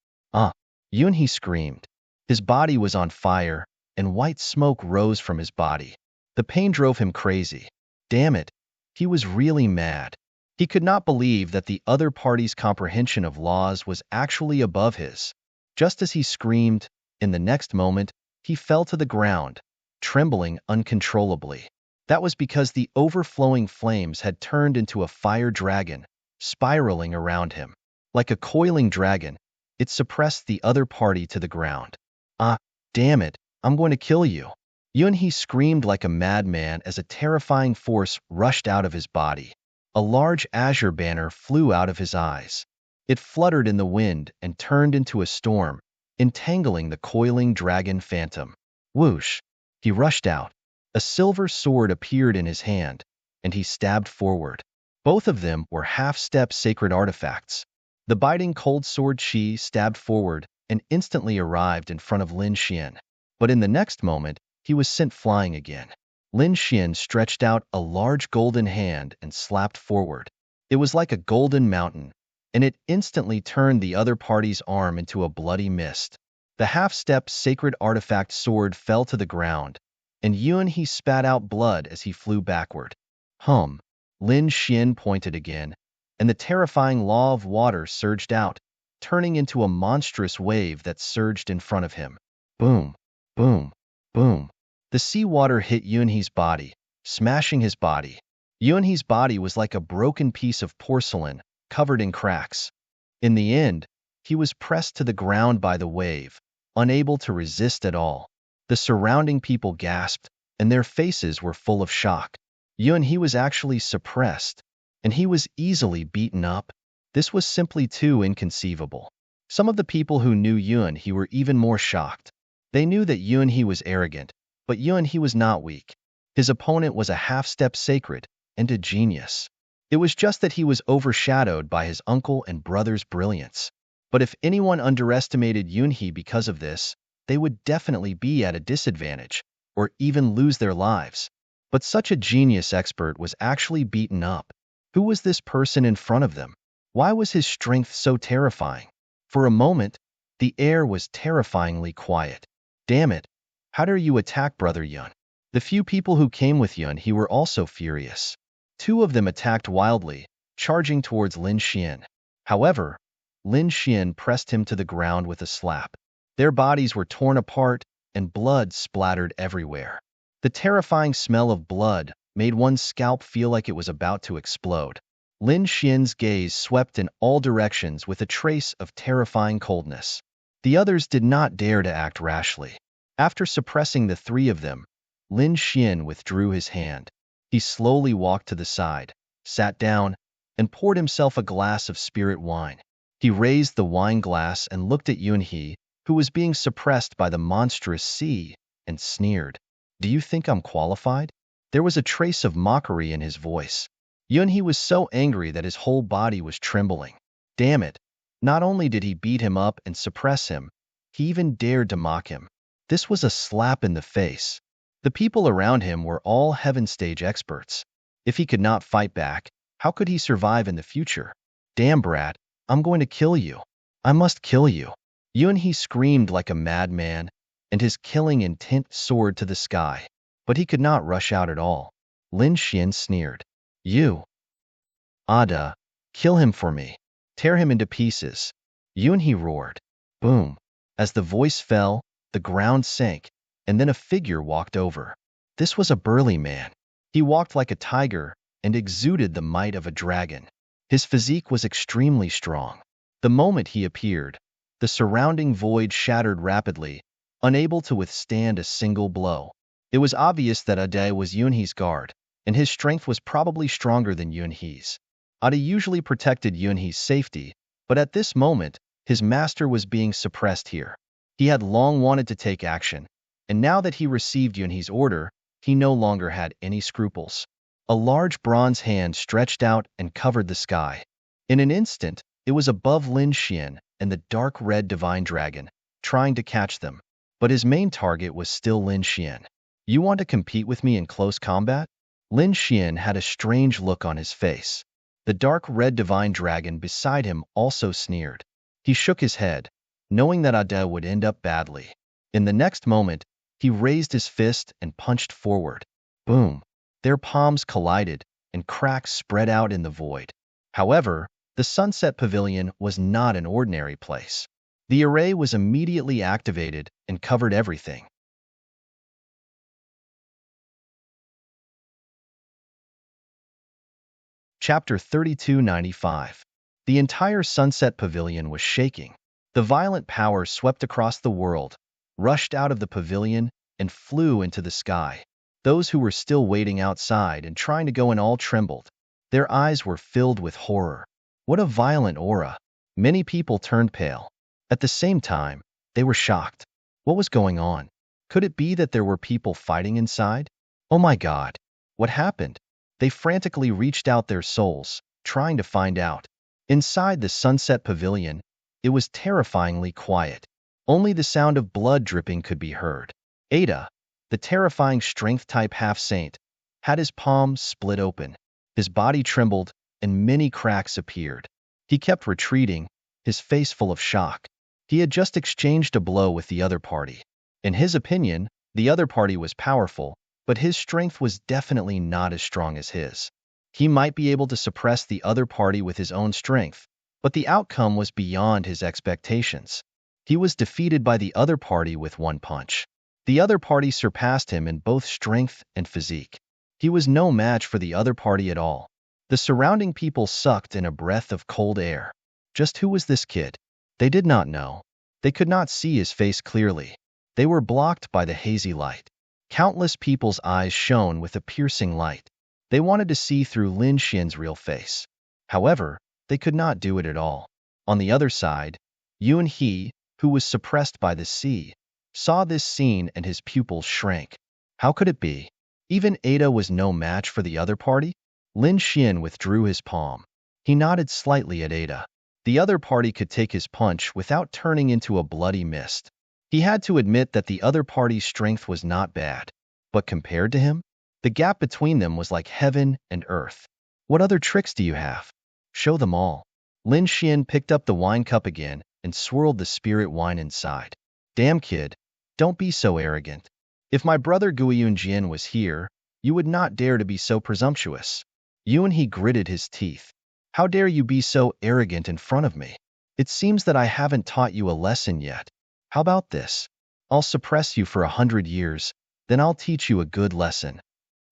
Yuan He screamed. His body was on fire, and white smoke rose from his body. The pain drove him crazy. Damn it, he was really mad. He could not believe that the other party's comprehension of laws was actually above his. Just as he screamed, in the next moment, he fell to the ground, trembling uncontrollably. That was because the overflowing flames had turned into a fire dragon, spiraling around him. Like a coiling dragon, it suppressed the other party to the ground. Ah, damn it, I'm going to kill you. Yunhee screamed like a madman as a terrifying force rushed out of his body. A large azure banner flew out of his eyes. It fluttered in the wind and turned into a storm, entangling the coiling dragon phantom. Whoosh! He rushed out. A silver sword appeared in his hand, and he stabbed forward. Both of them were half-step sacred artifacts. The biting cold sword Qi stabbed forward and instantly arrived in front of Lin Xian. But in the next moment, he was sent flying again. Lin Xian stretched out a large golden hand and slapped forward. It was like a golden mountain, and it instantly turned the other party's arm into a bloody mist. The half-step sacred artifact sword fell to the ground, and Yunhee spat out blood as he flew backward. Lin Xian pointed again, and the terrifying law of water surged out, turning into a monstrous wave that surged in front of him. Boom, boom, boom. The seawater hit Yunhee's body, smashing his body. Yunhee's body was like a broken piece of porcelain, covered in cracks. In the end, he was pressed to the ground by the wave, unable to resist at all. The surrounding people gasped, and their faces were full of shock. Yunhee was actually suppressed, and he was easily beaten up. This was simply too inconceivable. Some of the people who knew Yunhee were even more shocked. They knew that Yunhee was arrogant, but Yunhee was not weak. His opponent was a half-step sacred and a genius. It was just that he was overshadowed by his uncle and brother's brilliance. But if anyone underestimated Yunhee because of this, they would definitely be at a disadvantage, or even lose their lives. But such a genius expert was actually beaten up. Who was this person in front of them? Why was his strength so terrifying? For a moment, the air was terrifyingly quiet. Damn it, how dare you attack Brother Yun? The few people who came with Yunhee were also furious. Two of them attacked wildly, charging towards Lin Xian. However, Lin Xian pressed him to the ground with a slap. Their bodies were torn apart, and blood splattered everywhere. The terrifying smell of blood made one's scalp feel like it was about to explode. Lin Xian's gaze swept in all directions with a trace of terrifying coldness. The others did not dare to act rashly. After suppressing the three of them, Lin Xian withdrew his hand. He slowly walked to the side, sat down, and poured himself a glass of spirit wine. He raised the wine glass and looked at Yunhee, who was being suppressed by the monstrous sea, and sneered. Do you think I'm qualified? There was a trace of mockery in his voice. Yunhee was so angry that his whole body was trembling. Damn it! Not only did he beat him up and suppress him, he even dared to mock him. This was a slap in the face. The people around him were all heaven stage experts. If he could not fight back, how could he survive in the future? Damn brat, I'm going to kill you. I must kill you. Yunhee screamed like a madman, and his killing intent soared to the sky. But he could not rush out at all. Lin Xian sneered. You. Ada, kill him for me. Tear him into pieces. Yunhee roared. Boom. As the voice fell, the ground sank, and then a figure walked over. This was a burly man. He walked like a tiger and exuded the might of a dragon. His physique was extremely strong. The moment he appeared, the surrounding void shattered rapidly, unable to withstand a single blow. It was obvious that Ada was Yunhee's guard, and his strength was probably stronger than Yunhee's. Ada usually protected Yunhee's safety, but at this moment, his master was being suppressed here. He had long wanted to take action, and now that he received Yunhee's order, he no longer had any scruples. A large bronze hand stretched out and covered the sky. In an instant, it was above Lin Xian and the dark red divine dragon, trying to catch them. But his main target was still Lin Xian. You want to compete with me in close combat? Lin Xian had a strange look on his face. The dark red divine dragon beside him also sneered. He shook his head, knowing that Ada would end up badly. In the next moment, he raised his fist and punched forward. Boom! Their palms collided, and cracks spread out in the void. However, the Sunset Pavilion was not an ordinary place. The array was immediately activated and covered everything. Chapter 3295. The entire Sunset Pavilion was shaking. The violent power swept across the world, rushed out of the pavilion, and flew into the sky. Those who were still waiting outside and trying to go in all trembled. Their eyes were filled with horror. What a violent aura! Many people turned pale. At the same time, they were shocked. What was going on? Could it be that there were people fighting inside? Oh my God! What happened? They frantically reached out their souls, trying to find out. Inside the Sunset Pavilion, it was terrifyingly quiet. Only the sound of blood dripping could be heard. Ada, the terrifying strength-type half-saint, had his palm split open. His body trembled, and many cracks appeared. He kept retreating, his face full of shock. He had just exchanged a blow with the other party. In his opinion, the other party was powerful, but his strength was definitely not as strong as his. He might be able to suppress the other party with his own strength, but the outcome was beyond his expectations. He was defeated by the other party with one punch. The other party surpassed him in both strength and physique. He was no match for the other party at all. The surrounding people sucked in a breath of cold air. Just who was this kid? They did not know. They could not see his face clearly. They were blocked by the hazy light. Countless people's eyes shone with a piercing light. They wanted to see through Lin Xian's real face. However, they could not do it at all. On the other side, Yuan He, who was suppressed by the sea, saw this scene and his pupils shrank. How could it be? Even Ada was no match for the other party? Lin Xian withdrew his palm. He nodded slightly at Ada. The other party could take his punch without turning into a bloody mist. He had to admit that the other party's strength was not bad. But compared to him, the gap between them was like heaven and earth. What other tricks do you have? Show them all. Lin Xian picked up the wine cup again and swirled the spirit wine inside. Damn kid, don't be so arrogant. If my brother Guiyun Jian was here, you would not dare to be so presumptuous. Yuan He gritted his teeth. How dare you be so arrogant in front of me? It seems that I haven't taught you a lesson yet. How about this? I'll suppress you for 100 years, then I'll teach you a good lesson.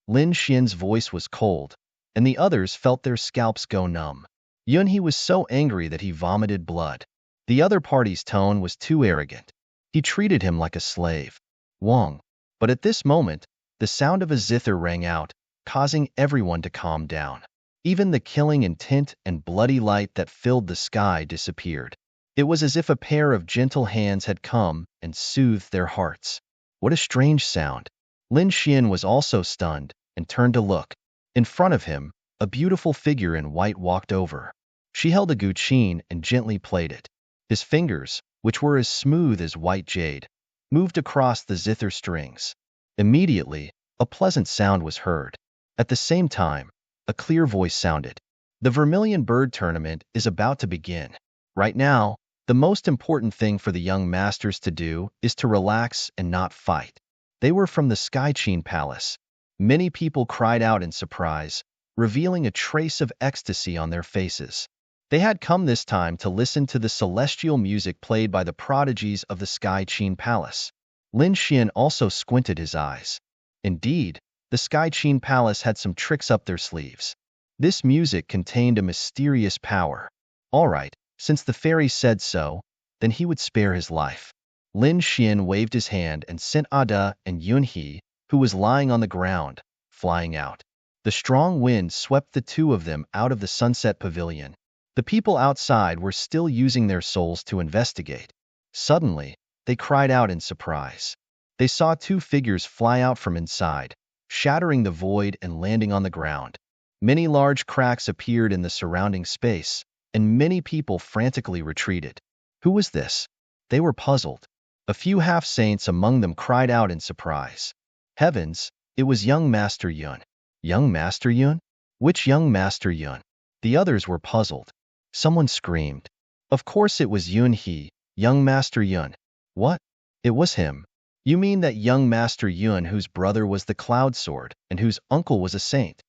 Lin Xian's voice was cold, and the others felt their scalps go numb. Yuan He was so angry that he vomited blood. The other party's tone was too arrogant. He treated him like a slave. Wong. But at this moment, the sound of a zither rang out, causing everyone to calm down. Even the killing intent and bloody light that filled the sky disappeared. It was as if a pair of gentle hands had come and soothed their hearts. What a strange sound. Lin Xian was also stunned and turned to look. In front of him, a beautiful figure in white walked over. She held a guqin and gently played it. His fingers, which were as smooth as white jade, moved across the zither strings. Immediately, a pleasant sound was heard. At the same time, a clear voice sounded. The Vermilion Bird Tournament is about to begin. Right now, the most important thing for the young masters to do is to relax and not fight. They were from the Skychin Palace. Many people cried out in surprise, revealing a trace of ecstasy on their faces. They had come this time to listen to the celestial music played by the prodigies of the Skychin Palace. Lin Xian also squinted his eyes. Indeed, the Skychin Palace had some tricks up their sleeves. This music contained a mysterious power. All right, since the fairy said so, then he would spare his life. Lin Xian waved his hand and sent Ada and Yuan He, who was lying on the ground, flying out. The strong wind swept the two of them out of the Sunset Pavilion. The people outside were still using their souls to investigate. Suddenly, they cried out in surprise. They saw two figures fly out from inside, shattering the void and landing on the ground. Many large cracks appeared in the surrounding space, and many people frantically retreated. Who was this? They were puzzled. A few half-saints among them cried out in surprise. Heavens, it was young Master Yun. Young Master Yun? Which young Master Yun? The others were puzzled. Someone screamed. Of course it was Yuan He, young Master Yun. What? It was him. You mean that young Master Yun whose brother was the Cloud Sword and whose uncle was a saint?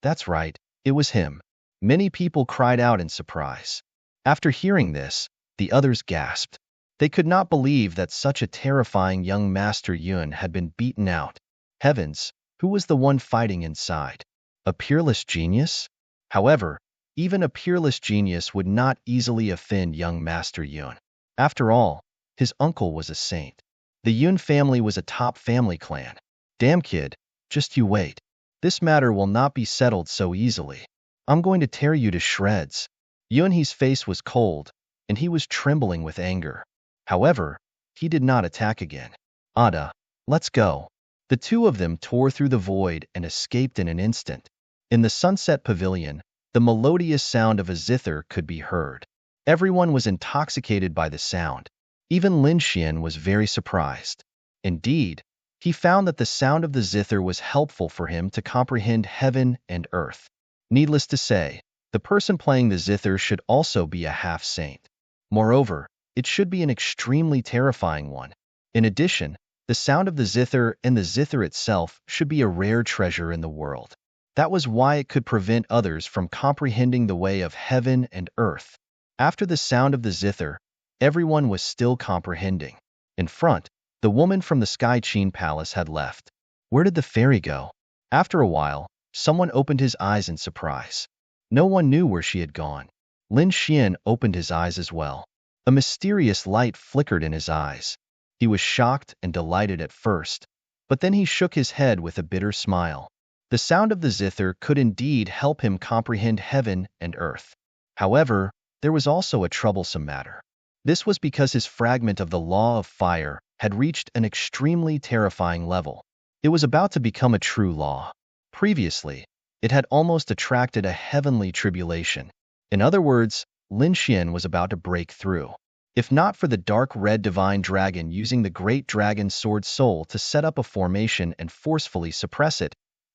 That's right, it was him. Many people cried out in surprise. After hearing this, the others gasped. They could not believe that such a terrifying young Master Yun had been beaten out. Heavens, who was the one fighting inside? A peerless genius? However, even a peerless genius would not easily offend young Master Yun. After all, his uncle was a saint. The Yun family was a top family clan. Damn kid, just you wait. This matter will not be settled so easily. I'm going to tear you to shreds. Yunhee's face was cold, and he was trembling with anger. However, he did not attack again. Ada, let's go. The two of them tore through the void and escaped in an instant. In the sunset pavilion, the melodious sound of a zither could be heard. Everyone was intoxicated by the sound. Even Lin Xian was very surprised. Indeed, he found that the sound of the zither was helpful for him to comprehend heaven and earth. Needless to say, the person playing the zither should also be a half-saint. Moreover, it should be an extremely terrifying one. In addition, the sound of the zither and the zither itself should be a rare treasure in the world. That was why it could prevent others from comprehending the way of heaven and earth. After the sound of the zither, everyone was still comprehending. In front, the woman from the Sky Qin Palace had left. Where did the fairy go? After a while, someone opened his eyes in surprise. No one knew where she had gone. Lin Xian opened his eyes as well. A mysterious light flickered in his eyes. He was shocked and delighted at first, but then he shook his head with a bitter smile. The sound of the zither could indeed help him comprehend heaven and earth. However, there was also a troublesome matter. This was because his fragment of the law of fire had reached an extremely terrifying level. It was about to become a true law. Previously, it had almost attracted a heavenly tribulation. In other words, Lin Xian was about to break through. If not for the dark red divine dragon using the great dragon sword soul to set up a formation and forcefully suppress it,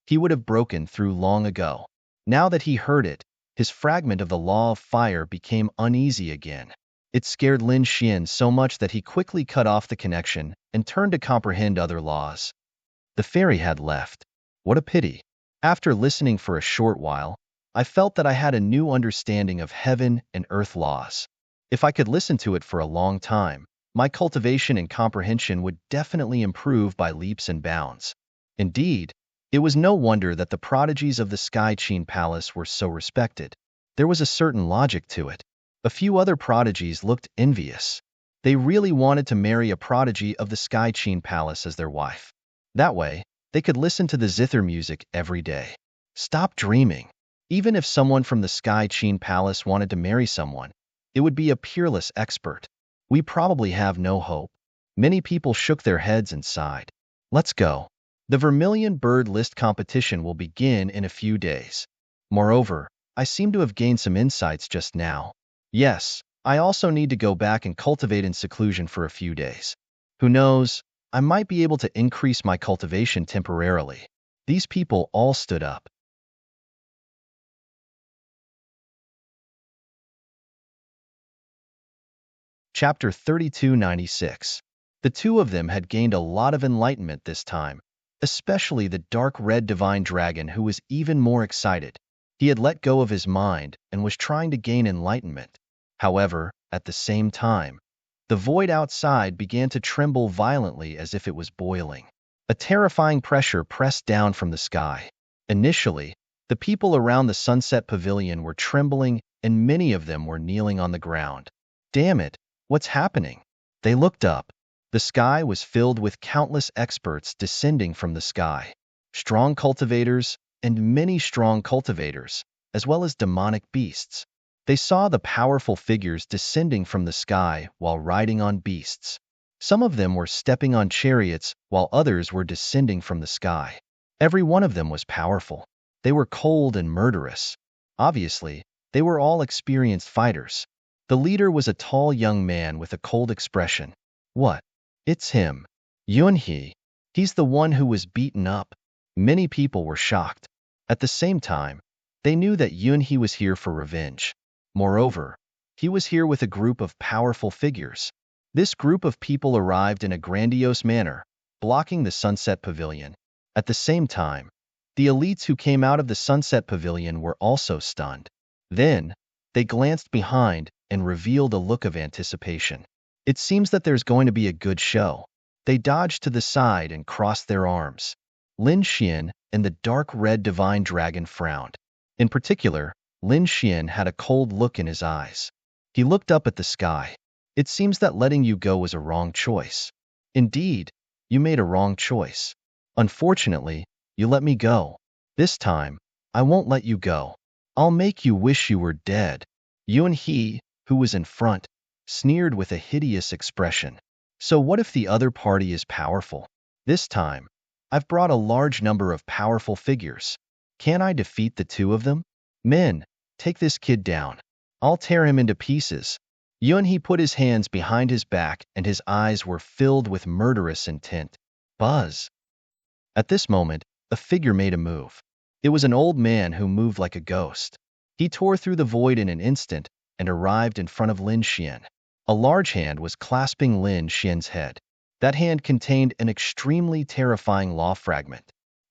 he would have broken through long ago. Now that he heard it, his fragment of the law of fire became uneasy again. It scared Lin Xian so much that he quickly cut off the connection and turned to comprehend other laws. The fairy had left. What a pity. After listening for a short while, I felt that I had a new understanding of heaven and earth laws. If I could listen to it for a long time, my cultivation and comprehension would definitely improve by leaps and bounds. Indeed, it was no wonder that the prodigies of the Sky Qin Palace were so respected. There was a certain logic to it. A few other prodigies looked envious. They really wanted to marry a prodigy of the Sky Qin Palace as their wife. That way, they could listen to the zither music every day. Stop dreaming. Even if someone from the Sky Qin Palace wanted to marry someone, it would be a peerless expert. We probably have no hope. Many people shook their heads and sighed. Let's go. The Vermilion Bird List competition will begin in a few days. Moreover, I seem to have gained some insights just now. Yes, I also need to go back and cultivate in seclusion for a few days. Who knows, I might be able to increase my cultivation temporarily. These people all stood up. Chapter 3296. The two of them had gained a lot of enlightenment this time, especially the dark red divine dragon who was even more excited. He had let go of his mind and was trying to gain enlightenment. However, at the same time, the void outside began to tremble violently as if it was boiling. A terrifying pressure pressed down from the sky. Initially, the people around the sunset pavilion were trembling and many of them were kneeling on the ground. Damn it, what's happening? They looked up. The sky was filled with countless experts descending from the sky. Strong cultivators and many strong cultivators, as well as demonic beasts. They saw the powerful figures descending from the sky while riding on beasts. Some of them were stepping on chariots while others were descending from the sky. Every one of them was powerful. They were cold and murderous. Obviously, they were all experienced fighters. The leader was a tall young man with a cold expression. What? It's him. Yunhe. He's the one who was beaten up. Many people were shocked. At the same time, they knew that Yunhe was here for revenge. Moreover, he was here with a group of powerful figures. This group of people arrived in a grandiose manner, blocking the Sunset Pavilion. At the same time, the elites who came out of the Sunset Pavilion were also stunned. Then, they glanced behind and revealed a look of anticipation. It seems that there's going to be a good show. They dodged to the side and crossed their arms. Lin Xian and the dark red divine dragon frowned. In particular, Lin Xian had a cold look in his eyes. He looked up at the sky. It seems that letting you go was a wrong choice. Indeed, you made a wrong choice. Unfortunately, you let me go. This time, I won't let you go. I'll make you wish you were dead. Yuan He, who was in front, sneered with a hideous expression. So what if the other party is powerful? This time, I've brought a large number of powerful figures. Can I defeat the two of them? Men, take this kid down. I'll tear him into pieces. Yuan He put his hands behind his back and his eyes were filled with murderous intent. Buzz. At this moment, a figure made a move. It was an old man who moved like a ghost. He tore through the void in an instant and arrived in front of Lin Xian. A large hand was clasping Lin Xian's head. That hand contained an extremely terrifying law fragment.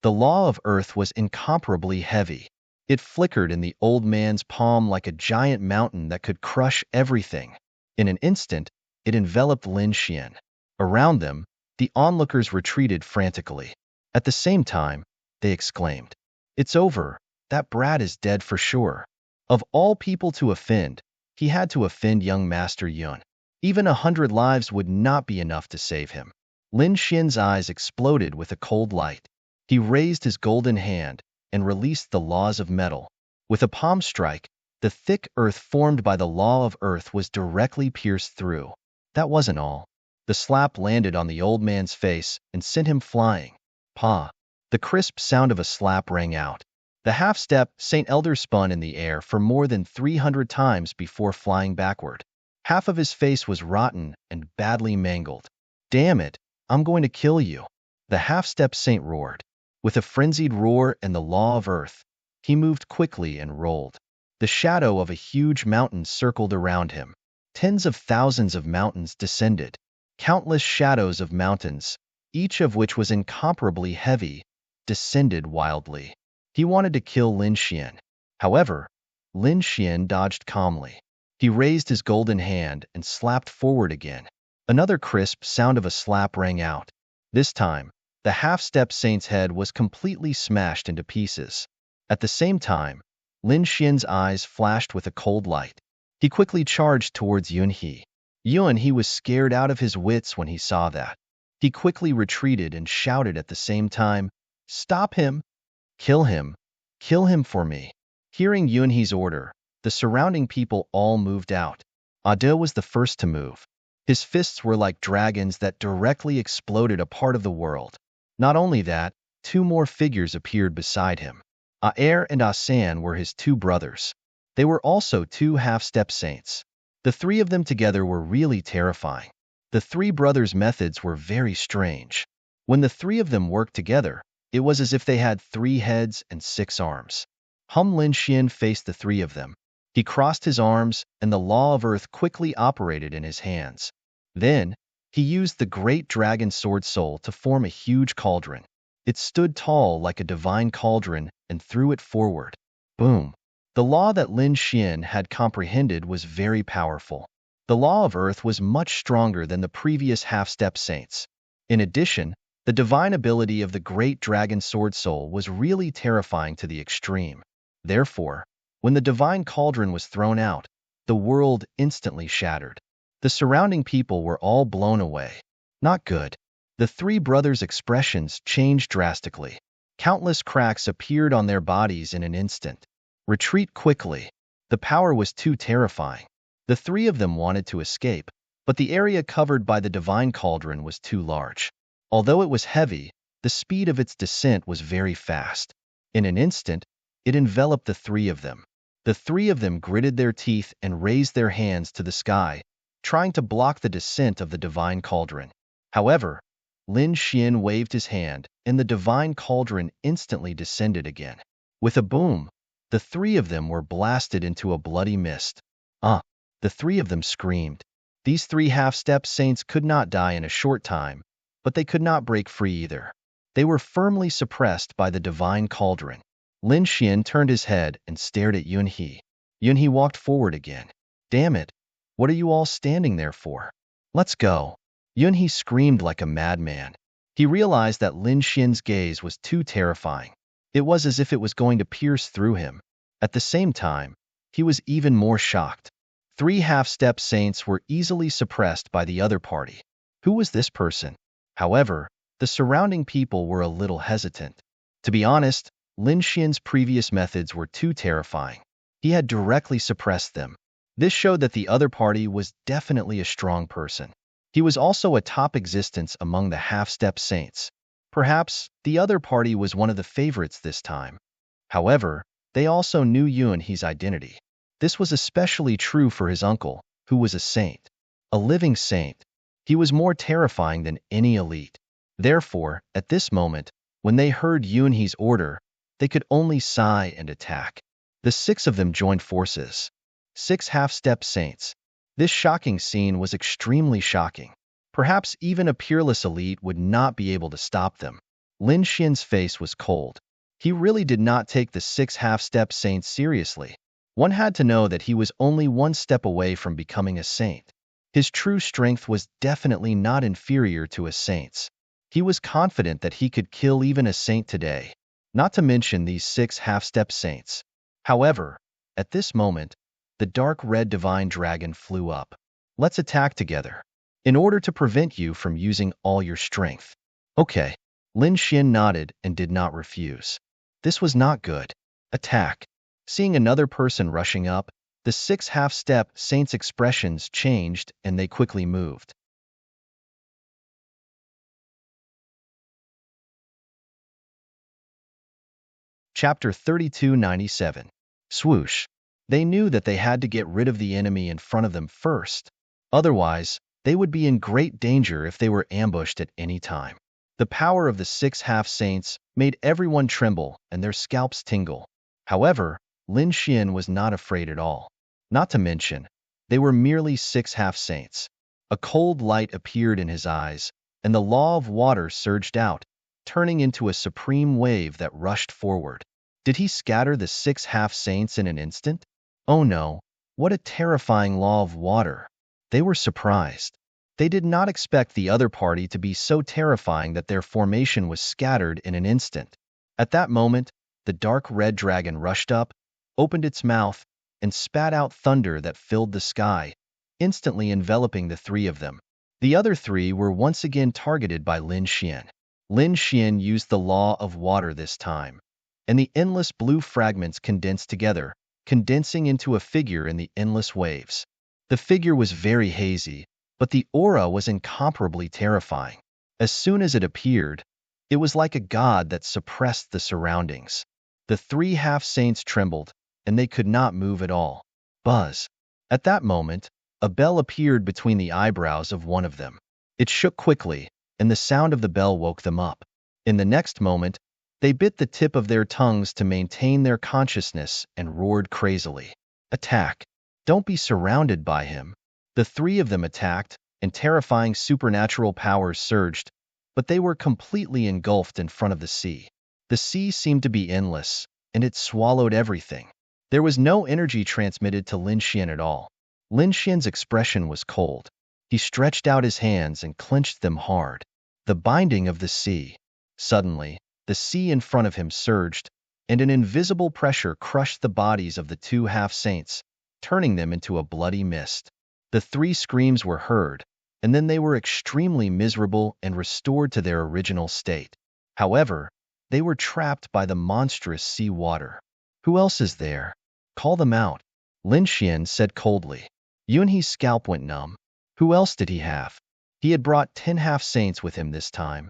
The law of earth was incomparably heavy. It flickered in the old man's palm like a giant mountain that could crush everything. In an instant, it enveloped Lin Xian. Around them, the onlookers retreated frantically. At the same time, they exclaimed, "It's over. That brat is dead for sure." Of all people to offend, he had to offend young Master Yun. Even 100 lives would not be enough to save him. Lin Xian's eyes exploded with a cold light. He raised his golden hand and released the laws of metal. With a palm strike, the thick earth formed by the law of earth was directly pierced through. That wasn't all. The slap landed on the old man's face and sent him flying. Pa! The crisp sound of a slap rang out. The half-step St. Elder spun in the air for more than 300 times before flying backward. Half of his face was rotten and badly mangled. Damn it, I'm going to kill you. The half-step saint roared. With a frenzied roar and the law of earth, he moved quickly and rolled. The shadow of a huge mountain circled around him. Tens of thousands of mountains descended. Countless shadows of mountains, each of which was incomparably heavy, descended wildly. He wanted to kill Lin Xian. However, Lin Xian dodged calmly. He raised his golden hand and slapped forward again. Another crisp sound of a slap rang out. This time, the half-step saint's head was completely smashed into pieces. At the same time, Lin Xian's eyes flashed with a cold light. He quickly charged towards Yuan He. Yuan He was scared out of his wits when he saw that. He quickly retreated and shouted at the same time, "Stop him! Kill him! Kill him for me!" Hearing Yuan He's order, the surrounding people all moved out. Audiobook was the first to move. His fists were like dragons that directly exploded a part of the world. Not only that, two more figures appeared beside him. Aer and Asan were his two brothers. They were also two half-step saints. The three of them together were really terrifying. The three brothers' methods were very strange. When the three of them worked together, it was as if they had 3 heads and 6 arms. Lin Xian faced the three of them. He crossed his arms, and the law of earth quickly operated in his hands. Then, he used the great dragon sword soul to form a huge cauldron. It stood tall like a divine cauldron and threw it forward. Boom! The law that Lin Xian had comprehended was very powerful. The law of earth was much stronger than the previous half-step saints. In addition, the divine ability of the great dragon sword soul was really terrifying to the extreme. Therefore, when the divine cauldron was thrown out, the world instantly shattered. The surrounding people were all blown away. Not good. The three brothers' expressions changed drastically. Countless cracks appeared on their bodies in an instant. Retreat quickly. The power was too terrifying. The three of them wanted to escape, but the area covered by the divine cauldron was too large. Although it was heavy, the speed of its descent was very fast. In an instant, it enveloped the three of them. The three of them gritted their teeth and raised their hands to the sky, trying to block the descent of the divine cauldron. However, Lin Xian waved his hand, and the divine cauldron instantly descended again. With a boom, the three of them were blasted into a bloody mist. The three of them screamed. These 3 half-step saints could not die in a short time, but they could not break free either. They were firmly suppressed by the divine cauldron. Lin Xian turned his head and stared at Yuan He. Yuan He walked forward again. "Damn it! What are you all standing there for? Let's go!" Yuan He screamed like a madman. He realized that Lin Xian's gaze was too terrifying. It was as if it was going to pierce through him. At the same time, he was even more shocked. 3 half-step saints were easily suppressed by the other party. Who was this person? However, the surrounding people were a little hesitant. To be honest, Lin Xian's previous methods were too terrifying. He had directly suppressed them. This showed that the other party was definitely a strong person. He was also a top existence among the half-step saints. Perhaps the other party was one of the favorites this time. However, they also knew Yuan He's identity. This was especially true for his uncle, who was a saint. A living saint. He was more terrifying than any elite. Therefore, at this moment, when they heard Yuan He's order, they could only sigh and attack. The 6 of them joined forces. 6 half-step saints. This shocking scene was extremely shocking. Perhaps even a peerless elite would not be able to stop them. Lin Xian's face was cold. He really did not take the 6 half-step saints seriously. One had to know that he was only one step away from becoming a saint. His true strength was definitely not inferior to a saint's. He was confident that he could kill even a saint today, not to mention these 6 half-step saints. However, at this moment, the dark red divine dragon flew up. Let's attack together. In order to prevent you from using all your strength. Okay. Lin Xian nodded and did not refuse. This was not good. Attack. Seeing another person rushing up, the 6 half-step saints' expressions changed and they quickly moved. Chapter 3297. Swoosh. They knew that they had to get rid of the enemy in front of them first. Otherwise, they would be in great danger if they were ambushed at any time. The power of the 6 half-saints made everyone tremble and their scalps tingle. However, Lin Xian was not afraid at all. Not to mention, they were merely 6 half-saints. A cold light appeared in his eyes, and the law of water surged out, turning into a supreme wave that rushed forward. Did he scatter the 6 half-saints in an instant? Oh no, what a terrifying law of water. They were surprised. They did not expect the other party to be so terrifying that their formation was scattered in an instant. At that moment, the dark red dragon rushed up, opened its mouth, and spat out thunder that filled the sky, instantly enveloping the 3 of them. The other 3 were once again targeted by Lin Xian. Lin Xian used the law of water this time, and the endless blue fragments condensed together, condensing into a figure in the endless waves. The figure was very hazy, but the aura was incomparably terrifying. As soon as it appeared, it was like a god that suppressed the surroundings. The 3 half-saints trembled, and they could not move at all. Buzz. At that moment, a bell appeared between the eyebrows of one of them. It shook quickly, and the sound of the bell woke them up. In the next moment, they bit the tip of their tongues to maintain their consciousness and roared crazily. Attack. Don't be surrounded by him. The 3 of them attacked, and terrifying supernatural powers surged, but they were completely engulfed in front of the sea. The sea seemed to be endless, and it swallowed everything. There was no energy transmitted to Lin Xian at all. Lin Xian's expression was cold. He stretched out his hands and clenched them hard. The binding of the sea. Suddenly, the sea in front of him surged, and an invisible pressure crushed the bodies of the 2 half-saints, turning them into a bloody mist. The 3 screams were heard, and then they were extremely miserable and restored to their original state. However, they were trapped by the monstrous sea water. Who else is there? Call them out. Lin Xian said coldly. Yuan He's scalp went numb. Who else did he have? He had brought 10 half-saints with him this time.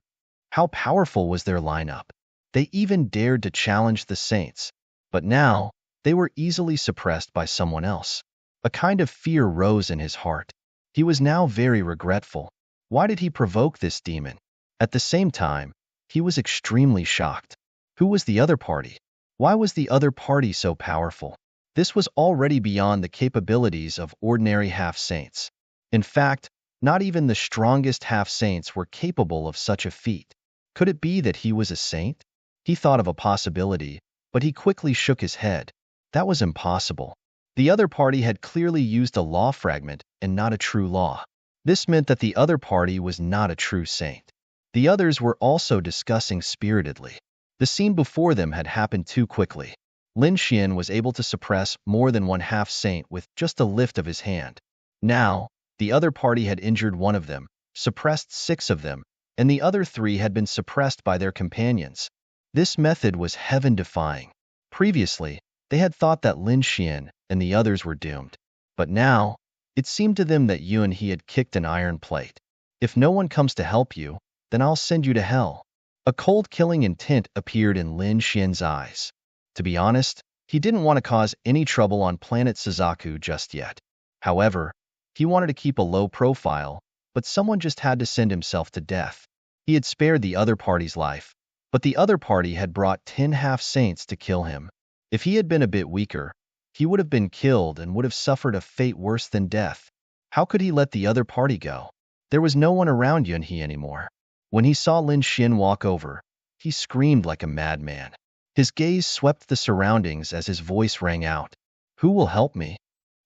How powerful was their lineup? They even dared to challenge the saints. But now, they were easily suppressed by someone else. A kind of fear rose in his heart. He was now very regretful. Why did he provoke this demon? At the same time, he was extremely shocked. Who was the other party? Why was the other party so powerful? This was already beyond the capabilities of ordinary half-saints. In fact, not even the strongest half-saints were capable of such a feat. Could it be that he was a saint? He thought of a possibility, but he quickly shook his head. That was impossible. The other party had clearly used a law fragment and not a true law. This meant that the other party was not a true saint. The others were also discussing spiritedly. The scene before them had happened too quickly. Lin Xian was able to suppress more than one half-saint with just a lift of his hand. Now, the other party had injured one of them, suppressed 6 of them, and the other 3 had been suppressed by their companions. This method was heaven-defying. Previously, they had thought that Lin Xian and the others were doomed. But now, it seemed to them that Yuan He had kicked an iron plate. If no one comes to help you, then I'll send you to hell. A cold killing intent appeared in Lin Xian's eyes. To be honest, he didn't want to cause any trouble on planet Suzaku just yet. However, he wanted to keep a low profile, but someone just had to send himself to death. He had spared the other party's life, but the other party had brought 10 half-saints to kill him. If he had been a bit weaker, he would have been killed and would have suffered a fate worse than death. How could he let the other party go? There was no one around Yuan He anymore. When he saw Lin Xian walk over, he screamed like a madman. His gaze swept the surroundings as his voice rang out. Who will help me?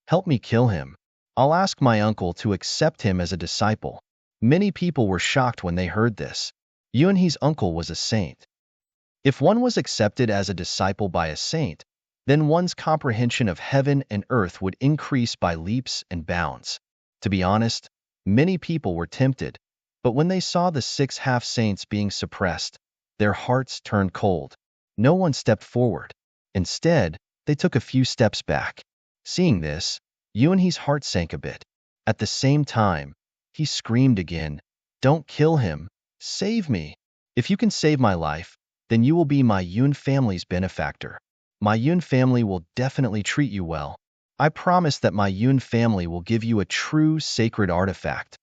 Help me kill him. I'll ask my uncle to accept him as a disciple. Many people were shocked when they heard this. Yuan He's uncle was a saint. If one was accepted as a disciple by a saint, then one's comprehension of heaven and earth would increase by leaps and bounds. To be honest, many people were tempted, but when they saw the 6 half-saints being suppressed, their hearts turned cold. No one stepped forward. Instead, they took a few steps back. Seeing this, Yuan He's heart sank a bit. At the same time, he screamed again, "Don't kill him! Save me! If you can save my life, then you will be my Yun family's benefactor. My Yun family will definitely treat you well. I promise that my Yun family will give you a true sacred artifact."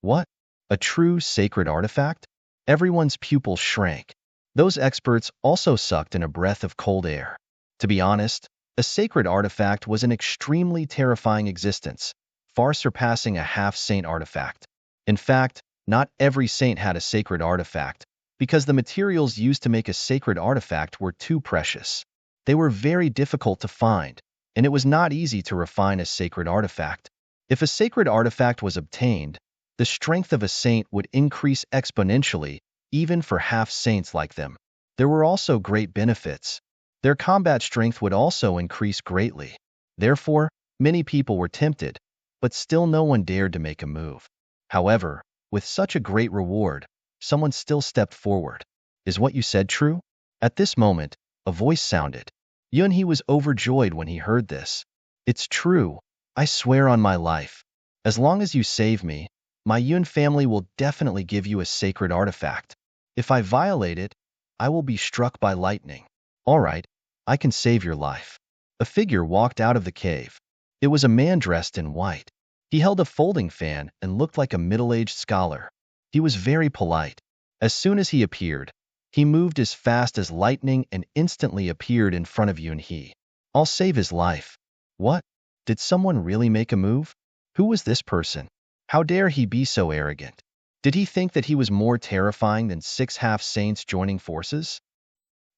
What? A true sacred artifact? Everyone's pupils shrank. Those experts also sucked in a breath of cold air. To be honest, a sacred artifact was an extremely terrifying existence, far surpassing a half-saint artifact. In fact, not every saint had a sacred artifact, because the materials used to make a sacred artifact were too precious. They were very difficult to find, and it was not easy to refine a sacred artifact. If a sacred artifact was obtained, the strength of a saint would increase exponentially, even for half-saints like them. There were also great benefits. Their combat strength would also increase greatly. Therefore, many people were tempted, but still no one dared to make a move. However, with such a great reward, someone still stepped forward. Is what you said true? At this moment, a voice sounded. Yuan He was overjoyed when he heard this. It's true. I swear on my life. As long as you save me, my Yun family will definitely give you a sacred artifact. If I violate it, I will be struck by lightning. All right, I can save your life. A figure walked out of the cave. It was a man dressed in white. He held a folding fan and looked like a middle-aged scholar. He was very polite. As soon as he appeared, he moved as fast as lightning and instantly appeared in front of Yuan He. I'll save his life. What? Did someone really make a move? Who was this person? How dare he be so arrogant? Did he think that he was more terrifying than 6 half-saints joining forces?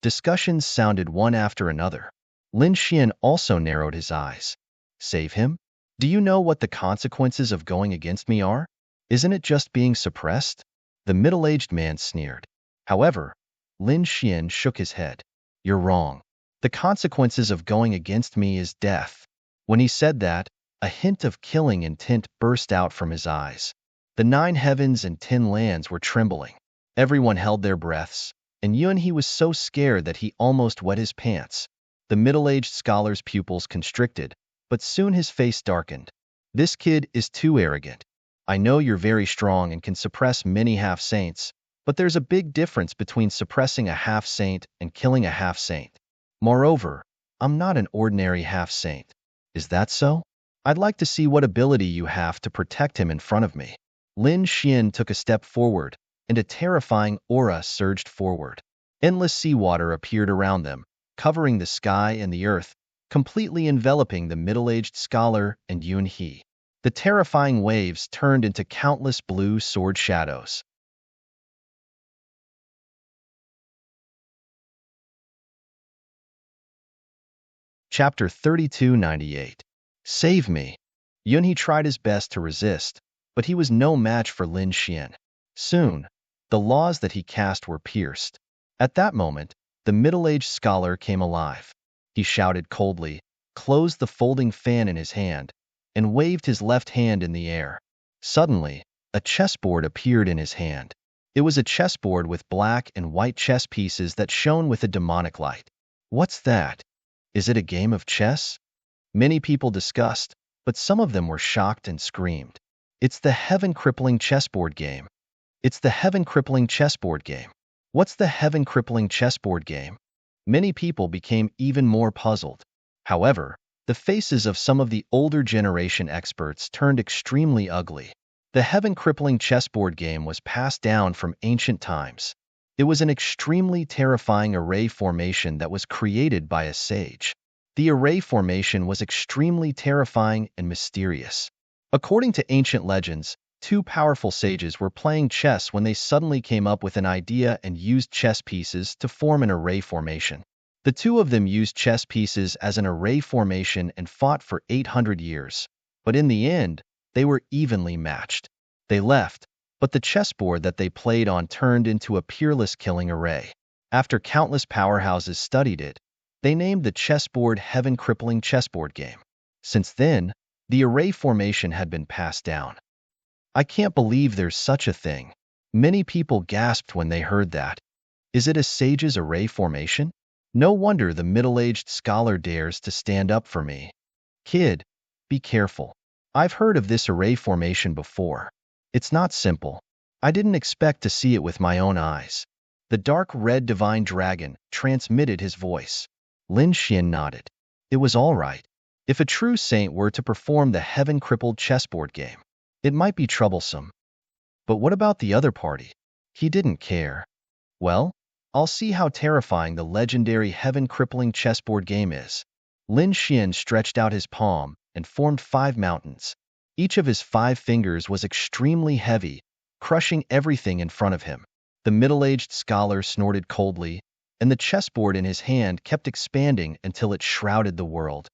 Discussions sounded one after another. Lin Xian also narrowed his eyes. Save him? Do you know what the consequences of going against me are? Isn't it just being suppressed? The middle-aged man sneered. However, Lin Xian shook his head. You're wrong. The consequences of going against me is death. When he said that, a hint of killing intent burst out from his eyes. The 9 heavens and 10 lands were trembling. Everyone held their breaths, and Yuan He was so scared that he almost wet his pants. The middle-aged scholar's pupils constricted, but soon his face darkened. This kid is too arrogant. I know you're very strong and can suppress many half-saints, but there's a big difference between suppressing a half-saint and killing a half-saint. Moreover, I'm not an ordinary half-saint. Is that so? I'd like to see what ability you have to protect him in front of me. Lin Xian took a step forward, and a terrifying aura surged forward. Endless seawater appeared around them, covering the sky and the earth, completely enveloping the middle-aged scholar and Yuan He. The terrifying waves turned into countless blue sword shadows. Chapter 3298. Save me. Yuan He tried his best to resist, but he was no match for Lin Xian. Soon, the laws that he cast were pierced. At that moment, the middle-aged scholar came alive. he shouted coldly, closed the folding fan in his hand, and waved his left hand in the air. Suddenly, a chessboard appeared in his hand. It was a chessboard with black and white chess pieces that shone with a demonic light. What's that? Is it a game of chess? Many people discussed, but some of them were shocked and screamed. It's the heaven-crippling chessboard game. It's the heaven-crippling chessboard game. What's the heaven-crippling chessboard game? Many people became even more puzzled. However, the faces of some of the older generation experts turned extremely ugly. The heaven-crippling chessboard game was passed down from ancient times. It was an extremely terrifying array formation that was created by a sage. The array formation was extremely terrifying and mysterious. According to ancient legends, two powerful sages were playing chess when they suddenly came up with an idea and used chess pieces to form an array formation. The two of them used chess pieces as an array formation and fought for 800 years. But in the end, they were evenly matched. They left, but the chessboard that they played on turned into a peerless killing array. After countless powerhouses studied it, they named the chessboard heaven-crippling chessboard game. Since then, the array formation had been passed down. I can't believe there's such a thing. Many people gasped when they heard that. Is it a sage's array formation? No wonder the middle-aged scholar dares to stand up for me. Kid, be careful. I've heard of this array formation before. It's not simple. I didn't expect to see it with my own eyes. The dark red divine dragon transmitted his voice. Lin Xian nodded. It was all right. If a true saint were to perform the heaven-crippled chessboard game, it might be troublesome. But what about the other party? He didn't care. Well, I'll see how terrifying the legendary heaven-crippling chessboard game is. Lin Xian stretched out his palm and formed 5 mountains. Each of his 5 fingers was extremely heavy, crushing everything in front of him. The middle-aged scholar snorted coldly, and the chessboard in his hand kept expanding until it shrouded the world.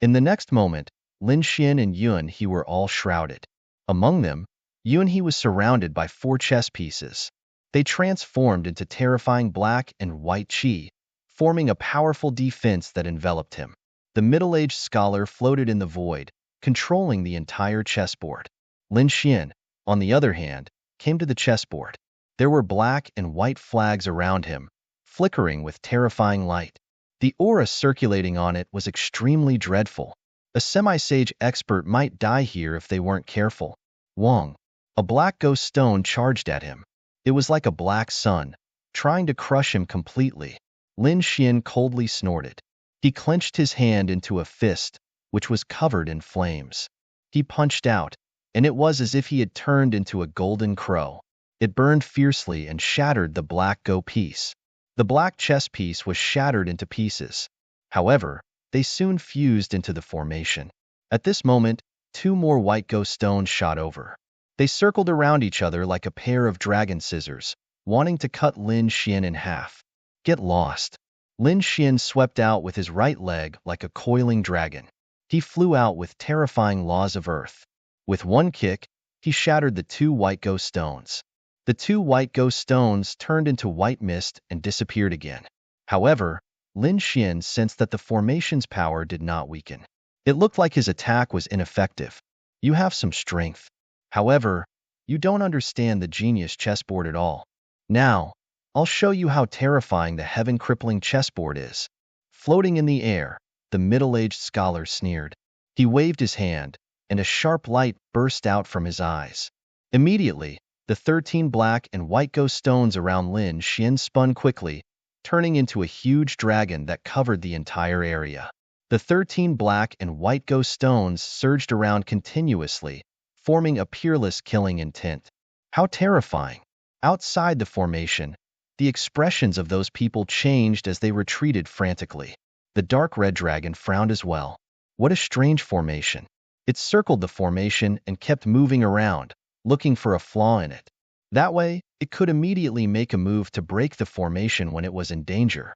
In the next moment, Lin Xian and Yuan He were all shrouded. Among them, Yuan He was surrounded by 4 chess pieces. They transformed into terrifying black and white qi, forming a powerful defense that enveloped him. The middle-aged scholar floated in the void, controlling the entire chessboard. Lin Xian, on the other hand, came to the chessboard. There were black and white flags around him, flickering with terrifying light. The aura circulating on it was extremely dreadful. A semi-sage expert might die here if they weren't careful. Wong, a black ghost stone charged at him. It was like a black sun, trying to crush him completely. Lin Xian coldly snorted. He clenched his hand into a fist, which was covered in flames. He punched out, and it was as if he had turned into a golden crow. It burned fiercely and shattered the black go piece. The black chess piece was shattered into pieces. However, they soon fused into the formation. At this moment, 2 more white go stones shot over. They circled around each other like a pair of dragon scissors, wanting to cut Lin Xian in half. Get lost. Lin Xian swept out with his right leg like a coiling dragon. He flew out with terrifying laws of earth. With one kick, he shattered the 2 white go stones. The 2 white go stones turned into white mist and disappeared again. However, Lin Xian sensed that the formation's power did not weaken. It looked like his attack was ineffective. You have some strength. However, you don't understand the genius chessboard at all. Now, I'll show you how terrifying the heaven-crippling chessboard is. Floating in the air, the middle-aged scholar sneered. He waved his hand, and a sharp light burst out from his eyes. Immediately, the 13 black and white go stones around Lin Xian spun quickly, turning into a huge dragon that covered the entire area. The 13 black and white go stones surged around continuously, forming a peerless killing intent. How terrifying! Outside the formation, the expressions of those people changed as they retreated frantically. The dark red dragon frowned as well. What a strange formation. It circled the formation and kept moving around, looking for a flaw in it. That way, it could immediately make a move to break the formation when it was in danger.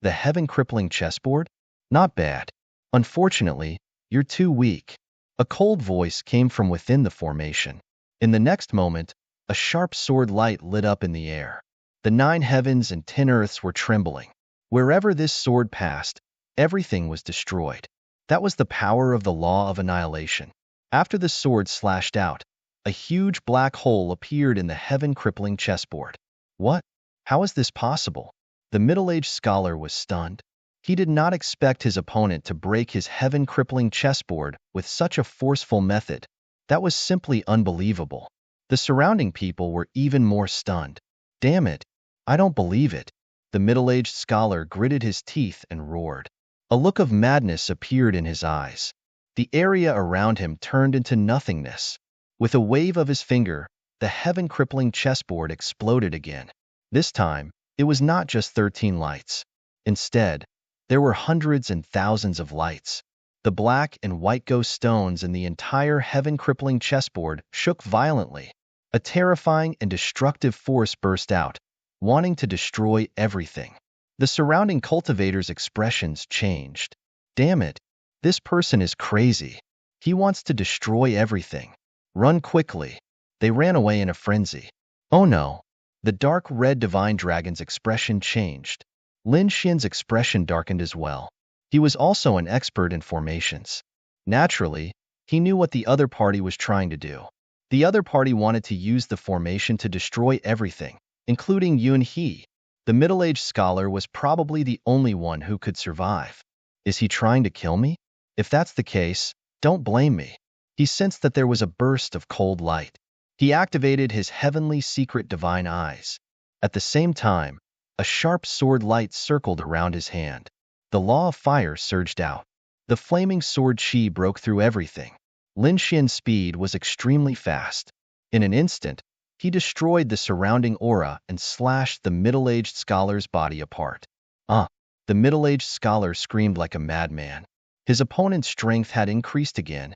The heaven-crippling chessboard? Not bad. Unfortunately, you're too weak. A cold voice came from within the formation. In the next moment, a sharp sword light lit up in the air. The 9 heavens and 10 earths were trembling. Wherever this sword passed, Everything was destroyed. That was the power of the law of annihilation. After the sword slashed out, a huge black hole appeared in the heaven-crippling chessboard. What? How is this possible? The middle-aged scholar was stunned. He did not expect his opponent to break his heaven-crippling chessboard with such a forceful method. That was simply unbelievable. The surrounding people were even more stunned. Damn it! I don't believe it. The middle-aged scholar gritted his teeth and roared. A look of madness appeared in his eyes. The area around him turned into nothingness. With a wave of his finger, the heaven-crippling chessboard exploded again. This time, it was not just 13 lights. Instead, there were hundreds and thousands of lights. The black and white ghost stones in the entire heaven-crippling chessboard shook violently. A terrifying and destructive force burst out, wanting to destroy everything. The surrounding cultivators' expressions changed. Damn it, this person is crazy. He wants to destroy everything. Run quickly. They ran away in a frenzy. Oh no. The dark red divine dragon's expression changed. Lin Xian's expression darkened as well. He was also an expert in formations. Naturally, he knew what the other party was trying to do. The other party wanted to use the formation to destroy everything, including Yun He. The middle-aged scholar was probably the only one who could survive. Is he trying to kill me? If that's the case, don't blame me. He sensed that there was a burst of cold light. He activated his heavenly secret divine eyes. At the same time, a sharp sword light circled around his hand. The law of fire surged out. The flaming sword chi broke through everything. Lin Xian's speed was extremely fast. In an instant, he destroyed the surrounding aura and slashed the middle-aged scholar's body apart. The middle-aged scholar screamed like a madman. His opponent's strength had increased again.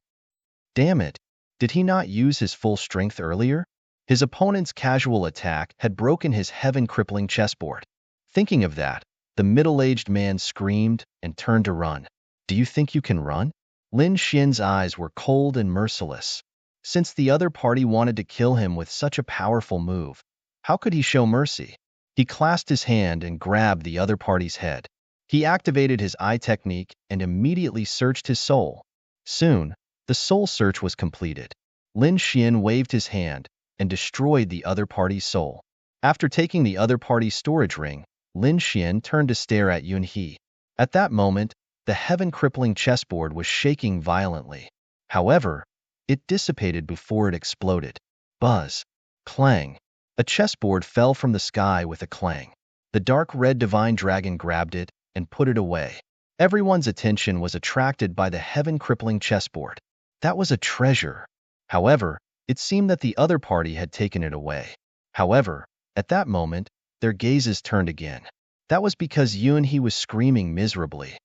Damn it! Did he not use his full strength earlier? His opponent's casual attack had broken his heaven-crippling chessboard. Thinking of that, the middle-aged man screamed and turned to run. Do you think you can run? Lin Xian's eyes were cold and merciless. Since the other party wanted to kill him with such a powerful move, how could he show mercy? He clasped his hand and grabbed the other party's head. He activated his eye technique and immediately searched his soul. Soon, the soul search was completed. Lin Xian waved his hand and destroyed the other party's soul. After taking the other party's storage ring, Lin Xian turned to stare at Yun He. At that moment, the heaven-crippling chessboard was shaking violently. However, it dissipated before it exploded. Buzz. Clang. A chessboard fell from the sky with a clang. The dark red divine dragon grabbed it and put it away. Everyone's attention was attracted by the heaven-crippling chessboard. That was a treasure. However, it seemed that the other party had taken it away. However, at that moment, their gazes turned again. That was because Yun He was screaming miserably.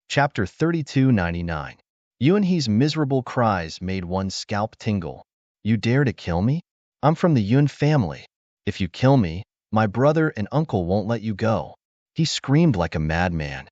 Chapter 3299. Yun He's miserable cries made one's scalp tingle. You dare to kill me? I'm from the Yun family. If you kill me, my brother and uncle won't let you go. He screamed like a madman.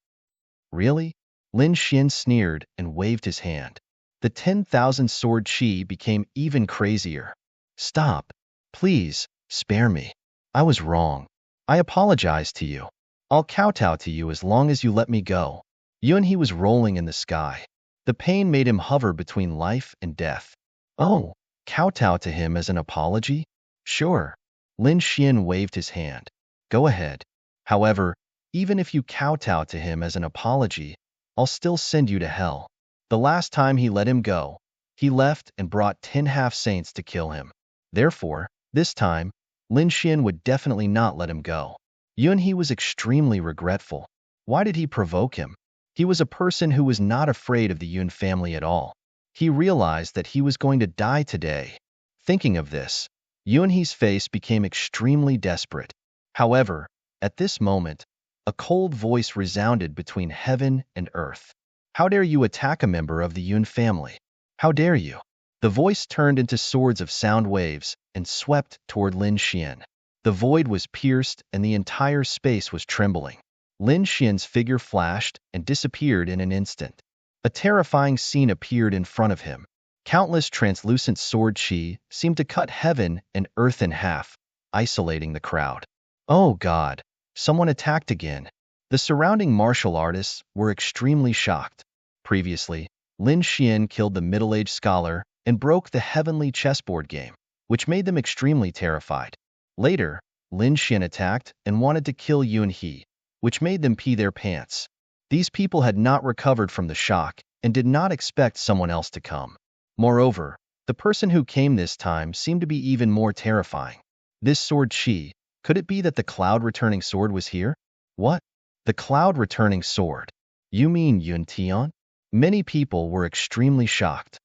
Really? Lin Xian sneered and waved his hand. The 10,000 sword chi became even crazier. Stop. Please, spare me. I was wrong. I apologize to you. I'll kowtow to you as long as you let me go. Yun He was rolling in the sky. The pain made him hover between life and death. Oh, kowtow to him as an apology? Sure. Lin Xian waved his hand. Go ahead. However, even if you kowtow to him as an apology, I'll still send you to hell. The last time he let him go, he left and brought 10 half-saints to kill him. Therefore, this time, Lin Xian would definitely not let him go. Yun He was extremely regretful. Why did he provoke him? He was a person who was not afraid of the Yun family at all. He realized that he was going to die today. Thinking of this, Yun He's face became extremely desperate. However, at this moment, a cold voice resounded between heaven and earth. How dare you attack a member of the Yun family? How dare you? The voice turned into swords of sound waves and swept toward Lin Xian. The void was pierced and the entire space was trembling. Lin Xian's figure flashed and disappeared in an instant. A terrifying scene appeared in front of him. Countless translucent sword chi seemed to cut heaven and earth in half, isolating the crowd. Oh God, someone attacked again. The surrounding martial artists were extremely shocked. Previously, Lin Xian killed the middle-aged scholar and broke the heavenly chessboard game, which made them extremely terrified. Later, Lin Xian attacked and wanted to kill Yun He, which made them pee their pants. These people had not recovered from the shock and did not expect someone else to come. Moreover, the person who came this time seemed to be even more terrifying. This sword Qi, could it be that the cloud-returning sword was here? What? The cloud-returning sword? You mean Yun Tian? Many people were extremely shocked.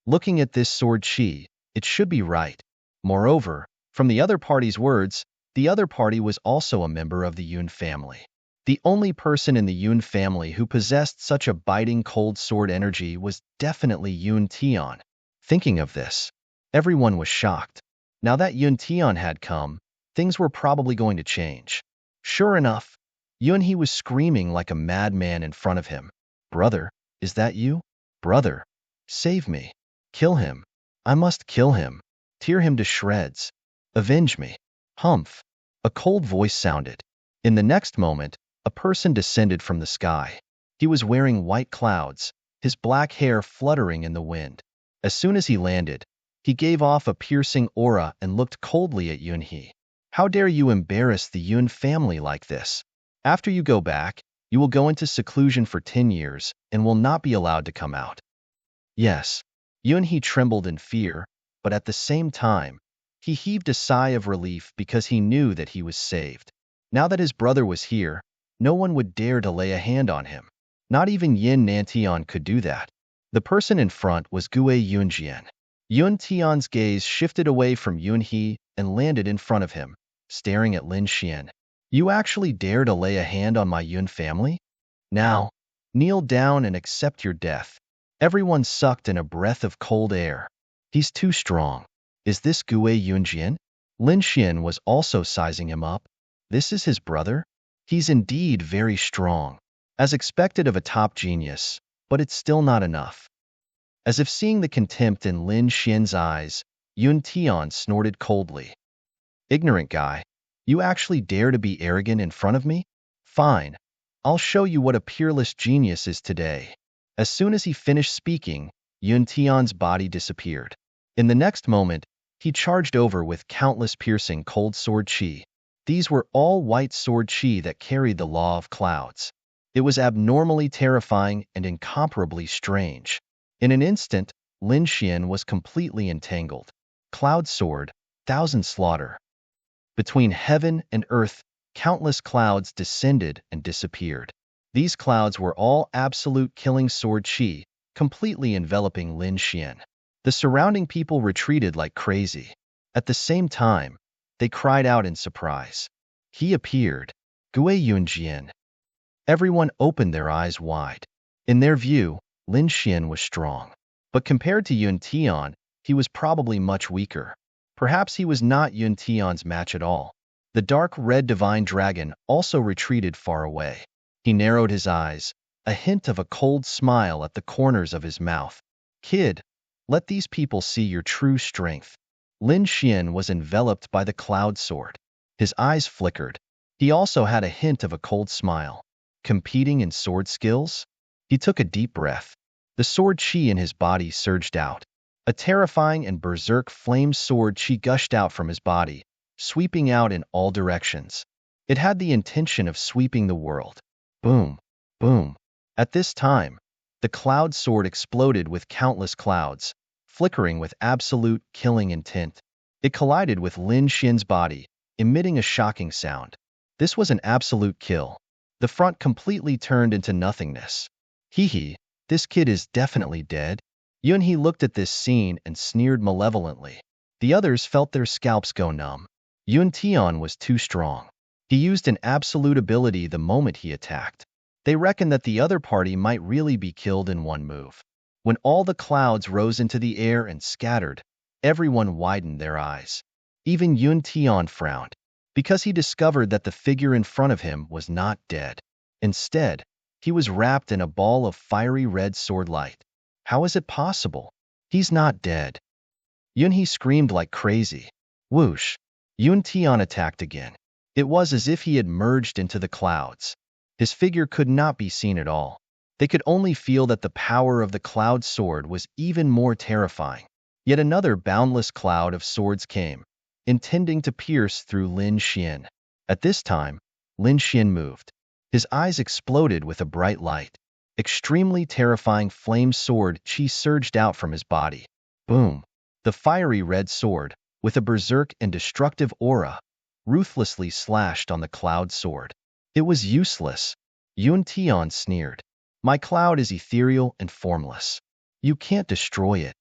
Looking at this sword Qi, it should be right. Moreover, from the other party's words, the other party was also a member of the Yun family. The only person in the Yun family who possessed such a biting cold sword energy was definitely Yun Tian. Thinking of this, everyone was shocked. Now that Yun Tian had come, things were probably going to change. Sure enough, Yun He was screaming like a madman in front of him. Brother, is that you? Brother, save me. Kill him. I must kill him. Tear him to shreds. Avenge me. Humph. A cold voice sounded. In the next moment, a person descended from the sky. He was wearing white clouds, his black hair fluttering in the wind. As soon as he landed, he gave off a piercing aura and looked coldly at Yun He. How dare you embarrass the Yun family like this? After you go back, you will go into seclusion for 10 years and will not be allowed to come out. Yes. Yun He trembled in fear, but at the same time, he heaved a sigh of relief because he knew that he was saved. Now that his brother was here, no one would dare to lay a hand on him. Not even Yin Nantian could do that. The person in front was Gue Yunjian. Yun Tian's gaze shifted away from Yun He and landed in front of him, staring at Lin Xian. You actually dare to lay a hand on my Yun family? Now, kneel down and accept your death. Everyone sucked in a breath of cold air. He's too strong. Is this Gue Yunjian? Lin Xian was also sizing him up. This is his brother? He's indeed very strong. As expected of a top genius, but it's still not enough. As if seeing the contempt in Lin Xian's eyes, Yun Tian snorted coldly. Ignorant guy, you actually dare to be arrogant in front of me? Fine, I'll show you what a peerless genius is today. As soon as he finished speaking, Yun Tian's body disappeared. In the next moment, he charged over with countless piercing cold sword Qi. These were all white sword Qi that carried the law of clouds. It was abnormally terrifying and incomparably strange. In an instant, Lin Xian was completely entangled. Cloud sword, thousand slaughter. Between heaven and earth, countless clouds descended and disappeared. These clouds were all absolute killing sword Qi, completely enveloping Lin Xian. The surrounding people retreated like crazy. At the same time, they cried out in surprise. He appeared. Gue Yunjian. Everyone opened their eyes wide. In their view, Lin Xian was strong. But compared to Yun Tian, he was probably much weaker. Perhaps he was not Yun Tian's match at all. The dark red divine dragon also retreated far away. He narrowed his eyes, a hint of a cold smile at the corners of his mouth. Kid, let these people see your true strength. Lin Xian was enveloped by the cloud sword. His eyes flickered. He also had a hint of a cold smile. Competing in sword skills? He took a deep breath. The sword Qi in his body surged out. A terrifying and berserk flame sword Qi gushed out from his body, sweeping out in all directions. It had the intention of sweeping the world. Boom, boom. At this time, the cloud sword exploded with countless clouds, flickering with absolute killing intent. It collided with Lin Xian's body, emitting a shocking sound. This was an absolute kill. The front completely turned into nothingness. Hee, this kid is definitely dead. Yun He looked at this scene and sneered malevolently. The others felt their scalps go numb. Yun Tian was too strong. He used an absolute ability the moment he attacked. They reckoned that the other party might really be killed in one move. When all the clouds rose into the air and scattered, everyone widened their eyes. Even Yun Tian frowned, because he discovered that the figure in front of him was not dead. Instead, he was wrapped in a ball of fiery red sword light. How is it possible? He's not dead. Yun He screamed like crazy. Whoosh! Yun Tian attacked again. It was as if he had merged into the clouds. His figure could not be seen at all. They could only feel that the power of the cloud sword was even more terrifying. Yet another boundless cloud of swords came, intending to pierce through Lin Xian. At this time, Lin Xian moved. His eyes exploded with a bright light. Extremely terrifying flame sword chi surged out from his body. Boom! The fiery red sword, with a berserk and destructive aura, ruthlessly slashed on the cloud sword. It was useless. Yun Tian sneered. My cloud is ethereal and formless. You can't destroy it.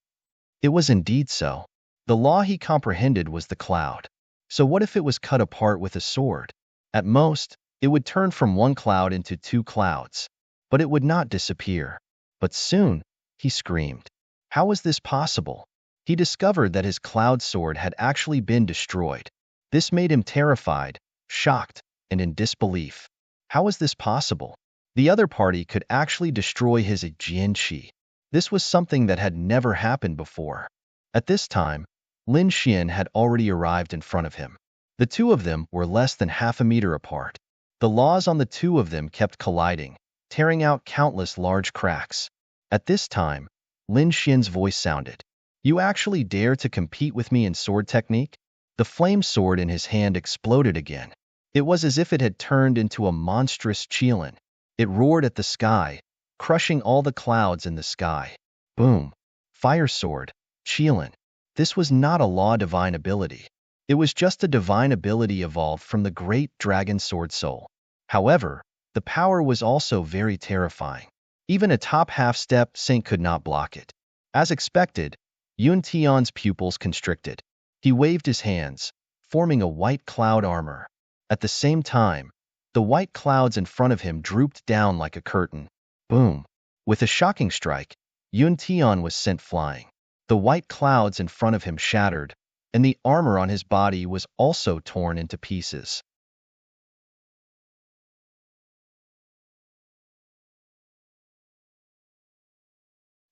It was indeed so. The law he comprehended was the cloud. So what if it was cut apart with a sword? At most, it would turn from one cloud into two clouds. But it would not disappear. But soon, he screamed. How was this possible? He discovered that his cloud sword had actually been destroyed. This made him terrified, shocked, and in disbelief. How was this possible? The other party could actually destroy his Jian Qi. This was something that had never happened before. At this time, Lin Xian had already arrived in front of him. The two of them were less than half a meter apart. The laws on the two of them kept colliding, tearing out countless large cracks. At this time, Lin Xian's voice sounded. You actually dare to compete with me in sword technique? The flame sword in his hand exploded again. It was as if it had turned into a monstrous qilin. It roared at the sky, crushing all the clouds in the sky. Boom! Fire sword, qilin. This was not a law divine ability. It was just a divine ability evolved from the great dragon sword soul. However, the power was also very terrifying. Even a top half-step saint could not block it. As expected, Yun Tian's pupils constricted. He waved his hands, forming a white cloud armor. At the same time, the white clouds in front of him drooped down like a curtain. Boom! With a shocking strike, Yun Tian was sent flying. The white clouds in front of him shattered, and the armor on his body was also torn into pieces.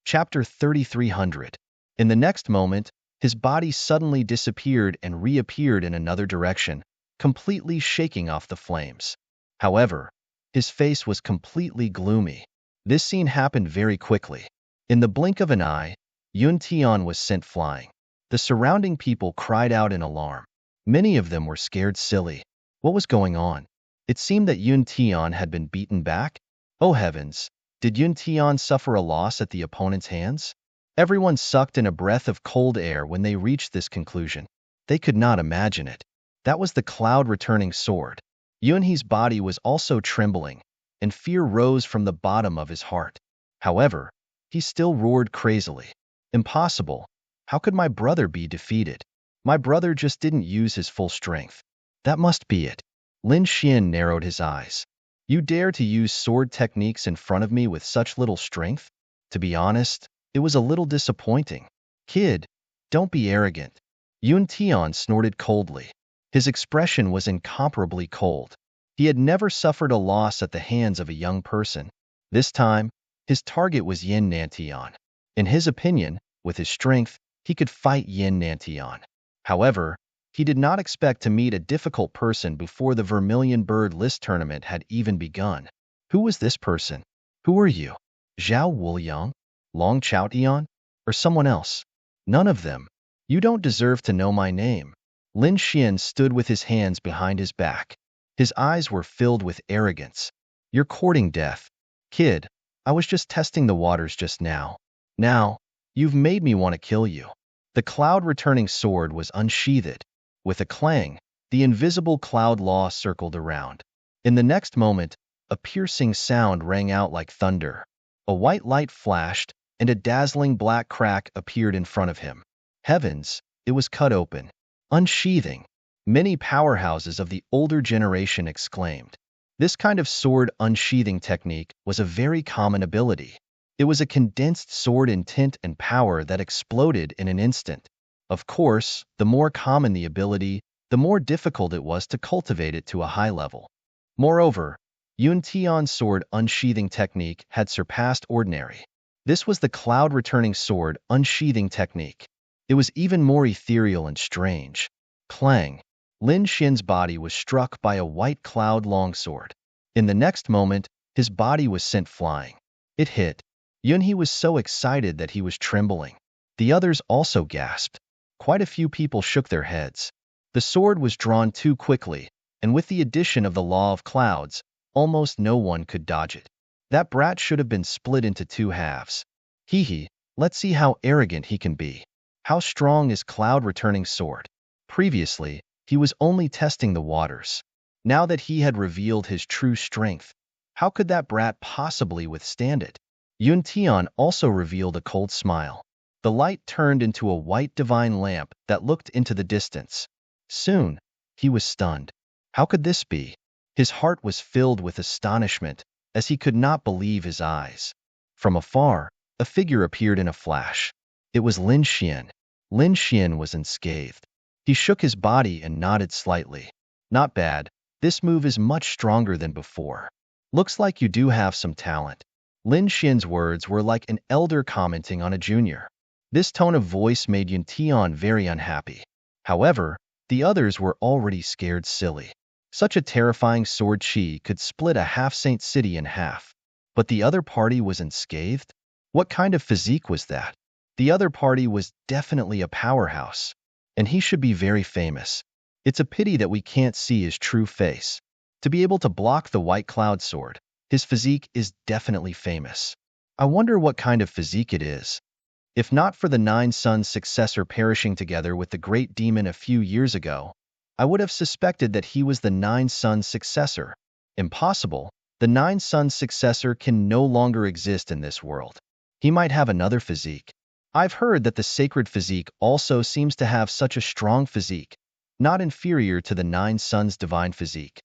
Chapter 3300. In the next moment, his body suddenly disappeared and reappeared in another direction, completely shaking off the flames. However, his face was completely gloomy. This scene happened very quickly. In the blink of an eye, Yun Tian was sent flying. The surrounding people cried out in alarm. Many of them were scared silly. What was going on? It seemed that Yun Tian had been beaten back. Oh heavens! Did Yun Tian suffer a loss at the opponent's hands? Everyone sucked in a breath of cold air when they reached this conclusion. They could not imagine it. That was the cloud-returning sword. Yunhe's body was also trembling, and fear rose from the bottom of his heart. However, he still roared crazily. Impossible. How could my brother be defeated? My brother just didn't use his full strength. That must be it. Lin Xian narrowed his eyes. You dare to use sword techniques in front of me with such little strength? To be honest, it was a little disappointing. Kid, don't be arrogant. Yun Tian snorted coldly. His expression was incomparably cold. He had never suffered a loss at the hands of a young person. This time, his target was Yin Nantian. In his opinion, with his strength, he could fight Yin Nantian. However, he did not expect to meet a difficult person before the Vermilion Bird List tournament had even begun. Who was this person? Who are you? Zhao Wuliang? Long Chaotian? Or someone else? None of them. You don't deserve to know my name. Lin Xian stood with his hands behind his back. His eyes were filled with arrogance. You're courting death. Kid, I was just testing the waters just now. Now, you've made me want to kill you. The cloud-returning sword was unsheathed. With a clang, the invisible cloud law circled around. In the next moment, a piercing sound rang out like thunder. A white light flashed, and a dazzling black crack appeared in front of him. Heavens, it was cut open. Unsheathing. Many powerhouses of the older generation exclaimed. This kind of sword unsheathing technique was a very common ability. It was a condensed sword in tint and power that exploded in an instant. Of course, the more common the ability, the more difficult it was to cultivate it to a high level. Moreover, Yun Tian's sword unsheathing technique had surpassed ordinary. This was the cloud-returning sword unsheathing technique. It was even more ethereal and strange. Clang. Lin Xin's body was struck by a white cloud longsword. In the next moment, his body was sent flying. It hit. Yunhe was so excited that he was trembling. The others also gasped. Quite a few people shook their heads. The sword was drawn too quickly, and with the addition of the law of clouds, almost no one could dodge it. That brat should have been split into two halves. Hee, let's see how arrogant he can be. How strong is Cloud returning sword? Previously, he was only testing the waters. Now that he had revealed his true strength, how could that brat possibly withstand it? Yun Tian also revealed a cold smile. The light turned into a white divine lamp that looked into the distance. Soon, he was stunned. How could this be? His heart was filled with astonishment, as he could not believe his eyes. From afar, a figure appeared in a flash. It was Lin Xian. Lin Xian was unscathed. He shook his body and nodded slightly. Not bad. This move is much stronger than before. Looks like you do have some talent. Lin Xian's words were like an elder commenting on a junior. This tone of voice made Yun Tian very unhappy. However, the others were already scared silly. Such a terrifying sword chi could split a half-saint city in half. But the other party was unscathed? What kind of physique was that? The other party was definitely a powerhouse, and he should be very famous. It's a pity that we can't see his true face. To be able to block the white cloud sword, his physique is definitely famous. I wonder what kind of physique it is. If not for the Nine Suns' successor perishing together with the great demon a few years ago, I would have suspected that he was the Nine Suns' successor. Impossible. The Nine Suns' successor can no longer exist in this world. He might have another physique. I've heard that the sacred physique also seems to have such a strong physique, not inferior to the Nine Suns' divine physique.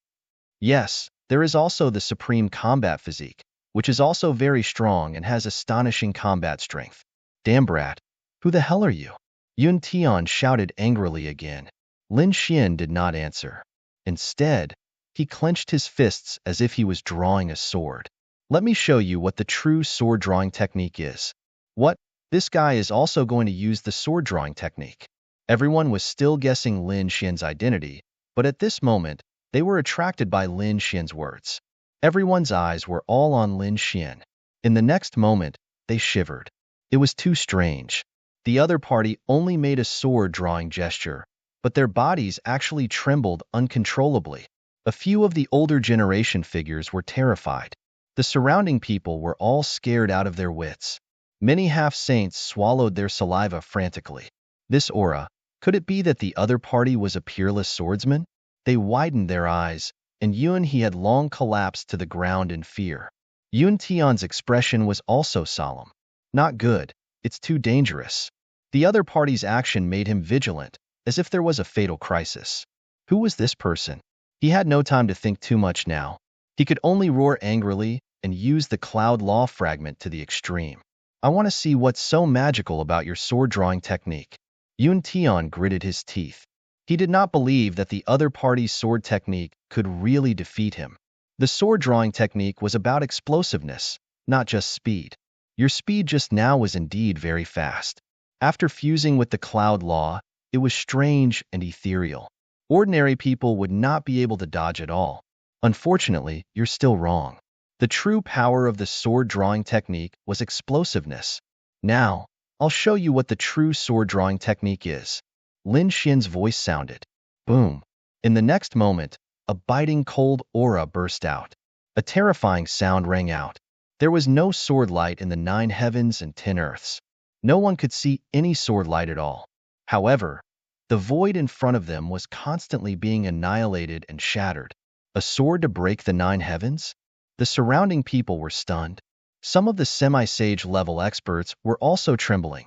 Yes, there is also the supreme combat physique, which is also very strong and has astonishing combat strength. Damn brat, who the hell are you? Yun Tian shouted angrily again. Lin Xian did not answer. Instead, he clenched his fists as if he was drawing a sword. Let me show you what the true sword drawing technique is. What? This guy is also going to use the sword drawing technique. Everyone was still guessing Lin Xian's identity, but at this moment, they were attracted by Lin Xian's words. Everyone's eyes were all on Lin Xian. In the next moment, they shivered. It was too strange. The other party only made a sword-drawing gesture, but their bodies actually trembled uncontrollably. A few of the older generation figures were terrified. The surrounding people were all scared out of their wits. Many half-saints swallowed their saliva frantically. This aura, could it be that the other party was a peerless swordsman? They widened their eyes, and Yun He had long collapsed to the ground in fear. Yun Tian's expression was also solemn. Not good. It's too dangerous. The other party's action made him vigilant, as if there was a fatal crisis. Who was this person? He had no time to think too much now. He could only roar angrily and use the cloud law fragment to the extreme. I want to see what's so magical about your sword drawing technique. Yun Tian gritted his teeth. He did not believe that the other party's sword technique could really defeat him. The sword drawing technique was about explosiveness, not just speed. Your speed just now was indeed very fast. After fusing with the cloud law, it was strange and ethereal. Ordinary people would not be able to dodge at all. Unfortunately, you're still wrong. The true power of the sword drawing technique was explosiveness. Now, I'll show you what the true sword drawing technique is. Lin Xian's voice sounded. Boom. In the next moment, a biting cold aura burst out. A terrifying sound rang out. There was no sword light in the 9 heavens and 10 earths. No one could see any sword light at all. However, the void in front of them was constantly being annihilated and shattered. A sword to break the 9 heavens? The surrounding people were stunned. Some of the semi-sage level experts were also trembling.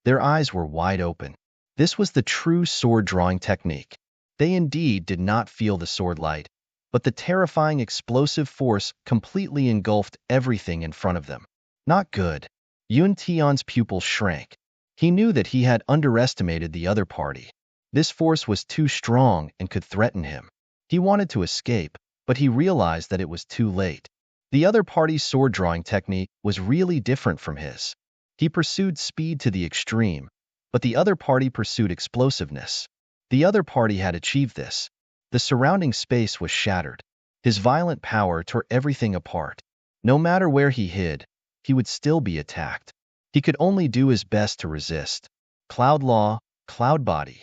Their eyes were wide open. This was the true sword drawing technique. They indeed did not feel the sword light, but the terrifying explosive force completely engulfed everything in front of them. Not good. Yun Tian's pupils shrank. He knew that he had underestimated the other party. This force was too strong and could threaten him. He wanted to escape, but he realized that it was too late. The other party's sword drawing technique was really different from his. He pursued speed to the extreme, but the other party pursued explosiveness. The other party had achieved this. The surrounding space was shattered. His violent power tore everything apart. No matter where he hid, he would still be attacked. He could only do his best to resist. Cloud Law, Cloud Body.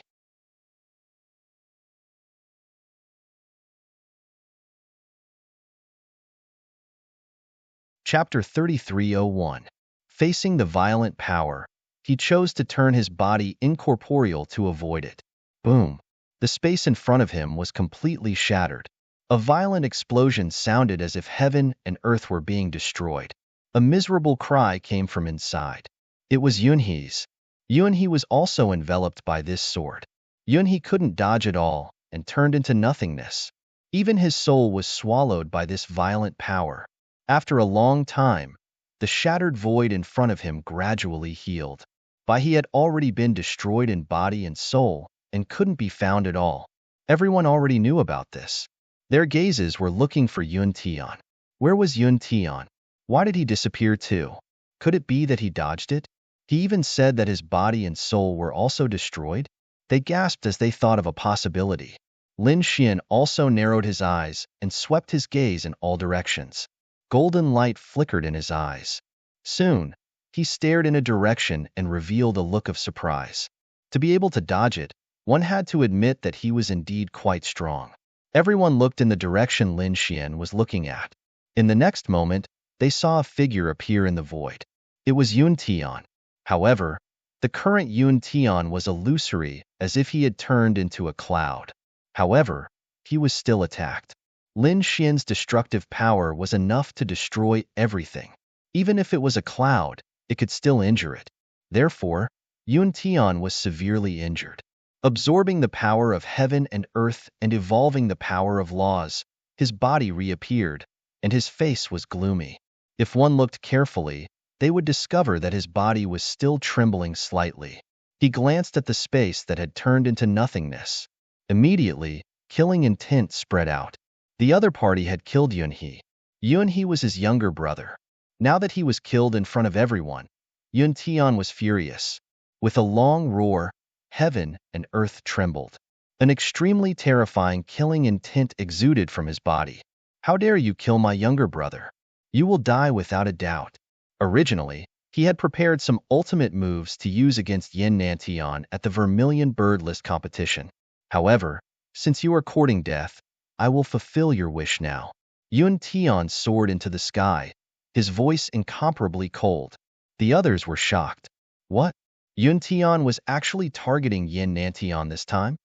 Chapter 3301. Facing the violent power, he chose to turn his body incorporeal to avoid it. Boom! The space in front of him was completely shattered. A violent explosion sounded as if heaven and earth were being destroyed. A miserable cry came from inside. It was Yunhee's. Yunhee was also enveloped by this sword. Yunhee couldn't dodge at all and turned into nothingness. Even his soul was swallowed by this violent power. After a long time, the shattered void in front of him gradually healed. But he had already been destroyed in body and soul and couldn't be found at all. Everyone already knew about this. Their gazes were looking for Yun Tian. Where was Yun Tian? Why did he disappear too? Could it be that he dodged it? He even said that his body and soul were also destroyed. They gasped as they thought of a possibility. Lin Xian also narrowed his eyes and swept his gaze in all directions. Golden light flickered in his eyes. Soon, he stared in a direction and revealed a look of surprise. To be able to dodge it, one had to admit that he was indeed quite strong. Everyone looked in the direction Lin Xian was looking at. In the next moment, they saw a figure appear in the void. It was Yun Tian. However, the current Yun Tian was illusory, as if he had turned into a cloud. However, he was still attacked. Lin Xian's destructive power was enough to destroy everything. Even if it was a cloud, it could still injure it. Therefore, Yun Tian was severely injured. Absorbing the power of heaven and earth and evolving the power of laws, his body reappeared, and his face was gloomy. If one looked carefully, they would discover that his body was still trembling slightly. He glanced at the space that had turned into nothingness. Immediately, killing intent spread out. The other party had killed Yunhee. Yunhee was his younger brother. Now that he was killed in front of everyone, Yun Tian was furious. With a long roar, heaven and earth trembled. An extremely terrifying killing intent exuded from his body. How dare you kill my younger brother? You will die without a doubt. Originally, he had prepared some ultimate moves to use against Yin Nantian at the Vermilion Bird List competition. However, since you are courting death, I will fulfill your wish now. Yun Tian soared into the sky, his voice incomparably cold. The others were shocked. What? Yun Tian was actually targeting Yin Nantian this time?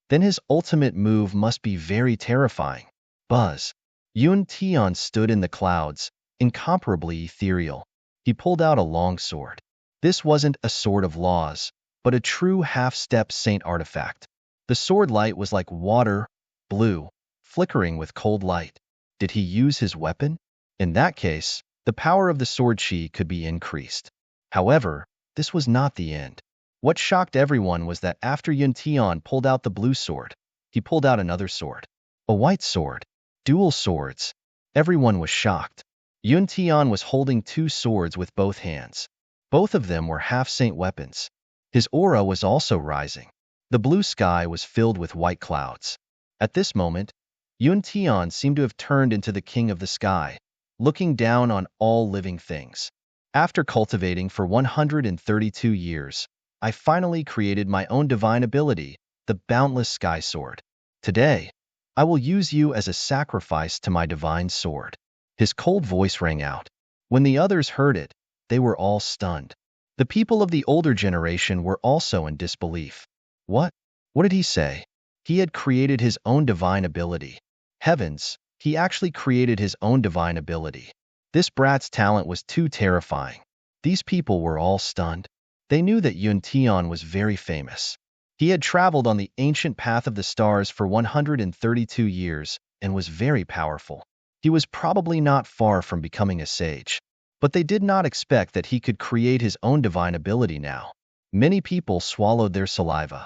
Then his ultimate move must be very terrifying. Buzz. Yun Tian stood in the clouds, incomparably ethereal. He pulled out a long sword. This wasn't a sword of laws, but a true half-step saint artifact. The sword light was like water, blue, flickering with cold light. Did he use his weapon? In that case, the power of the sword chi could be increased. However, this was not the end. What shocked everyone was that after Yun Tian pulled out the blue sword, he pulled out another sword. A white sword. Dual swords. Everyone was shocked. Yun Tian was holding two swords with both hands. Both of them were half-saint weapons. His aura was also rising. The blue sky was filled with white clouds. At this moment, Yun Tian seemed to have turned into the king of the sky, looking down on all living things. After cultivating for 132 years, I finally created my own divine ability, the Boundless Sky Sword. Today, I will use you as a sacrifice to my divine sword. His cold voice rang out. When the others heard it, they were all stunned. The people of the older generation were also in disbelief. What? What did he say? He had created his own divine ability. Heavens, he actually created his own divine ability. This brat's talent was too terrifying. These people were all stunned. They knew that Yun Tian was very famous. He had traveled on the ancient path of the stars for 132 years and was very powerful. He was probably not far from becoming a sage. But they did not expect that he could create his own divine ability now. Many people swallowed their saliva.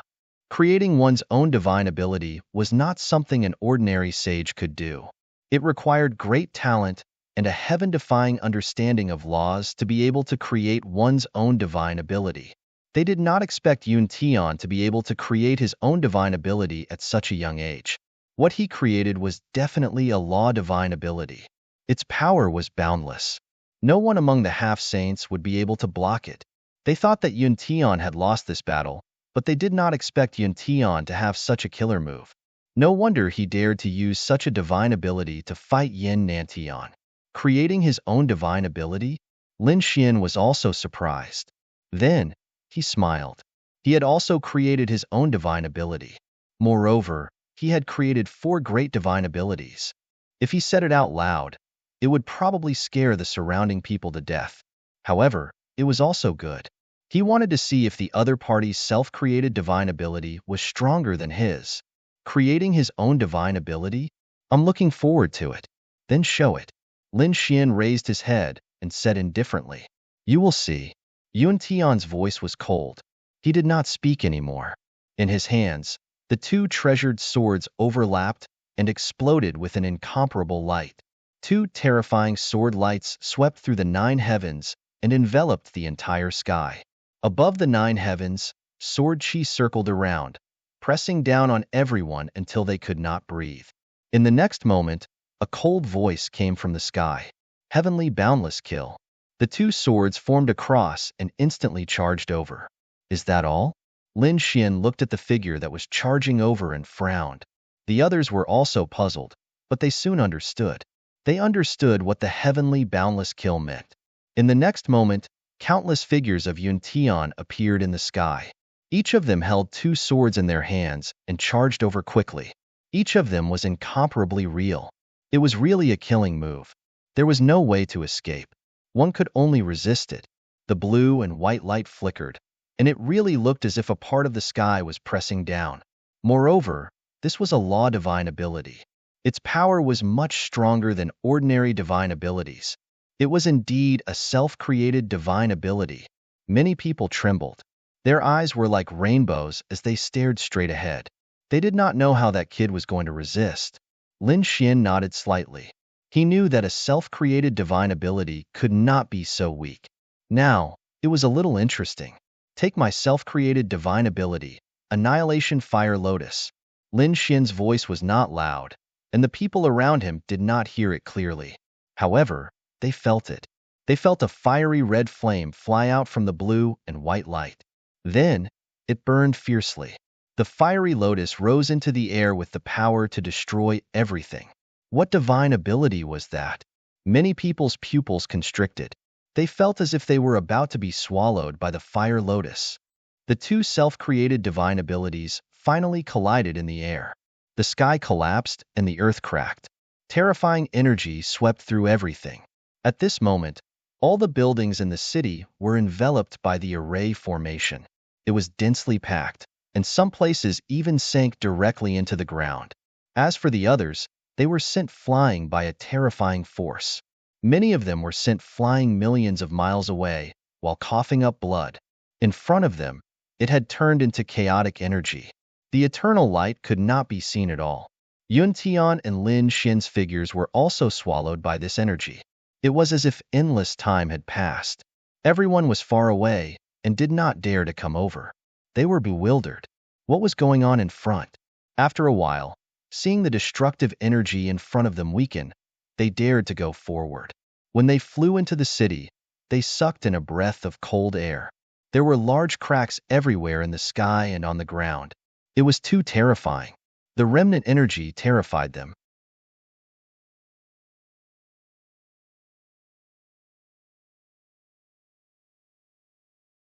Creating one's own divine ability was not something an ordinary sage could do. It required great talent and a heaven-defying understanding of laws to be able to create one's own divine ability. They did not expect Yun Tian to be able to create his own divine ability at such a young age. What he created was definitely a law divine ability. Its power was boundless. No one among the half-saints would be able to block it. They thought that Yun Tian had lost this battle, but they did not expect Yun Tian to have such a killer move. No wonder he dared to use such a divine ability to fight Yin Nantian. Creating his own divine ability, Lin Xian was also surprised. Then, he smiled. He had also created his own divine ability. Moreover, he had created 4 great divine abilities. If he said it out loud, it would probably scare the surrounding people to death. However, it was also good. He wanted to see if the other party's self-created divine ability was stronger than his. Creating his own divine ability? I'm looking forward to it. Then show it. Lin Xian raised his head and said indifferently, "You will see." Yun Tian's voice was cold. He did not speak anymore. In his hands, the 2 treasured swords overlapped and exploded with an incomparable light. 2 terrifying sword lights swept through the 9 heavens and enveloped the entire sky. Above the 9 heavens, sword chi circled around, pressing down on everyone until they could not breathe. In the next moment, a cold voice came from the sky. "Heavenly boundless kill." The 2 swords formed a cross and instantly charged over. "Is that all?" Lin Xian looked at the figure that was charging over and frowned. The others were also puzzled, but they soon understood. They understood what the heavenly boundless kill meant. In the next moment, countless figures of Yun Tian appeared in the sky. Each of them held 2 swords in their hands and charged over quickly. Each of them was incomparably real. It was really a killing move. There was no way to escape. One could only resist it. The blue and white light flickered, and it really looked as if a part of the sky was pressing down. Moreover, this was a law divine ability. Its power was much stronger than ordinary divine abilities. It was indeed a self-created divine ability. Many people trembled. Their eyes were like rainbows as they stared straight ahead. They did not know how that kid was going to resist. Lin Xian nodded slightly. He knew that a self-created divine ability could not be so weak. Now, it was a little interesting. Take my self-created divine ability, Annihilation Fire Lotus. Lin Xian's voice was not loud, and the people around him did not hear it clearly. However, they felt it. They felt a fiery red flame fly out from the blue and white light. Then, it burned fiercely. The fiery lotus rose into the air with the power to destroy everything. What divine ability was that? Many people's pupils constricted. They felt as if they were about to be swallowed by the fire lotus. The 2 self-created divine abilities finally collided in the air. The sky collapsed and the earth cracked. Terrifying energy swept through everything. At this moment, all the buildings in the city were enveloped by the array formation. It was densely packed, and some places even sank directly into the ground. As for the others, they were sent flying by a terrifying force. Many of them were sent flying millions of miles away, while coughing up blood. In front of them, it had turned into chaotic energy. The eternal light could not be seen at all. Yun Tian and Lin Xian's figures were also swallowed by this energy. It was as if endless time had passed. Everyone was far away and did not dare to come over. They were bewildered. What was going on in front? After a while, seeing the destructive energy in front of them weaken, they dared to go forward. When they flew into the city, they sucked in a breath of cold air. There were large cracks everywhere in the sky and on the ground. It was too terrifying. The remnant energy terrified them.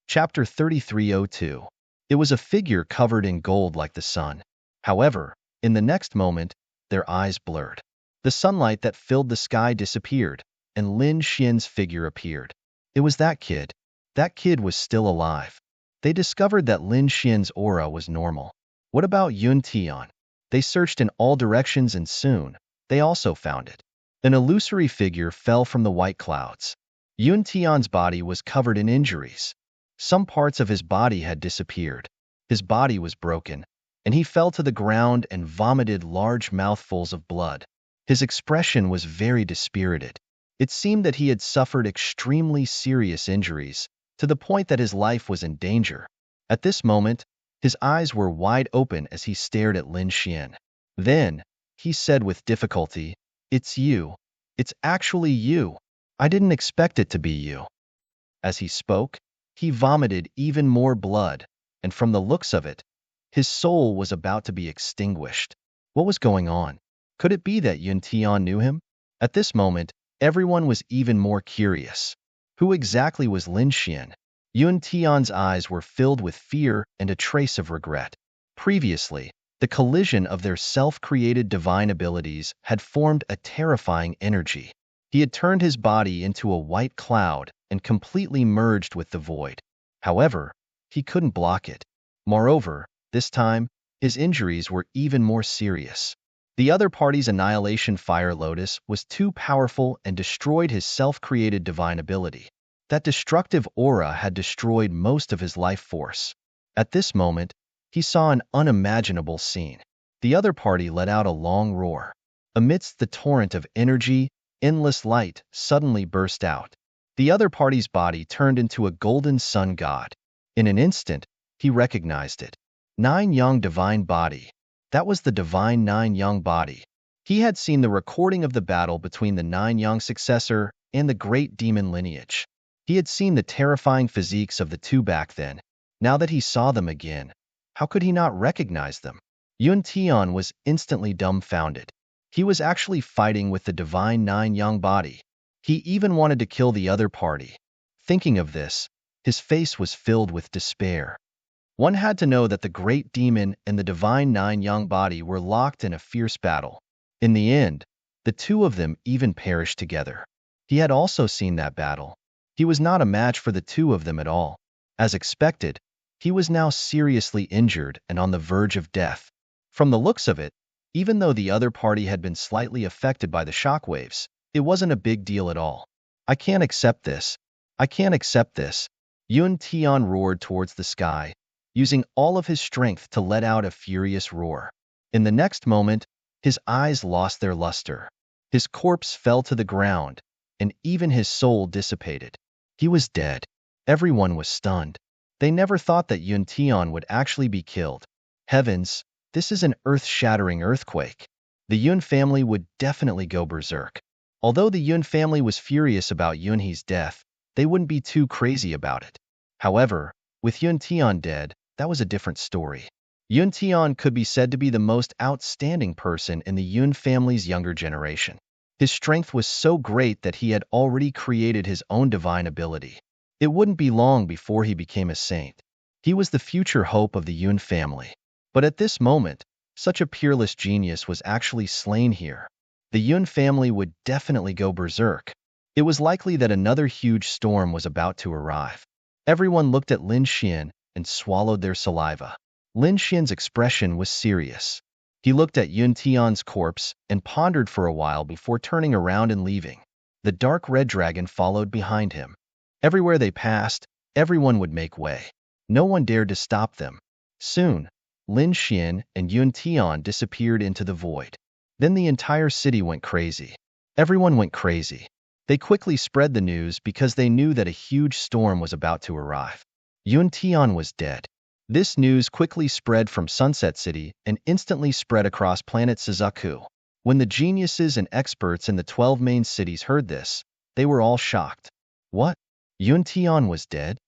Chapter 3302. It was a figure covered in gold like the sun. However, in the next moment, their eyes blurred. The sunlight that filled the sky disappeared, and Lin Xian's figure appeared. It was that kid. That kid was still alive. They discovered that Lin Xian's aura was normal. What about Yun Tian? They searched in all directions and soon, they also found it. An illusory figure fell from the white clouds. Yun Tian's body was covered in injuries. Some parts of his body had disappeared. His body was broken, and he fell to the ground and vomited large mouthfuls of blood. His expression was very dispirited. It seemed that he had suffered extremely serious injuries, to the point that his life was in danger. At this moment, his eyes were wide open as he stared at Lin Xian. Then, he said with difficulty, "It's you. It's actually you. I didn't expect it to be you." As he spoke, he vomited even more blood, and from the looks of it, his soul was about to be extinguished. What was going on? Could it be that Yun Tian knew him? At this moment, everyone was even more curious. Who exactly was Lin Xian? Yun Tian's eyes were filled with fear and a trace of regret. Previously, the collision of their self-created divine abilities had formed a terrifying energy. He had turned his body into a white cloud and completely merged with the void. However, he couldn't block it. Moreover, this time, his injuries were even more serious. The other party's Annihilation Fire Lotus was too powerful and destroyed his self-created divine ability. That destructive aura had destroyed most of his life force. At this moment, he saw an unimaginable scene. The other party let out a long roar. Amidst the torrent of energy, endless light suddenly burst out. The other party's body turned into a golden sun god. In an instant, he recognized it. Nine Yang Divine Body. That was the divine Nine Yang body. He had seen the recording of the battle between the Nine Yang successor and the great demon lineage. He had seen the terrifying physiques of the two back then. Now that he saw them again, how could he not recognize them? Yun Tian was instantly dumbfounded. He was actually fighting with the divine Nine Yang body. He even wanted to kill the other party. Thinking of this, his face was filled with despair. One had to know that the great demon and the divine Nine Yang body were locked in a fierce battle. In the end, the two of them even perished together. He had also seen that battle. He was not a match for the two of them at all. As expected, he was now seriously injured and on the verge of death. From the looks of it, even though the other party had been slightly affected by the shockwaves, it wasn't a big deal at all. "I can't accept this. I can't accept this." Yun Tian roared towards the sky, using all of his strength to let out a furious roar. In the next moment, his eyes lost their luster. His corpse fell to the ground, and even his soul dissipated. He was dead. Everyone was stunned. They never thought that Yun Tian would actually be killed. Heavens, this is an earth-shattering earthquake. The Yun family would definitely go berserk. Although the Yun family was furious about Yun He's death, they wouldn't be too crazy about it. However, with Yun Tian dead, that was a different story. Yun Tian could be said to be the most outstanding person in the Yun family's younger generation. His strength was so great that he had already created his own divine ability. It wouldn't be long before he became a saint. He was the future hope of the Yun family. But at this moment, such a peerless genius was actually slain here. The Yun family would definitely go berserk. It was likely that another huge storm was about to arrive. Everyone looked at Lin Xian and swallowed their saliva. Lin Xian's expression was serious. He looked at Yun Tian's corpse and pondered for a while before turning around and leaving. The dark red dragon followed behind him. Everywhere they passed, everyone would make way. No one dared to stop them. Soon, Lin Xian and Yun Tian disappeared into the void. Then the entire city went crazy. Everyone went crazy. They quickly spread the news because they knew that a huge storm was about to arrive. Yun Tian was dead. This news quickly spread from Sunset City and instantly spread across planet Suzaku. When the geniuses and experts in the 12 main cities heard this, they were all shocked. What? Yun Tian was dead?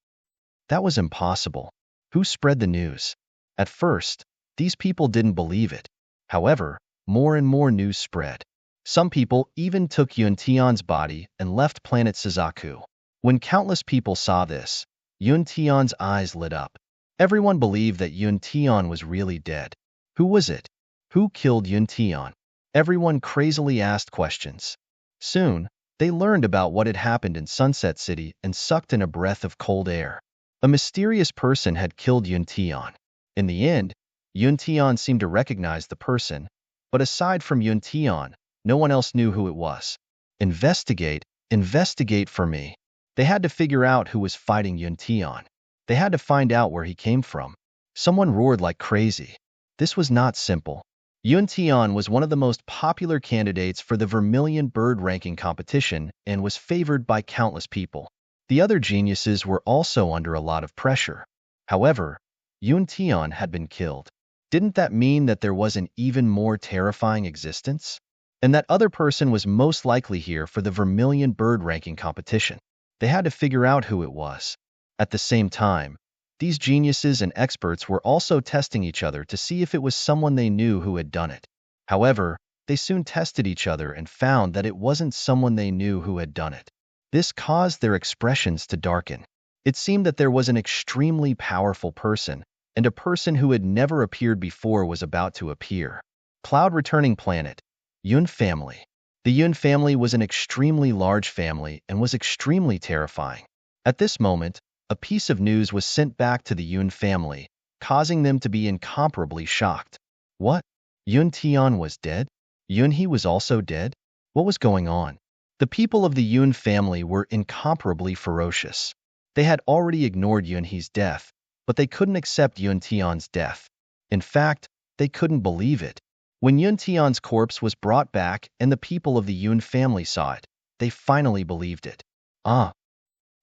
That was impossible. Who spread the news? At first, these people didn't believe it. However, more and more news spread. Some people even took Yun Tian's body and left planet Suzaku. When countless people saw this, Yun Tian's eyes lit up. Everyone believed that Yun Tian was really dead. Who was it? Who killed Yun Tian? Everyone crazily asked questions. Soon, they learned about what had happened in Sunset City and sucked in a breath of cold air. A mysterious person had killed Yun Tian. In the end, Yun Tian seemed to recognize the person, but aside from Yun Tian, no one else knew who it was. Investigate, investigate for me. They had to figure out who was fighting Yun Tian. They had to find out where he came from. Someone roared like crazy. This was not simple. Yun Tian was one of the most popular candidates for the Vermilion Bird ranking competition and was favored by countless people. The other geniuses were also under a lot of pressure. However, Yun Tian had been killed. Didn't that mean that there was an even more terrifying existence? And that other person was most likely here for the Vermilion Bird ranking competition. They had to figure out who it was. At the same time, these geniuses and experts were also testing each other to see if it was someone they knew who had done it. However, they soon tested each other and found that it wasn't someone they knew who had done it. This caused their expressions to darken. It seemed that there was an extremely powerful person, and a person who had never appeared before was about to appear. Cloud returning planet. Yun family. The Yun family was an extremely large family and was extremely terrifying. At this moment, a piece of news was sent back to the Yun family, causing them to be incomparably shocked. What? Yun Tian was dead? Yun He was also dead? What was going on? The people of the Yun family were incomparably ferocious. They had already ignored Yun He's death, but they couldn't accept Yun Tian's death. In fact, they couldn't believe it. When Yun Tian's corpse was brought back and the people of the Yun family saw it, they finally believed it. Ah!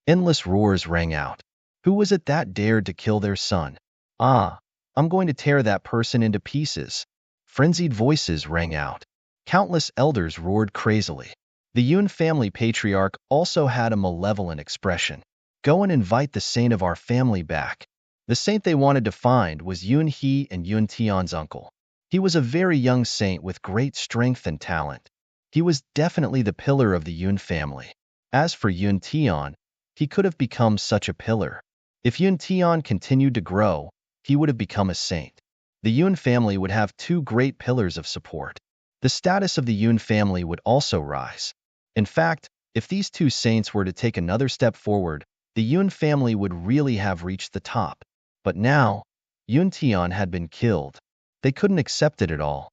Endless roars rang out. Who was it that dared to kill their son? Ah! I'm going to tear that person into pieces. Frenzied voices rang out. Countless elders roared crazily. The Yun family patriarch also had a malevolent expression. Go and invite the saint of our family back. The saint they wanted to find was Yun He and Yun Tian's uncle. He was a very young saint with great strength and talent. He was definitely the pillar of the Yun family. As for Yun Tian, he could have become such a pillar. If Yun Tian continued to grow, he would have become a saint. The Yun family would have two great pillars of support. The status of the Yun family would also rise. In fact, if these two saints were to take another step forward, the Yun family would really have reached the top. But now, Yun Tian had been killed. They couldn't accept it at all.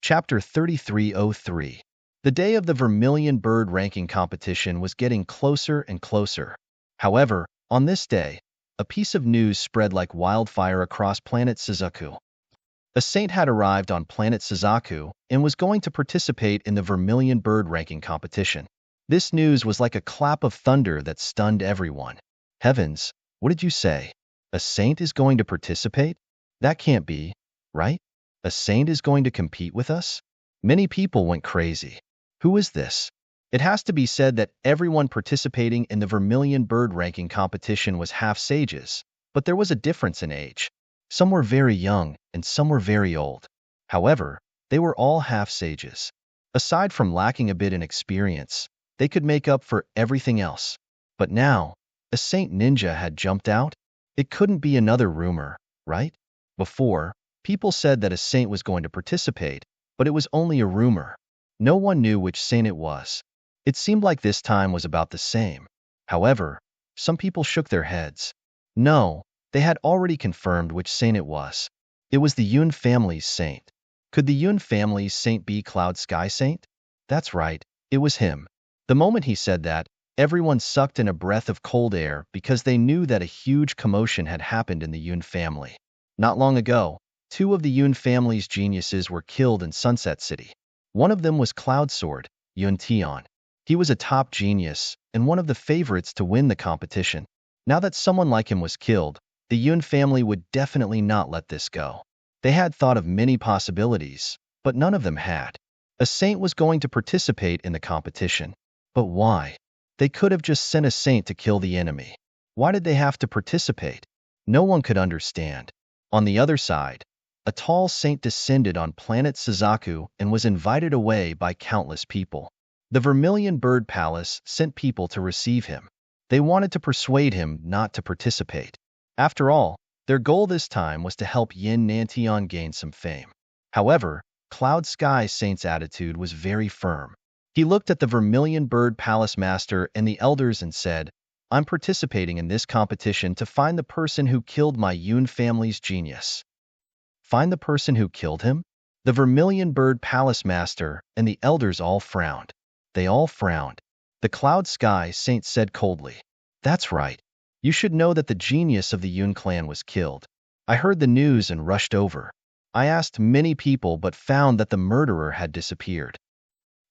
Chapter 3303. The day of the Vermilion Bird ranking competition was getting closer and closer. However, on this day, a piece of news spread like wildfire across planet Suzaku. A saint had arrived on planet Suzaku and was going to participate in the Vermilion Bird ranking competition. This news was like a clap of thunder that stunned everyone. Heavens, what did you say? A saint is going to participate? That can't be, right? A saint is going to compete with us? Many people went crazy. Who is this? It has to be said that everyone participating in the Vermilion Bird ranking competition was half-sages, but there was a difference in age. Some were very young and some were very old. However, they were all half-sages. Aside from lacking a bit in experience, they could make up for everything else. But now, a saint ninja had jumped out? It couldn't be another rumor, right? Before, people said that a saint was going to participate, but it was only a rumor. No one knew which saint it was. It seemed like this time was about the same. However, some people shook their heads. No, they had already confirmed which saint it was. It was the Yun family's saint. Could the Yun family's saint be Cloud Sky Saint? That's right, it was him. The moment he said that, everyone sucked in a breath of cold air because they knew that a huge commotion had happened in the Yun family. Not long ago, two of the Yun family's geniuses were killed in Sunset City. One of them was Cloud Sword, Yun Tian. He was a top genius and one of the favorites to win the competition. Now that someone like him was killed, the Yun family would definitely not let this go. They had thought of many possibilities, but none of them had. A saint was going to participate in the competition. But why? They could have just sent a saint to kill the enemy. Why did they have to participate? No one could understand. On the other side, a tall saint descended on planet Suzaku and was invited away by countless people. The Vermilion Bird Palace sent people to receive him. They wanted to persuade him not to participate. After all, their goal this time was to help Yin Nantian gain some fame. However, Cloud Sky Saint's attitude was very firm. He looked at the Vermilion Bird Palace Master and the elders and said, I'm participating in this competition to find the person who killed my Yun family's genius. Find the person who killed him? The Vermilion Bird Palace Master and the elders all frowned. They all frowned. The Cloud Sky Saint said coldly, That's right. You should know that the genius of the Yun clan was killed. I heard the news and rushed over. I asked many people but found that the murderer had disappeared.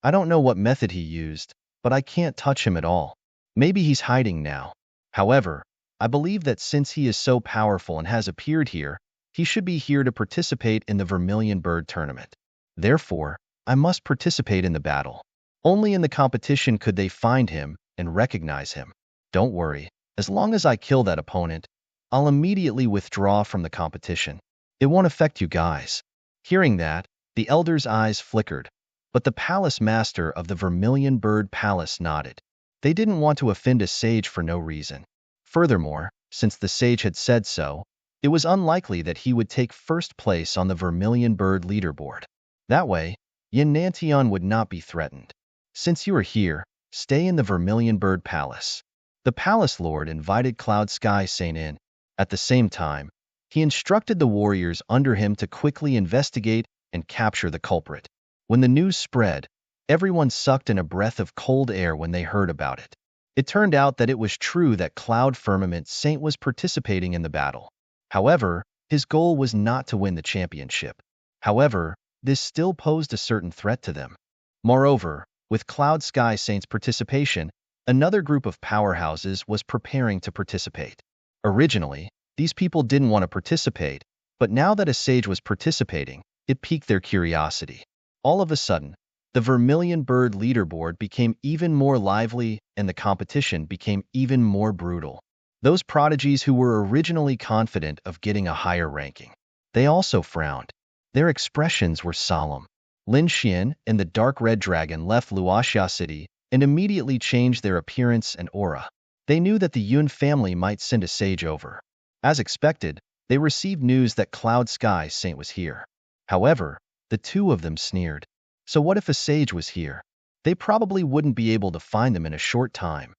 I don't know what method he used, but I can't touch him at all. Maybe he's hiding now. However, I believe that since he is so powerful and has appeared here, he should be here to participate in the Vermilion Bird Tournament. Therefore, I must participate in the battle. Only in the competition could they find him and recognize him. Don't worry, as long as I kill that opponent, I'll immediately withdraw from the competition. It won't affect you guys. Hearing that, the elder's eyes flickered, but the palace master of the Vermilion Bird Palace nodded. They didn't want to offend a sage for no reason. Furthermore, since the sage had said so, it was unlikely that he would take first place on the Vermilion Bird leaderboard. That way, Yin Nantion would not be threatened. Since you are here, stay in the Vermilion Bird Palace. The palace lord invited Cloud Sky Saint in. At the same time, he instructed the warriors under him to quickly investigate and capture the culprit. When the news spread, everyone sucked in a breath of cold air when they heard about it. It turned out that it was true that Cloud Firmament Saint was participating in the battle. However, his goal was not to win the championship. However, this still posed a certain threat to them. Moreover, with Cloud Sky Saint's participation, another group of powerhouses was preparing to participate. Originally, these people didn't want to participate, but now that a sage was participating, it piqued their curiosity. All of a sudden, the Vermilion Bird leaderboard became even more lively and the competition became even more brutal. Those prodigies who were originally confident of getting a higher ranking, they also frowned. Their expressions were solemn. Lin Xian and the Dark Red Dragon left Luoxia City and immediately changed their appearance and aura. They knew that the Yun family might send a sage over. As expected, they received news that Cloud Sky Saint was here. However, the two of them sneered. So what if a sage was here? They probably wouldn't be able to find them in a short time.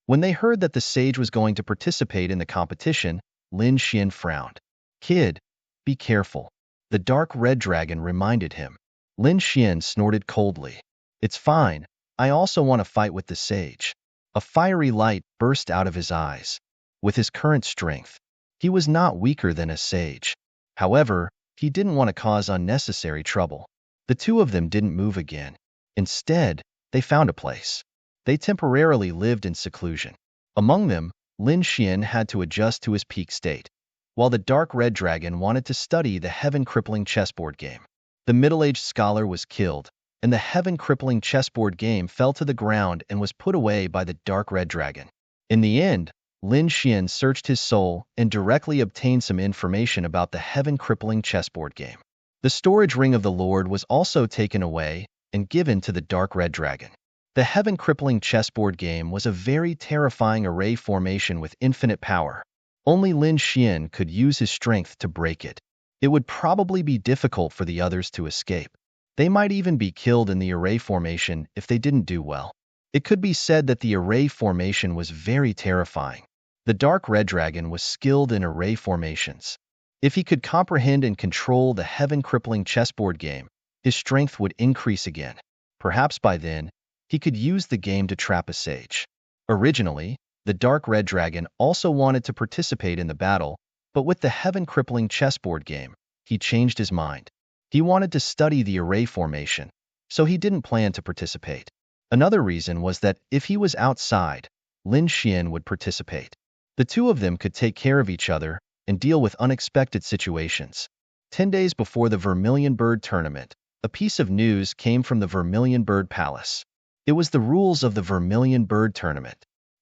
When they heard that the sage was going to participate in the competition, Lin Xian frowned. Kid, be careful. The Dark Red Dragon reminded him. Lin Xian snorted coldly. It's fine. I also want to fight with the sage. A fiery light burst out of his eyes. With his current strength, he was not weaker than a sage. However, he didn't want to cause unnecessary trouble. The two of them didn't move again. Instead, they found a place. They temporarily lived in seclusion. Among them, Lin Xian had to adjust to his peak state, while the Dark Red Dragon wanted to study the heaven-crippling chessboard game. The middle-aged scholar was killed, and the heaven-crippling chessboard game fell to the ground and was put away by the Dark Red Dragon. In the end, Lin Xian searched his soul and directly obtained some information about the heaven-crippling chessboard game. The storage ring of the Lord was also taken away and given to the Dark Red Dragon. The heaven-crippling chessboard game was a very terrifying array formation with infinite power. Only Lin Xian could use his strength to break it. It would probably be difficult for the others to escape. They might even be killed in the array formation if they didn't do well. It could be said that the array formation was very terrifying. The Dark Red Dragon was skilled in array formations. If he could comprehend and control the heaven-crippling chessboard game, his strength would increase again. Perhaps by then, he could use the game to trap a sage. Originally, the Dark Red Dragon also wanted to participate in the battle, but with the heaven-crippling chessboard game, he changed his mind. He wanted to study the array formation, so he didn't plan to participate. Another reason was that if he was outside, Lin Xian would participate. The two of them could take care of each other and deal with unexpected situations. 10 days before the Vermilion Bird Tournament, a piece of news came from the Vermilion Bird Palace. It was the rules of the Vermilion Bird Tournament.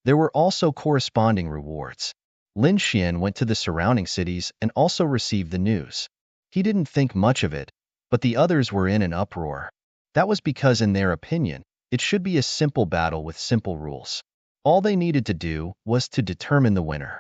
There were also corresponding rewards. Lin Xian went to the surrounding cities and also received the news. He didn't think much of it, but the others were in an uproar. That was because, in their opinion, it should be a simple battle with simple rules. All they needed to do was to determine the winner.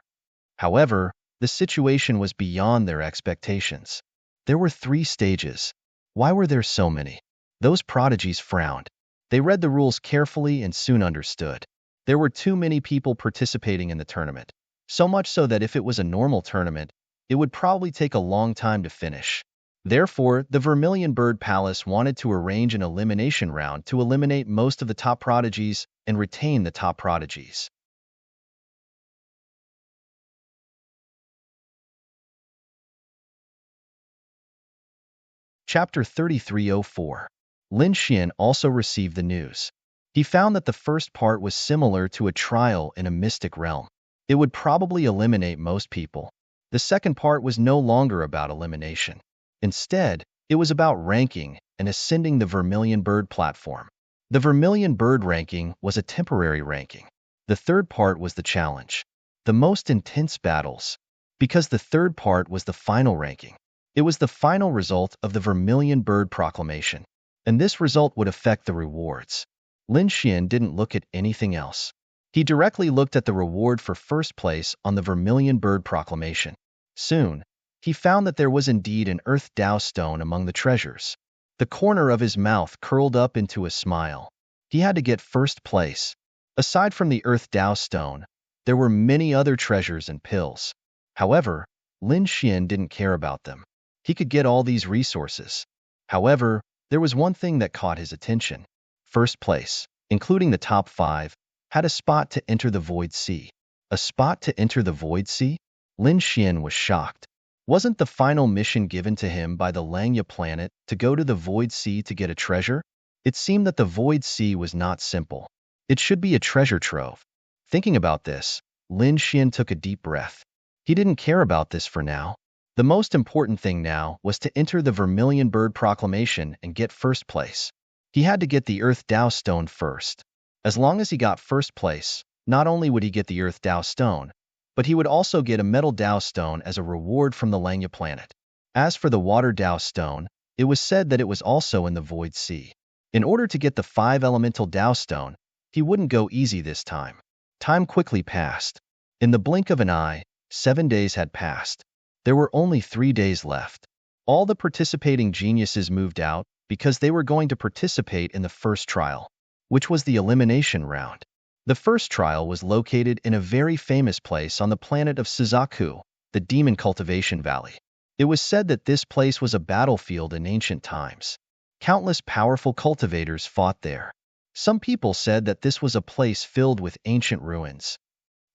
However, the situation was beyond their expectations. There were 3 stages. Why were there so many? Those prodigies frowned. They read the rules carefully and soon understood. There were too many people participating in the tournament. So much so that if it was a normal tournament, it would probably take a long time to finish. Therefore, the Vermilion Bird Palace wanted to arrange an elimination round to eliminate most of the top prodigies and retain the top prodigies. Chapter 3304. Lin Xian also received the news. He found that the first part was similar to a trial in a mystic realm. It would probably eliminate most people. The second part was no longer about elimination. Instead, it was about ranking and ascending the Vermilion Bird platform. The Vermilion Bird ranking was a temporary ranking. The third part was the challenge. The most intense battles. Because the third part was the final ranking. It was the final result of the Vermilion Bird proclamation. And this result would affect the rewards. Lin Xian didn't look at anything else. He directly looked at the reward for first place on the Vermilion Bird proclamation. Soon, he found that there was indeed an Earth Dao stone among the treasures. The corner of his mouth curled up into a smile. He had to get first place. Aside from the Earth Dao stone, there were many other treasures and pills. However, Lin Xian didn't care about them. He could get all these resources. However, there was one thing that caught his attention. First place, including the top 5, had a spot to enter the Void Sea. A spot to enter the Void Sea? Lin Xian was shocked. Wasn't the final mission given to him by the Langya planet to go to the Void Sea to get a treasure? It seemed that the Void Sea was not simple. It should be a treasure trove. Thinking about this, Lin Xian took a deep breath. He didn't care about this for now. The most important thing now was to enter the Vermilion Bird proclamation and get first place. He had to get the Earth Dao stone first. As long as he got first place, not only would he get the Earth Dao stone, but he would also get a metal Dao stone as a reward from the Langya planet. As for the water Dao stone, it was said that it was also in the Void Sea. In order to get the 5 elemental Dao stone, he wouldn't go easy this time. Time quickly passed. In the blink of an eye, 7 days had passed. There were only 3 days left. All the participating geniuses moved out because they were going to participate in the first trial, which was the elimination round. The first trial was located in a very famous place on the planet of Suzaku, the Demon Cultivation Valley. It was said that this place was a battlefield in ancient times. Countless powerful cultivators fought there. Some people said that this was a place filled with ancient ruins.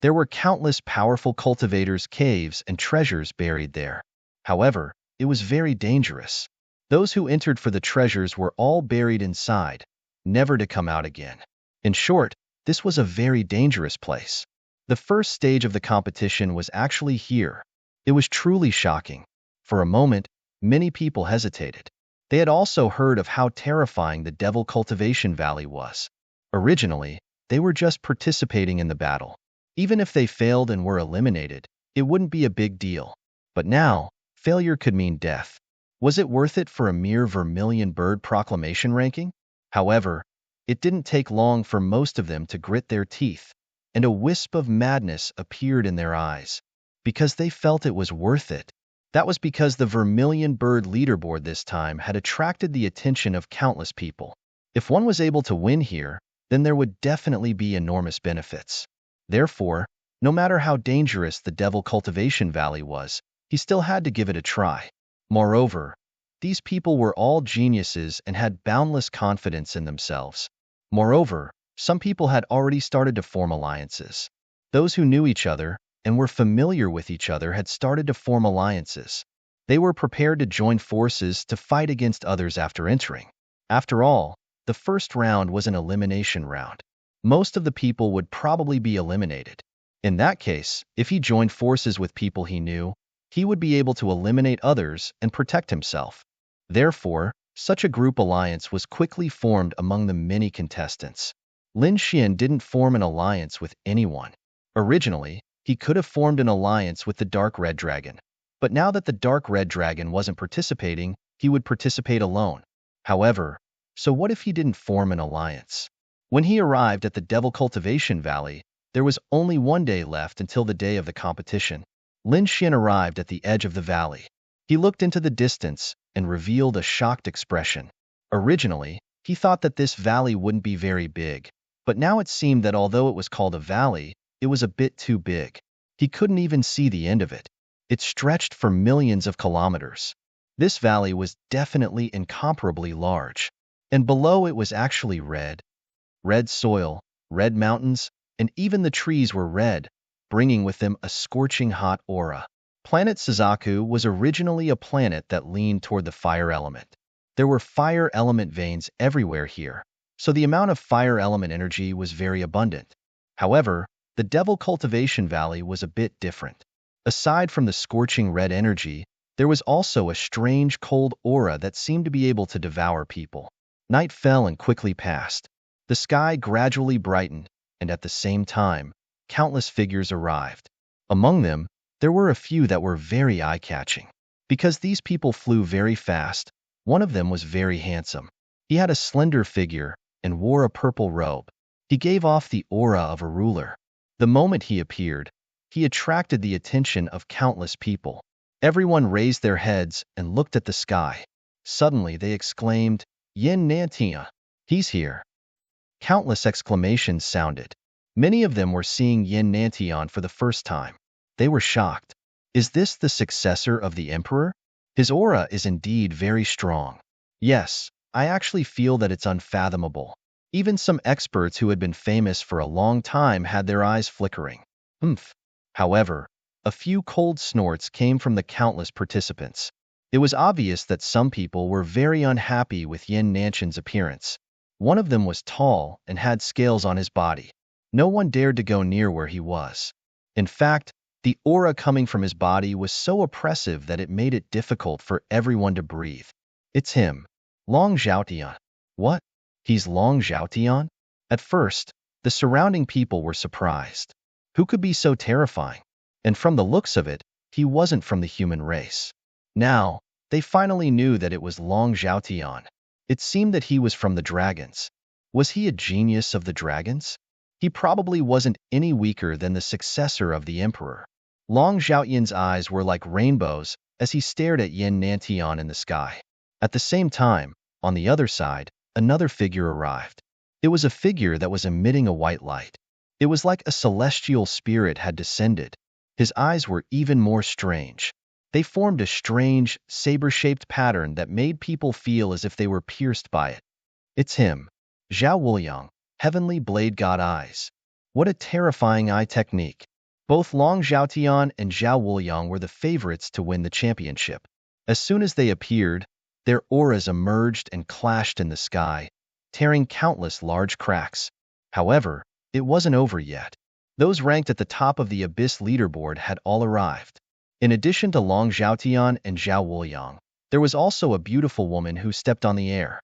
There were countless powerful cultivators' caves and treasures buried there. However, it was very dangerous. Those who entered for the treasures were all buried inside, never to come out again. In short, this was a very dangerous place. The first stage of the competition was actually here. It was truly shocking. For a moment, many people hesitated. They had also heard of how terrifying the Devil Cultivation Valley was. Originally, they were just participating in the battle. Even if they failed and were eliminated, it wouldn't be a big deal. But now, failure could mean death. Was it worth it for a mere Vermilion Bird proclamation ranking? However, it didn't take long for most of them to grit their teeth, and a wisp of madness appeared in their eyes, because they felt it was worth it. That was because the Vermilion Bird leaderboard this time had attracted the attention of countless people. If one was able to win here, then there would definitely be enormous benefits. Therefore, no matter how dangerous the Devil Cultivation Valley was, he still had to give it a try. Moreover, these people were all geniuses and had boundless confidence in themselves. Moreover, some people had already started to form alliances. Those who knew each other and were familiar with each other had started to form alliances. They were prepared to join forces to fight against others after entering. After all, the first round was an elimination round. Most of the people would probably be eliminated. In that case, if he joined forces with people he knew, he would be able to eliminate others and protect himself. Therefore, such a group alliance was quickly formed among the many contestants. Lin Xian didn't form an alliance with anyone. Originally, he could have formed an alliance with the Dark Red Dragon. But now that the Dark Red Dragon wasn't participating, he would participate alone. However, so what if he didn't form an alliance? When he arrived at the Devil Cultivation Valley, there was only 1 day left until the day of the competition. Lin Xian arrived at the edge of the valley. He looked into the distance and revealed a shocked expression. Originally, he thought that this valley wouldn't be very big, but now it seemed that although it was called a valley, it was a bit too big. He couldn't even see the end of it. It stretched for millions of kilometers. This valley was definitely incomparably large, and below it was actually red. Red soil, red mountains, and even the trees were red, bringing with them a scorching hot aura. Planet Suzaku was originally a planet that leaned toward the fire element. There were fire element veins everywhere here, so the amount of fire element energy was very abundant. However, the Devil Cultivation Valley was a bit different. Aside from the scorching red energy, there was also a strange cold aura that seemed to be able to devour people. Night fell and quickly passed. The sky gradually brightened, and at the same time, countless figures arrived. Among them, there were a few that were very eye-catching. Because these people flew very fast, one of them was very handsome. He had a slender figure and wore a purple robe. He gave off the aura of a ruler. The moment he appeared, he attracted the attention of countless people. Everyone raised their heads and looked at the sky. Suddenly they exclaimed, "Yin Nantia! He's here!" Countless exclamations sounded. Many of them were seeing Yin Nantian for the first time. They were shocked. Is this the successor of the emperor? His aura is indeed very strong. Yes, I actually feel that it's unfathomable. Even some experts who had been famous for a long time had their eyes flickering. However, a few cold snorts came from the countless participants. It was obvious that some people were very unhappy with Yin Nanshan's appearance. One of them was tall and had scales on his body. No one dared to go near where he was. In fact, the aura coming from his body was so oppressive that it made it difficult for everyone to breathe. It's him, Long Zhaotian. What? He's Long Zhaotian? At first, the surrounding people were surprised. Who could be so terrifying? And from the looks of it, he wasn't from the human race. Now, they finally knew that it was Long Zhaotian. It seemed that he was from the dragons. Was he a genius of the dragons? He probably wasn't any weaker than the successor of the emperor. Long Zhaotian's eyes were like rainbows as he stared at Yin Nantian in the sky. At the same time, on the other side, another figure arrived. It was a figure that was emitting a white light. It was like a celestial spirit had descended. His eyes were even more strange. They formed a strange, saber-shaped pattern that made people feel as if they were pierced by it. It's him, Zhao Wuliang, Heavenly Blade God Eyes. What a terrifying eye technique. Both Long Zhaotian and Zhao Wuliang were the favorites to win the championship. As soon as they appeared, their auras emerged and clashed in the sky, tearing countless large cracks. However, it wasn't over yet. Those ranked at the top of the Abyss leaderboard had all arrived. In addition to Long Zhaotian and Zhao Wuliang, there was also a beautiful woman who stepped on the air.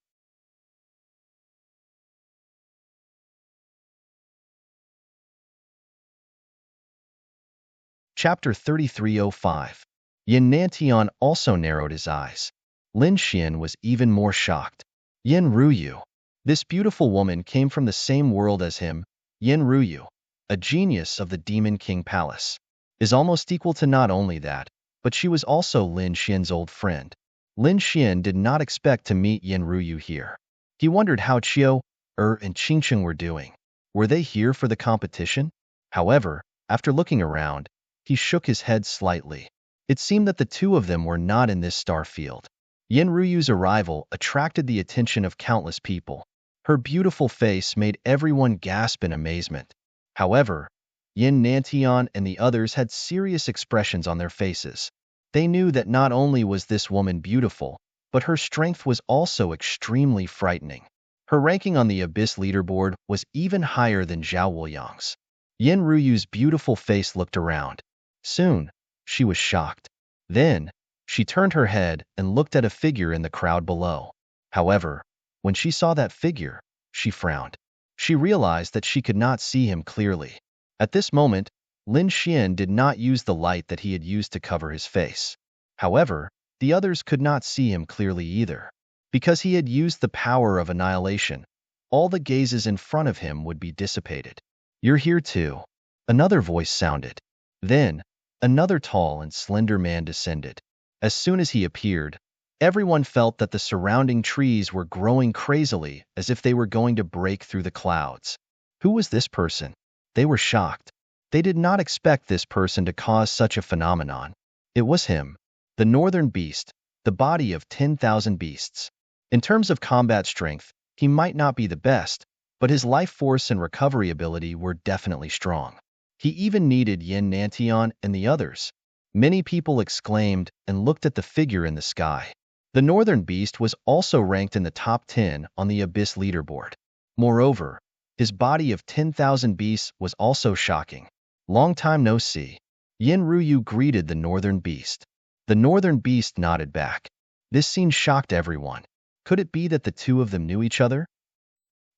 Chapter 3305. Yin Nantian also narrowed his eyes. Lin Xian was even more shocked. Yin Ruyu. This beautiful woman came from the same world as him. Yin Ruyu, a genius of the Demon King Palace, is almost equal to not only that, but she was also Lin Xian's old friend. Lin Xian did not expect to meet Yin Ruyu here. He wondered how Qiu, and Qingcheng were doing. Were they here for the competition? However, after looking around, he shook his head slightly. It seemed that the two of them were not in this star field. Yin Ruyu's arrival attracted the attention of countless people. Her beautiful face made everyone gasp in amazement. However, Yin Nantian and the others had serious expressions on their faces. They knew that not only was this woman beautiful, but her strength was also extremely frightening. Her ranking on the Abyss leaderboard was even higher than Zhao Wuliang's. Yin Ruyu's beautiful face looked around. Soon, she was shocked. Then, she turned her head and looked at a figure in the crowd below. However, when she saw that figure, she frowned. She realized that she could not see him clearly. At this moment, Lin Xian did not use the light that he had used to cover his face. However, the others could not see him clearly either. Because he had used the power of annihilation, all the gazes in front of him would be dissipated. "You're here too." Another voice sounded. Then, another tall and slender man descended. As soon as he appeared, everyone felt that the surrounding trees were growing crazily as if they were going to break through the clouds. Who was this person? They were shocked. They did not expect this person to cause such a phenomenon. It was him, the Northern Beast, the body of 10,000 beasts. In terms of combat strength, he might not be the best, but his life force and recovery ability were definitely strong. He even needed Yin Nantian and the others. Many people exclaimed and looked at the figure in the sky. The northern beast was also ranked in the top 10 on the Abyss leaderboard. Moreover, his body of 10,000 beasts was also shocking. Long time no see. Yin Ruyu greeted the northern beast. The northern beast nodded back. This scene shocked everyone. Could it be that the two of them knew each other?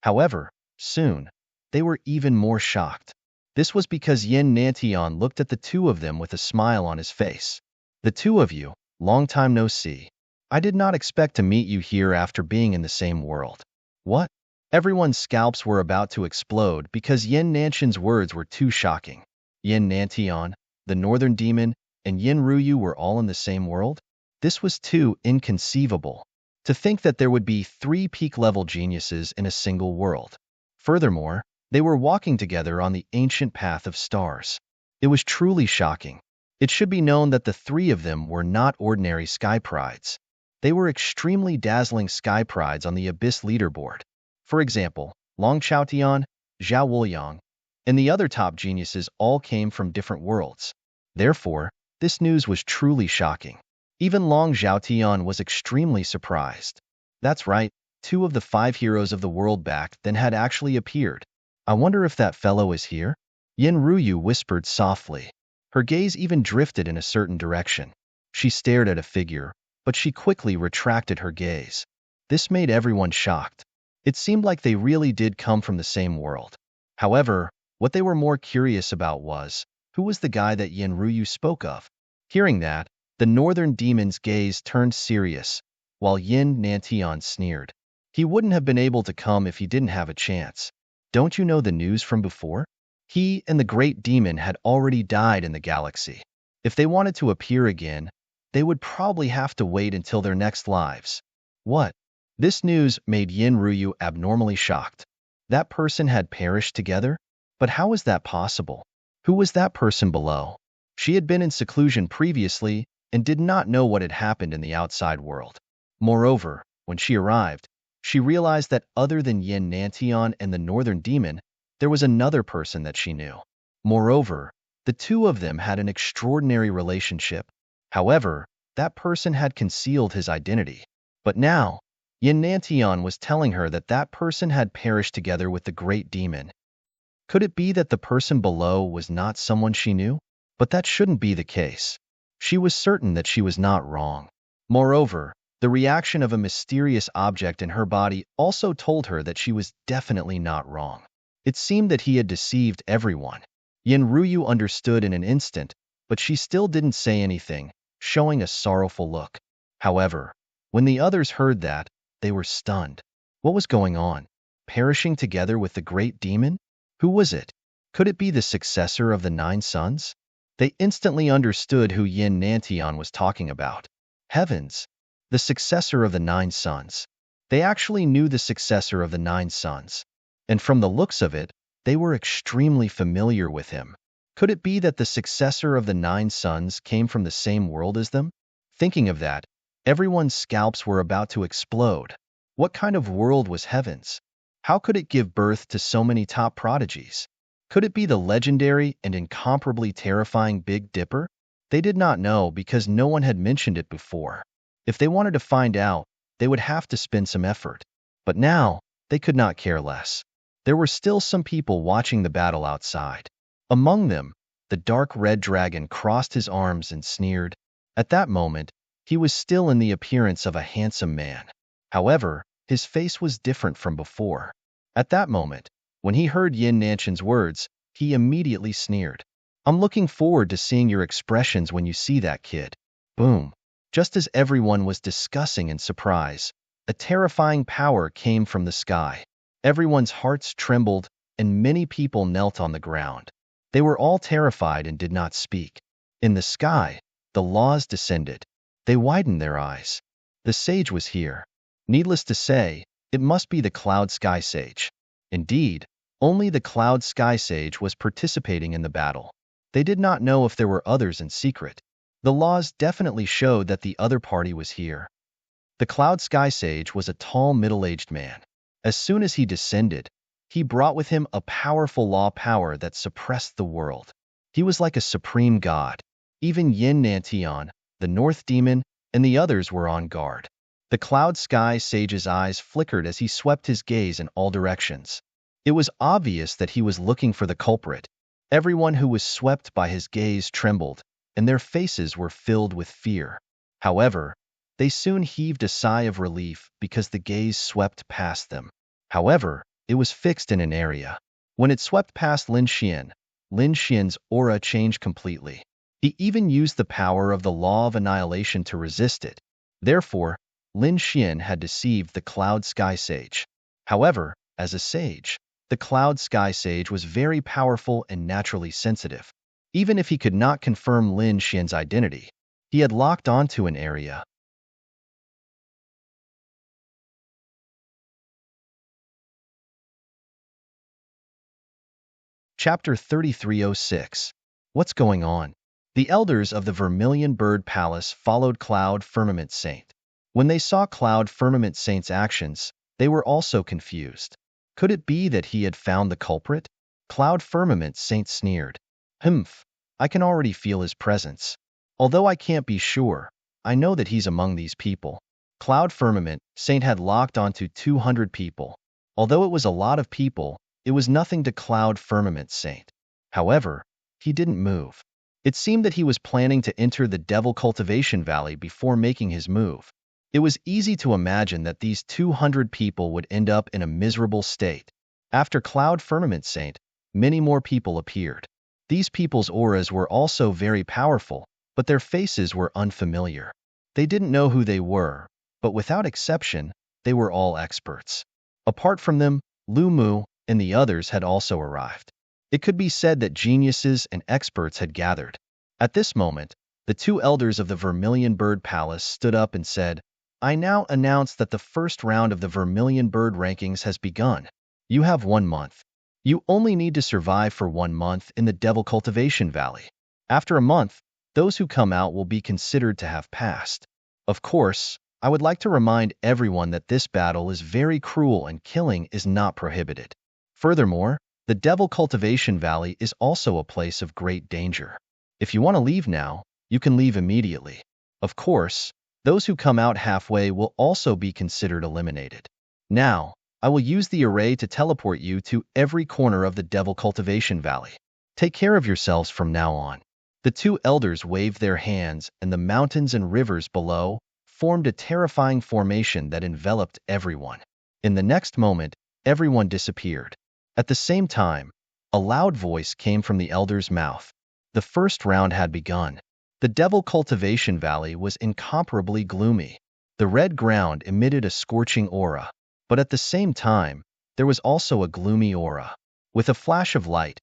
However, soon, they were even more shocked. This was because Yin Nantian looked at the two of them with a smile on his face. The two of you, long time no see. I did not expect to meet you here after being in the same world. What? Everyone's scalps were about to explode because Yin Nanshan's words were too shocking. Yin Nantian, the northern demon, and Yin Ruyu were all in the same world? This was too inconceivable. To think that there would be 3 peak-level geniuses in a single world. Furthermore, they were walking together on the ancient path of stars. It was truly shocking. It should be known that the 3 of them were not ordinary sky prides. They were extremely dazzling sky prides on the Abyss leaderboard. For example, Long Chaotian, Zhao Wuliang, and the other top geniuses all came from different worlds. Therefore, this news was truly shocking. Even Long Zhaotian was extremely surprised. That's right, 2 of the 5 heroes of the world back then had actually appeared. I wonder if that fellow is here? Yin Ruyu whispered softly. Her gaze even drifted in a certain direction. She stared at a figure, but she quickly retracted her gaze. This made everyone shocked. It seemed like they really did come from the same world. However, what they were more curious about was, who was the guy that Yin Ruyu spoke of? Hearing that, the northern demon's gaze turned serious, while Yin Nantian sneered. He wouldn't have been able to come if he didn't have a chance. Don't you know the news from before? He and the great demon had already died in the galaxy. If they wanted to appear again, they would probably have to wait until their next lives. What? This news made Yin Ruyu abnormally shocked. That person had perished together? But how was that possible? Who was that person below? She had been in seclusion previously and did not know what had happened in the outside world. Moreover, when she arrived, she realized that other than Yin Nantian and the northern demon, there was another person that she knew. Moreover, the two of them had an extraordinary relationship. However, that person had concealed his identity. But now, Yin Nantian was telling her that that person had perished together with the great demon. Could it be that the person below was not someone she knew? But that shouldn't be the case. She was certain that she was not wrong. Moreover, the reaction of a mysterious object in her body also told her that she was definitely not wrong. It seemed that he had deceived everyone. Yin Ruyu understood in an instant, but she still didn't say anything, showing a sorrowful look. However, when the others heard that, they were stunned. What was going on? Perishing together with the great demon? Who was it? Could it be the successor of the 9 sons? They instantly understood who Yin Nantian was talking about. Heavens! The successor of the 9 sons. They actually knew the successor of the 9 sons. And from the looks of it, they were extremely familiar with him. Could it be that the successor of the 9 sons came from the same world as them? Thinking of that, everyone's scalps were about to explode. What kind of world was Heavens? How could it give birth to so many top prodigies? Could it be the legendary and incomparably terrifying Big Dipper? They did not know because no one had mentioned it before. If they wanted to find out, they would have to spend some effort. But now, they could not care less. There were still some people watching the battle outside. Among them, the dark red dragon crossed his arms and sneered. At that moment, he was still in the appearance of a handsome man. However, his face was different from before. At that moment, when he heard Yin Nanshan's words, he immediately sneered. I'm looking forward to seeing your expressions when you see that kid. Boom. Just as everyone was discussing in surprise, a terrifying power came from the sky. Everyone's hearts trembled, and many people knelt on the ground. They were all terrified and did not speak. In the sky, the laws descended. They widened their eyes. The sage was here. Needless to say, it must be the Cloud Sky Sage. Indeed, only the Cloud Sky Sage was participating in the battle. They did not know if there were others in secret. The laws definitely showed that the other party was here. The Cloud Sky Sage was a tall middle-aged man. As soon as he descended, he brought with him a powerful law power that suppressed the world. He was like a supreme god. Even Yin Nantian, the North Demon, and the others were on guard. The Cloud Sky Sage's eyes flickered as he swept his gaze in all directions. It was obvious that he was looking for the culprit. Everyone who was swept by his gaze trembled, and their faces were filled with fear. However, they soon heaved a sigh of relief because the gaze swept past them. However, it was fixed in an area. When it swept past Lin Xian's aura changed completely. He even used the power of the law of annihilation to resist it. Therefore, Lin Xian had deceived the Cloud Sky Sage. However, as a sage, the Cloud Sky Sage was very powerful and naturally sensitive. Even if he could not confirm Lin Xian's identity, he had locked onto an area. Chapter 3306. What's going on? The elders of the Vermilion Bird Palace followed Cloud Firmament Saint. When they saw Cloud Firmament Saint's actions, they were also confused. Could it be that he had found the culprit? Cloud Firmament Saint sneered. Humph, I can already feel his presence. Although I can't be sure, I know that he's among these people. Cloud Firmament Saint had locked onto 200 people. Although it was a lot of people, it was nothing to Cloud Firmament Saint. However, he didn't move. It seemed that he was planning to enter the Devil Cultivation Valley before making his move. It was easy to imagine that these 200 people would end up in a miserable state. After Cloud Firmament Saint, many more people appeared. These people's auras were also very powerful, but their faces were unfamiliar. They didn't know who they were, but without exception, they were all experts. Apart from them, Lu Mu and the others had also arrived. It could be said that geniuses and experts had gathered. At this moment, the two elders of the Vermilion Bird Palace stood up and said, I now announce that the first round of the Vermilion Bird rankings has begun. You have 1 month. You only need to survive for 1 month in the Devil Cultivation Valley. After a month, those who come out will be considered to have passed. Of course, I would like to remind everyone that this battle is very cruel and killing is not prohibited. Furthermore, the Devil Cultivation Valley is also a place of great danger. If you want to leave now, you can leave immediately. Of course, those who come out halfway will also be considered eliminated. Now, I will use the array to teleport you to every corner of the Devil Cultivation Valley. Take care of yourselves from now on. The two elders waved their hands, and the mountains and rivers below formed a terrifying formation that enveloped everyone. In the next moment, everyone disappeared. At the same time, a loud voice came from the elder's mouth. The first round had begun. The Devil Cultivation Valley was incomparably gloomy. The red ground emitted a scorching aura, but at the same time, there was also a gloomy aura. With a flash of light,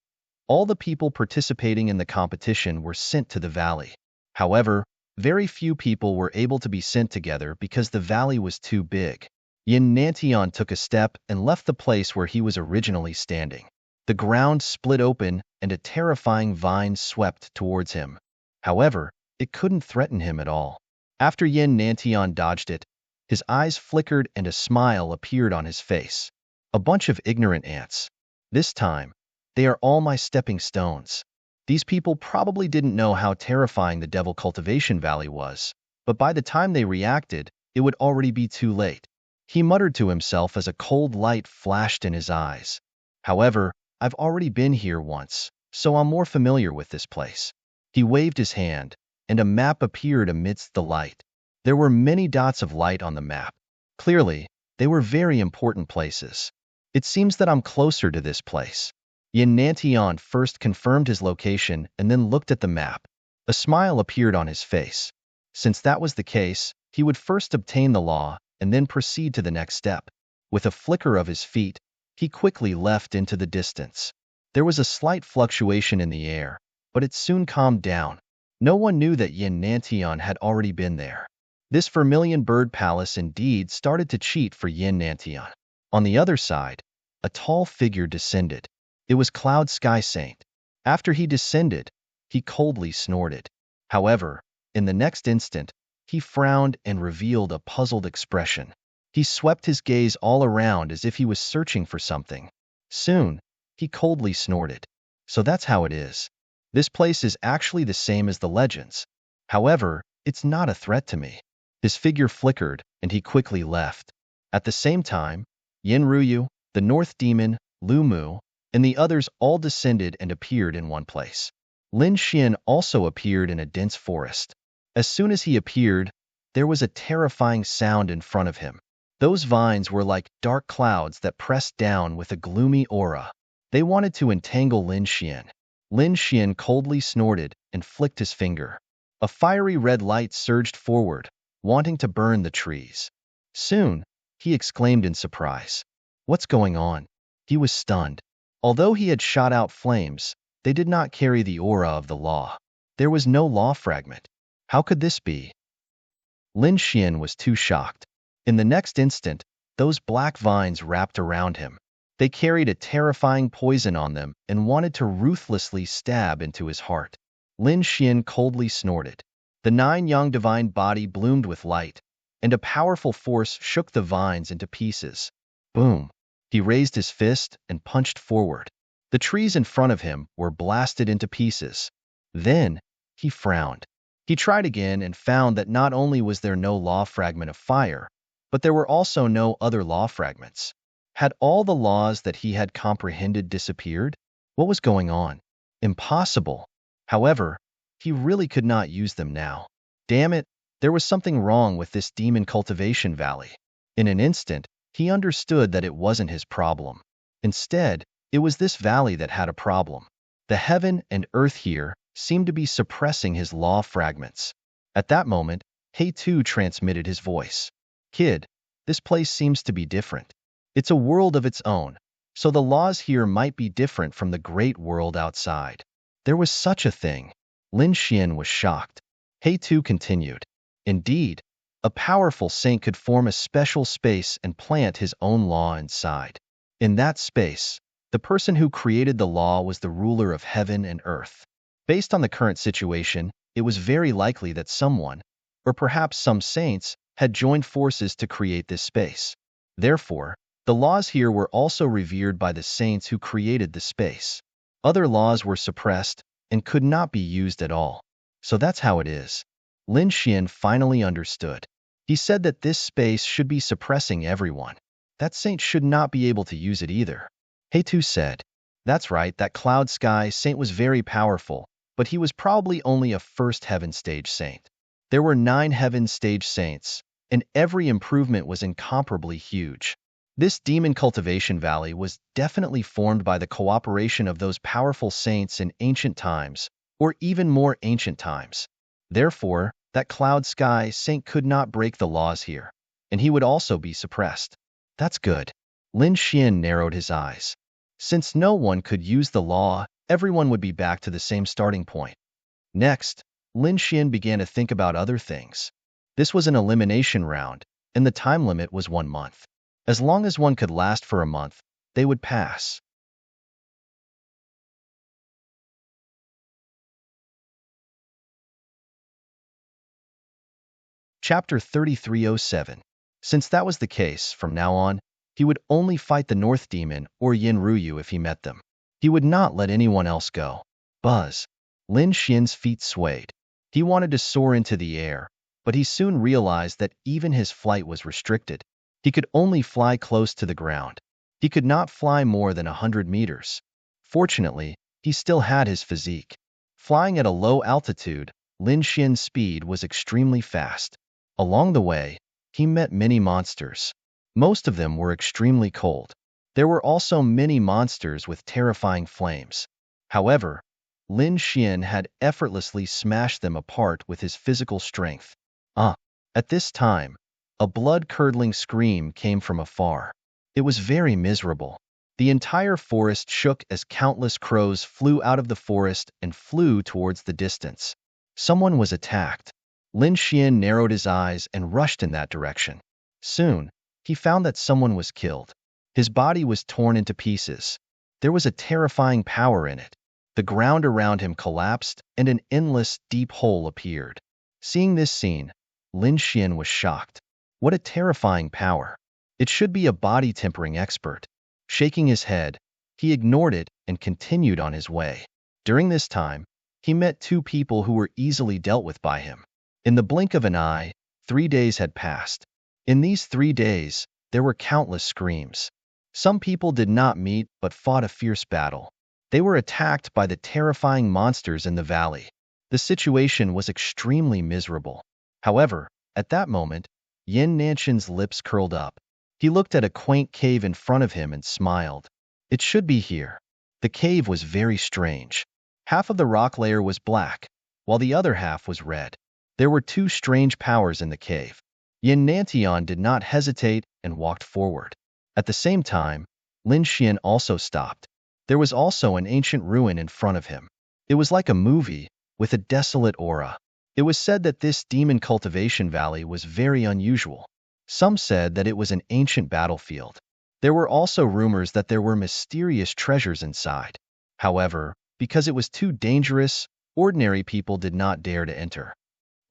all the people participating in the competition were sent to the valley. However, very few people were able to be sent together because the valley was too big. Yin Nantian took a step and left the place where he was originally standing. The ground split open and a terrifying vine swept towards him. However, it couldn't threaten him at all. After Yin Nantian dodged it, his eyes flickered and a smile appeared on his face. A bunch of ignorant ants. This time, they are all my stepping stones. These people probably didn't know how terrifying the Devil Cultivation Valley was, but by the time they reacted, it would already be too late. He muttered to himself as a cold light flashed in his eyes. However, I've already been here once, so I'm more familiar with this place. He waved his hand, and a map appeared amidst the light. There were many dots of light on the map. Clearly, they were very important places. It seems that I'm closer to this place. Yin Nantian first confirmed his location and then looked at the map. A smile appeared on his face. Since that was the case, he would first obtain the law and then proceed to the next step. With a flicker of his feet, he quickly left into the distance. There was a slight fluctuation in the air, but it soon calmed down. No one knew that Yin Nantian had already been there. This Vermilion Bird Palace indeed started to cheat for Yin Nantian. On the other side, a tall figure descended. It was Cloud Sky Saint. After he descended, he coldly snorted. However, in the next instant, he frowned and revealed a puzzled expression. He swept his gaze all around as if he was searching for something. Soon, he coldly snorted. So that's how it is. This place is actually the same as the legends. However, it's not a threat to me. His figure flickered, and he quickly left. At the same time, Yin Ruyu, the North Demon, Lu Mu, and the others all descended and appeared in one place. Lin Xian also appeared in a dense forest. As soon as he appeared, there was a terrifying sound in front of him. Those vines were like dark clouds that pressed down with a gloomy aura. They wanted to entangle Lin Xian. Lin Xian coldly snorted and flicked his finger. A fiery red light surged forward, wanting to burn the trees. Soon, he exclaimed in surprise. What's going on? He was stunned. Although he had shot out flames, they did not carry the aura of the law. There was no law fragment. How could this be? Lin Xian was too shocked. In the next instant, those black vines wrapped around him. They carried a terrifying poison on them and wanted to ruthlessly stab into his heart. Lin Xian coldly snorted. The 9-yang divine body bloomed with light, and a powerful force shook the vines into pieces. Boom! He raised his fist and punched forward. The trees in front of him were blasted into pieces. Then, he frowned. He tried again and found that not only was there no law fragment of fire, but there were also no other law fragments. Had all the laws that he had comprehended disappeared? What was going on? Impossible. However, he really could not use them now. Damn it, there was something wrong with this demon cultivation valley. In an instant, he understood that it wasn't his problem. Instead, it was this valley that had a problem. The heaven and earth here seemed to be suppressing his law fragments. At that moment, He too transmitted his voice. Kid, this place seems to be different. It's a world of its own, so the laws here might be different from the great world outside. There was such a thing. Lin Xian was shocked. He too continued. Indeed, a powerful saint could form a special space and plant his own law inside. In that space, the person who created the law was the ruler of heaven and earth. Based on the current situation, it was very likely that someone, or perhaps some saints, had joined forces to create this space. Therefore, the laws here were also revered by the saints who created the space. Other laws were suppressed and could not be used at all. So that's how it is. Lin Xian finally understood. He said that this space should be suppressing everyone. That saint should not be able to use it either. He too said, that's right, that cloud sky saint was very powerful, but he was probably only a first heaven stage saint. There were 9 heaven stage saints, and every improvement was incomparably huge. This demon cultivation valley was definitely formed by the cooperation of those powerful saints in ancient times, or even more ancient times. Therefore, that cloud sky saint could not break the laws here, and he would also be suppressed. That's good. Lin Xian narrowed his eyes. Since no one could use the law, everyone would be back to the same starting point. Next, Lin Xian began to think about other things. This was an elimination round, and the time limit was 1 month. As long as one could last for a month, they would pass. Chapter 3307. Since that was the case, from now on, he would only fight the North Demon or Yin Ruyu if he met them. He would not let anyone else go. Buzz. Lin Xian's feet swayed. He wanted to soar into the air, but he soon realized that even his flight was restricted. He could only fly close to the ground. He could not fly more than 100 meters. Fortunately, he still had his physique. Flying at a low altitude, Lin Xian's speed was extremely fast. Along the way, he met many monsters. Most of them were extremely cold. There were also many monsters with terrifying flames. However, Lin Xian had effortlessly smashed them apart with his physical strength. At this time, a blood-curdling scream came from afar. It was very miserable. The entire forest shook as countless crows flew out of the forest and flew towards the distance. Someone was attacked. Lin Xian narrowed his eyes and rushed in that direction. Soon, he found that someone was killed. His body was torn into pieces. There was a terrifying power in it. The ground around him collapsed, and an endless, deep hole appeared. Seeing this scene, Lin Xian was shocked. What a terrifying power. It should be a body-tempering expert. Shaking his head, he ignored it and continued on his way. During this time, he met 2 people who were easily dealt with by him. In the blink of an eye, 3 days had passed. In these 3 days, there were countless screams. Some people did not meet but fought a fierce battle. They were attacked by the terrifying monsters in the valley. The situation was extremely miserable. However, at that moment, Yin Nanshan's lips curled up. He looked at a quaint cave in front of him and smiled. It should be here. The cave was very strange. Half of the rock layer was black, while the other half was red. There were two strange powers in the cave. Yin Nantian did not hesitate and walked forward. At the same time, Lin Xian also stopped. There was also an ancient ruin in front of him. It was like a movie, with a desolate aura. It was said that this demon cultivation valley was very unusual. Some said that it was an ancient battlefield. There were also rumors that there were mysterious treasures inside. However, because it was too dangerous, ordinary people did not dare to enter.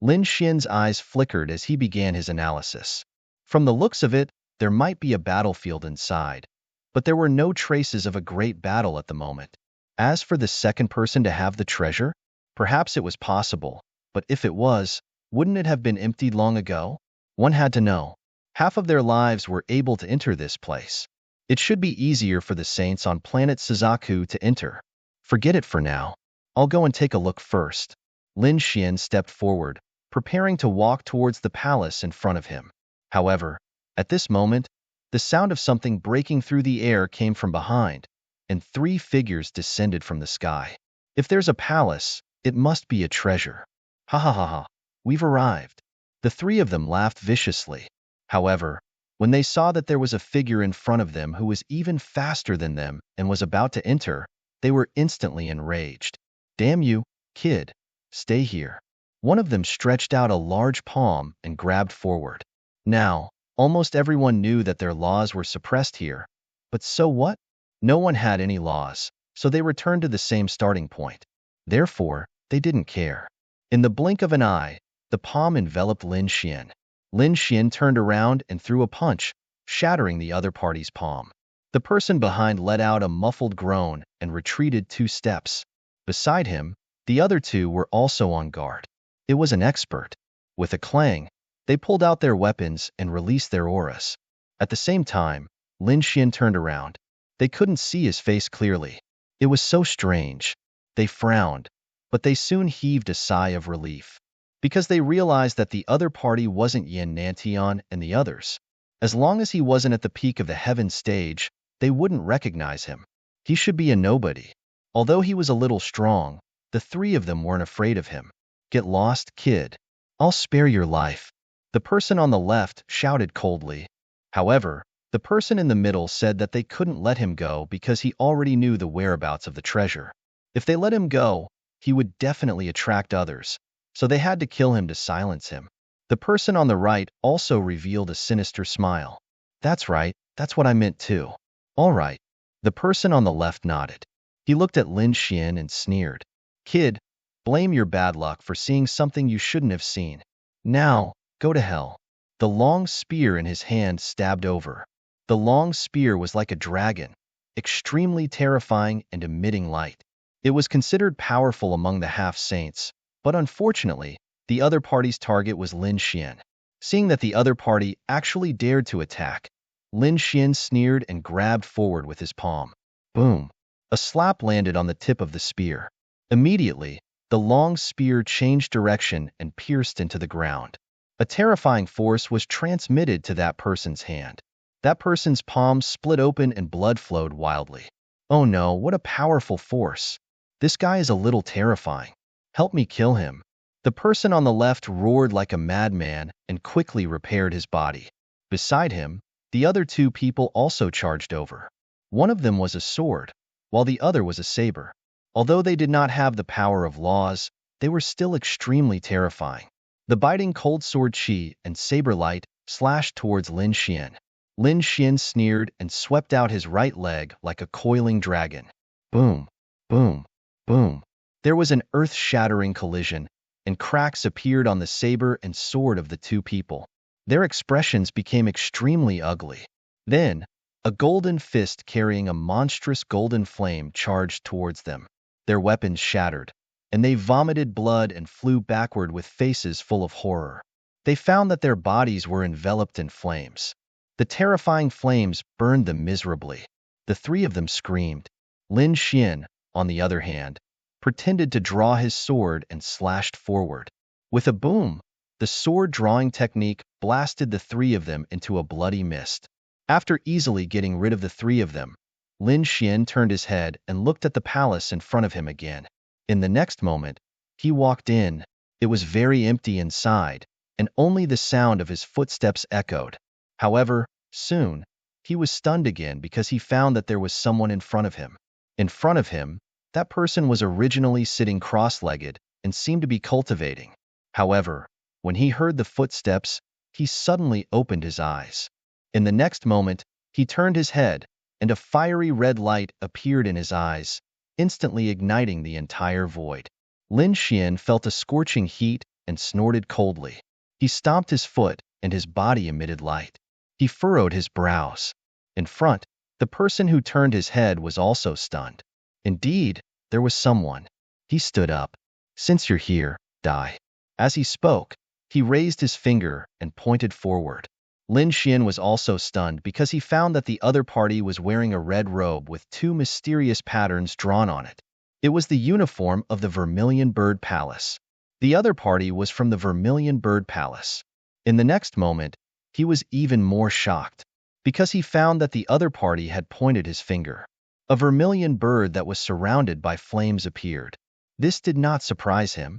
Lin Xian's eyes flickered as he began his analysis. From the looks of it, there might be a battlefield inside, but there were no traces of a great battle at the moment. As for the second person to have the treasure, perhaps it was possible, but if it was, wouldn't it have been emptied long ago? One had to know. Half of their lives were able to enter this place. It should be easier for the saints on planet Suzaku to enter. Forget it for now. I'll go and take a look first. Lin Xian stepped forward, preparing to walk towards the palace in front of him. However, at this moment, the sound of something breaking through the air came from behind, and 3 figures descended from the sky. If there's a palace, it must be a treasure. Ha ha ha ha, we've arrived. The 3 of them laughed viciously. However, when they saw that there was a figure in front of them who was even faster than them and was about to enter, they were instantly enraged. Damn you, kid, stay here. One of them stretched out a large palm and grabbed forward. Now, almost everyone knew that their laws were suppressed here. But so what? No one had any laws, so they returned to the same starting point. Therefore, they didn't care. In the blink of an eye, the palm enveloped Lin Xian. Lin Xian turned around and threw a punch, shattering the other party's palm. The person behind let out a muffled groan and retreated 2 steps. Beside him, the other 2 were also on guard. It was an expert. With a clang, they pulled out their weapons and released their auras. At the same time, Lin Xian turned around. They couldn't see his face clearly. It was so strange. They frowned, but they soon heaved a sigh of relief, because they realized that the other party wasn't Yin Nantian and the others. As long as he wasn't at the peak of the heaven stage, they wouldn't recognize him. He should be a nobody. Although he was a little strong, the 3 of them weren't afraid of him. Get lost, kid. I'll spare your life. The person on the left shouted coldly. However, the person in the middle said that they couldn't let him go because he already knew the whereabouts of the treasure. If they let him go, he would definitely attract others, so they had to kill him to silence him. The person on the right also revealed a sinister smile. That's right, that's what I meant too. All right. The person on the left nodded. He looked at Lin Xian and sneered. Kid, blame your bad luck for seeing something you shouldn't have seen. Now, go to hell. The long spear in his hand stabbed over. The long spear was like a dragon, extremely terrifying and emitting light. It was considered powerful among the half-saints, but unfortunately, the other party's target was Lin Xian. Seeing that the other party actually dared to attack, Lin Xian sneered and grabbed forward with his palm. Boom! A slap landed on the tip of the spear. Immediately, the long spear changed direction and pierced into the ground. A terrifying force was transmitted to that person's hand. That person's palm split open and blood flowed wildly. Oh no, what a powerful force. This guy is a little terrifying. Help me kill him. The person on the left roared like a madman and quickly repaired his body. Beside him, the other 2 people also charged over. One of them was a sword, while the other was a saber. Although they did not have the power of laws, they were still extremely terrifying. The biting cold sword chi and saber light slashed towards Lin Xian. Lin Xian sneered and swept out his right leg like a coiling dragon. Boom, boom, boom. There was an earth-shattering collision, and cracks appeared on the saber and sword of the 2 people. Their expressions became extremely ugly. Then, a golden fist carrying a monstrous golden flame charged towards them. Their weapons shattered, and they vomited blood and flew backward with faces full of horror. They found that their bodies were enveloped in flames. The terrifying flames burned them miserably. The three of them screamed. Lin Xian, on the other hand, pretended to draw his sword and slashed forward. With a boom, the sword-drawing technique blasted the three of them into a bloody mist. After easily getting rid of the three of them, Lin Xian turned his head and looked at the palace in front of him again. In the next moment, he walked in. It was very empty inside, and only the sound of his footsteps echoed. However, soon, he was stunned again because he found that there was someone in front of him. In front of him, that person was originally sitting cross-legged and seemed to be cultivating. However, when he heard the footsteps, he suddenly opened his eyes. In the next moment, he turned his head, and a fiery red light appeared in his eyes, instantly igniting the entire void. Lin Xian felt a scorching heat and snorted coldly. He stomped his foot, and his body emitted light. He furrowed his brows. In front, the person who turned his head was also stunned. Indeed, there was someone. He stood up. "Since you're here, die." As he spoke, he raised his finger and pointed forward. Lin Xian was also stunned because he found that the other party was wearing a red robe with two mysterious patterns drawn on it. It was the uniform of the Vermilion Bird Palace. The other party was from the Vermilion Bird Palace. In the next moment, he was even more shocked, because he found that the other party had pointed his finger. A vermilion bird that was surrounded by flames appeared. This did not surprise him.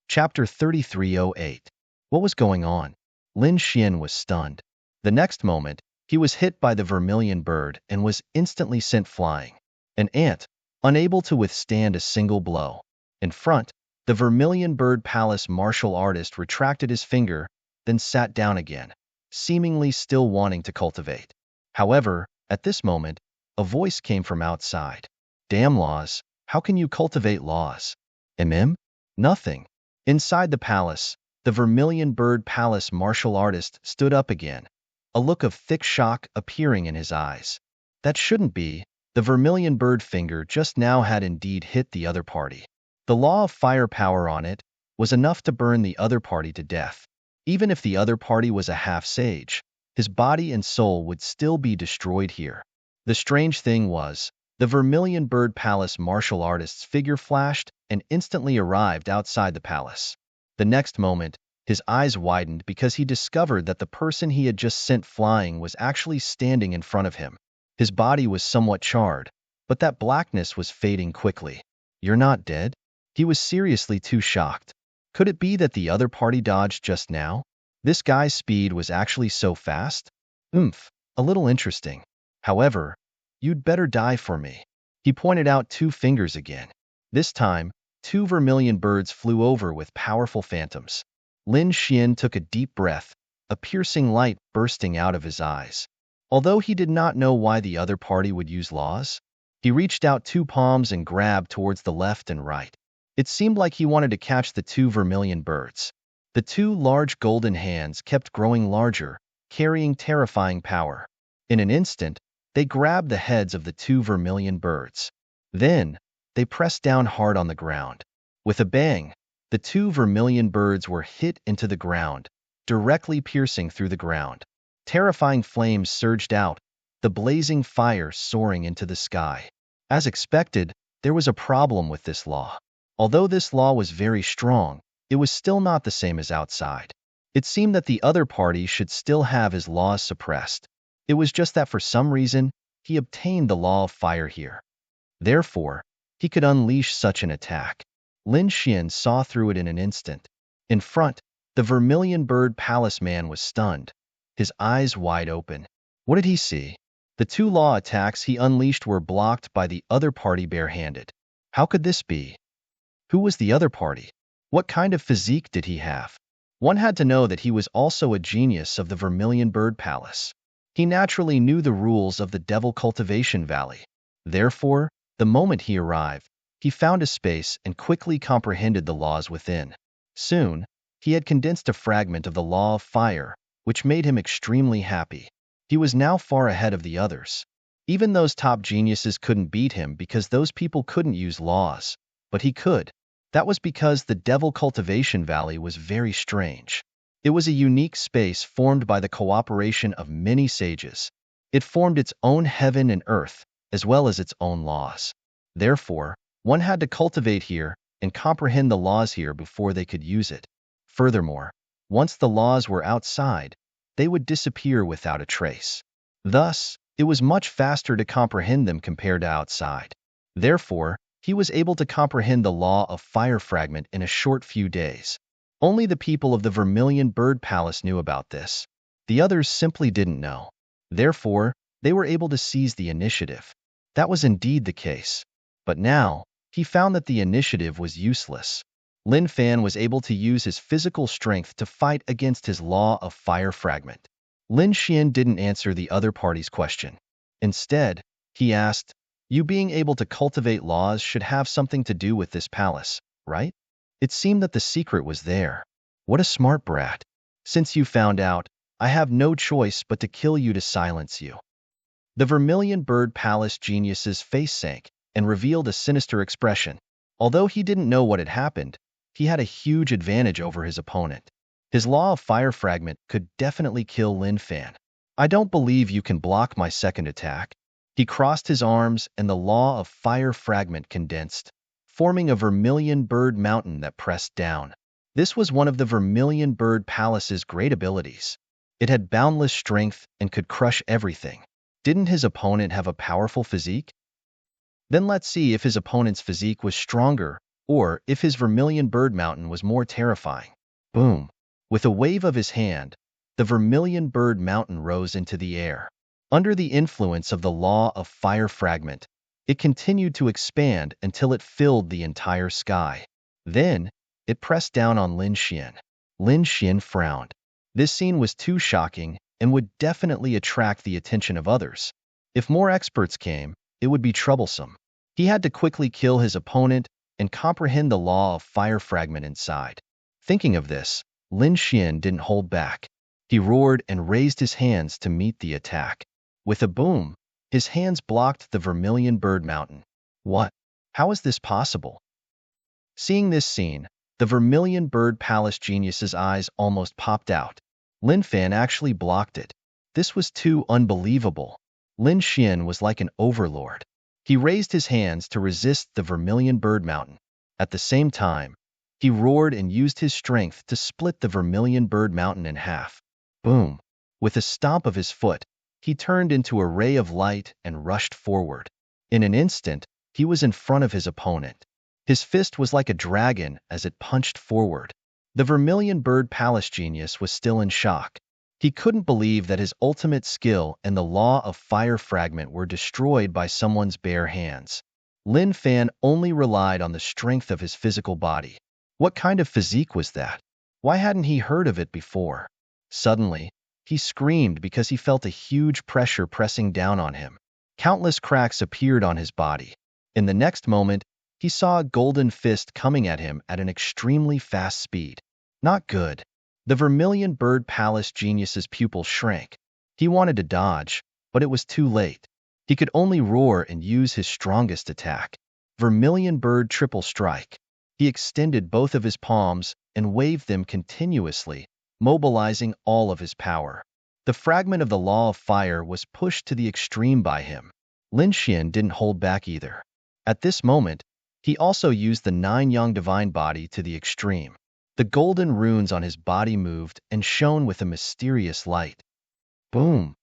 Chapter 3308. What was going on? Lin Xian was stunned. The next moment, he was hit by the vermilion bird and was instantly sent flying. An ant, unable to withstand a single blow. In front, the Vermilion Bird Palace martial artist retracted his finger, then sat down again, seemingly still wanting to cultivate. However, at this moment, a voice came from outside. "Damn laws, how can you cultivate laws?" Nothing. Inside the palace, the Vermilion Bird Palace martial artist stood up again, a look of thick shock appearing in his eyes. That shouldn't be. The Vermilion Bird finger just now had indeed hit the other party. The law of firepower on it was enough to burn the other party to death. Even if the other party was a half-sage, his body and soul would still be destroyed here. The strange thing was, the Vermilion Bird Palace martial artist's figure flashed and instantly arrived outside the palace. The next moment, his eyes widened because he discovered that the person he had just sent flying was actually standing in front of him. His body was somewhat charred, but that blackness was fading quickly. "You're not dead?" He was seriously too shocked. Could it be that the other party dodged just now? This guy's speed was actually so fast? A little interesting. However, you'd better die for me. He pointed out two fingers again. This time, two vermilion birds flew over with powerful phantoms. Lin Xian took a deep breath, a piercing light bursting out of his eyes. Although he did not know why the other party would use laws, he reached out two palms and grabbed towards the left and right. It seemed like he wanted to catch the two vermilion birds. The two large golden hands kept growing larger, carrying terrifying power. In an instant, they grabbed the heads of the two vermilion birds. Then, they pressed down hard on the ground. With a bang, the two vermilion birds were hit into the ground, directly piercing through the ground. Terrifying flames surged out, the blazing fire soaring into the sky. As expected, there was a problem with this law. Although this law was very strong, it was still not the same as outside. It seemed that the other party should still have his laws suppressed. It was just that for some reason, he obtained the law of fire here. Therefore, he could unleash such an attack. Lin Xian saw through it in an instant. In front, the Vermilion Bird Palace man was stunned, his eyes wide open. What did he see? The two law attacks he unleashed were blocked by the other party barehanded. How could this be? Who was the other party? What kind of physique did he have? One had to know that he was also a genius of the Vermilion Bird Palace. He naturally knew the rules of the Devil Cultivation Valley. Therefore, the moment he arrived, he found a space and quickly comprehended the laws within. Soon, he had condensed a fragment of the law of fire, which made him extremely happy. He was now far ahead of the others. Even those top geniuses couldn't beat him because those people couldn't use laws. But he could. That was because the Devil Cultivation Valley was very strange. It was a unique space formed by the cooperation of many sages. It formed its own heaven and earth, as well as its own laws. Therefore, one had to cultivate here and comprehend the laws here before they could use it. Furthermore, once the laws were outside, they would disappear without a trace. Thus, it was much faster to comprehend them compared to outside. Therefore, he was able to comprehend the law of fire fragment in a short few days. Only the people of the Vermilion Bird Palace knew about this. The others simply didn't know. Therefore, they were able to seize the initiative. That was indeed the case. But now, he found that the initiative was useless. Lin Fan was able to use his physical strength to fight against his law of fire fragment. Lin Xian didn't answer the other party's question. Instead, he asked, "You being able to cultivate laws should have something to do with this palace, right?" It seemed that the secret was there. What a smart brat. Since you found out, I have no choice but to kill you to silence you. The Vermilion Bird Palace genius's face sank and revealed a sinister expression. Although he didn't know what had happened, he had a huge advantage over his opponent. His law of fire fragment could definitely kill Lin Fan. I don't believe you can block my second attack. He crossed his arms and the law of fire fragment condensed, forming a vermilion bird mountain that pressed down. This was one of the Vermilion Bird Palace's great abilities. It had boundless strength and could crush everything. Didn't his opponent have a powerful physique? Then let's see if his opponent's physique was stronger, or if his Vermilion Bird Mountain was more terrifying. Boom! With a wave of his hand, the Vermilion Bird Mountain rose into the air. Under the influence of the law of fire fragment, it continued to expand until it filled the entire sky. Then, it pressed down on Lin Xian. Lin Xian frowned. This scene was too shocking and would definitely attract the attention of others. If more experts came, it would be troublesome. He had to quickly kill his opponent and comprehend the law of fire fragment inside. Thinking of this, Lin Xian didn't hold back. He roared and raised his hands to meet the attack. With a boom, his hands blocked the Vermilion Bird Mountain. What? How is this possible? Seeing this scene, the Vermilion Bird Palace genius's eyes almost popped out. Lin Fan actually blocked it. This was too unbelievable. Lin Xian was like an overlord. He raised his hands to resist the Vermilion Bird Mountain. At the same time, he roared and used his strength to split the Vermilion Bird Mountain in half. Boom! With a stomp of his foot, he turned into a ray of light and rushed forward. In an instant, he was in front of his opponent. His fist was like a dragon as it punched forward. The Vermilion Bird Palace genius was still in shock. He couldn't believe that his ultimate skill and the law of fire fragment were destroyed by someone's bare hands. Lin Fan only relied on the strength of his physical body. What kind of physique was that? Why hadn't he heard of it before? Suddenly, he screamed because he felt a huge pressure pressing down on him. Countless cracks appeared on his body. In the next moment, he saw a golden fist coming at him at an extremely fast speed. Not good. The Vermilion Bird Palace genius's pupil shrank. He wanted to dodge, but it was too late. He could only roar and use his strongest attack. Vermilion Bird Triple Strike. He extended both of his palms and waved them continuously, mobilizing all of his power. The fragment of the law of fire was pushed to the extreme by him. Lin Xian didn't hold back either. At this moment, he also used the 9-yang divine body to the extreme. The golden runes on his body moved and shone with a mysterious light. Boom!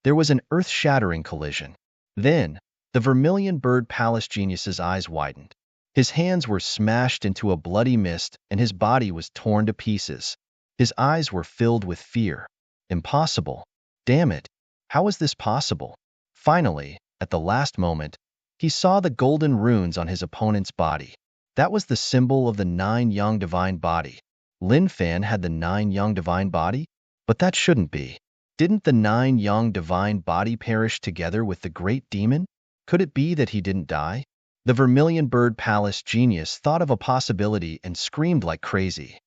There was an earth-shattering collision. Then, the Vermilion Bird Palace genius's eyes widened. His hands were smashed into a bloody mist and his body was torn to pieces. His eyes were filled with fear. Impossible. Damn it. How is this possible? Finally, at the last moment, he saw the golden runes on his opponent's body. That was the symbol of the 9-yang divine body. Lin Fan had the 9-yang divine body? But that shouldn't be. Didn't the 9-yang divine body perish together with the great demon? Could it be that he didn't die? The Vermilion Bird Palace genius thought of a possibility and screamed like crazy.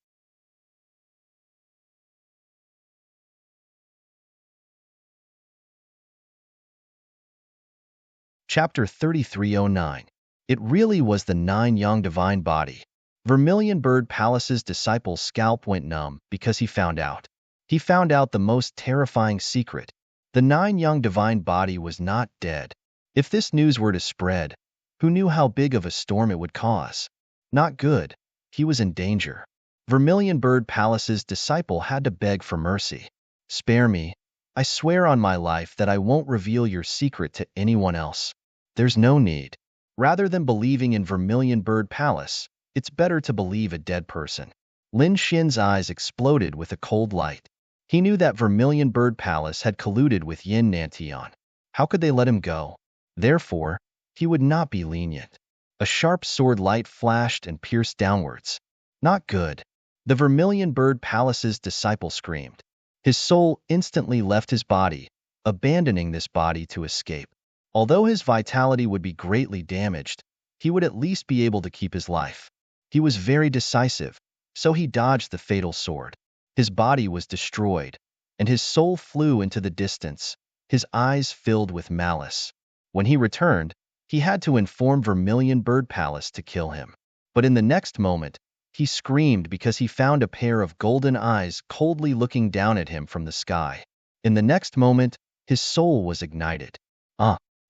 Chapter 3309. It really was the nine-young divine body. Vermilion Bird Palace's disciple's scalp went numb because he found out. He found out the most terrifying secret. The nine-young divine body was not dead. If this news were to spread, who knew how big of a storm it would cause? Not good. He was in danger. Vermilion Bird Palace's disciple had to beg for mercy. Spare me. I swear on my life that I won't reveal your secret to anyone else. There's no need. Rather than believing in Vermilion Bird Palace, it's better to believe a dead person. Lin Xian's eyes exploded with a cold light. He knew that Vermilion Bird Palace had colluded with Yin Nantian. How could they let him go? Therefore, he would not be lenient. A sharp sword light flashed and pierced downwards. Not good. The Vermilion Bird Palace's disciple screamed. His soul instantly left his body, abandoning this body to escape. Although his vitality would be greatly damaged, he would at least be able to keep his life. He was very decisive, so he dodged the fatal sword. His body was destroyed, and his soul flew into the distance, his eyes filled with malice. When he returned, he had to inform Vermilion Bird Palace to kill him. But in the next moment, he screamed because he found a pair of golden eyes coldly looking down at him from the sky. In the next moment, his soul was ignited.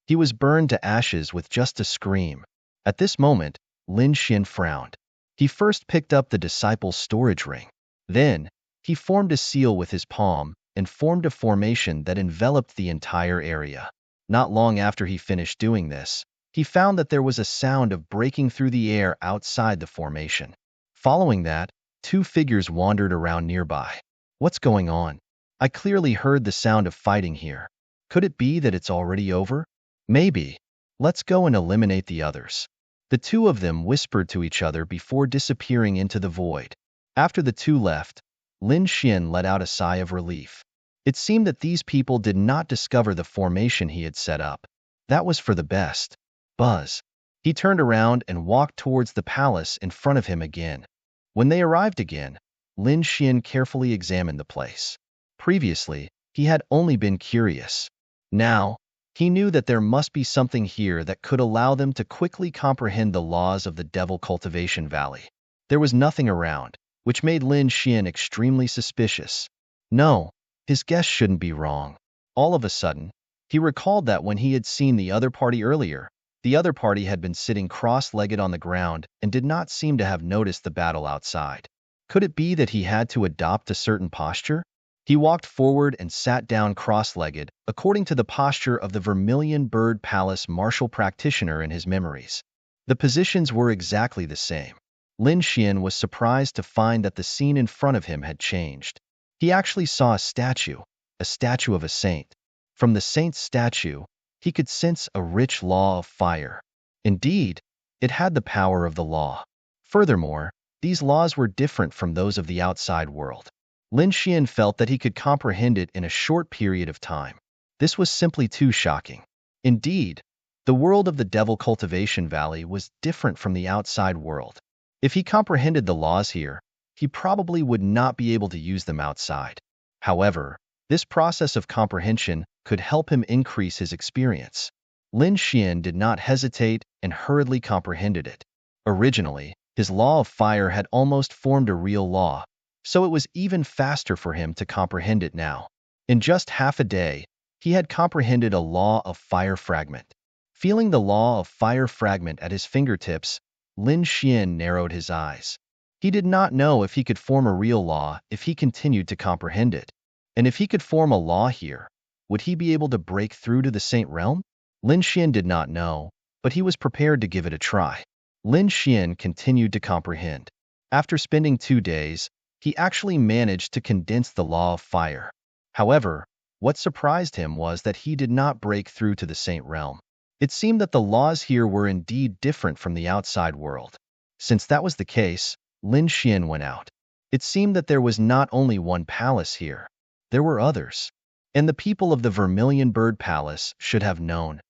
He was burned to ashes with just a scream. At this moment, Lin Xian frowned. He first picked up the disciple's storage ring. Then, he formed a seal with his palm and formed a formation that enveloped the entire area. Not long after he finished doing this, he found that there was a sound of breaking through the air outside the formation. Following that, two figures wandered around nearby. What's going on? I clearly heard the sound of fighting here. Could it be that it's already over? Maybe. Let's go and eliminate the others. The two of them whispered to each other before disappearing into the void. After the two left, Lin Xian let out a sigh of relief. It seemed that these people did not discover the formation he had set up. That was for the best. Buzz. He turned around and walked towards the palace in front of him again. When they arrived again, Lin Xian carefully examined the place. Previously, he had only been curious. Now, he knew that there must be something here that could allow them to quickly comprehend the laws of the Devil Cultivation Valley. There was nothing around, which made Lin Xian extremely suspicious. No, his guess shouldn't be wrong. All of a sudden, he recalled that when he had seen the other party earlier, the other party had been sitting cross-legged on the ground and did not seem to have noticed the battle outside. Could it be that he had to adopt a certain posture? He walked forward and sat down cross-legged, according to the posture of the Vermilion Bird Palace martial practitioner in his memories. The positions were exactly the same. Lin Xian was surprised to find that the scene in front of him had changed. He actually saw a statue of a saint. From the saint's statue, he could sense a rich law of fire. Indeed, it had the power of the law. Furthermore, these laws were different from those of the outside world. Lin Xian felt that he could comprehend it in a short period of time. This was simply too shocking. Indeed, the world of the Devil Cultivation Valley was different from the outside world. If he comprehended the laws here, he probably would not be able to use them outside. However, this process of comprehension could help him increase his experience. Lin Xian did not hesitate and hurriedly comprehended it. Originally, his law of fire had almost formed a real law, so it was even faster for him to comprehend it now. In just half a day, he had comprehended a law of fire fragment. Feeling the law of fire fragment at his fingertips, Lin Xian narrowed his eyes. He did not know if he could form a real law if he continued to comprehend it. And if he could form a law here, would he be able to break through to the Saint Realm? Lin Xian did not know, but he was prepared to give it a try. Lin Xian continued to comprehend. After spending 2 days, he actually managed to condense the law of fire. However, what surprised him was that he did not break through to the Saint Realm. It seemed that the laws here were indeed different from the outside world. Since that was the case, Lin Xian went out. It seemed that there was not only one palace here. There were others. And the people of the Vermilion Bird Palace should have known.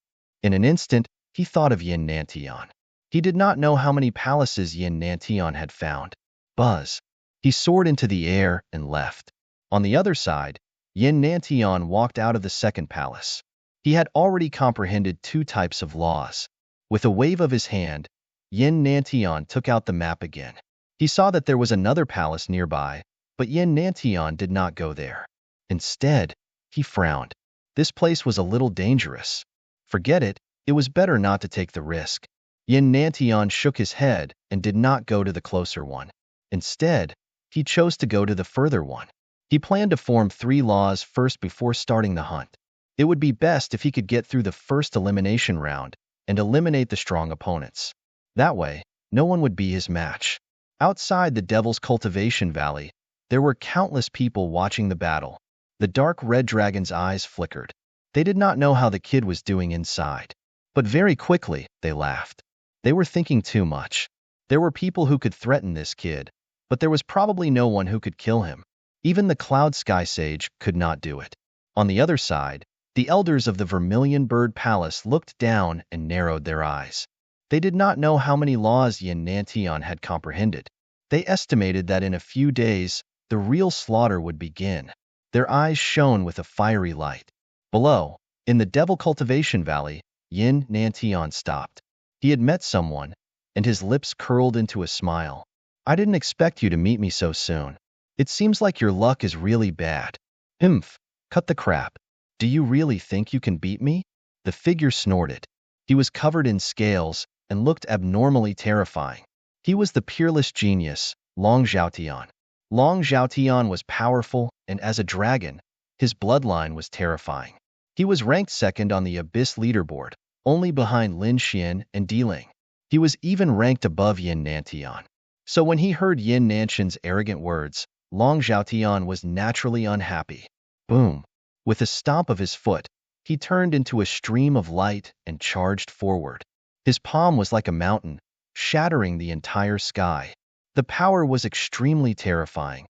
In an instant, he thought of Yin Nantian. He did not know how many palaces Yin Nantian had found. Buzz. He soared into the air and left. On the other side, Yin Nantian walked out of the second palace. He had already comprehended two types of laws. With a wave of his hand, Yin Nantian took out the map again. He saw that there was another palace nearby, but Yin Nantian did not go there. Instead, he frowned. This place was a little dangerous. Forget it, it was better not to take the risk. Yin Nantian shook his head and did not go to the closer one. Instead, he chose to go to the further one. He planned to form 3 laws first before starting the hunt. It would be best if he could get through the first elimination round and eliminate the strong opponents. That way, no one would be his match. Outside the Devil's Cultivation Valley, there were countless people watching the battle. The dark red dragon's eyes flickered. They did not know how the kid was doing inside. But very quickly, they laughed. They were thinking too much. There were people who could threaten this kid, but there was probably no one who could kill him. Even the Cloud Sky Sage could not do it. On the other side, the elders of the Vermilion Bird Palace looked down and narrowed their eyes. They did not know how many laws Yin Nantian had comprehended. They estimated that in a few days, the real slaughter would begin. Their eyes shone with a fiery light. Below, in the Devil Cultivation Valley, Yin Nantian stopped. He had met someone, and his lips curled into a smile. I didn't expect you to meet me so soon. It seems like your luck is really bad. Humph, cut the crap. Do you really think you can beat me? The figure snorted. He was covered in scales and looked abnormally terrifying. He was the peerless genius, Long Zhaotian. Long Zhaotian was powerful, and as a dragon, his bloodline was terrifying. He was ranked second on the Abyss leaderboard, only behind Lin Xian and Diling. He was even ranked above Yin Nantian. So when he heard Yin Nantian's arrogant words, Long Zhaotian was naturally unhappy. Boom! With a stomp of his foot, he turned into a stream of light and charged forward. His palm was like a mountain, shattering the entire sky. The power was extremely terrifying.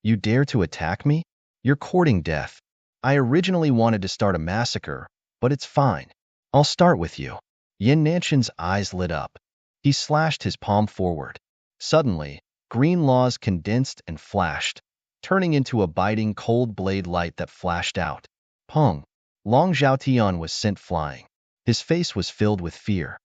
You dare to attack me? You're courting death. I originally wanted to start a massacre, but it's fine. I'll start with you. Yin Nantian's eyes lit up. He slashed his palm forward. Suddenly, green laws condensed and flashed, turning into a biting cold blade light that flashed out. Pong! Long Zhaotian was sent flying. His face was filled with fear.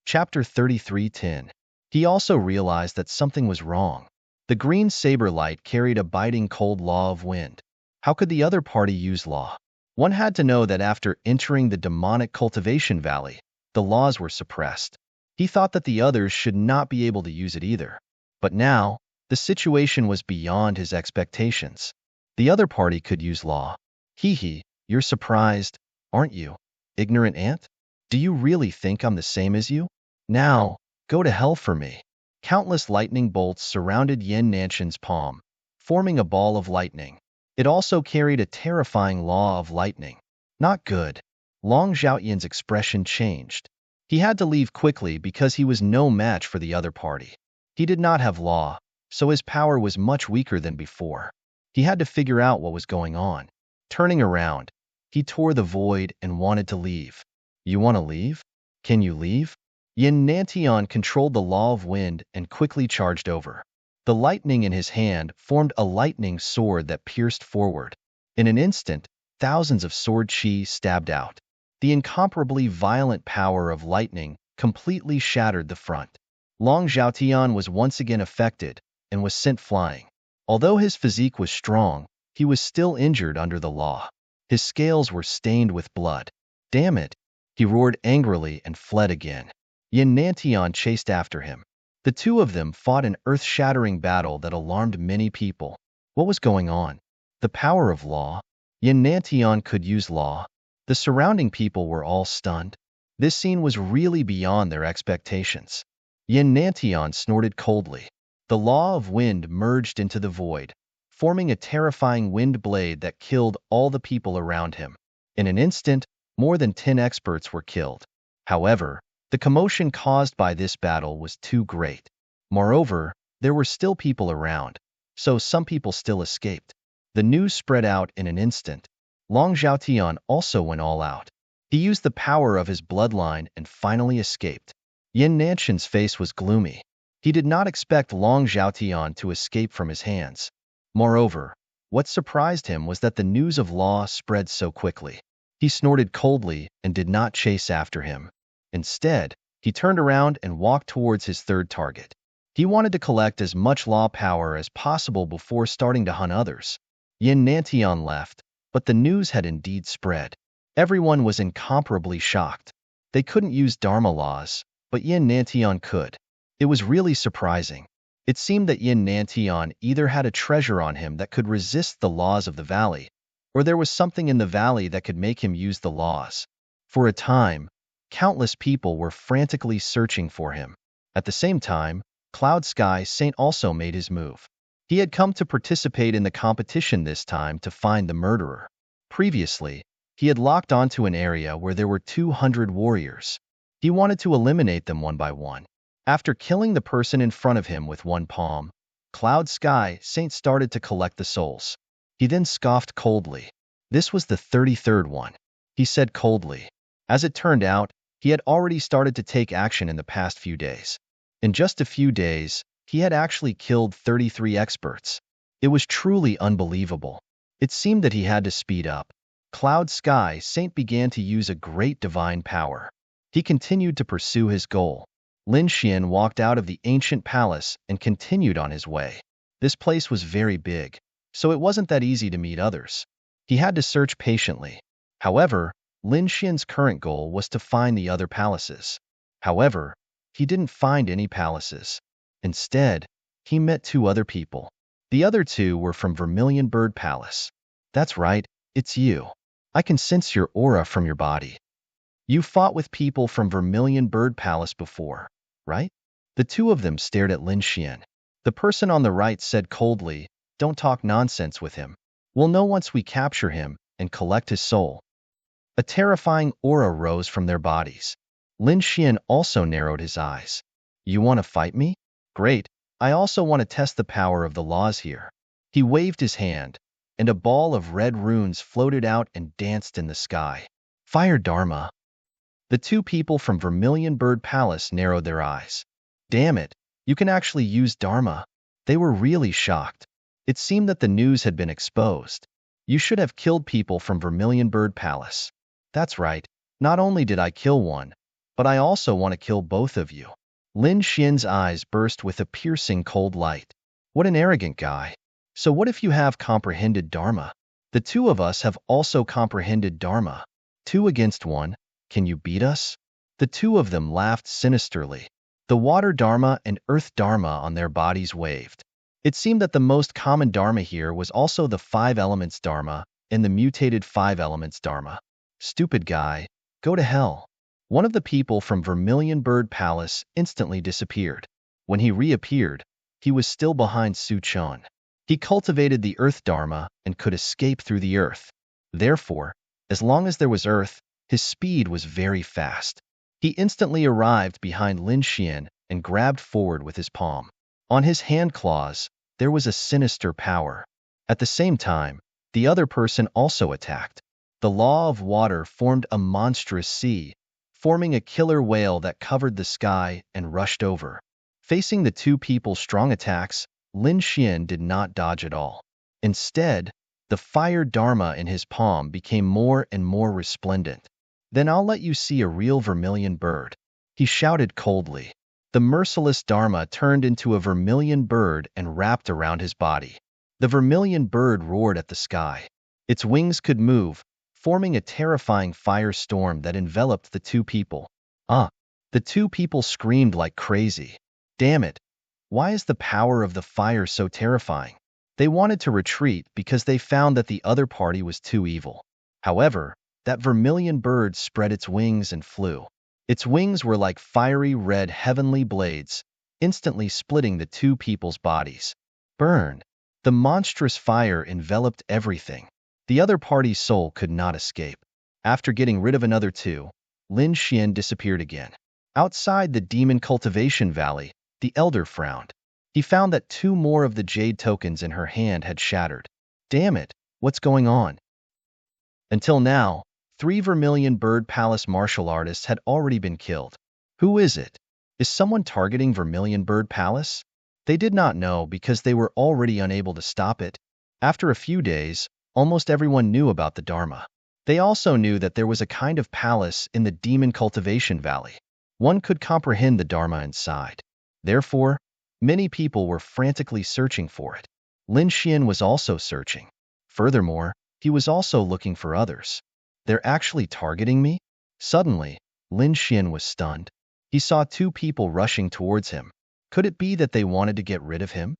Chapter 33:10. He also realized that something was wrong. The green saber light carried a biting cold law of wind. How could the other party use law? One had to know that after entering the demonic cultivation valley, the laws were suppressed. He thought that the others should not be able to use it either. But now, the situation was beyond his expectations. The other party could use law. Hee, you're surprised, aren't you? Ignorant ant? Do you really think I'm the same as you? Now, go to hell for me. Countless lightning bolts surrounded Yin Nantian's palm, forming a ball of lightning. It also carried a terrifying law of lightning. Not good. Long Zhaotian's expression changed. He had to leave quickly because he was no match for the other party. He did not have law, so his power was much weaker than before. He had to figure out what was going on. Turning around, he tore the void and wanted to leave. You want to leave? Can you leave? Yin Nantian controlled the law of wind and quickly charged over. The lightning in his hand formed a lightning sword that pierced forward. In an instant, thousands of sword chi stabbed out. The incomparably violent power of lightning completely shattered the front. Long Zhaotian was once again affected and was sent flying. Although his physique was strong, he was still injured under the law. His scales were stained with blood. Damn it! He roared angrily and fled again. Yin Nantian chased after him. The two of them fought an earth-shattering battle that alarmed many people. What was going on? The power of law? Yin Nantian could use law. The surrounding people were all stunned. This scene was really beyond their expectations. Yin Nantian snorted coldly. The law of wind merged into the void, forming a terrifying wind blade that killed all the people around him. In an instant, more than 10 experts were killed. However, the commotion caused by this battle was too great. Moreover, there were still people around, so some people still escaped. The news spread out in an instant. Long Zhaotian also went all out. He used the power of his bloodline and finally escaped. Yin Nantian's face was gloomy. He did not expect Long Zhaotian to escape from his hands. Moreover, what surprised him was that the news of law spread so quickly. He snorted coldly and did not chase after him. Instead, he turned around and walked towards his third target. He wanted to collect as much law power as possible before starting to hunt others. Yin Nantian left, but the news had indeed spread. Everyone was incomparably shocked. They couldn't use Dharma laws, but Yin Nantian could. It was really surprising. It seemed that Yin Nantian either had a treasure on him that could resist the laws of the valley, or there was something in the valley that could make him use the laws. For a time, countless people were frantically searching for him. At the same time, Cloud Sky Saint also made his move. He had come to participate in the competition this time to find the murderer. Previously, he had locked onto an area where there were 200 warriors. He wanted to eliminate them one by one. After killing the person in front of him with one palm, Cloud Sky Saint started to collect the souls. He then scoffed coldly. This was the 33rd one. He said coldly. As it turned out, he had already started to take action in the past few days. In just a few days, he had actually killed 33 experts. It was truly unbelievable. It seemed that he had to speed up. Cloud Sky Saint began to use a great divine power. He continued to pursue his goal. Lin Xian walked out of the ancient palace and continued on his way. This place was very big, so it wasn't that easy to meet others. He had to search patiently. However, Lin Xian's current goal was to find the other palaces. However, he didn't find any palaces. Instead, he met two other people. The other two were from Vermilion Bird Palace. That's right, it's you. I can sense your aura from your body. You fought with people from Vermilion Bird Palace before, right? The two of them stared at Lin Xian. The person on the right said coldly, "Don't talk nonsense with him. We'll know once we capture him and collect his soul." A terrifying aura rose from their bodies. Lin Xian also narrowed his eyes. You want to fight me? Great. I also want to test the power of the laws here. He waved his hand, and a ball of red runes floated out and danced in the sky. Fire Dharma. The two people from Vermilion Bird Palace narrowed their eyes. Damn it, you can actually use Dharma. They were really shocked. It seemed that the news had been exposed. You should have killed people from Vermilion Bird Palace. That's right, not only did I kill one, but I also want to kill both of you. Lin Xian's eyes burst with a piercing cold light. What an arrogant guy. So what if you have comprehended Dharma? The two of us have also comprehended Dharma. 2 against 1. Can you beat us? The two of them laughed sinisterly. The water Dharma and earth Dharma on their bodies waved. It seemed that the most common Dharma here was also the 5 elements Dharma and the mutated 5 elements Dharma. Stupid guy, go to hell. One of the people from Vermilion Bird Palace instantly disappeared. When he reappeared, he was still behind Su Chun. He cultivated the earth Dharma and could escape through the earth. Therefore, as long as there was earth, his speed was very fast. He instantly arrived behind Lin Xian and grabbed forward with his palm. On his hand claws, there was a sinister power. At the same time, the other person also attacked. The law of water formed a monstrous sea, forming a killer whale that covered the sky and rushed over. Facing the two people's strong attacks, Lin Xian did not dodge at all. Instead, the fire Dharma in his palm became more and more resplendent. Then I'll let you see a real vermilion bird. He shouted coldly. The merciless Dharma turned into a vermilion bird and wrapped around his body. The vermilion bird roared at the sky. Its wings could move, forming a terrifying firestorm that enveloped the two people. The two people screamed like crazy. Damn it! Why is the power of the fire so terrifying? They wanted to retreat because they found that the other party was too evil. However, that vermilion bird spread its wings and flew. Its wings were like fiery red heavenly blades, instantly splitting the two people's bodies. Burn! The monstrous fire enveloped everything. The other party's soul could not escape. After getting rid of another two, Lin Xian disappeared again. Outside the demon cultivation valley, the elder frowned. He found that 2 more of the jade tokens in her hand had shattered. Damn it, what's going on? Until now, 3 Vermilion Bird Palace martial artists had already been killed. Who is it? Is someone targeting Vermilion Bird Palace? They did not know because they were already unable to stop it. After a few days, almost everyone knew about the Dharma. They also knew that there was a kind of palace in the Demon Cultivation Valley. One could comprehend the Dharma inside. Therefore, many people were frantically searching for it. Lin Xian was also searching. Furthermore, he was also looking for others. They're actually targeting me? Suddenly, Lin Xian was stunned. He saw two people rushing towards him. Could it be that they wanted to get rid of him?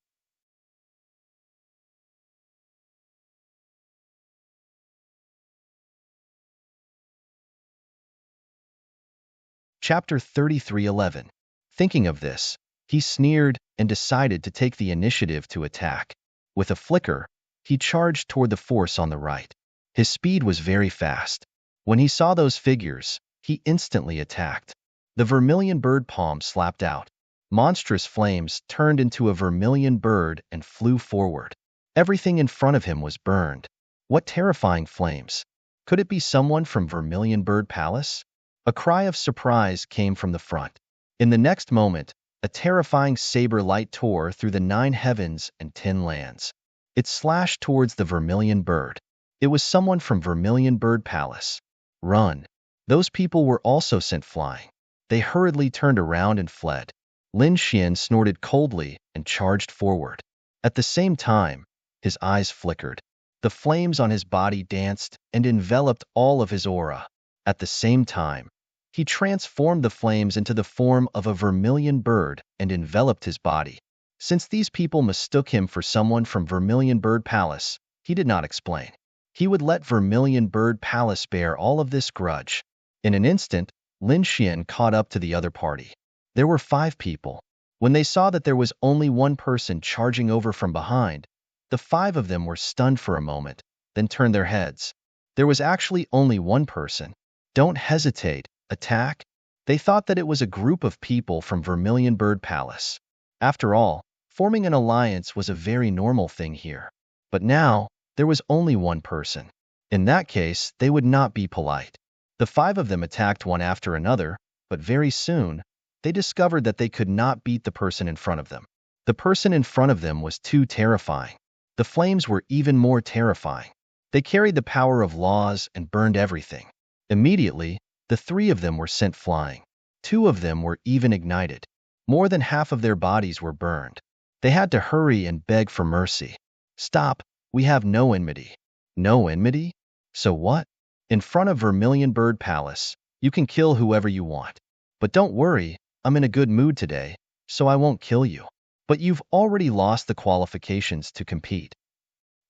Chapter 33:11. Thinking of this, he sneered and decided to take the initiative to attack. With a flicker, he charged toward the force on the right. His speed was very fast. When he saw those figures, he instantly attacked. The vermilion bird palm slapped out. Monstrous flames turned into a vermilion bird and flew forward. Everything in front of him was burned. What terrifying flames! Could it be someone from Vermilion Bird Palace? A cry of surprise came from the front. In the next moment, a terrifying saber light tore through the 9 heavens and 10 lands. It slashed towards the Vermilion Bird. It was someone from Vermilion Bird Palace. Run! Those people were also sent flying. They hurriedly turned around and fled. Lin Xian snorted coldly and charged forward. At the same time, his eyes flickered. The flames on his body danced and enveloped all of his aura. At the same time, he transformed the flames into the form of a vermilion bird and enveloped his body. Since these people mistook him for someone from Vermilion Bird Palace, he did not explain. He would let Vermilion Bird Palace bear all of this grudge. In an instant, Lin Xian caught up to the other party. There were 5 people. When they saw that there was only one person charging over from behind, the 5 of them were stunned for a moment, then turned their heads. There was actually only one person. Don't hesitate, attack. They thought that it was a group of people from Vermilion Bird Palace. After all, forming an alliance was a very normal thing here. But now, there was only one person. In that case, they would not be polite. The 5 of them attacked one after another, but very soon, they discovered that they could not beat the person in front of them. The person in front of them was too terrifying. The flames were even more terrifying. They carried the power of laws and burned everything. Immediately, the 3 of them were sent flying. 2 of them were even ignited. More than half of their bodies were burned. They had to hurry and beg for mercy. Stop, we have no enmity. No enmity? So what? In front of Vermilion Bird Palace, you can kill whoever you want. But don't worry, I'm in a good mood today, so I won't kill you. But you've already lost the qualifications to compete.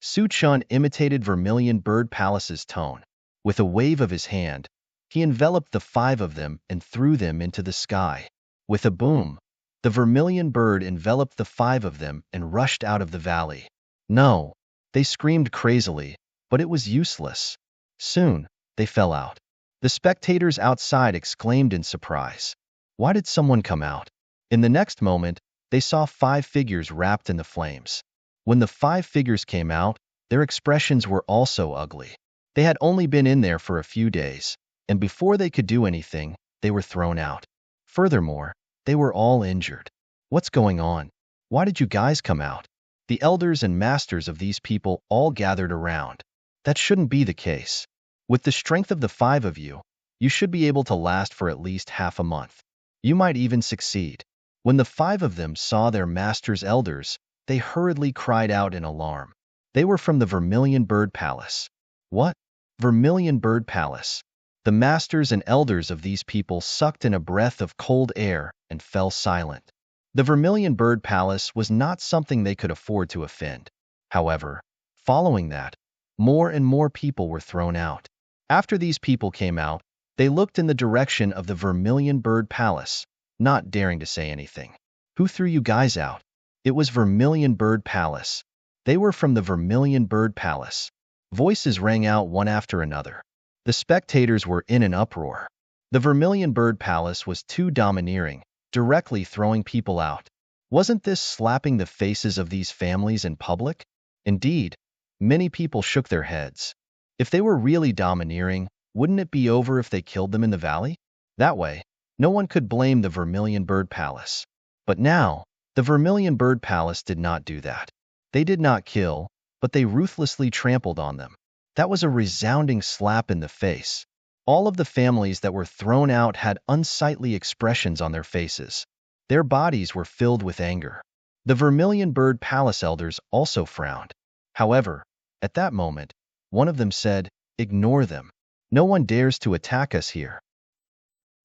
Su Chun imitated Vermilion Bird Palace's tone. With a wave of his hand, he enveloped the 5 of them and threw them into the sky. With a boom, the Vermilion Bird enveloped the 5 of them and rushed out of the valley. No, they screamed crazily, but it was useless. Soon, they fell out. The spectators outside exclaimed in surprise. Why did someone come out? In the next moment, they saw 5 figures wrapped in the flames. When the 5 figures came out, their expressions were also ugly. They had only been in there for a few days, and before they could do anything, they were thrown out. Furthermore, they were all injured. What's going on? Why did you guys come out? The elders and masters of these people all gathered around. That shouldn't be the case. With the strength of the 5 of you, you should be able to last for at least half a month. You might even succeed. When the 5 of them saw their master's elders, they hurriedly cried out in alarm. They were from the Vermilion Bird Palace. What? Vermilion Bird Palace. The masters and elders of these people sucked in a breath of cold air and fell silent. The Vermilion Bird Palace was not something they could afford to offend. However, following that, more and more people were thrown out. After these people came out, they looked in the direction of the Vermilion Bird Palace, not daring to say anything. Who threw you guys out? It was Vermilion Bird Palace. They were from the Vermilion Bird Palace. Voices rang out one after another. The spectators were in an uproar. The Vermilion Bird Palace was too domineering, directly throwing people out. Wasn't this slapping the faces of these families in public? Indeed, many people shook their heads. If they were really domineering, wouldn't it be over if they killed them in the valley? That way, No one could blame the Vermilion Bird Palace. But now, the Vermilion Bird Palace did not do that. They did not kill, but they ruthlessly trampled on them. That was a resounding slap in the face. All of the families that were thrown out had unsightly expressions on their faces. Their bodies were filled with anger. The Vermilion Bird Palace elders also frowned. However, at that moment, one of them said, "Ignore them. No one dares to attack us here."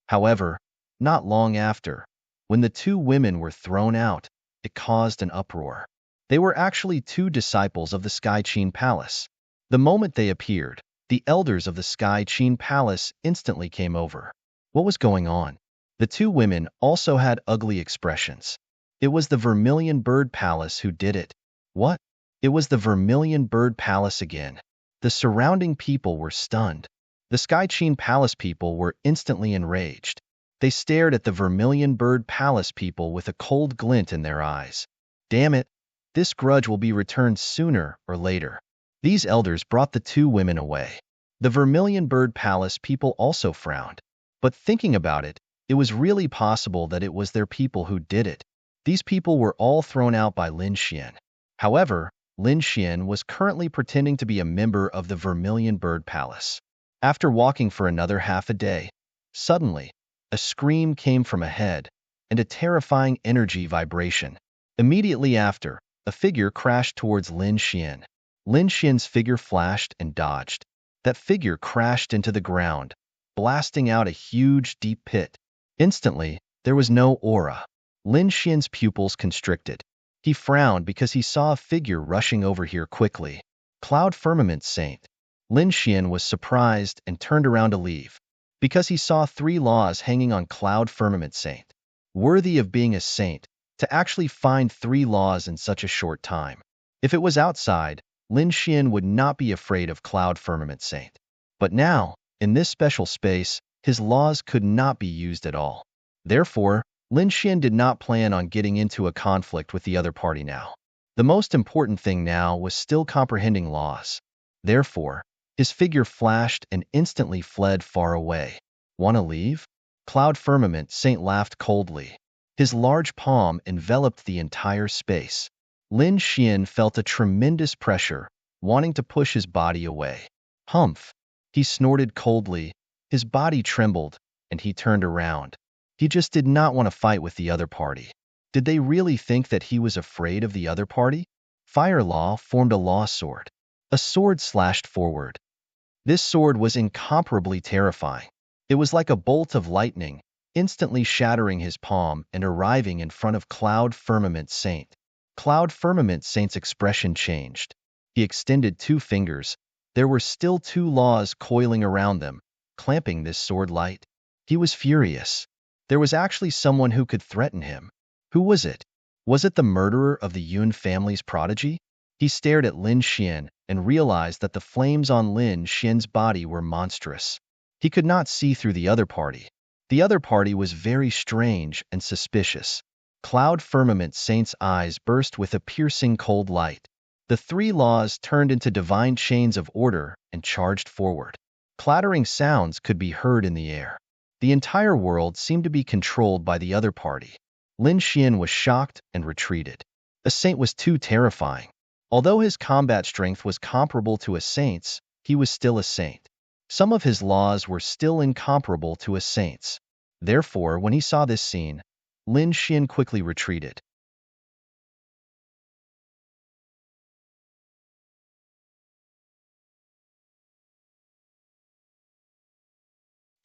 However, not long after, when the two women were thrown out, it caused an uproar. They were actually two disciples of the Sky Qin Palace. The moment they appeared, the elders of the Sky Qin Palace instantly came over. What was going on? The two women also had ugly expressions. It was the Vermilion Bird Palace who did it. What? It was the Vermilion Bird Palace again. The surrounding people were stunned. The Sky Qin Palace people were instantly enraged. They stared at the Vermilion Bird Palace people with a cold glint in their eyes. Damn it, this grudge will be returned sooner or later. These elders brought the two women away. The Vermilion Bird Palace people also frowned. But thinking about it, it was really possible that it was their people who did it. These people were all thrown out by Lin Xian. However, Lin Xian was currently pretending to be a member of the Vermilion Bird Palace. After walking for another half a day, suddenly, a scream came from ahead, and a terrifying energy vibration. Immediately after, a figure crashed towards Lin Xian. Lin Xian's figure flashed and dodged. That figure crashed into the ground, blasting out a huge, deep pit. Instantly, there was no aura. Lin Xian's pupils constricted. He frowned because he saw a figure rushing over here quickly. Cloud Firmament Saint. Lin Xian was surprised and turned around to leave, because he saw 3 laws hanging on Cloud Firmament Saint. Worthy of being a saint, to actually find 3 laws in such a short time. If it was outside, Lin Xian would not be afraid of Cloud Firmament Saint. But now, in this special space, his laws could not be used at all. Therefore, Lin Xian did not plan on getting into a conflict with the other party now. The most important thing now was still comprehending laws. Therefore, his figure flashed and instantly fled far away. "Wanna leave?" Cloud Firmament Saint laughed coldly. His large palm enveloped the entire space. Lin Xian felt a tremendous pressure, wanting to push his body away. "Humph!" He snorted coldly, his body trembled, and he turned around. He just did not want to fight with the other party. Did they really think that he was afraid of the other party? Fire Law formed a law sword. A sword slashed forward. This sword was incomparably terrifying. It was like a bolt of lightning, instantly shattering his palm and arriving in front of Cloud Firmament Saint. Cloud Firmament Saint's expression changed. He extended 2 fingers. There were still 2 laws coiling around them, clamping this sword light. He was furious. There was actually someone who could threaten him. Who was it? Was it the murderer of the Yun family's prodigy? He stared at Lin Xian and realized that the flames on Lin Xian's body were monstrous. He could not see through the other party. The other party was very strange and suspicious. Cloud Firmament Saint's eyes burst with a piercing cold light. The 3 laws turned into divine chains of order and charged forward. Clattering sounds could be heard in the air. The entire world seemed to be controlled by the other party. Lin Xian was shocked and retreated. A saint was too terrifying. Although his combat strength was comparable to a saint's, he was still a saint. Some of his laws were still incomparable to a saint's. Therefore, when he saw this scene, Lin Xian quickly retreated.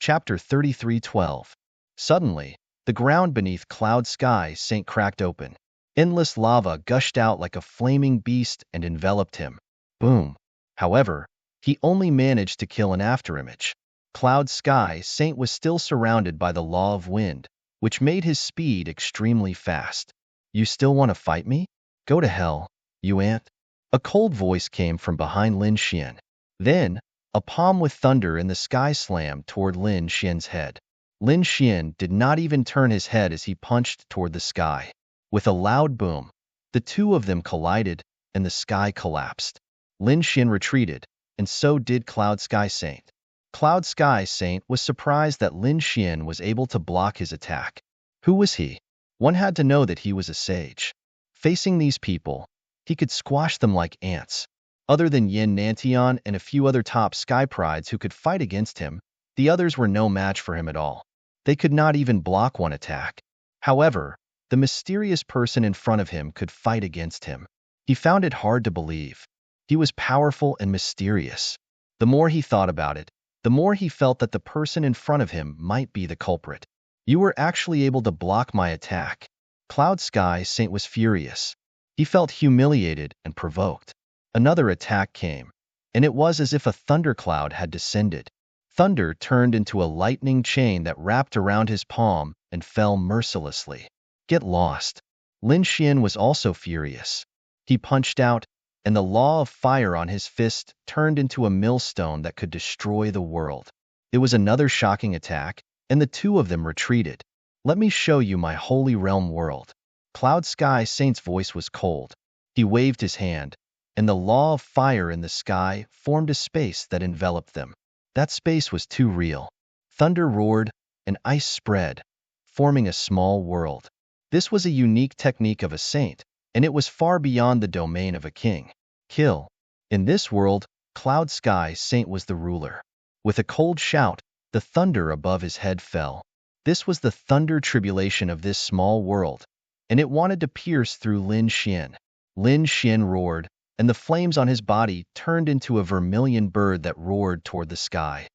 Chapter 33:12. Suddenly, the ground beneath Cloud Sky Saint cracked open. Endless lava gushed out like a flaming beast and enveloped him. Boom. However, he only managed to kill an afterimage. Cloud Sky Saint was still surrounded by the law of wind, which made his speed extremely fast. "You still want to fight me? Go to hell, you ant." A cold voice came from behind Lin Xian. Then, a palm with thunder in the sky slammed toward Lin Xian's head. Lin Xian did not even turn his head as he punched toward the sky. With a loud boom, the 2 of them collided, and the sky collapsed. Lin Xian retreated, and so did Cloud Sky Saint. Cloud Sky Saint was surprised that Lin Xian was able to block his attack. Who was he? One had to know that he was a sage. Facing these people, he could squash them like ants. Other than Yin Nantian and a few other top sky prides who could fight against him, the others were no match for him at all. They could not even block one attack. However, the mysterious person in front of him could fight against him. He found it hard to believe. He was powerful and mysterious. The more he thought about it, the more he felt that the person in front of him might be the culprit. You were actually able to block my attack. Cloud Sky Saint was furious. He felt humiliated and provoked. Another attack came, and it was as if a thundercloud had descended. Thunder turned into a lightning chain that wrapped around his palm and fell mercilessly. Get lost. Lin Xian was also furious. He punched out, and the law of fire on his fist turned into a millstone that could destroy the world. It was another shocking attack, and the two of them retreated. Let me show you my holy realm world. Cloud Sky Saint's voice was cold. He waved his hand, and the law of fire in the sky formed a space that enveloped them. That space was too real. Thunder roared, and ice spread, forming a small world. This was a unique technique of a saint, and it was far beyond the domain of a king. Kill. In this world, Cloud Sky Saint was the ruler. With a cold shout, the thunder above his head fell. This was the thunder tribulation of this small world, and it wanted to pierce through Lin Xian. Lin Xian roared, and the flames on his body turned into a vermilion bird that roared toward the sky.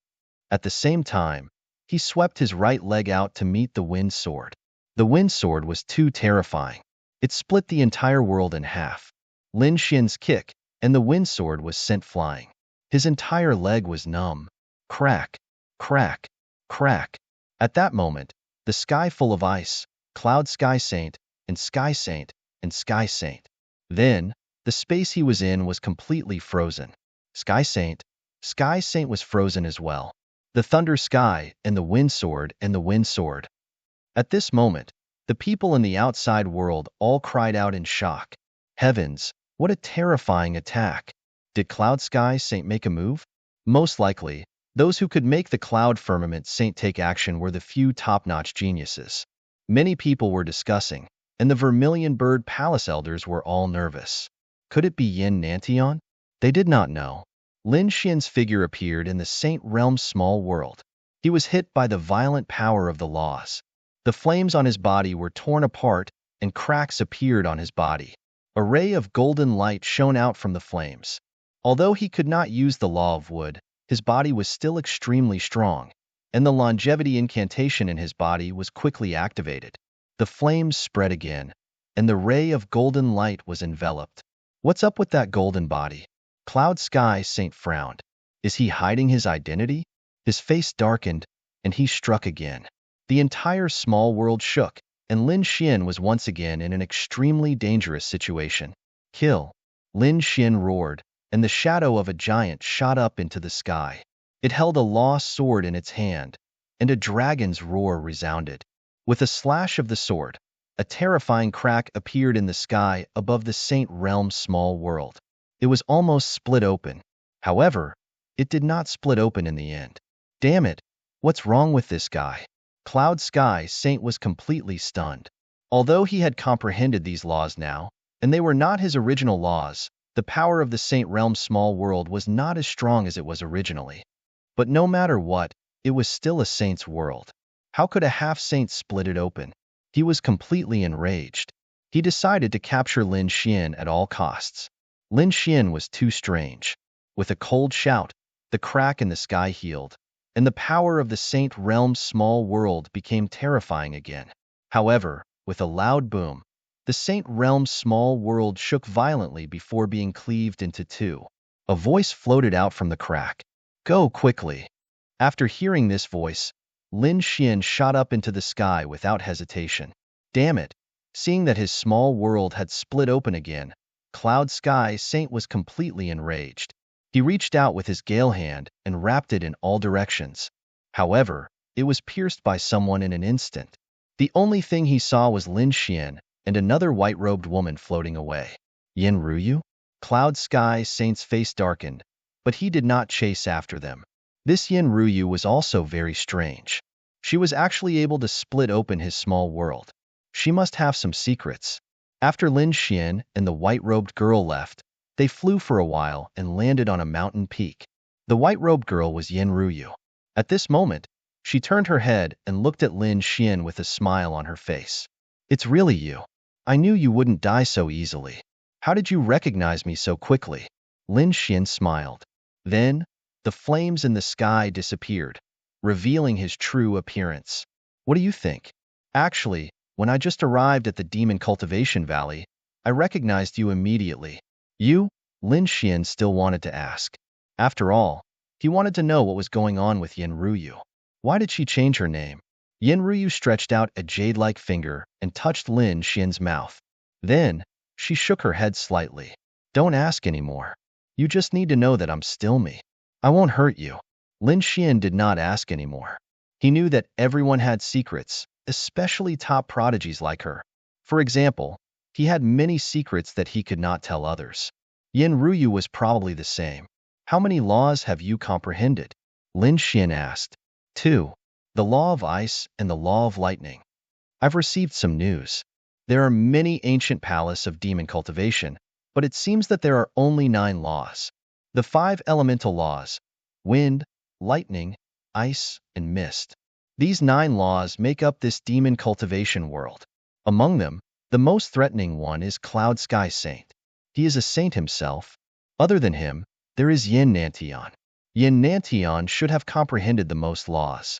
At the same time, he swept his right leg out to meet the wind sword. The wind sword was too terrifying. It split the entire world in half. Lin Xian's kick, and the wind sword was sent flying. His entire leg was numb. Crack, crack, crack. At that moment, the sky full of ice, Cloud Sky Saint, and Sky Saint, and Sky Saint. Then, the space he was in was completely frozen. Sky Saint was frozen as well. The thunder sky, and the wind sword, and the wind sword. At this moment, the people in the outside world all cried out in shock. Heavens, what a terrifying attack! Did Cloud Sky Saint make a move? Most likely, those who could make the cloud firmament saint take action were the few top-notch geniuses. Many people were discussing, and the Vermilion Bird Palace elders were all nervous. Could it be Yin Nantian? They did not know. Lin Xian's figure appeared in the Saint Realm's small world. He was hit by the violent power of the laws. The flames on his body were torn apart, and cracks appeared on his body. A ray of golden light shone out from the flames. Although he could not use the law of wood, his body was still extremely strong, and the longevity incantation in his body was quickly activated. The flames spread again, and the ray of golden light was enveloped. What's up with that golden body? Cloud Sky Saint frowned. Is he hiding his identity? His face darkened, and he struck again. The entire small world shook, and Lin Xian was once again in an extremely dangerous situation. Kill! Lin Xian roared, and the shadow of a giant shot up into the sky. It held a lost sword in its hand, and a dragon's roar resounded. With a slash of the sword, a terrifying crack appeared in the sky above the Saint Realm's small world. It was almost split open. However, it did not split open in the end. Damn it! What's wrong with this guy? Cloud Sky Saint was completely stunned. Although he had comprehended these laws now, and they were not his original laws, the power of the Saint Realm's small world was not as strong as it was originally. But no matter what, it was still a saint's world. How could a half-saint split it open? He was completely enraged. He decided to capture Lin Xian at all costs. Lin Xian was too strange. With a cold shout, the crack in the sky healed, and the power of the Saint Realm's small world became terrifying again. However, with a loud boom, the Saint Realm's small world shook violently before being cleaved into two. A voice floated out from the crack. Go quickly. After hearing this voice, Lin Xian shot up into the sky without hesitation. Damn it! Seeing that his small world had split open again, Cloud Sky Saint was completely enraged. He reached out with his gale hand and wrapped it in all directions. However, it was pierced by someone in an instant. The only thing he saw was Lin Xian and another white-robed woman floating away. Yin Ruyu? Cloud Sky Saint's face darkened, but he did not chase after them. This Yin Ruyu was also very strange. She was actually able to split open his small world. She must have some secrets. After Lin Xian and the white-robed girl left, they flew for a while and landed on a mountain peak. The white-robed girl was Yin Ruyu. At this moment, she turned her head and looked at Lin Xian with a smile on her face. It's really you. I knew you wouldn't die so easily. How did you recognize me so quickly? Lin Xian smiled. Then, the flames in the sky disappeared, revealing his true appearance. What do you think? Actually, when I just arrived at the Demon Cultivation Valley, I recognized you immediately. You? Lin Xian still wanted to ask. After all, he wanted to know what was going on with Yin Ruyu. Why did she change her name? Yin Ruyu stretched out a jade-like finger and touched Lin Xian's mouth. Then, she shook her head slightly. Don't ask anymore. You just need to know that I'm still me. I won't hurt you. Lin Xian did not ask anymore. He knew that everyone had secrets, especially top prodigies like her. For example, he had many secrets that he could not tell others. Yin Ruyu was probably the same. How many laws have you comprehended? Lin Xian asked. 2. The law of ice and the law of lightning. I've received some news. There are many ancient palaces of demon cultivation, but it seems that there are only 9 laws. The 5 elemental laws: wind, lightning, ice, and mist. These 9 laws make up this demon cultivation world. Among them, the most threatening one is Cloud Sky Saint. He is a saint himself. Other than him, there is Yin Nantian. Yin Nantian should have comprehended the most laws.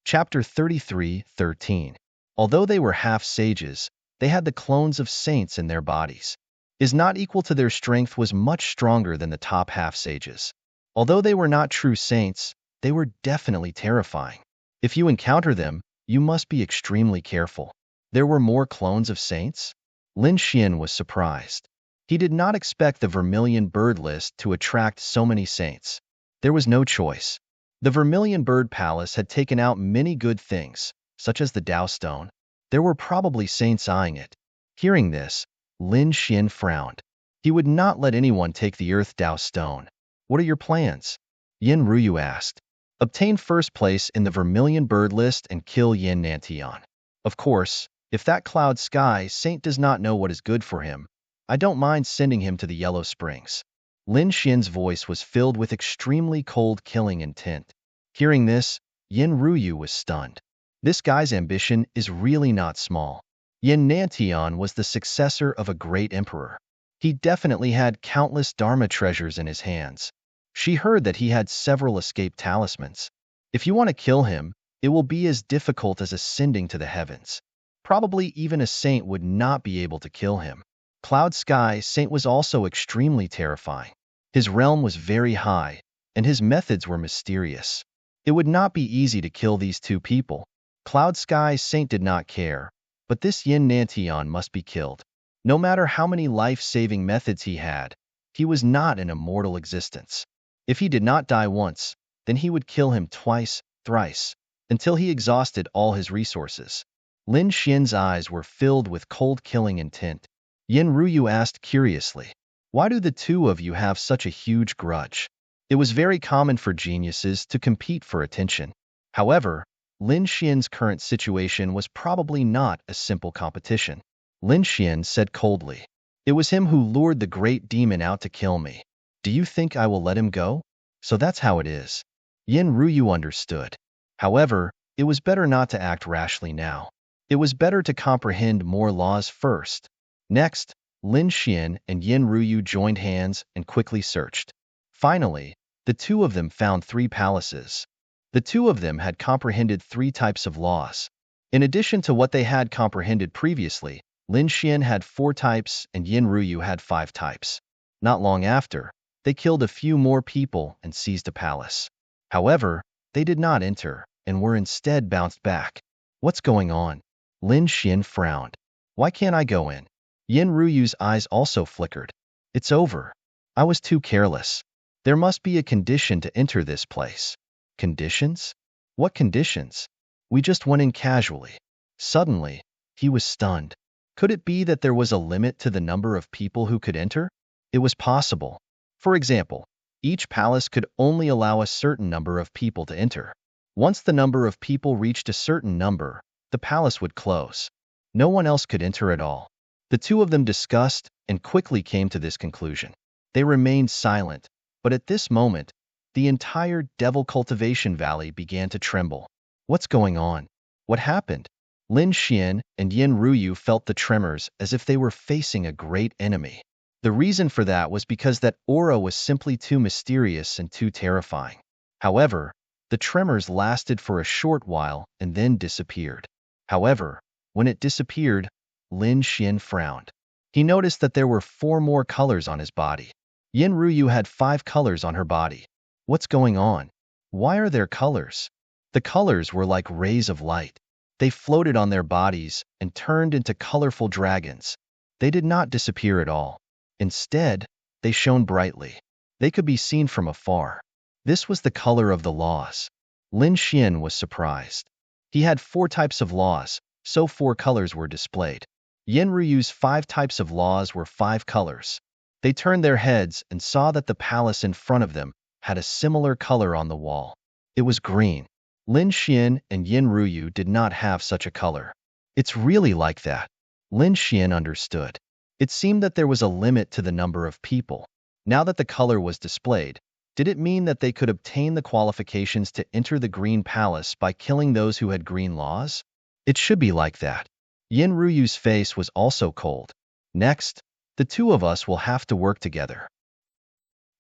Chapter 33:13. Although they were half-sages, they had the clones of saints in their bodies. Is not equal to their strength was much stronger than the top half-sages. Although they were not true saints, they were definitely terrifying. If you encounter them, you must be extremely careful. There were more clones of saints? Lin Xian was surprised. He did not expect the Vermilion Bird list to attract so many saints. There was no choice. The Vermilion Bird Palace had taken out many good things, such as the Tao Stone. There were probably saints eyeing it. Hearing this, Lin Xian frowned. He would not let anyone take the Earth Tao Stone. What are your plans? Yin Ruyu asked. Obtain first place in the Vermilion Bird list and kill Yin Nantian. Of course, if that Cloud Sky Saint does not know what is good for him, I don't mind sending him to the Yellow Springs. Lin Xian's voice was filled with extremely cold killing intent. Hearing this, Yin Ruyu was stunned. This guy's ambition is really not small. Yin Nantian was the successor of a great emperor. He definitely had countless Dharma treasures in his hands. She heard that he had several escaped talismans. If you want to kill him, it will be as difficult as ascending to the heavens. Probably even a saint would not be able to kill him. Cloud Sky Saint was also extremely terrifying. His realm was very high, and his methods were mysterious. It would not be easy to kill these 2 people. Cloud Sky Saint did not care, but this Yin Nantian must be killed. No matter how many life-saving methods he had, he was not an immortal existence. If he did not die once, then he would kill him twice, thrice, until he exhausted all his resources. Lin Xian's eyes were filled with cold killing intent. Yin Ruyu asked curiously, why do the 2 of you have such a huge grudge? It was very common for geniuses to compete for attention. However, Lin Xian's current situation was probably not a simple competition. Lin Xian said coldly, it was him who lured the great demon out to kill me. Do you think I will let him go? So that's how it is. Yin Ruyu understood. However, it was better not to act rashly now. It was better to comprehend more laws first. Next, Lin Xian and Yin Ruyu joined hands and quickly searched. Finally, the 2 of them found 3 palaces. The 2 of them had comprehended 3 types of laws. In addition to what they had comprehended previously, Lin Xian had 4 types and Yin Ruyu had 5 types. Not long after, they killed a few more people and seized a palace. However, they did not enter and were instead bounced back. What's going on? Lin Xian frowned. Why can't I go in? Yin Ruyu's eyes also flickered. It's over. I was too careless. There must be a condition to enter this place. Conditions? What conditions? We just went in casually. Suddenly, He was stunned. Could it be that there was a limit to the number of people who could enter? It was possible. For example, each palace could only allow a certain number of people to enter. Once the number of people reached a certain number, the palace would close. No one else could enter at all. The two of them discussed and quickly came to this conclusion. They remained silent, but at this moment, the entire Devil Cultivation Valley began to tremble. What's going on? What happened? Lin Xian and Yin Ruyu felt the tremors as if they were facing a great enemy. The reason for that was because that aura was simply too mysterious and too terrifying. However, the tremors lasted for a short while and then disappeared. However, when it disappeared, Lin Xian frowned. He noticed that there were 4 more colors on his body. Yin Ruyu had 5 colors on her body. What's going on? Why are there colors? The colors were like rays of light. They floated on their bodies and turned into colorful dragons. They did not disappear at all. Instead, they shone brightly. They could be seen from afar. This was the color of the laws. Lin Xian was surprised. He had 4 types of laws, so 4 colors were displayed. Yin Ruyu's 5 types of laws were 5 colors. They turned their heads and saw that the palace in front of them had a similar color on the wall. It was green. Lin Xian and Yin Ruyu did not have such a color. It's really like that. Lin Xian understood. It seemed that there was a limit to the number of people. Now that the color was displayed, did it mean that they could obtain the qualifications to enter the Green Palace by killing those who had green laws? It should be like that. Yin Ruyu's face was also cold. Next, the two of us will have to work together.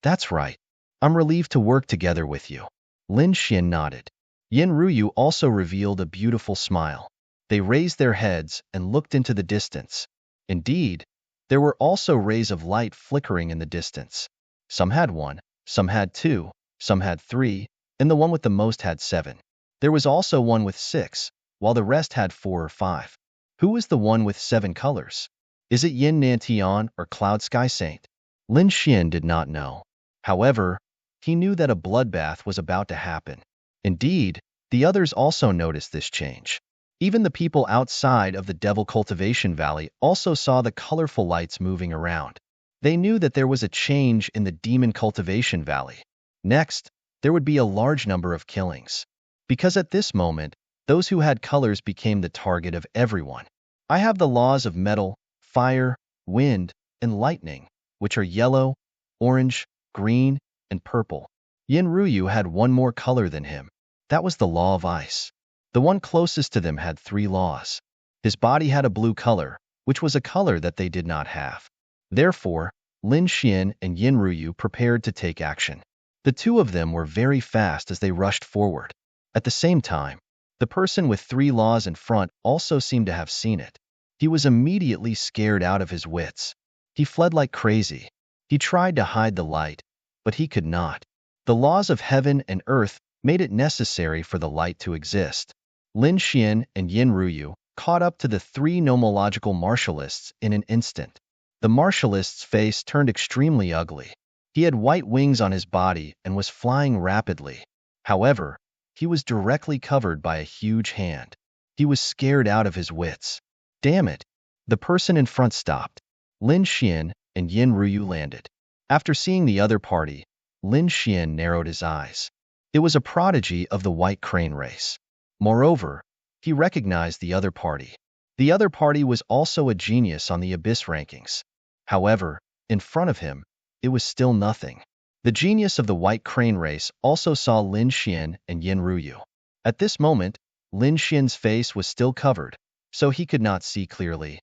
That's right. I'm relieved to work together with you. Lin Xian nodded. Yin Ruyu also revealed a beautiful smile. They raised their heads and looked into the distance. Indeed, there were also rays of light flickering in the distance. Some had 1, some had 2, some had 3, and the one with the most had 7. There was also one with 6, while the rest had 4 or 5. Who was the one with 7 colors? Is it Yin Nantian or Cloud Sky Saint? Lin Xian did not know. However, he knew that a bloodbath was about to happen. Indeed, the others also noticed this change. Even the people outside of the Devil Cultivation Valley also saw the colorful lights moving around. They knew that there was a change in the Demon Cultivation Valley. Next, there would be a large number of killings. Because at this moment, those who had colors became the target of everyone. I have the laws of metal, fire, wind, and lightning, which are yellow, orange, green, and purple. Yin Ruyu had 1 more color than him. That was the law of ice. The one closest to them had 3 laws. His body had a blue color, which was a color that they did not have. Therefore, Lin Xian and Yin Ruyu prepared to take action. The two of them were very fast as they rushed forward. At the same time, the person with 3 laws in front also seemed to have seen it. He was immediately scared out of his wits. He fled like crazy. He tried to hide the light, but he could not. The laws of heaven and earth made it necessary for the light to exist. Lin Xian and Yin Ruyu caught up to the 3 nomological martialists in an instant. The martialist's face turned extremely ugly. He had white wings on his body and was flying rapidly. However, he was directly covered by a huge hand. He was scared out of his wits. Damn it! The person in front stopped. Lin Xian and Yin Ruyu landed. After seeing the other party, Lin Xian narrowed his eyes. It was a prodigy of the White Crane race. Moreover, he recognized the other party. The other party was also a genius on the Abyss rankings. However, in front of him, it was still nothing. The genius of the White Crane race also saw Lin Xian and Yin Ruyu. At this moment, Lin Xian's face was still covered, so he could not see clearly.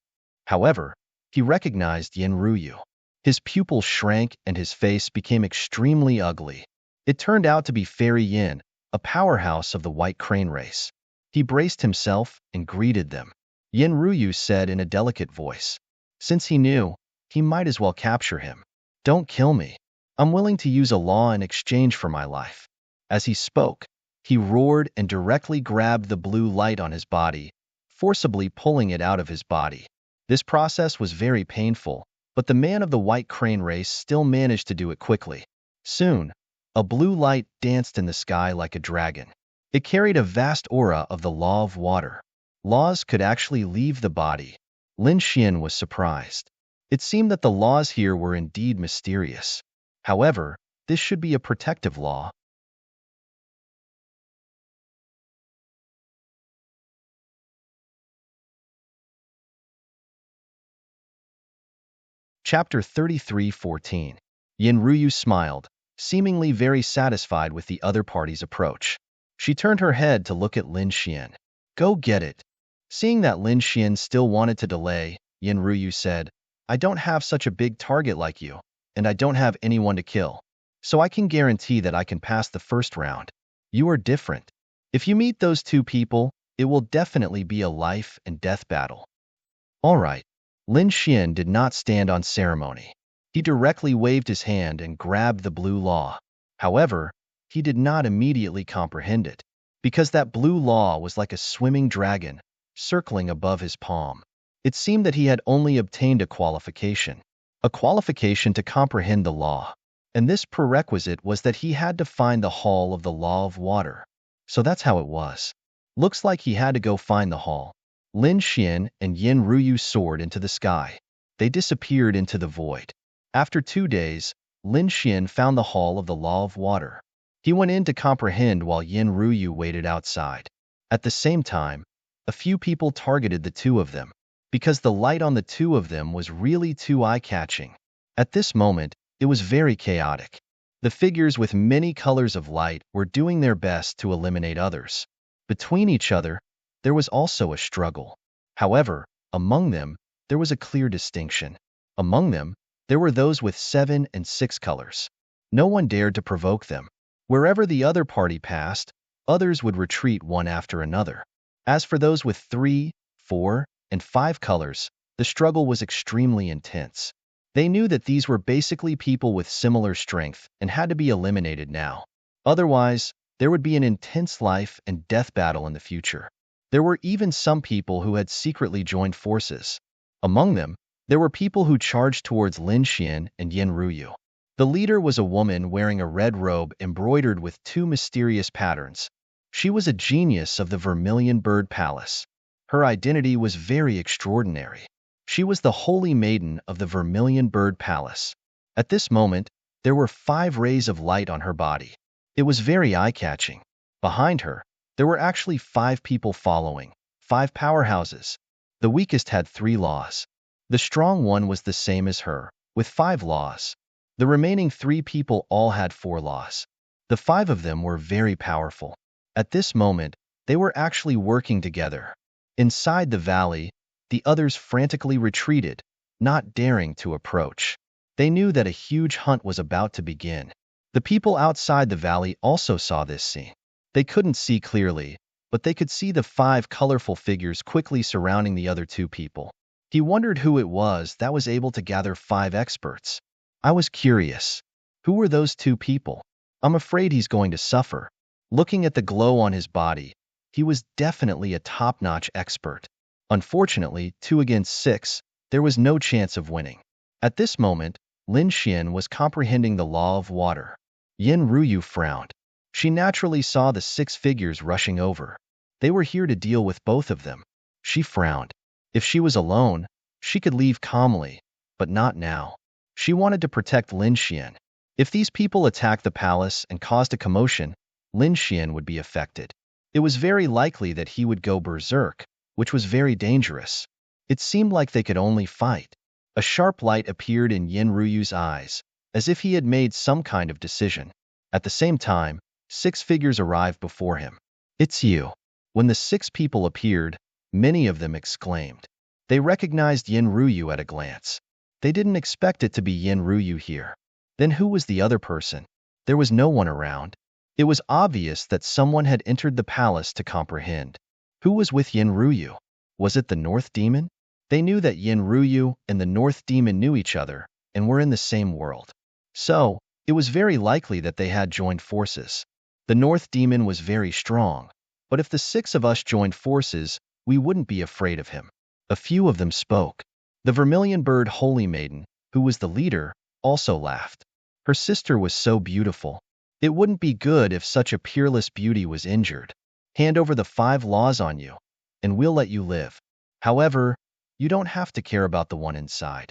However, he recognized Yin Ruyu. His pupils shrank and his face became extremely ugly. It turned out to be Fairy Yin, a powerhouse of the White Crane race. He braced himself and greeted them. Yin Ruyu said in a delicate voice. Since he knew, he might as well capture him. Don't kill me. I'm willing to use a law in exchange for my life. As he spoke, he roared and directly grabbed the blue light on his body, forcibly pulling it out of his body. This process was very painful, but the man of the White Crane race still managed to do it quickly. Soon, a blue light danced in the sky like a dragon. It carried a vast aura of the law of water. laws could actually leave the body. Lin Xian was surprised. It seemed that the laws here were indeed mysterious. However, this should be a protective law. Chapter 33:14. Yin Ruyu smiled, seemingly very satisfied with the other party's approach. She turned her head to look at Lin Xian. Go get it. Seeing that Lin Xian still wanted to delay, Yin Ruyu said, I don't have such a big target like you, and I don't have anyone to kill. So I can guarantee that I can pass the first round. You are different. If you meet those two people, it will definitely be a life and death battle. All right. Lin Xian did not stand on ceremony. He directly waved his hand and grabbed the blue law. However, he did not immediately comprehend it, because that blue law was like a swimming dragon, circling above his palm. It seemed that he had only obtained a qualification to comprehend the law, and this prerequisite was that he had to find the hall of the law of water. So that's how it was. Looks like he had to go find the hall. Lin Xian and Yin Ruyu soared into the sky. They disappeared into the void. After 2 days, Lin Xian found the hall of the law of water. He went in to comprehend while Yin Ruyu waited outside. At the same time, a few people targeted the two of them, because the light on the two of them was really too eye-catching. At this moment, it was very chaotic. The figures with many colors of light were doing their best to eliminate others. Between each other, there was also a struggle. However, among them, there was a clear distinction. Among them, there were those with 7 and 6 colors. No one dared to provoke them. Wherever the other party passed, others would retreat one after another. As for those with 3, 4, and 5 colors, the struggle was extremely intense. They knew that these were basically people with similar strength and had to be eliminated now. Otherwise, there would be an intense life and death battle in the future. There were even some people who had secretly joined forces. Among them, there were people who charged towards Lin Xian and Yin Ruyu. The leader was a woman wearing a red robe embroidered with 2 mysterious patterns. She was a genius of the Vermilion Bird Palace. Her identity was very extraordinary. She was the Holy Maiden of the Vermilion Bird Palace. At this moment, there were 5 rays of light on her body. It was very eye-catching. Behind her, there were actually 5 people following, 5 powerhouses. The weakest had 3 laws. The strong one was the same as her, with 5 laws. The remaining 3 people all had 4 laws. The 5 of them were very powerful. At this moment, they were actually working together. Inside the valley, the others frantically retreated, not daring to approach. They knew that a huge hunt was about to begin. The people outside the valley also saw this scene. They couldn't see clearly, but they could see the 5 colorful figures quickly surrounding the other 2 people. He wondered who it was that was able to gather 5 experts. I was curious. Who were those 2 people? I'm afraid he's going to suffer. Looking at the glow on his body, he was definitely a top-notch expert. Unfortunately, 2 against 6, there was no chance of winning. At this moment, Lin Xian was comprehending the law of water. Yin Ruyu frowned. She naturally saw the 6 figures rushing over. They were here to deal with both of them. She frowned. If she was alone, she could leave calmly, but not now. She wanted to protect Lin Xian. If these people attacked the palace and caused a commotion, Lin Xian would be affected. It was very likely that he would go berserk, which was very dangerous. It seemed like they could only fight. A sharp light appeared in Yin Ruyu's eyes, as if he had made some kind of decision. At the same time, 6 figures arrived before him. It's you. When the 6 people appeared, many of them exclaimed. They recognized Yin Ruyu at a glance. They didn't expect it to be Yin Ruyu here. Then who was the other person? There was no one around. It was obvious that someone had entered the palace to comprehend. Who was with Yin Ruyu? Was it the North Demon? They knew that Yin Ruyu and the North Demon knew each other and were in the same world. So, it was very likely that they had joined forces. The North Demon was very strong, but if the 6 of us joined forces, we wouldn't be afraid of him. A few of them spoke. The Vermilion Bird Holy Maiden, who was the leader, also laughed. Her sister was so beautiful. It wouldn't be good if such a peerless beauty was injured. Hand over the 5 laws on you, and we'll let you live. However, you don't have to care about the one inside."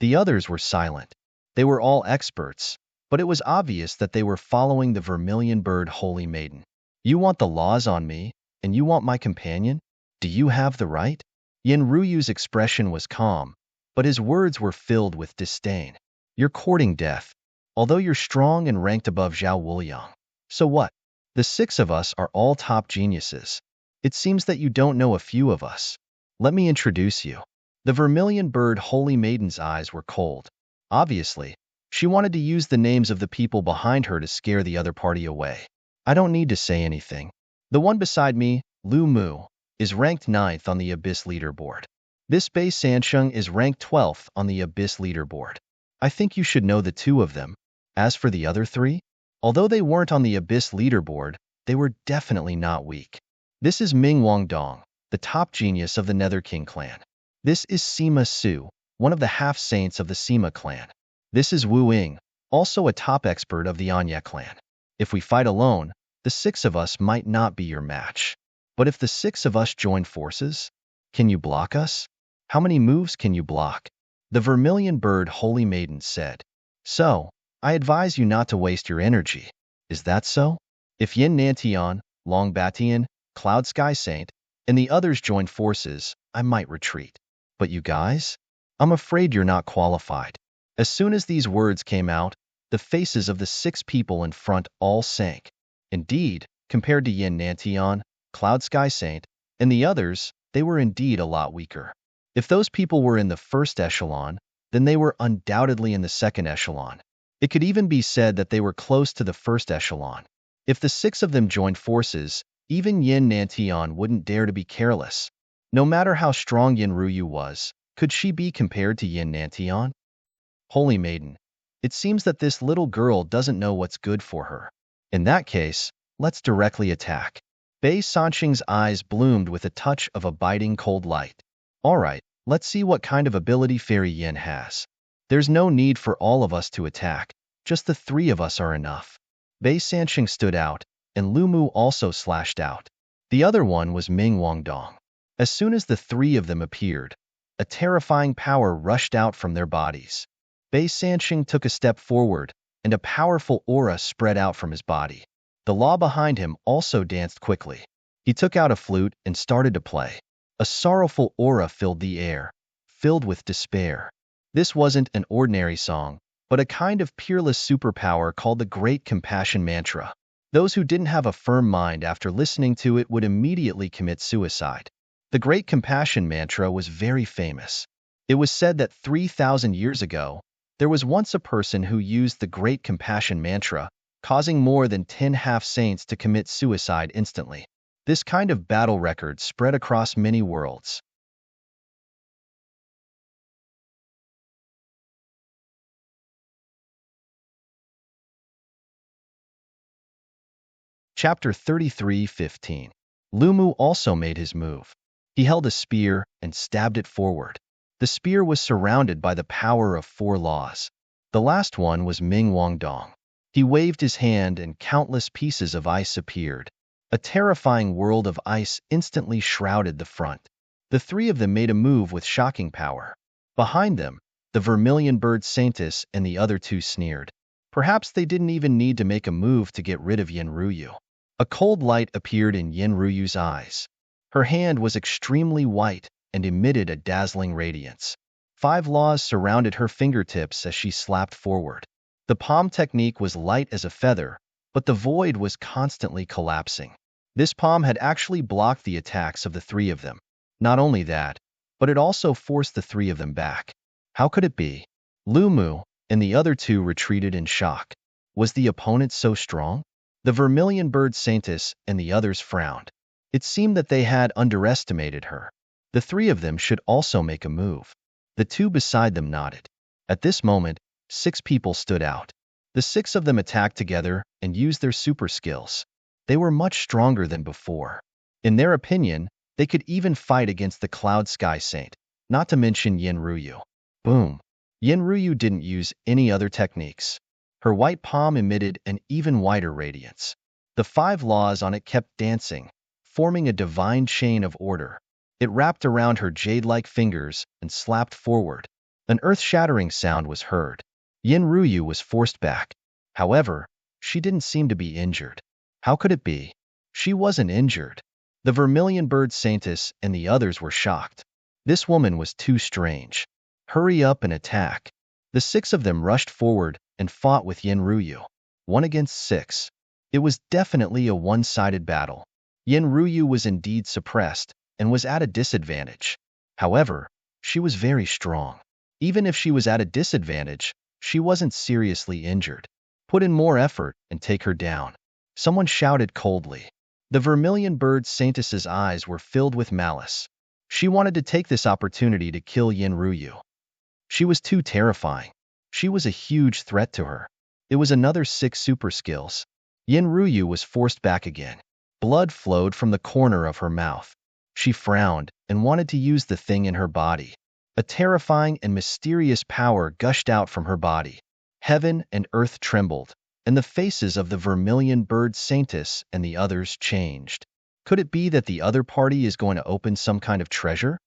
The others were silent. They were all experts, but it was obvious that they were following the Vermilion Bird Holy Maiden. "You want the laws on me, and you want my companion? Do you have the right?" Yin Ruyu's expression was calm, but his words were filled with disdain. "You're courting death, although you're strong and ranked above Zhao Wuliang. So what? The 6 of us are all top geniuses. It seems that you don't know a few of us. Let me introduce you." The Vermilion Bird Holy Maiden's eyes were cold. Obviously, she wanted to use the names of the people behind her to scare the other party away. "I don't need to say anything. The one beside me, Lu Mu, is ranked 9th on the Abyss leaderboard. This Bei Sansheng is ranked 12th on the Abyss leaderboard. I think you should know the 2 of them. As for the other 3, although they weren't on the Abyss leaderboard, they were definitely not weak. This is Ming Wangdong, the top genius of the Nether King clan. This is Sima Su, one of the half-saints of the Sima clan. This is Wu Ying, also a top expert of the Anya clan. If we fight alone, the 6 of us might not be your match. But if the 6 of us join forces, can you block us? How many moves can you block?" The Vermilion Bird Holy Maiden said. "So, I advise you not to waste your energy. Is that so? If Yin Nantian, Long Batian, Cloud Sky Saint, and the others join forces, I might retreat. But you guys? I'm afraid you're not qualified." As soon as these words came out, the faces of the 6 people in front all sank. Indeed, compared to Yin Nantian, Cloud Sky Saint, and the others, they were indeed a lot weaker. If those people were in the first echelon, then they were undoubtedly in the second echelon. It could even be said that they were close to the first echelon. If the 6 of them joined forces, even Yin Nantian wouldn't dare to be careless. No matter how strong Yin Ruyu was, could she be compared to Yin Nantian? "Holy Maiden, it seems that this little girl doesn't know what's good for her. In that case, let's directly attack." Bei Sansheng's eyes bloomed with a touch of a biting cold light. "All right, let's see what kind of ability Fairy Yin has. There's no need for all of us to attack, just the 3 of us are enough." Bei Sansheng stood out, and Lu Mu also slashed out. The other one was Ming Wangdong. As soon as the 3 of them appeared, a terrifying power rushed out from their bodies. Bei Sansheng took a step forward, and a powerful aura spread out from his body. The law behind him also danced quickly. He took out a flute and started to play. A sorrowful aura filled the air, filled with despair. This wasn't an ordinary song, but a kind of peerless superpower called the Great Compassion Mantra. Those who didn't have a firm mind after listening to it would immediately commit suicide. The Great Compassion Mantra was very famous. It was said that 3,000 years ago, there was once a person who used the Great Compassion Mantra, causing more than 10 half-saints to commit suicide instantly. This kind of battle record spread across many worlds. Chapter 33:15. Lu Mu also made his move. He held a spear and stabbed it forward. The spear was surrounded by the power of 4 laws. The last one was Ming Wangdong. He waved his hand and countless pieces of ice appeared. A terrifying world of ice instantly shrouded the front. The 3 of them made a move with shocking power. Behind them, the Vermilion Bird Saintess and the other 2 sneered. Perhaps they didn't even need to make a move to get rid of Yin Ruyu. A cold light appeared in Yin Ruyu's eyes. Her hand was extremely white and emitted a dazzling radiance. 5 laws surrounded her fingertips as she slapped forward. The palm technique was light as a feather, but the void was constantly collapsing. This palm had actually blocked the attacks of the 3 of them. Not only that, but it also forced the 3 of them back. How could it be? Lu Mu and the other 2 retreated in shock. Was the opponent so strong? The Vermilion Bird Saintess and the others frowned. It seemed that they had underestimated her. The 3 of them should also make a move. The 2 beside them nodded. At this moment, 6 people stood out. The 6 of them attacked together and used their super skills. They were much stronger than before. In their opinion, they could even fight against the Cloud Sky Saint, not to mention Yin Ruyu. Boom! Yin Ruyu didn't use any other techniques. Her white palm emitted an even whiter radiance. The 5 laws on it kept dancing, forming a divine chain of order. It wrapped around her jade-like fingers and slapped forward. An earth-shattering sound was heard. Yin Ruyu was forced back. However, she didn't seem to be injured. How could it be? She wasn't injured. The Vermilion Bird Saintess and the others were shocked. This woman was too strange. Hurry up and attack. The 6 of them rushed forward and fought with Yin Ruyu. 1 against 6. It was definitely a one-sided battle. Yin Ruyu was indeed suppressed and was at a disadvantage. However, she was very strong. Even if she was at a disadvantage, she wasn't seriously injured. Put in more effort and take her down. Someone shouted coldly. The Vermilion Bird Saintess's eyes were filled with malice. She wanted to take this opportunity to kill Yin Ruyu. She was too terrifying. She was a huge threat to her. It was another 6 super skills. Yin Ruyu was forced back again. Blood flowed from the corner of her mouth. She frowned and wanted to use the thing in her body. A terrifying and mysterious power gushed out from her body. Heaven and earth trembled, and the faces of the Vermilion Bird Saintess and the others changed. Could it be that the other party is going to open some kind of treasure?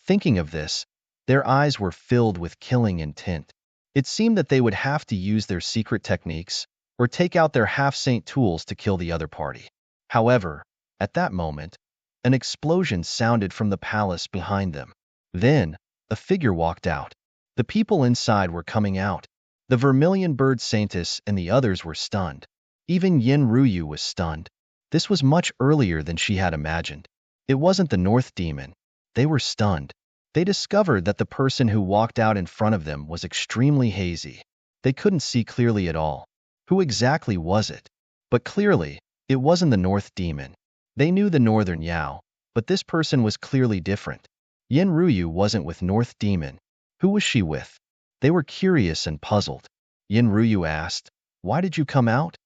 Thinking of this, their eyes were filled with killing intent. It seemed that they would have to use their secret techniques or take out their half-saint tools to kill the other party. However, at that moment, an explosion sounded from the palace behind them. Then, a figure walked out. The people inside were coming out. The Vermilion Bird Saintess and the others were stunned. Even Yin Ruyu was stunned. This was much earlier than she had imagined. It wasn't the North Demon. They were stunned. They discovered that the person who walked out in front of them was extremely hazy. They couldn't see clearly at all. Who exactly was it? But clearly, it wasn't the North Demon. They knew the Northern Yao, but this person was clearly different. Yin Ruyu wasn't with North Demon. Who was she with? They were curious and puzzled. Yin Ruyu asked, "Why did you come out?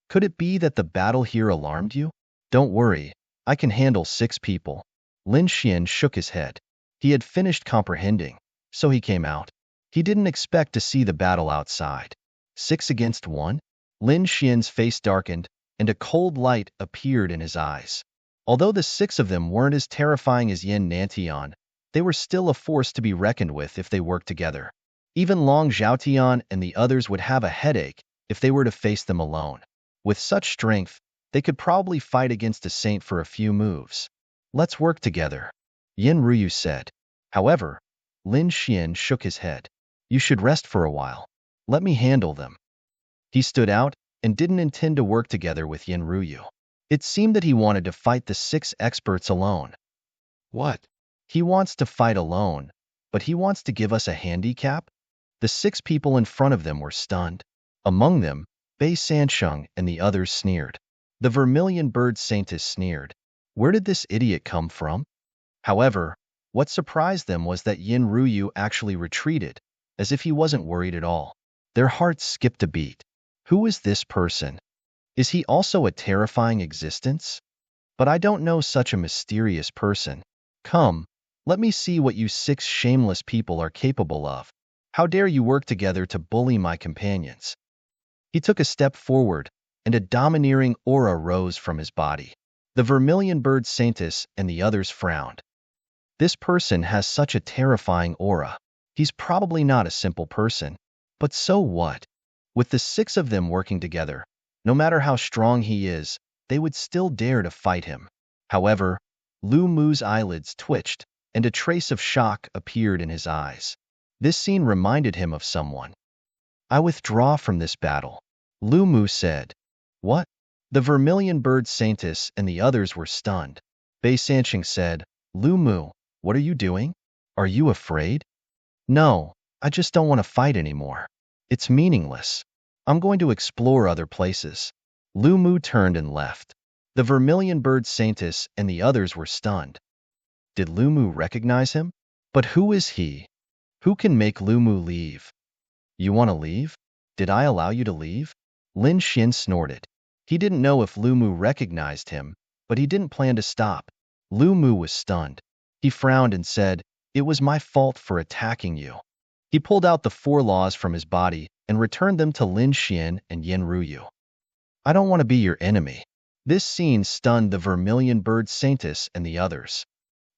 Could it be that the battle here alarmed you?" "Don't worry, I can handle 6 people." Lin Xian shook his head. He had finished comprehending, so he came out. He didn't expect to see the battle outside. 6 against 1? Lin Xian's face darkened, and a cold light appeared in his eyes. Although the 6 of them weren't as terrifying as Yin Nantian, they were still a force to be reckoned with if they worked together. Even Long Zhaotian and the others would have a headache if they were to face them alone. With such strength, they could probably fight against a saint for a few moves. "Let's work together," Yin Ruyu said. However, Lin Xian shook his head. "You should rest for a while. Let me handle them." He stood out and didn't intend to work together with Yin Ruyu. It seemed that he wanted to fight the 6 experts alone. What? He wants to fight alone, but he wants to give us a handicap? The 6 people in front of them were stunned. Among them, Bei Sansheng and the others sneered. The Vermilion Bird Saintess sneered. Where did this idiot come from? However, what surprised them was that Yin Ruyu actually retreated, as if he wasn't worried at all. Their hearts skipped a beat. Who is this person? Is he also a terrifying existence? But I don't know such a mysterious person. Come, let me see what you 6 shameless people are capable of. How dare you work together to bully my companions? He took a step forward, and a domineering aura rose from his body. The Vermilion Bird Saintess and the others frowned. This person has such a terrifying aura. He's probably not a simple person. But so what? With the 6 of them working together, no matter how strong he is, they would still dare to fight him. However, Lu Mu's eyelids twitched, and a trace of shock appeared in his eyes. This scene reminded him of someone. "I withdraw from this battle," Lu Mu said. "What?" The Vermilion Bird Saintess and the others were stunned. Bei Sansheng said, "Lu Mu, what are you doing? Are you afraid?" "No, I just don't want to fight anymore. It's meaningless. I'm going to explore other places." Lu Mu turned and left. The Vermilion Bird Saintess and the others were stunned. Did Lu Mu recognize him? But who is he? Who can make Lu Mu leave? "You want to leave? Did I allow you to leave?" Lin Xian snorted. He didn't know if Lu Mu recognized him, but he didn't plan to stop. Lu Mu was stunned. He frowned and said, "It was my fault for attacking you." He pulled out the 4 laws from his body and returned them to Lin Xian and Yin Ruyu. "I don't want to be your enemy. This scene stunned the vermilion bird Saintus and the others.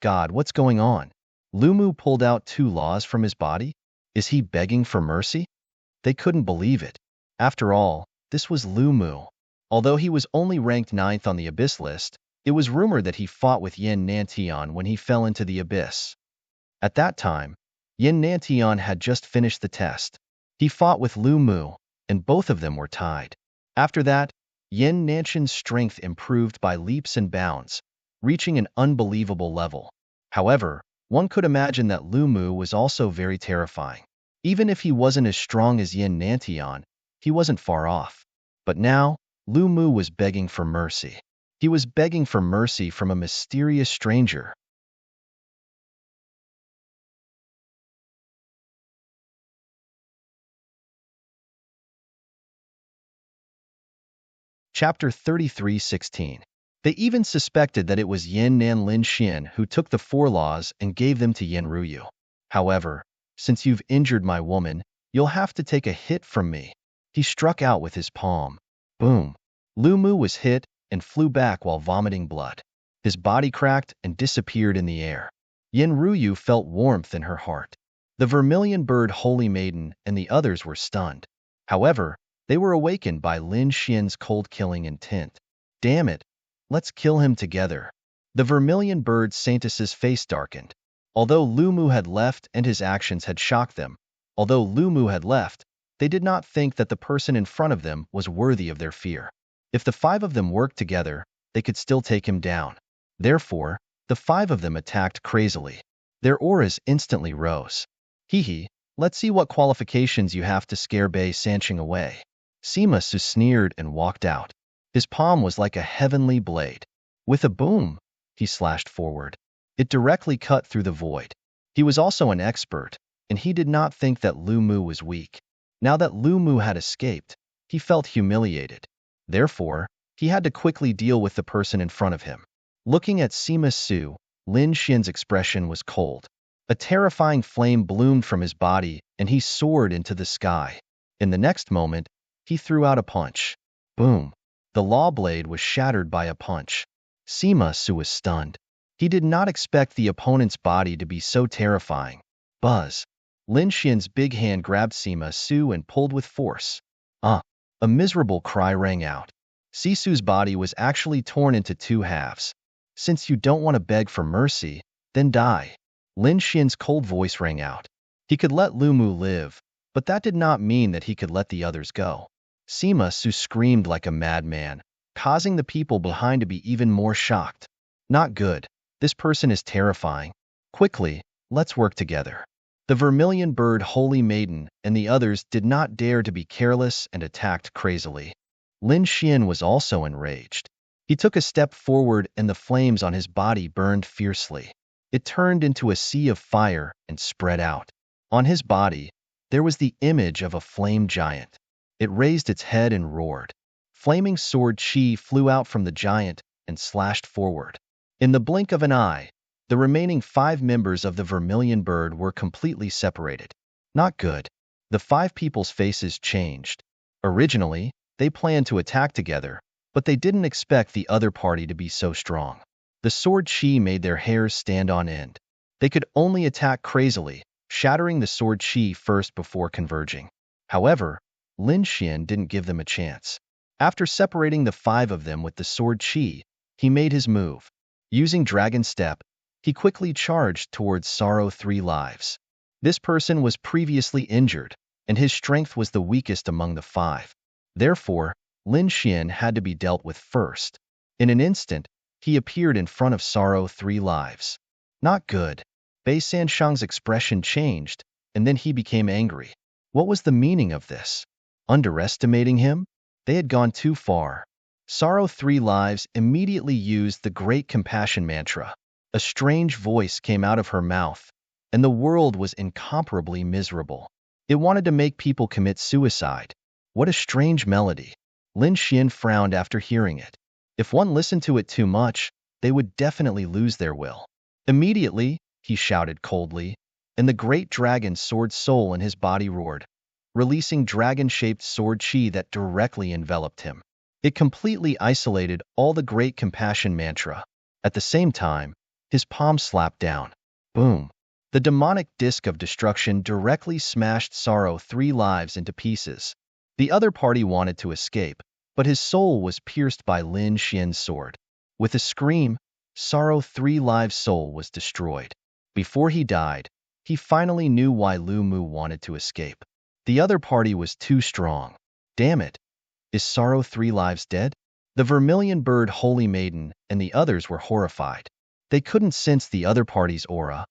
God, what's going on? Lumu pulled out 2 laws from his body? Is he begging for mercy? They couldn't believe it. After all, this was Lumu. Although he was only ranked 9th on the Abyss list, it was rumored that he fought with Yin Nantian when he fell into the Abyss. At that time, Yin Nantian had just finished the test. He fought with Lumu, and both of them were tied. After that, Yin Nantian's strength improved by leaps and bounds, reaching an unbelievable level. However, one could imagine that Lumu was also very terrifying. Even if he wasn't as strong as Yin Nantian, he wasn't far off. But now, Lumu was begging for mercy. He was begging for mercy from a mysterious stranger. Chapter 33:16. They even suspected that it was Yin Nan Lin Xian who took the 4 laws and gave them to Yin Ruyu. However, since you've injured my woman, you'll have to take a hit from me. He struck out with his palm. Boom. Lumu was hit and flew back while vomiting blood. His body cracked and disappeared in the air. Yin Ruyu felt warmth in her heart. The vermilion bird Holy Maiden and the others were stunned. However, they were awakened by Lin Xian's cold-killing intent. Damn it, let's kill him together. The vermilion bird Saintus's face darkened. Although Lumu had left and his actions had shocked them, they did not think that the person in front of them was worthy of their fear. If the 5 of them worked together, they could still take him down. Therefore, the 5 of them attacked crazily. Their auras instantly rose. Hee, let's see what qualifications you have to scare Bei Sancheng away. Sima Su sneered and walked out. His palm was like a heavenly blade. With a boom, he slashed forward. It directly cut through the void. He was also an expert, and he did not think that Lumu was weak. Now that Lumu had escaped, he felt humiliated. Therefore, he had to quickly deal with the person in front of him. Looking at Sima Su, Lin Xian's expression was cold. A terrifying flame bloomed from his body, and he soared into the sky. In the next moment, he threw out a punch. Boom. The law blade was shattered by a punch. Sima Su was stunned. He did not expect the opponent's body to be so terrifying. Buzz. Lin Xian's big hand grabbed Sima Su and pulled with force. A miserable cry rang out. Sisu's body was actually torn into 2 halves. Since you don't want to beg for mercy, then die. Lin Xian's cold voice rang out. He could let Lumu live, but that did not mean that he could let the others go. Sima Su screamed like a madman, causing the people behind to be even more shocked. Not good. This person is terrifying. Quickly, let's work together. The vermilion bird Holy Maiden and the others did not dare to be careless and attacked crazily. Lin Xian was also enraged. He took a step forward and the flames on his body burned fiercely. It turned into a sea of fire and spread out. On his body, there was the image of a flame giant. It raised its head and roared. Flaming sword chi flew out from the giant and slashed forward. In the blink of an eye, the remaining 5 members of the vermilion bird were completely separated. Not good. The 5 people's faces changed. Originally, they planned to attack together, but they didn't expect the other party to be so strong. The sword chi made their hairs stand on end. They could only attack crazily, shattering the sword chi first before converging. However, Lin Xian didn't give them a chance. After separating the 5 of them with the sword chi, he made his move. Using Dragon Step, he quickly charged towards Sorrow 3 Lives. This person was previously injured, and his strength was the weakest among the 5. Therefore, Lin Xian had to be dealt with first. In an instant, he appeared in front of Sorrow 3 Lives. Not good. Bei Sancheng's expression changed, and then he became angry. What was the meaning of this? Underestimating him? They had gone too far. Sorrow 3 Lives immediately used the Great Compassion Mantra. A strange voice came out of her mouth, and the world was incomparably miserable. It wanted to make people commit suicide. What a strange melody. Lin Xian frowned after hearing it. If one listened to it too much, they would definitely lose their will. Immediately, he shouted coldly, and the great dragon sword soul in his body roared, releasing dragon-shaped sword chi that directly enveloped him. It completely isolated all the great compassion mantra. At the same time, his palm slapped down. Boom! The demonic disc of destruction directly smashed Sorrow Three Lives into pieces. The other party wanted to escape, but his soul was pierced by Lin Xian's sword. With a scream, Sorrow Three Lives' soul was destroyed. Before he died, he finally knew why Lu Mu wanted to escape. The other party was too strong. Damn it! Is Sorrow Three Lives dead? The Vermilion Bird Holy Maiden and the others were horrified. They couldn't sense the other party's aura.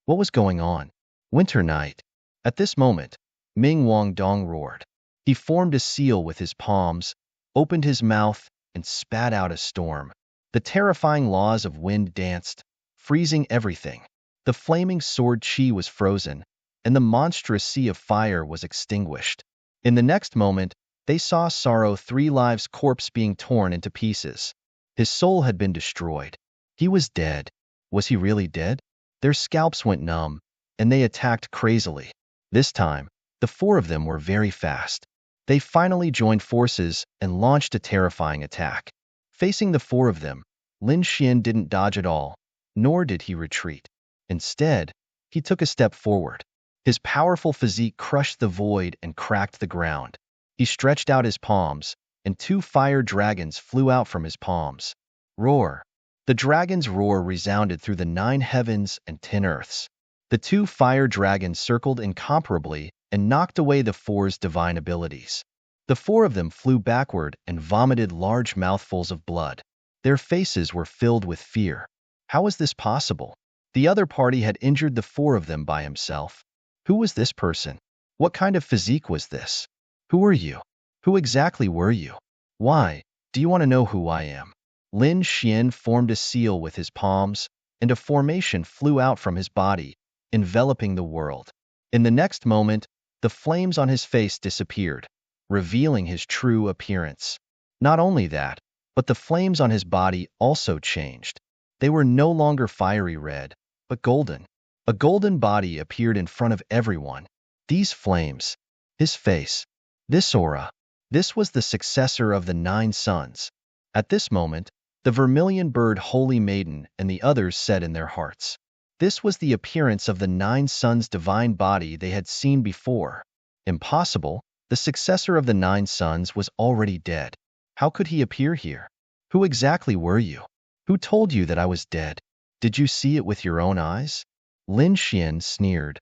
What was going on? Winter night. At this moment, Ming Wang Dong roared. He formed a seal with his palms, opened his mouth, and spat out a storm. The terrifying laws of wind danced, freezing everything. The flaming sword chi was frozen, and the monstrous sea of fire was extinguished. In the next moment, they saw Sorrow Three Lives' corpse being torn into pieces. His soul had been destroyed. He was dead. Was he really dead? Their scalps went numb, and they attacked crazily. This time, the four of them were very fast. They finally joined forces and launched a terrifying attack. Facing the four of them, Lin Xian didn't dodge at all, nor did he retreat. Instead, he took a step forward. His powerful physique crushed the void and cracked the ground. He stretched out his palms, and two fire dragons flew out from his palms. Roar! The dragon's roar resounded through the 9 heavens and 10 earths. The two fire dragons circled incomparably and knocked away the four's divine abilities. The four of them flew backward and vomited large mouthfuls of blood. Their faces were filled with fear. How was this possible? The other party had injured the four of them by himself. Who was this person? What kind of physique was this? Who are you? Who exactly were you? Why? Do you want to know who I am? Lin Xian formed a seal with his palms, and a formation flew out from his body, enveloping the world. In the next moment, the flames on his face disappeared, revealing his true appearance. Not only that, but the flames on his body also changed. They were no longer fiery red, but golden. A golden body appeared in front of everyone. These flames, his face, this aura, this was the successor of the 9 suns. At this moment, the Vermilion Bird Holy Maiden and the others said in their hearts. This was the appearance of the 9 suns' divine body they had seen before. Impossible, the successor of the 9 suns was already dead. How could he appear here? Who exactly were you? Who told you that I was dead? Did you see it with your own eyes? Lin Xian sneered.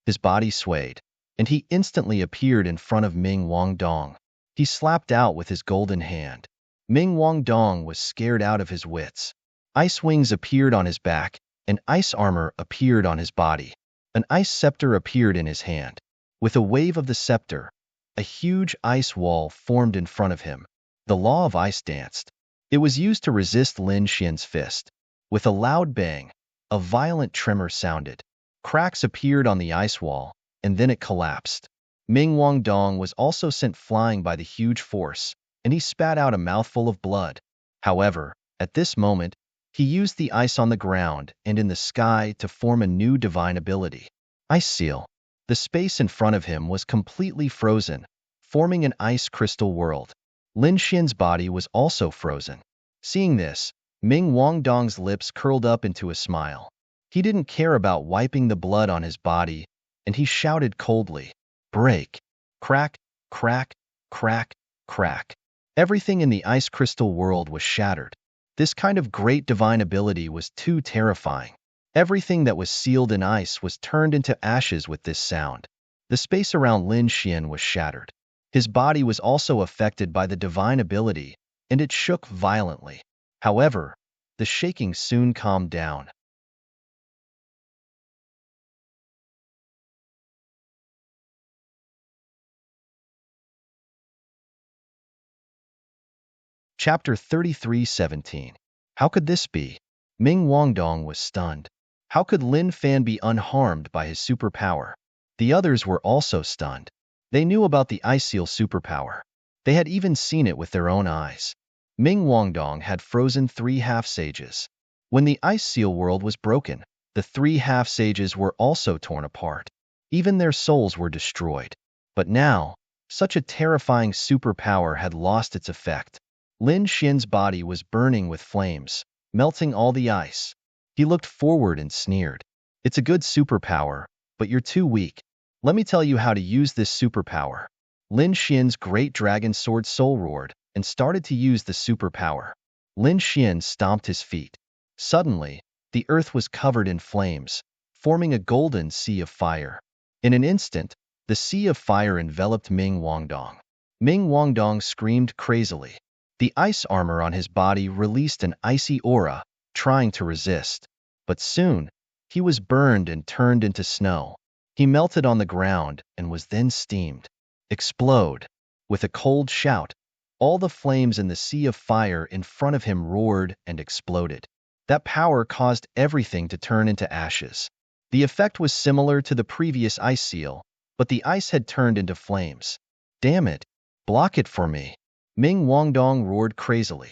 His body swayed, and he instantly appeared in front of Ming Wang Dong. He slapped out with his golden hand. Ming Wang Dong was scared out of his wits. Ice wings appeared on his back, and ice armor appeared on his body. An ice scepter appeared in his hand. With a wave of the scepter, a huge ice wall formed in front of him. The law of ice danced. It was used to resist Lin Xian's fist. With a loud bang, a violent tremor sounded. Cracks appeared on the ice wall, and then it collapsed. Ming Wang Dong was also sent flying by the huge force, and he spat out a mouthful of blood. However, at this moment, he used the ice on the ground and in the sky to form a new divine ability. Ice Seal. The space in front of him was completely frozen, forming an ice crystal world. Lin Xian's body was also frozen. Seeing this, Ming Wang Dong's lips curled up into a smile. He didn't care about wiping the blood on his body, and he shouted coldly, "Break!" Crack, crack, crack, crack. Everything in the ice crystal world was shattered. This kind of great divine ability was too terrifying. Everything that was sealed in ice was turned into ashes with this sound. The space around Lin Xian was shattered. His body was also affected by the divine ability, and it shook violently. However, the shaking soon calmed down. Chapter 33:17. How could this be? Ming Wangdong was stunned. How could Lin Fan be unharmed by his superpower? The others were also stunned. They knew about the Ice Seal superpower. They had even seen it with their own eyes. Ming Wangdong had frozen 3 half-sages. When the Ice Seal world was broken, the 3 half-sages were also torn apart. Even their souls were destroyed. But now, such a terrifying superpower had lost its effect. Lin Xian's body was burning with flames, melting all the ice. He looked forward and sneered. It's a good superpower, but you're too weak. Let me tell you how to use this superpower. Lin Xian's great dragon sword soul roared and started to use the superpower. Lin Xian stomped his feet. Suddenly, the earth was covered in flames, forming a golden sea of fire. In an instant, the sea of fire enveloped Ming Wangdong. Ming Wangdong screamed crazily. The ice armor on his body released an icy aura, trying to resist. But soon, he was burned and turned into snow. He melted on the ground and was then steamed. Explode! With a cold shout, all the flames in the sea of fire in front of him roared and exploded. That power caused everything to turn into ashes. The effect was similar to the previous ice seal, but the ice had turned into flames. Damn it! Block it for me! Ming Wangdong roared crazily.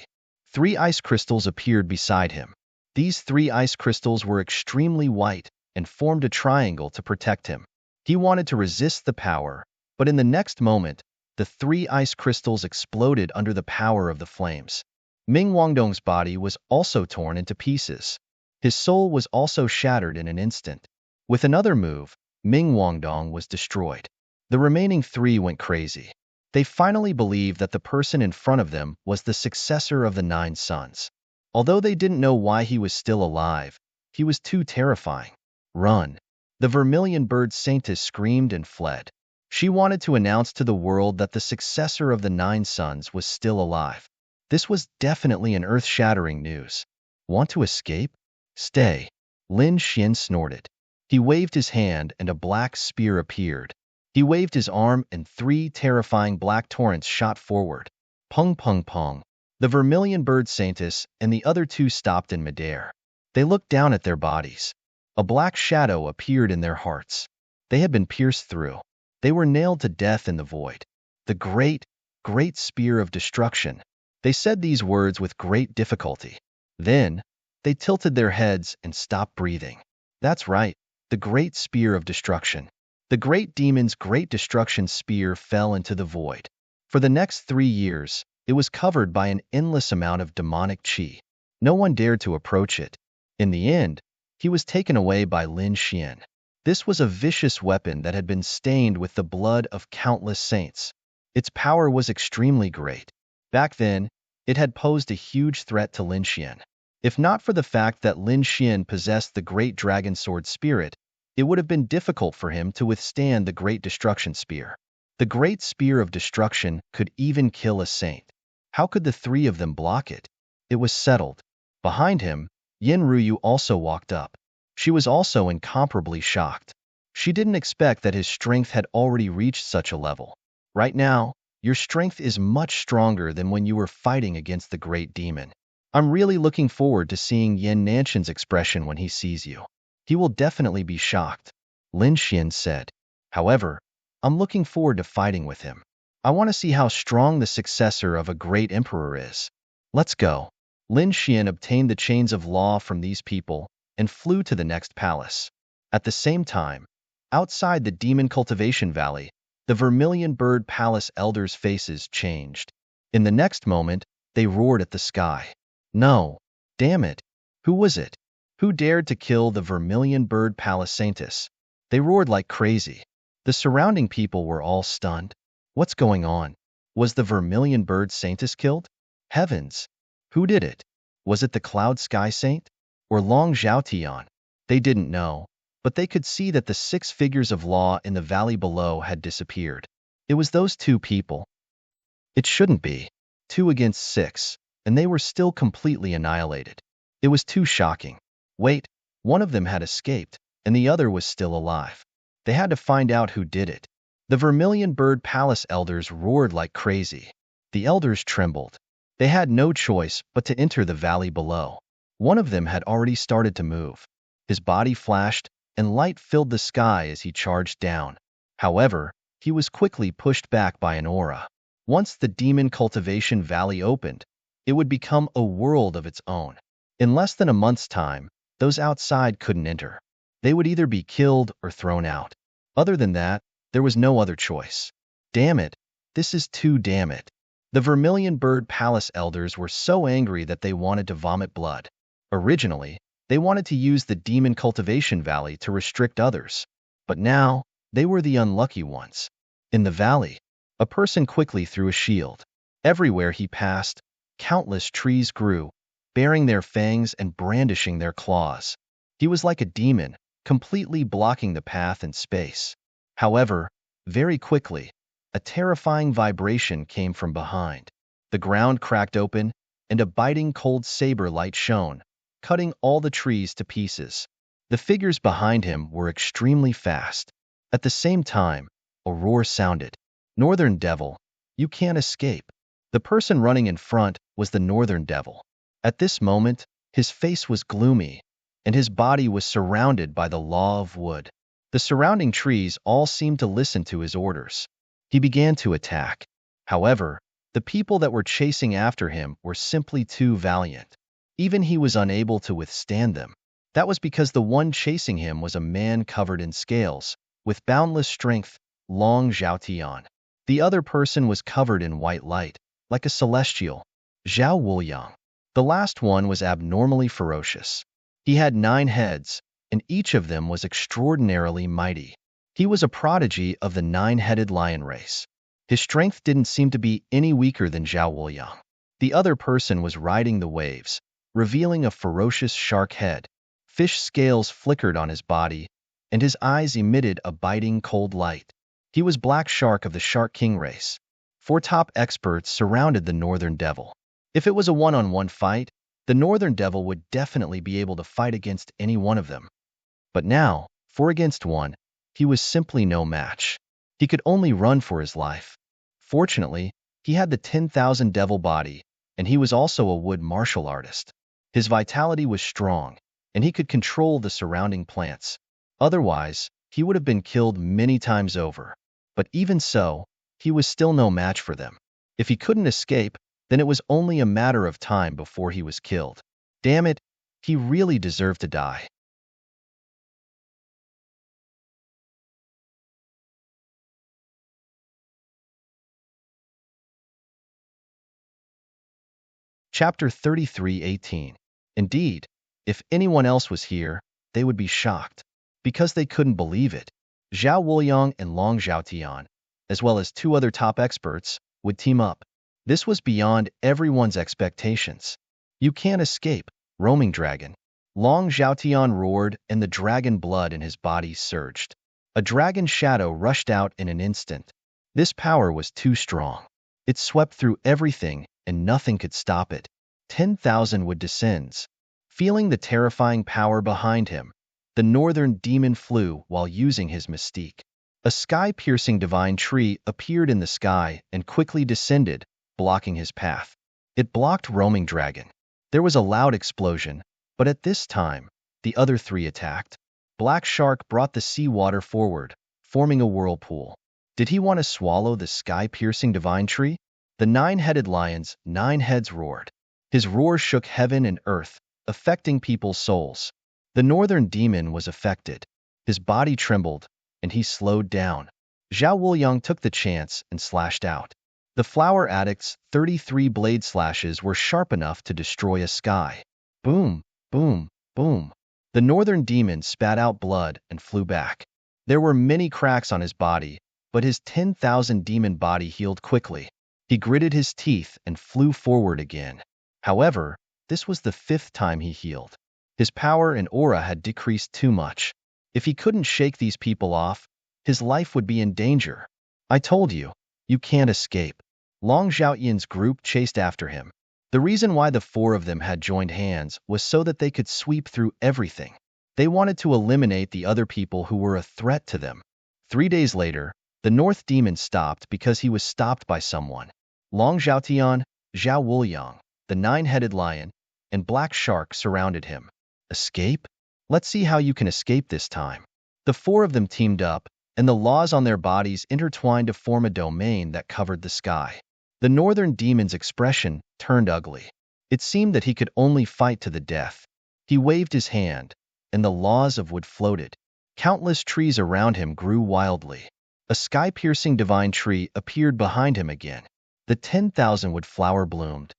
3 ice crystals appeared beside him. These 3 ice crystals were extremely white and formed a triangle to protect him. He wanted to resist the power, but in the next moment, the 3 ice crystals exploded under the power of the flames. Ming Wangdong's body was also torn into pieces. His soul was also shattered in an instant. With another move, Ming Wangdong was destroyed. The remaining 3 went crazy. They finally believed that the person in front of them was the successor of the 9 sons. Although they didn't know why he was still alive, he was too terrifying. Run! The vermilion bird saintess screamed and fled. She wanted to announce to the world that the successor of the 9 sons was still alive. This was definitely an earth-shattering news. Want to escape? Stay. Lin Xian snorted. He waved his hand and a black spear appeared. He waved his arm and 3 terrifying black torrents shot forward. Pung pung pung. The vermilion bird saintess and the other 2 stopped in midair. They looked down at their bodies. A black shadow appeared in their hearts. They had been pierced through. They were nailed to death in the void. The great, great spear of destruction. They said these words with great difficulty. Then, they tilted their heads and stopped breathing. That's right, the great spear of destruction. The great demon's great destruction spear fell into the void. For the next 3 years, it was covered by an endless amount of demonic qi. No one dared to approach it. In the end, he was taken away by Lin Xian. This was a vicious weapon that had been stained with the blood of countless saints. Its power was extremely great. Back then, it had posed a huge threat to Lin Xian. If not for the fact that Lin Xian possessed the great dragon sword spirit, it would have been difficult for him to withstand the great destruction spear. The great spear of destruction could even kill a saint. How could the 3 of them block it? It was settled. Behind him, Yin Ruyu also walked up. She was also incomparably shocked. She didn't expect that his strength had already reached such a level. Right now, your strength is much stronger than when you were fighting against the great demon. I'm really looking forward to seeing Yin Nanshan's expression when he sees you. He will definitely be shocked, Lin Xian said. However, I'm looking forward to fighting with him. I want to see how strong the successor of a great emperor is. Let's go. Lin Xian obtained the chains of law from these people and flew to the next palace. At the same time, outside the Demon Cultivation Valley, the Vermilion Bird Palace elders' faces changed. In the next moment, they roared at the sky. No! Damn it! Who was it? Who dared to kill the Vermilion Bird Palace Saintess? They roared like crazy. The surrounding people were all stunned. What's going on? Was the Vermilion Bird Saintess killed? Heavens! Who did it? Was it the Cloud Sky Saint? Or Long Zhaotian? They didn't know, but they could see that the 6 figures of law in the valley below had disappeared. It was those 2 people. It shouldn't be. 2 against 6, and they were still completely annihilated. It was too shocking. Wait, one of them had escaped, and the other was still alive. They had to find out who did it. The Vermilion Bird Palace elders roared like crazy. The elders trembled. They had no choice but to enter the valley below. One of them had already started to move. His body flashed, and light filled the sky as he charged down. However, he was quickly pushed back by an aura. Once the Demon Cultivation Valley opened, it would become a world of its own. In less than a month's time, those outside couldn't enter. They would either be killed or thrown out. Other than that, there was no other choice. Damn it! This is too damn it. The Vermilion Bird Palace elders were so angry that they wanted to vomit blood. Originally, they wanted to use the Demon Cultivation Valley to restrict others, but now they were the unlucky ones. In the valley, a person quickly threw a shield. Everywhere he passed, countless trees grew, baring their fangs and brandishing their claws. He was like a demon, completely blocking the path and space. However, very quickly, a terrifying vibration came from behind. The ground cracked open, and a biting cold saber light shone, cutting all the trees to pieces. The figures behind him were extremely fast. At the same time, a roar sounded. "Northern Devil, you can't escape." The person running in front was the Northern Devil. At this moment, his face was gloomy, and his body was surrounded by the law of wood. The surrounding trees all seemed to listen to his orders. He began to attack. However, the people that were chasing after him were simply too valiant. Even he was unable to withstand them. That was because the one chasing him was a man covered in scales, with boundless strength, Long Zhaotian. The other person was covered in white light, like a celestial, Zhao Wuliang. The last one was abnormally ferocious. He had 9 heads, and each of them was extraordinarily mighty. He was a prodigy of the 9-headed lion race. His strength didn't seem to be any weaker than Zhao Wuliang. The other person was riding the waves, revealing a ferocious shark head. Fish scales flickered on his body, and his eyes emitted a biting cold light. He was Black Shark of the Shark King race. 4 top experts surrounded the Northern Devil. If it was a one-on-one fight, the Northern Devil would definitely be able to fight against any one of them. But now, 4 against 1, he was simply no match. He could only run for his life. Fortunately, he had the 10,000 devil body, and he was also a wood martial artist. His vitality was strong, and he could control the surrounding plants. Otherwise, he would have been killed many times over. But even so, he was still no match for them. If he couldn't escape, then it was only a matter of time before he was killed. Damn it, he really deserved to die. Chapter 33:18. Indeed, if anyone else was here, they would be shocked, because they couldn't believe it. Zhao Wuliang and Long Zhaotian, as well as 2 other top experts, would team up. This was beyond everyone's expectations. "You can't escape, roaming dragon." Long Zhaotian roared, and the dragon blood in his body surged. A dragon shadow rushed out in an instant. This power was too strong. It swept through everything, and nothing could stop it. 10,000 would descend. Feeling the terrifying power behind him, the Northern Demon flew while using his mystique. A sky-piercing divine tree appeared in the sky and quickly descended, blocking his path. It blocked Roaming Dragon. There was a loud explosion, but at this time, the other 3 attacked. Black Shark brought the seawater forward, forming a whirlpool. Did he want to swallow the sky-piercing divine tree? The 9-headed lion's 9 heads roared. His roar shook heaven and earth, affecting people's souls. The Northern Demon was affected. His body trembled, and he slowed down. Zhao Wuliang took the chance and slashed out. The Flower Addict's 33 blade slashes were sharp enough to destroy a sky. Boom, boom, boom. The Northern Demon spat out blood and flew back. There were many cracks on his body, but his 10,000 demon body healed quickly. He gritted his teeth and flew forward again. However, this was the 5th time he healed. His power and aura had decreased too much. If he couldn't shake these people off, his life would be in danger. "I told you, you can't escape." Long Zhaotian's group chased after him. The reason why the 4 of them had joined hands was so that they could sweep through everything. They wanted to eliminate the other people who were a threat to them. 3 days later, the North Demon stopped because he was stopped by someone. Long Zhaotian, Zhao Wuliang, the 9-headed lion, and Black Shark surrounded him. Escape? Let's see how you can escape this time. The 4 of them teamed up, and the laws on their bodies intertwined to form a domain that covered the sky. The Northern Demon's expression turned ugly. It seemed that he could only fight to the death. He waved his hand, and the laws of wood floated. Countless trees around him grew wildly. A sky-piercing divine tree appeared behind him again. The 10,000-wood flower bloomed.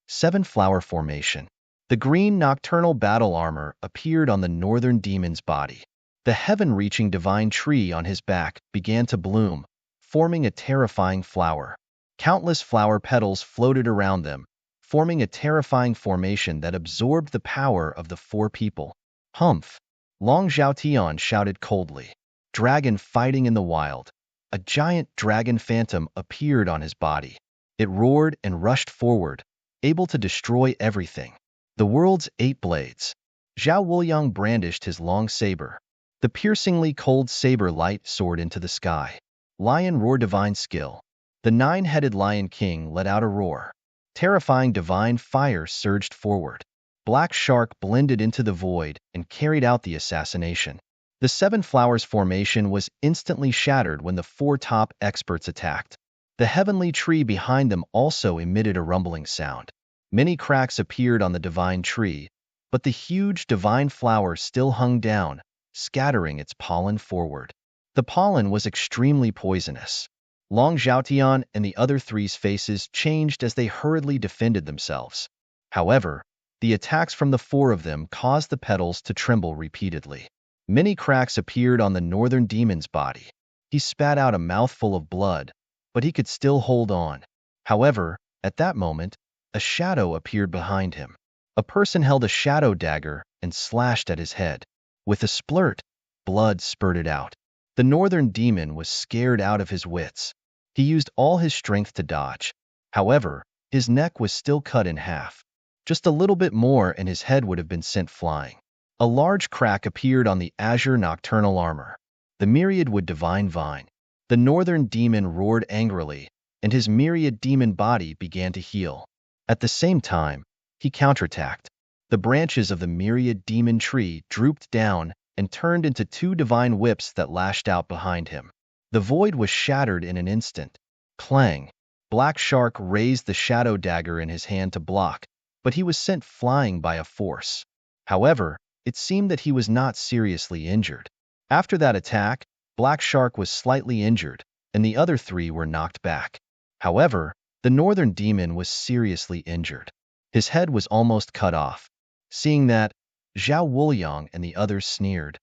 7-flower formation. The green nocturnal battle armor appeared on the northern demon's body. The heaven-reaching divine tree on his back began to bloom, forming a terrifying flower. Countless flower petals floated around them, forming a terrifying formation that absorbed the power of the four people. Humph! Long Zhaotian shouted coldly. Dragon fighting in the wild. A giant dragon phantom appeared on his body. It roared and rushed forward, able to destroy everything. The world's 8 blades. Zhao Wuliang brandished his long saber. The piercingly cold saber light soared into the sky. Lion roar divine skill. The 9-headed Lion King let out a roar. Terrifying divine fire surged forward. Black Shark blended into the void and carried out the assassination. The 7 flowers formation was instantly shattered when the 4 top experts attacked. The heavenly tree behind them also emitted a rumbling sound. Many cracks appeared on the divine tree, but the huge divine flower still hung down, scattering its pollen forward. The pollen was extremely poisonous. Long Zhaotian and the other 3's faces changed as they hurriedly defended themselves. However, the attacks from the 4 of them caused the petals to tremble repeatedly. Many cracks appeared on the northern demon's body. He spat out a mouthful of blood, but he could still hold on. However, at that moment, a shadow appeared behind him. A person held a shadow dagger and slashed at his head. With a splurt, blood spurted out. The northern demon was scared out of his wits. He used all his strength to dodge. However, his neck was still cut in half. Just a little bit more and his head would have been sent flying. A large crack appeared on the azure nocturnal armor. The myriad-wood divine vine. The northern demon roared angrily, and his myriad demon body began to heal. At the same time, he counterattacked. The branches of the myriad demon tree drooped down and turned into 2 divine whips that lashed out behind him. The void was shattered in an instant. Clang! Black Shark raised the shadow dagger in his hand to block, but he was sent flying by a force. However, it seemed that he was not seriously injured. After that attack, Black Shark was slightly injured, and the other 3 were knocked back. However, the northern demon was seriously injured. His head was almost cut off. Seeing that, Zhao Wuliang and the others sneered.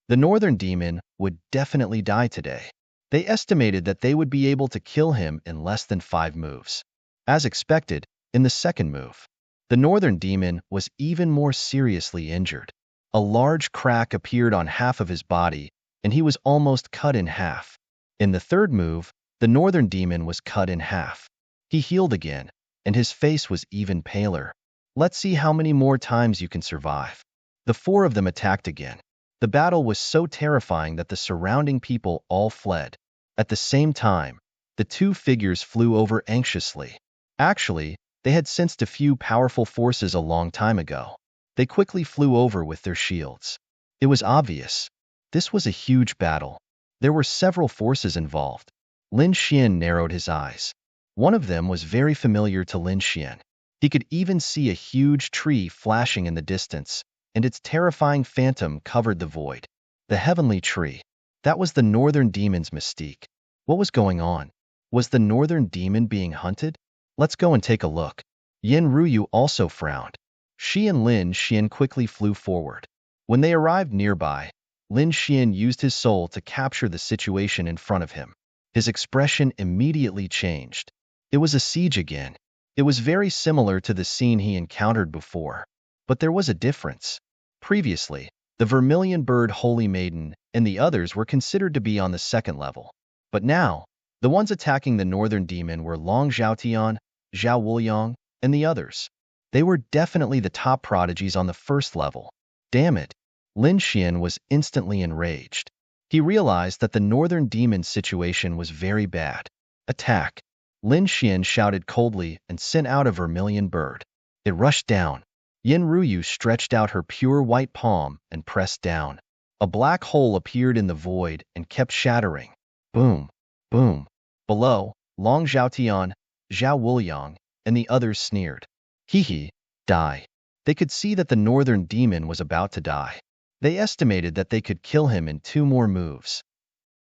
The northern demon would definitely die today. They estimated that they would be able to kill him in less than 5 moves. As expected, in the second move, the northern demon was even more seriously injured. A large crack appeared on half of his body, and he was almost cut in half. In the third move, the northern demon was cut in half. He healed again, and his face was even paler. Let's see how many more times you can survive. The 4 of them attacked again. The battle was so terrifying that the surrounding people all fled. At the same time, the 2 figures flew over anxiously. Actually, they had sensed a few powerful forces a long time ago. They quickly flew over with their shields. It was obvious. This was a huge battle. There were several forces involved. Lin Xian narrowed his eyes. One of them was very familiar to Lin Xian. He could even see a huge tree flashing in the distance, and its terrifying phantom covered the void. The heavenly tree. That was the northern demon's mystique. What was going on? Was the northern demon being hunted? Let's go and take a look. Yin Ruyu also frowned. She and Lin Xian quickly flew forward. When they arrived nearby, Lin Xian used his soul to capture the situation in front of him. His expression immediately changed. It was a siege again. It was very similar to the scene he encountered before. But there was a difference. Previously, the Vermilion Bird Holy Maiden and the others were considered to be on the second level. But now, the ones attacking the northern demon were Long Zhaotian, Zhao Wuliang, and the others. They were definitely the top prodigies on the first level. Damn it! Lin Xian was instantly enraged. He realized that the northern demon's situation was very bad. Attack! Lin Xian shouted coldly and sent out a vermilion bird. It rushed down. Yin Ruyu stretched out her pure white palm and pressed down. A black hole appeared in the void and kept shattering. Boom! Boom! Below, Long Zhaotian, Zhao Wuliang, and the others sneered. Hee, die. They could see that the northern demon was about to die. They estimated that they could kill him in 2 more moves.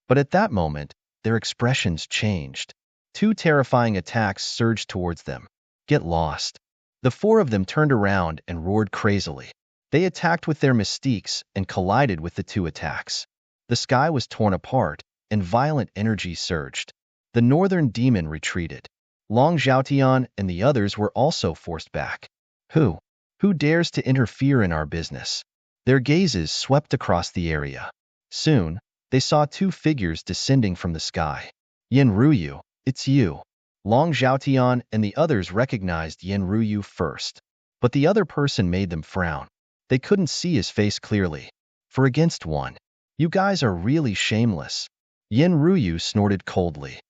But at that moment, their expressions changed. Two terrifying attacks surged towards them. Get lost. The four of them turned around and roared crazily. They attacked with their mystiques and collided with the two attacks. The sky was torn apart, and violent energy surged. The northern demon retreated. Long Zhaotian and the others were also forced back. Who? Who dares to interfere in our business? Their gazes swept across the area. Soon, they saw two figures descending from the sky. Yin Ruyu, it's you. Long Zhaotian and the others recognized Yin Ruyu first. But the other person made them frown. They couldn't see his face clearly. For against one, you guys are really shameless. Yin Ruyu snorted coldly.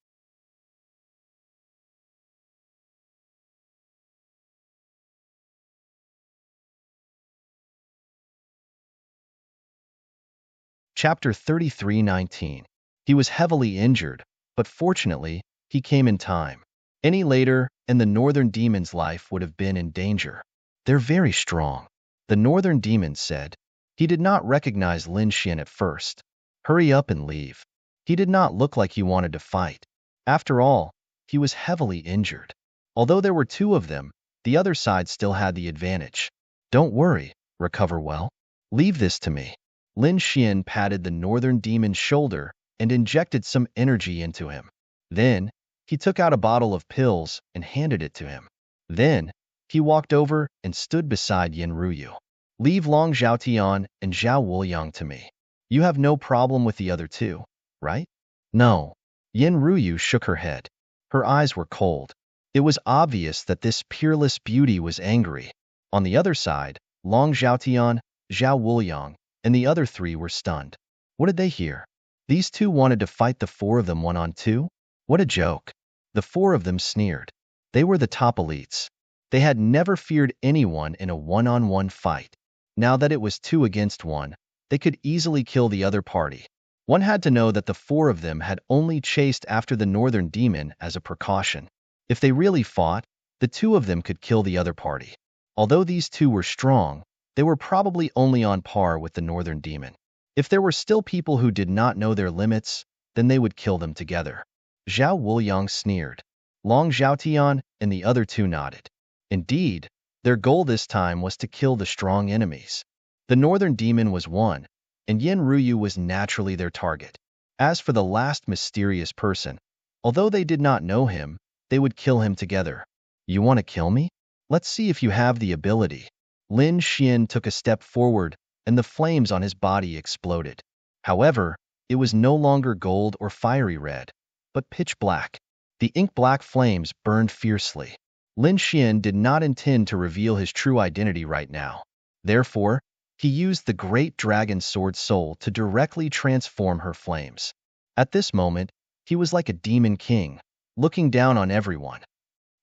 Chapter 33:19. He was heavily injured, but fortunately, he came in time. Any later, and the northern demon's life would have been in danger. They're very strong, the northern demon said. He did not recognize Lin Xian at first. Hurry up and leave. He did not look like he wanted to fight. After all, he was heavily injured. Although there were two of them, the other side still had the advantage. Don't worry, recover well. Leave this to me. Lin Xian patted the northern demon's shoulder and injected some energy into him. Then, he took out a bottle of pills and handed it to him. Then, he walked over and stood beside Yin Ruyu. Leave Long Zhaotian and Zhao Wuliang to me. You have no problem with the other two, right? No. Yin Ruyu shook her head. Her eyes were cold. It was obvious that this peerless beauty was angry. On the other side, Long Zhaotian, Zhao Wuliang, and the other three were stunned. What did they hear? These two wanted to fight the four of them one-on-two? What a joke. The four of them sneered. They were the top elites. They had never feared anyone in a one-on-one fight. Now that it was 2 against 1, they could easily kill the other party. One had to know that the four of them had only chased after the northern demon as a precaution. If they really fought, the two of them could kill the other party. Although these two were strong, they were probably only on par with the northern demon. If there were still people who did not know their limits, then they would kill them together. Zhao Wuliang sneered. Long Zhaotian and the other two nodded. Indeed, their goal this time was to kill the strong enemies. The northern demon was one, and Yin Ruyu was naturally their target. As for the last mysterious person, although they did not know him, they would kill him together. You want to kill me? Let's see if you have the ability. Lin Xian took a step forward, and the flames on his body exploded. However, it was no longer gold or fiery red, but pitch black. The ink-black flames burned fiercely. Lin Xian did not intend to reveal his true identity right now. Therefore, he used the great dragon sword soul to directly transform her flames. At this moment, he was like a demon king, looking down on everyone.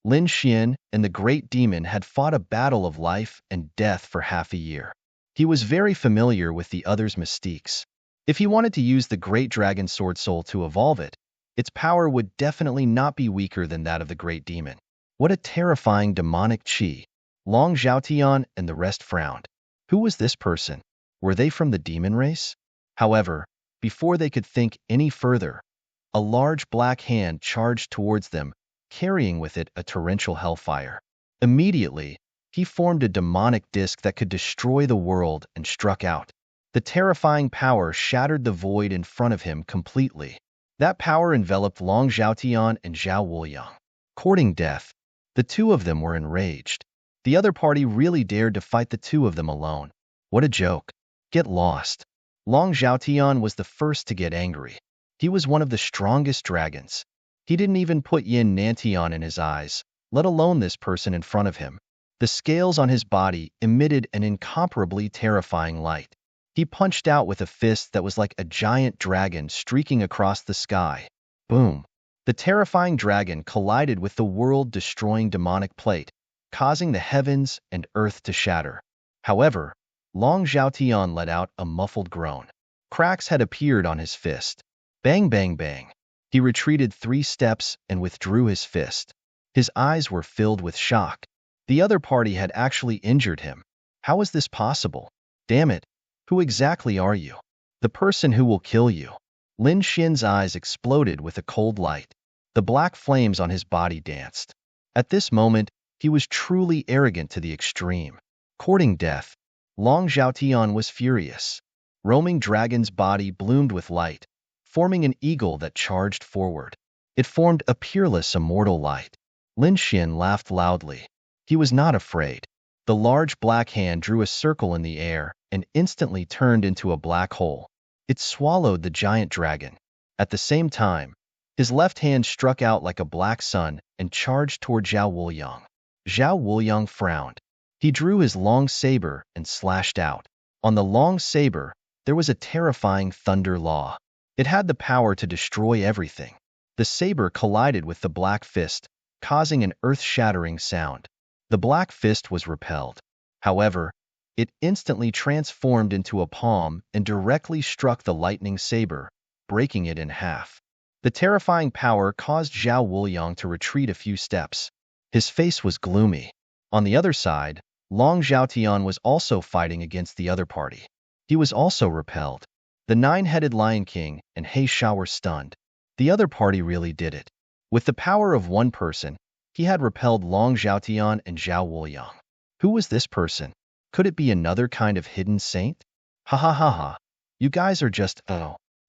Lin Xian and the great demon had fought a battle of life and death for half a year. He was very familiar with the other's mystiques. If he wanted to use the great dragon sword soul to evolve it, its power would definitely not be weaker than that of the great demon. What a terrifying demonic chi. Long Zhaotian and the rest frowned. Who was this person? Were they from the demon race? However, before they could think any further, a large black hand charged towards them, carrying with it a torrential hellfire. Immediately, he formed a demonic disc that could destroy the world and struck out. The terrifying power shattered the void in front of him completely. That power enveloped Long Zhaotian and Zhao Wuliang. Courting death, the two of them were enraged. The other party really dared to fight the two of them alone. What a joke. Get lost. Long Zhaotian was the first to get angry. He was one of the strongest dragons. He didn't even put Yin Nantian in his eyes, let alone this person in front of him. The scales on his body emitted an incomparably terrifying light. He punched out with a fist that was like a giant dragon streaking across the sky. Boom! The terrifying dragon collided with the world-destroying demonic plate, causing the heavens and earth to shatter. However, Long Zhaotian let out a muffled groan. Cracks had appeared on his fist. Bang, bang, bang. He retreated 3 steps and withdrew his fist. His eyes were filled with shock. The other party had actually injured him. How is this possible? Damn it. Who exactly are you? The person who will kill you. Lin Xian's eyes exploded with a cold light. The black flames on his body danced. At this moment, he was truly arrogant to the extreme. Courting death, Long Zhaotian was furious. Roaming dragon's body bloomed with light, forming an eagle that charged forward. It formed a peerless immortal light. Lin Xin laughed loudly. He was not afraid. The large black hand drew a circle in the air and instantly turned into a black hole. It swallowed the giant dragon. At the same time, his left hand struck out like a black sun and charged toward Zhao Wuliang. Zhao Wuliang frowned. He drew his long saber and slashed out. On the long saber, there was a terrifying thunder law. It had the power to destroy everything. The saber collided with the black fist, causing an earth-shattering sound. The black fist was repelled. However, it instantly transformed into a palm and directly struck the lightning saber, breaking it in half. The terrifying power caused Zhao Wuliang to retreat a few steps. His face was gloomy. On the other side, Long Zhaotian was also fighting against the other party. He was also repelled. The nine-headed Lion King and He Sha were stunned. The other party really did it. With the power of one person, he had repelled Long Zhaotian and Zhao Wuliang. Who was this person? Could it be another kind of hidden saint? Ha ha ha ha. You guys are just,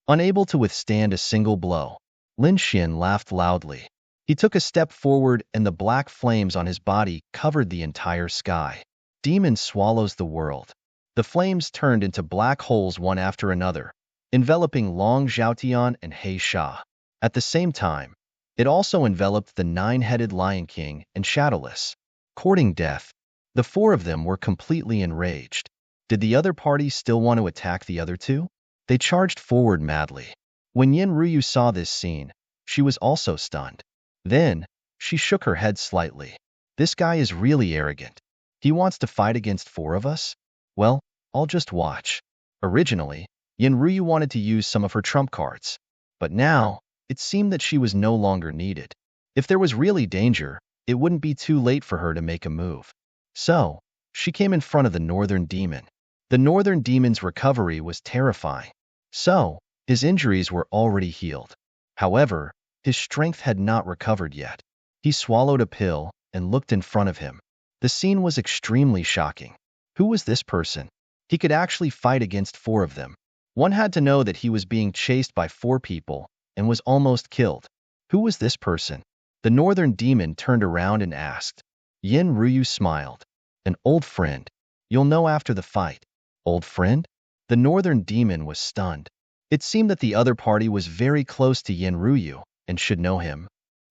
unable to withstand a single blow. Lin Xin laughed loudly. He took a step forward and the black flames on his body covered the entire sky. Demon swallows the world. The flames turned into black holes one after another, enveloping Long Zhaotian and He Sha. At the same time, it also enveloped the nine-headed Lion King and Shadowless. Courting death, the four of them were completely enraged. Did the other party still want to attack the other two? They charged forward madly. When Yin Ruyu saw this scene, she was also stunned. Then, she shook her head slightly. This guy is really arrogant. He wants to fight against four of us? Well, I'll just watch. Originally, Yin Ruyu wanted to use some of her trump cards. But now, it seemed that she was no longer needed. If there was really danger, it wouldn't be too late for her to make a move. So, she came in front of the Northern Demon. The Northern Demon's recovery was terrifying. So, his injuries were already healed. However, his strength had not recovered yet. He swallowed a pill and looked in front of him. The scene was extremely shocking. Who was this person? He could actually fight against four of them. One had to know that he was being chased by four people and was almost killed. Who was this person? The Northern Demon turned around and asked. Yin Ruyu smiled. An old friend. You'll know after the fight. Old friend? The Northern Demon was stunned. It seemed that the other party was very close to Yin Ruyu and should know him.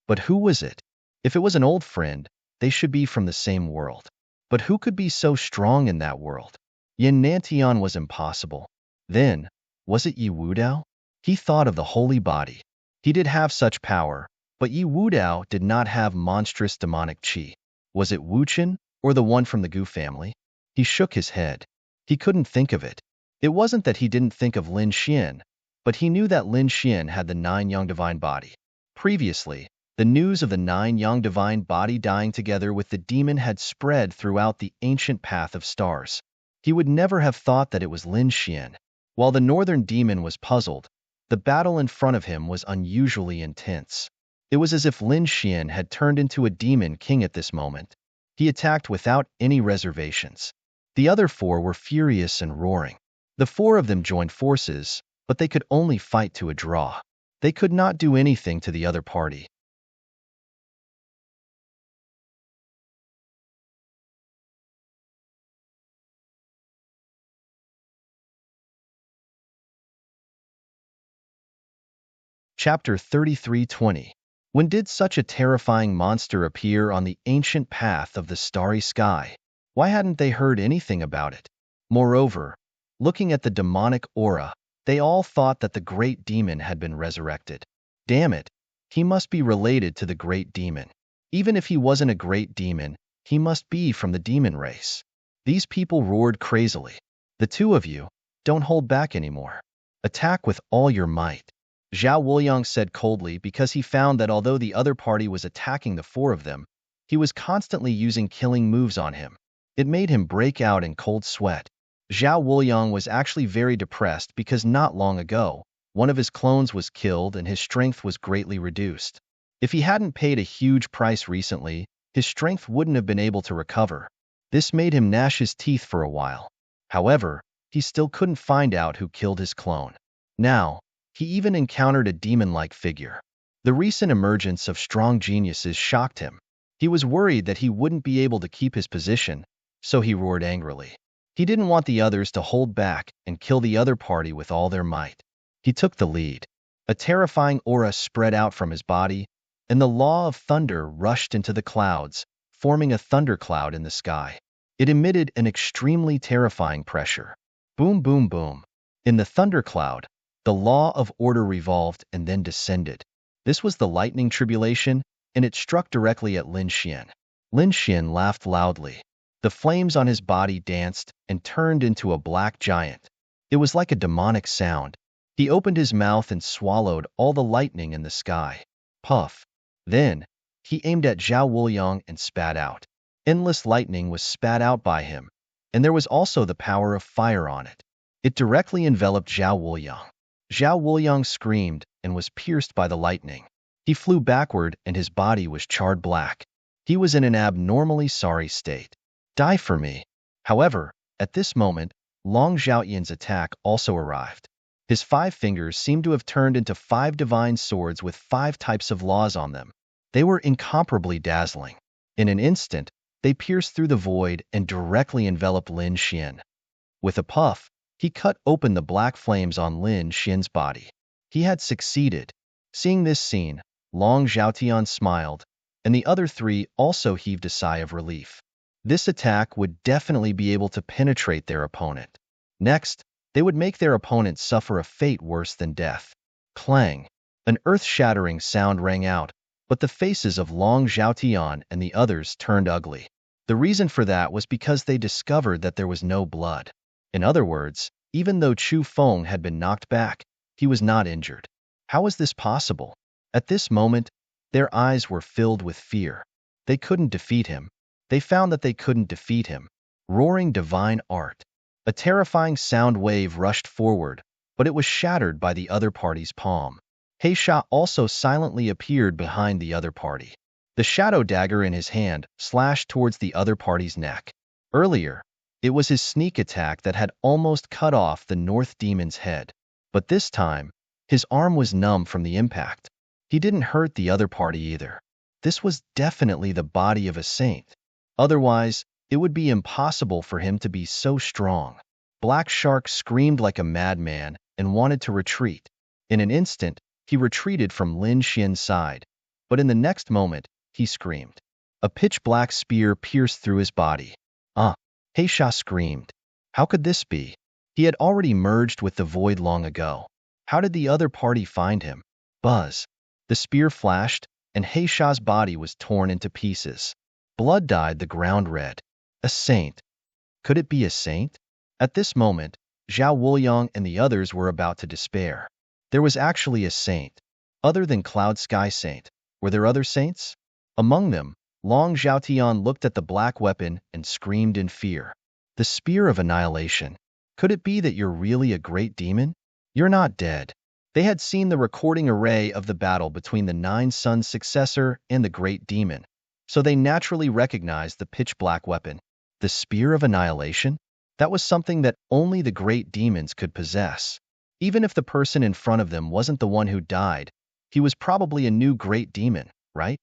But who was it? If it was an old friend, they should be from the same world. But who could be so strong in that world? Yin Nantian was impossible. Then, was it Yi Wudao? He thought of the holy body. He did have such power, but Yi Wudao did not have monstrous demonic qi. Was it Wu Chen, or the one from the Gu family? He shook his head. He couldn't think of it. It wasn't that he didn't think of Lin Xin, but he knew that Lin Xin had the 9 Yang Divine Body. Previously, the news of the 9 Yang Divine Body dying together with the demon had spread throughout the ancient path of stars. He would never have thought that it was Lin Xin. While the Northern Demon was puzzled, the battle in front of him was unusually intense. It was as if Lin Xin had turned into a demon king at this moment. He attacked without any reservations. The other four were furious and roaring. The four of them joined forces, but they could only fight to a draw. They could not do anything to the other party. Chapter 33:20. When did such a terrifying monster appear on the ancient path of the starry sky? Why hadn't they heard anything about it? Moreover, looking at the demonic aura, they all thought that the great demon had been resurrected. Damn it, he must be related to the great demon. Even if he wasn't a great demon, he must be from the demon race. These people roared crazily. The two of you, don't hold back anymore. Attack with all your might. Zhao Wuliang said coldly because he found that although the other party was attacking the four of them, he was constantly using killing moves on him. It made him break out in cold sweat. Zhao Wuliang was actually very depressed because not long ago, one of his clones was killed and his strength was greatly reduced. If he hadn't paid a huge price recently, his strength wouldn't have been able to recover. This made him gnash his teeth for a while. However, he still couldn't find out who killed his clone. Now, he even encountered a demon-like figure. The recent emergence of strong geniuses shocked him. He was worried that he wouldn't be able to keep his position, so he roared angrily. He didn't want the others to hold back and kill the other party with all their might. He took the lead. A terrifying aura spread out from his body, and the law of thunder rushed into the clouds, forming a thundercloud in the sky. It emitted an extremely terrifying pressure. Boom, boom, boom. In the thundercloud, the law of order revolved and then descended. This was the lightning tribulation, and it struck directly at Lin Xian. Lin Xian laughed loudly. The flames on his body danced and turned into a black giant. It was like a demonic sound. He opened his mouth and swallowed all the lightning in the sky. Puff. Then, he aimed at Zhao Wuliang and spat out. Endless lightning was spat out by him, and there was also the power of fire on it. It directly enveloped Zhao Wuliang. Zhao Wuliang screamed and was pierced by the lightning. He flew backward and his body was charred black. He was in an abnormally sorry state. Die for me. However, at this moment, Long Xiaoyan's attack also arrived. His 5 fingers seemed to have turned into 5 divine swords with 5 types of laws on them. They were incomparably dazzling. In an instant, they pierced through the void and directly enveloped Lin Xian. With a puff, he cut open the black flames on Lin Xian's body. He had succeeded. Seeing this scene, Long Xiaotian smiled, and the other 3 also heaved a sigh of relief. This attack would definitely be able to penetrate their opponent. Next, they would make their opponent suffer a fate worse than death. Clang! An earth-shattering sound rang out, but the faces of Long Xiaotian and the others turned ugly. The reason for that was because they discovered that there was no blood. In other words, even though Chu Feng had been knocked back, he was not injured. How was this possible? At this moment, their eyes were filled with fear. They couldn't defeat him. They found that they couldn't defeat him. Roaring divine art. A terrifying sound wave rushed forward, but it was shattered by the other party's palm. Heisha also silently appeared behind the other party. The shadow dagger in his hand slashed towards the other party's neck. Earlier, it was his sneak attack that had almost cut off the North Demon's head. But this time, his arm was numb from the impact. He didn't hurt the other party either. This was definitely the body of a saint. Otherwise, it would be impossible for him to be so strong. Black Shark screamed like a madman and wanted to retreat. In an instant, he retreated from Lin Xian's side, but in the next moment, he screamed. A pitch-black spear pierced through his body. Heisha screamed. How could this be? He had already merged with the void long ago. How did the other party find him? Buzz. The spear flashed, and Heisha's body was torn into pieces. Blood dyed the ground red. A saint. Could it be a saint? At this moment, Zhao Wuliang and the others were about to despair. There was actually a saint. Other than Cloud Sky Saint, were there other saints? Among them, Long Xiaotian looked at the black weapon and screamed in fear. The Spear of Annihilation. Could it be that you're really a great demon? You're not dead. They had seen the recording array of the battle between the Nine Suns successor and the great demon, so they naturally recognized the pitch-black weapon. The Spear of Annihilation? That was something that only the great demons could possess. Even if the person in front of them wasn't the one who died, he was probably a new great demon, right?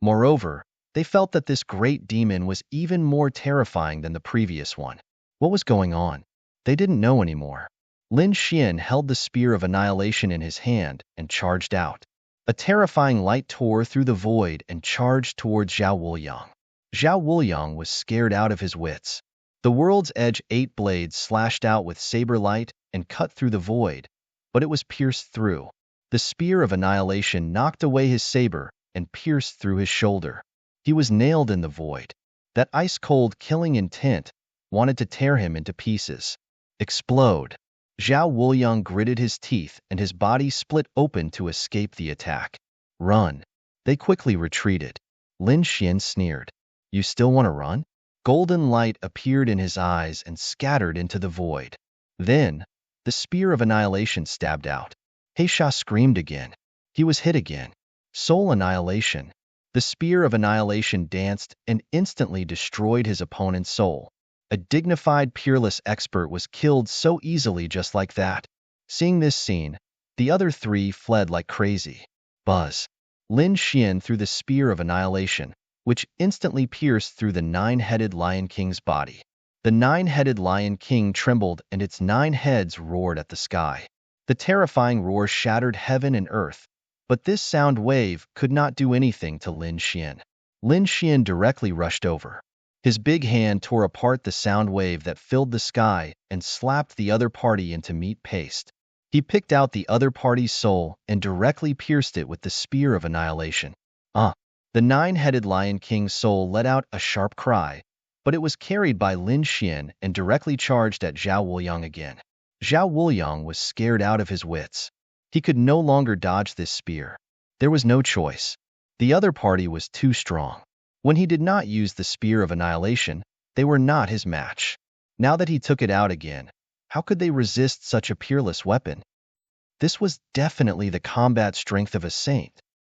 Moreover, they felt that this great demon was even more terrifying than the previous one. What was going on? They didn't know anymore. Lin Xian held the Spear of Annihilation in his hand and charged out. A terrifying light tore through the void and charged towards Zhao Wuliang. Zhao Wuliang was scared out of his wits. The World's Edge 8 blades slashed out with saber light and cut through the void, but it was pierced through. The Spear of Annihilation knocked away his saber and pierced through his shoulder. He was nailed in the void. That ice-cold killing intent wanted to tear him into pieces. Explode. Zhao Wuliang gritted his teeth and his body split open to escape the attack. Run. They quickly retreated. Lin Xian sneered. You still want to run? Golden light appeared in his eyes and scattered into the void. Then, the Spear of Annihilation stabbed out. Heisha screamed again. He was hit again. Soul annihilation. The spear of annihilation danced and instantly destroyed his opponent's soul. A dignified, peerless expert was killed so easily just like that. Seeing this scene, the other three fled like crazy. Buzz. Lin Xian threw the spear of annihilation, which instantly pierced through the nine-headed Lion King's body. The nine-headed Lion King trembled and its 9 heads roared at the sky. The terrifying roar shattered heaven and earth, but this sound wave could not do anything to Lin Xian. Lin Xian directly rushed over. His big hand tore apart the sound wave that filled the sky and slapped the other party into meat paste. He picked out the other party's soul and directly pierced it with the spear of annihilation. The 9-headed Lion King's soul let out a sharp cry, but it was carried by Lin Xian and directly charged at Zhao Wuliang again. Zhao Wuliang was scared out of his wits. He could no longer dodge this spear. There was no choice. The other party was too strong. When he did not use the spear of annihilation, they were not his match. Now that he took it out again, how could they resist such a peerless weapon? This was definitely the combat strength of a saint.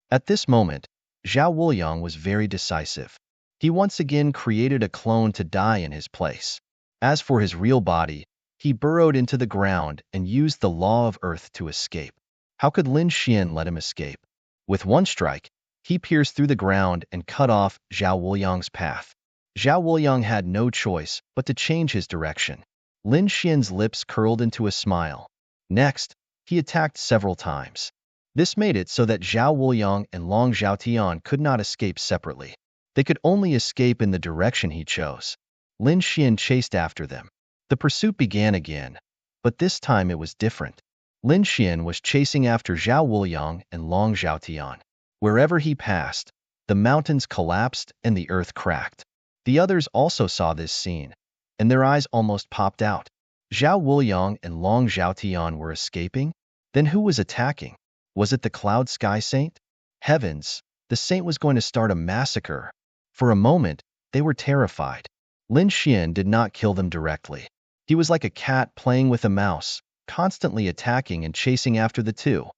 At this moment, Zhao Wuliang was very decisive. He once again created a clone to die in his place. As for his real body, he burrowed into the ground and used the law of earth to escape. How could Lin Xian let him escape? With one strike, he pierced through the ground and cut off Zhao Wuliang's path. Zhao Wuliang had no choice but to change his direction. Lin Xian's lips curled into a smile. Next, he attacked several times. This made it so that Zhao Wuliang and Long Zhaotian could not escape separately. They could only escape in the direction he chose. Lin Xian chased after them. The pursuit began again, but this time it was different. Lin Xian was chasing after Zhao Wuliang and Long Zhaotian. Wherever he passed, the mountains collapsed and the earth cracked. The others also saw this scene, and their eyes almost popped out. Zhao Wuliang and Long Zhaotian were escaping? Then who was attacking? Was it the Cloud Sky Saint? Heavens, the saint was going to start a massacre. For a moment, they were terrified. Lin Xian did not kill them directly. He was like a cat playing with a mouse, constantly attacking and chasing after the two.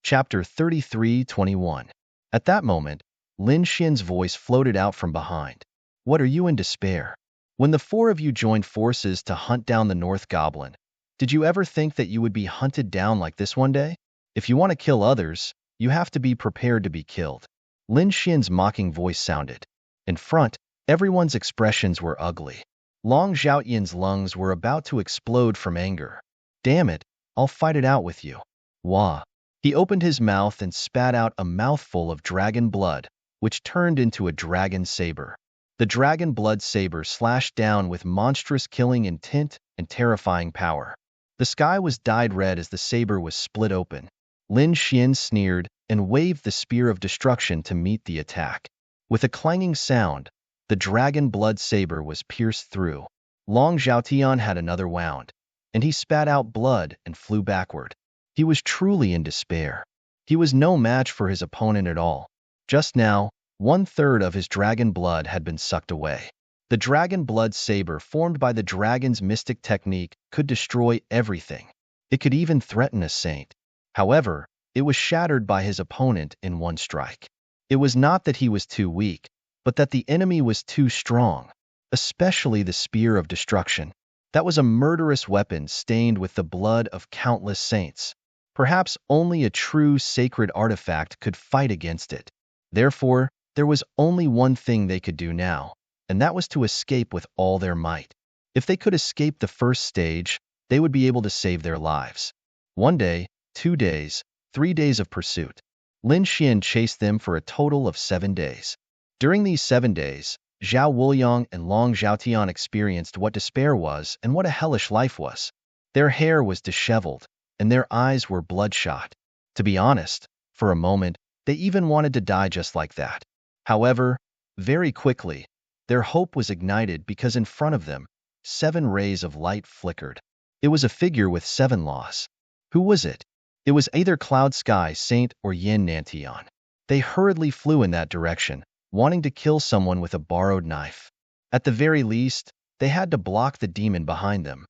Chapter 33:21. At that moment, Lin Xian's voice floated out from behind. What are you in despair? When the 4 of you joined forces to hunt down the North Goblin, did you ever think that you would be hunted down like this one day? If you want to kill others, you have to be prepared to be killed. Lin Xian's mocking voice sounded. In front, everyone's expressions were ugly. Long Zhaotian's lungs were about to explode from anger. Damn it, I'll fight it out with you. Wah. He opened his mouth and spat out a mouthful of dragon blood, which turned into a dragon saber. The dragon blood saber slashed down with monstrous killing intent and terrifying power. The sky was dyed red as the saber was split open. Lin Xian sneered and waved the spear of destruction to meet the attack. With a clanging sound, the dragon blood saber was pierced through. Long Zhaotian had another wound, and he spat out blood and flew backward. He was truly in despair. He was no match for his opponent at all. Just now, 1/3 of his dragon blood had been sucked away. The dragon blood saber formed by the dragon's mystic technique could destroy everything. It could even threaten a saint. However, it was shattered by his opponent in one strike. It was not that he was too weak, but that the enemy was too strong, especially the spear of destruction. That was a murderous weapon stained with the blood of countless saints. Perhaps only a true sacred artifact could fight against it. Therefore, there was only one thing they could do now, and that was to escape with all their might. If they could escape the first stage, they would be able to save their lives. 1 day, 2 days, 3 days of pursuit. Lin Xian chased them for a total of 7 days. During these 7 days, Zhao Wuliang and Long Zhaotian experienced what despair was and what a hellish life was. Their hair was disheveled, and their eyes were bloodshot. To be honest, for a moment, they even wanted to die just like that. However, very quickly, their hope was ignited because in front of them, 7 rays of light flickered. It was a figure with 7 laws. Who was it? It was either Cloud Sky Saint or Yin Nantian. They hurriedly flew in that direction, wanting to kill someone with a borrowed knife. At the very least, they had to block the demon behind them.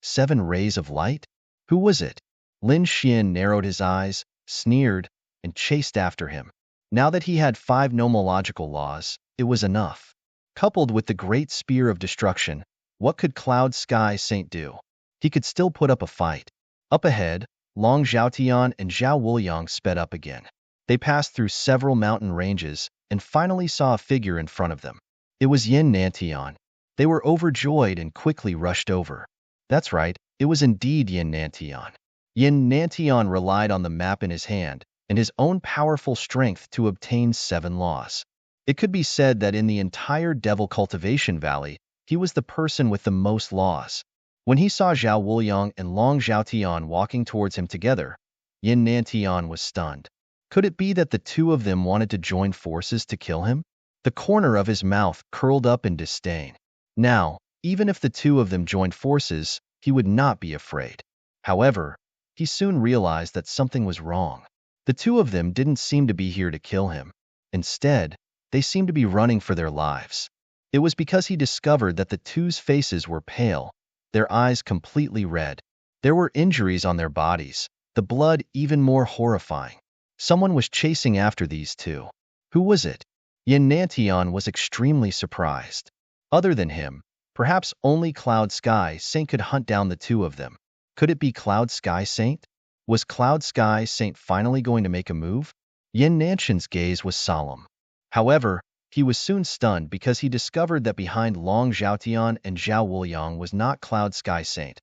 7 rays of light? Who was it? Lin Xian narrowed his eyes, sneered, and chased after him. Now that he had 5 nomological laws, it was enough. Coupled with the great spear of destruction, what could Cloud Sky Saint do? He could still put up a fight. Up ahead, Long Zhaotian and Zhao Wuliang sped up again. They passed through several mountain ranges and finally saw a figure in front of them. It was Yin Nantian. They were overjoyed and quickly rushed over. That's right, it was indeed Yin Nantian. Yin Nantian relied on the map in his hand and his own powerful strength to obtain 7 laws. It could be said that in the entire Devil Cultivation Valley, he was the person with the most laws. When he saw Zhao Wuliang and Long Zhaotian walking towards him together, Yin Nantian was stunned. Could it be that the two of them wanted to join forces to kill him? The corner of his mouth curled up in disdain. Now, even if the two of them joined forces, he would not be afraid. However, he soon realized that something was wrong. The two of them didn't seem to be here to kill him. Instead, they seemed to be running for their lives. It was because he discovered that the two's faces were pale, their eyes completely red. There were injuries on their bodies, the blood even more horrifying. Someone was chasing after these two. Who was it? Yin Nantian was extremely surprised. Other than him, perhaps only Cloud Sky Saint could hunt down the two of them. Could it be Cloud Sky Saint? Was Cloud Sky Saint finally going to make a move? Yin Nantian's gaze was solemn. However, he was soon stunned because he discovered that behind Long Zhaotian and Zhao Wuliang was not Cloud Sky Saint,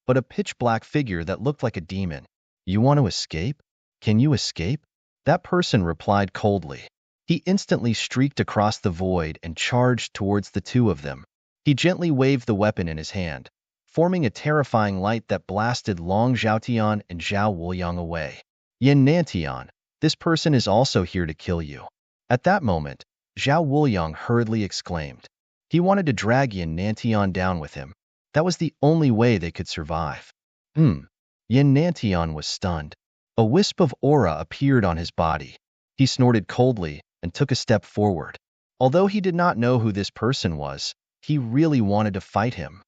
but a pitch-black figure that looked like a demon. You want to escape? Can you escape? That person replied coldly. He instantly streaked across the void and charged towards the two of them. He gently waved the weapon in his hand, forming a terrifying light that blasted Long Zhaotian and Zhao Wuliang away. Yin Nantian, this person is also here to kill you. At that moment, Zhao Wuliang hurriedly exclaimed. He wanted to drag Yin Nantian down with him. That was the only way they could survive. Yin Nantian was stunned. A wisp of aura appeared on his body. He snorted coldly and took a step forward. Although he did not know who this person was, he really wanted to fight him.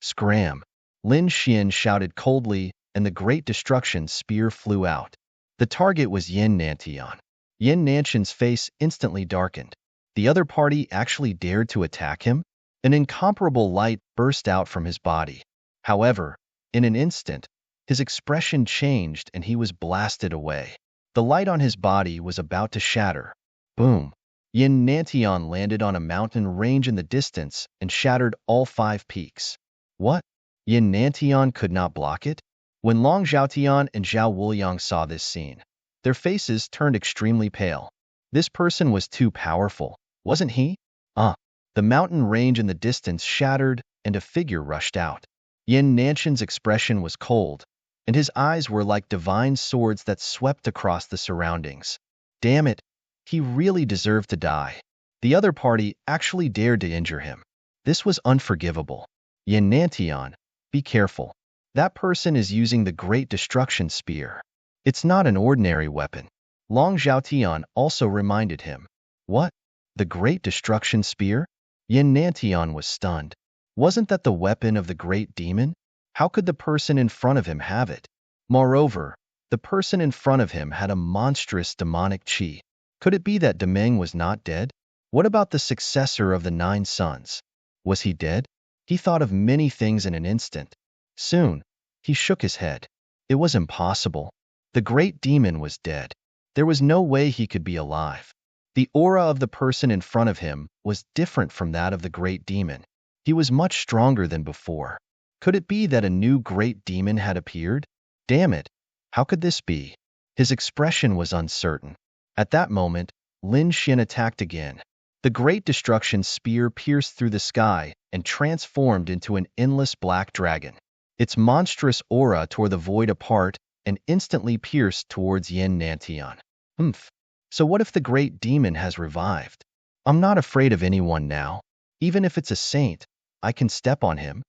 Scram! Lin Xian shouted coldly, and the Great Destruction Spear flew out. The target was Yin Nantian. Yin Nantian's face instantly darkened. The other party actually dared to attack him? An incomparable light burst out from his body. However, in an instant, his expression changed and he was blasted away. The light on his body was about to shatter. Boom! Yin Nantian landed on a mountain range in the distance and shattered all 5 peaks. What? Yin Nantian could not block it? When Long Zhaotian and Zhao Wuliang saw this scene, their faces turned extremely pale. This person was too powerful, wasn't he? The mountain range in the distance shattered and a figure rushed out. Yin Nantian's expression was cold, and his eyes were like divine swords that swept across the surroundings. Damn it, he really deserved to die. The other party actually dared to injure him. This was unforgivable. Yin Nantian, be careful. That person is using the Great Destruction Spear. It's not an ordinary weapon. Long Zhaotian also reminded him. What? The Great Destruction Spear? Yin Nantian was stunned. Wasn't that the weapon of the Great Demon? How could the person in front of him have it? Moreover, the person in front of him had a monstrous demonic chi. Could it be that Demeng was not dead? What about the successor of the 9 sons? Was he dead? He thought of many things in an instant. Soon, he shook his head. It was impossible. The great demon was dead. There was no way he could be alive. The aura of the person in front of him was different from that of the great demon. He was much stronger than before. Could it be that a new great demon had appeared? Damn it! How could this be? His expression was uncertain. At that moment, Lin Xian attacked again. The Great Destruction Spear pierced through the sky and transformed into an endless black dragon. Its monstrous aura tore the void apart and instantly pierced towards Yin Nantian. So what if the great demon has revived? I'm not afraid of anyone now. Even if it's a saint, I can step on him.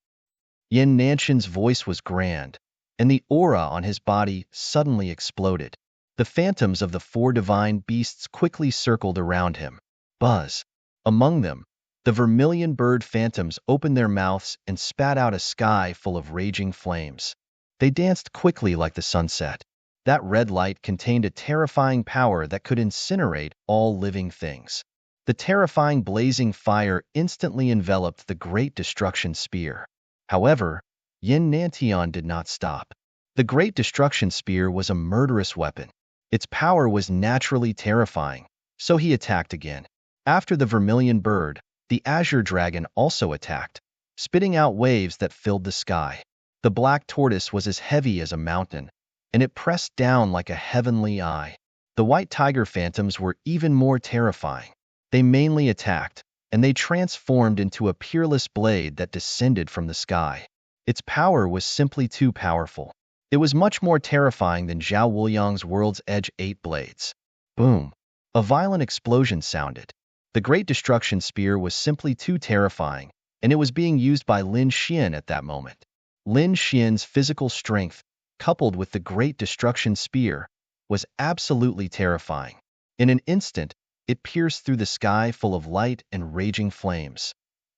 Yin Nantian's voice was grand, and the aura on his body suddenly exploded. The phantoms of the 4 divine beasts quickly circled around him. buzz. Among them, the vermilion bird phantoms opened their mouths and spat out a sky full of raging flames. They danced quickly like the sunset. That red light contained a terrifying power that could incinerate all living things. The terrifying blazing fire instantly enveloped the Great Destruction Spear. However, Yin Nantian did not stop. The Great Destruction Spear was a murderous weapon. Its power was naturally terrifying, so he attacked again. After the vermilion bird, the azure dragon also attacked, spitting out waves that filled the sky. The black tortoise was as heavy as a mountain, and it pressed down like a heavenly eye. The white tiger phantoms were even more terrifying. They mainly attacked, and they transformed into a peerless blade that descended from the sky. Its power was simply too powerful. It was much more terrifying than Zhao Wuliang's World's Edge 8 blades. Boom! A violent explosion sounded. The Great Destruction Spear was simply too terrifying, and it was being used by Lin Xian at that moment. Lin Xian's physical strength, coupled with the Great Destruction Spear, was absolutely terrifying. In an instant, it pierced through the sky full of light and raging flames.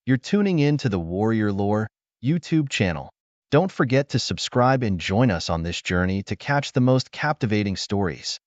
You're tuning in to the Warrior Lore YouTube channel. Don't forget to subscribe and join us on this journey to catch the most captivating stories.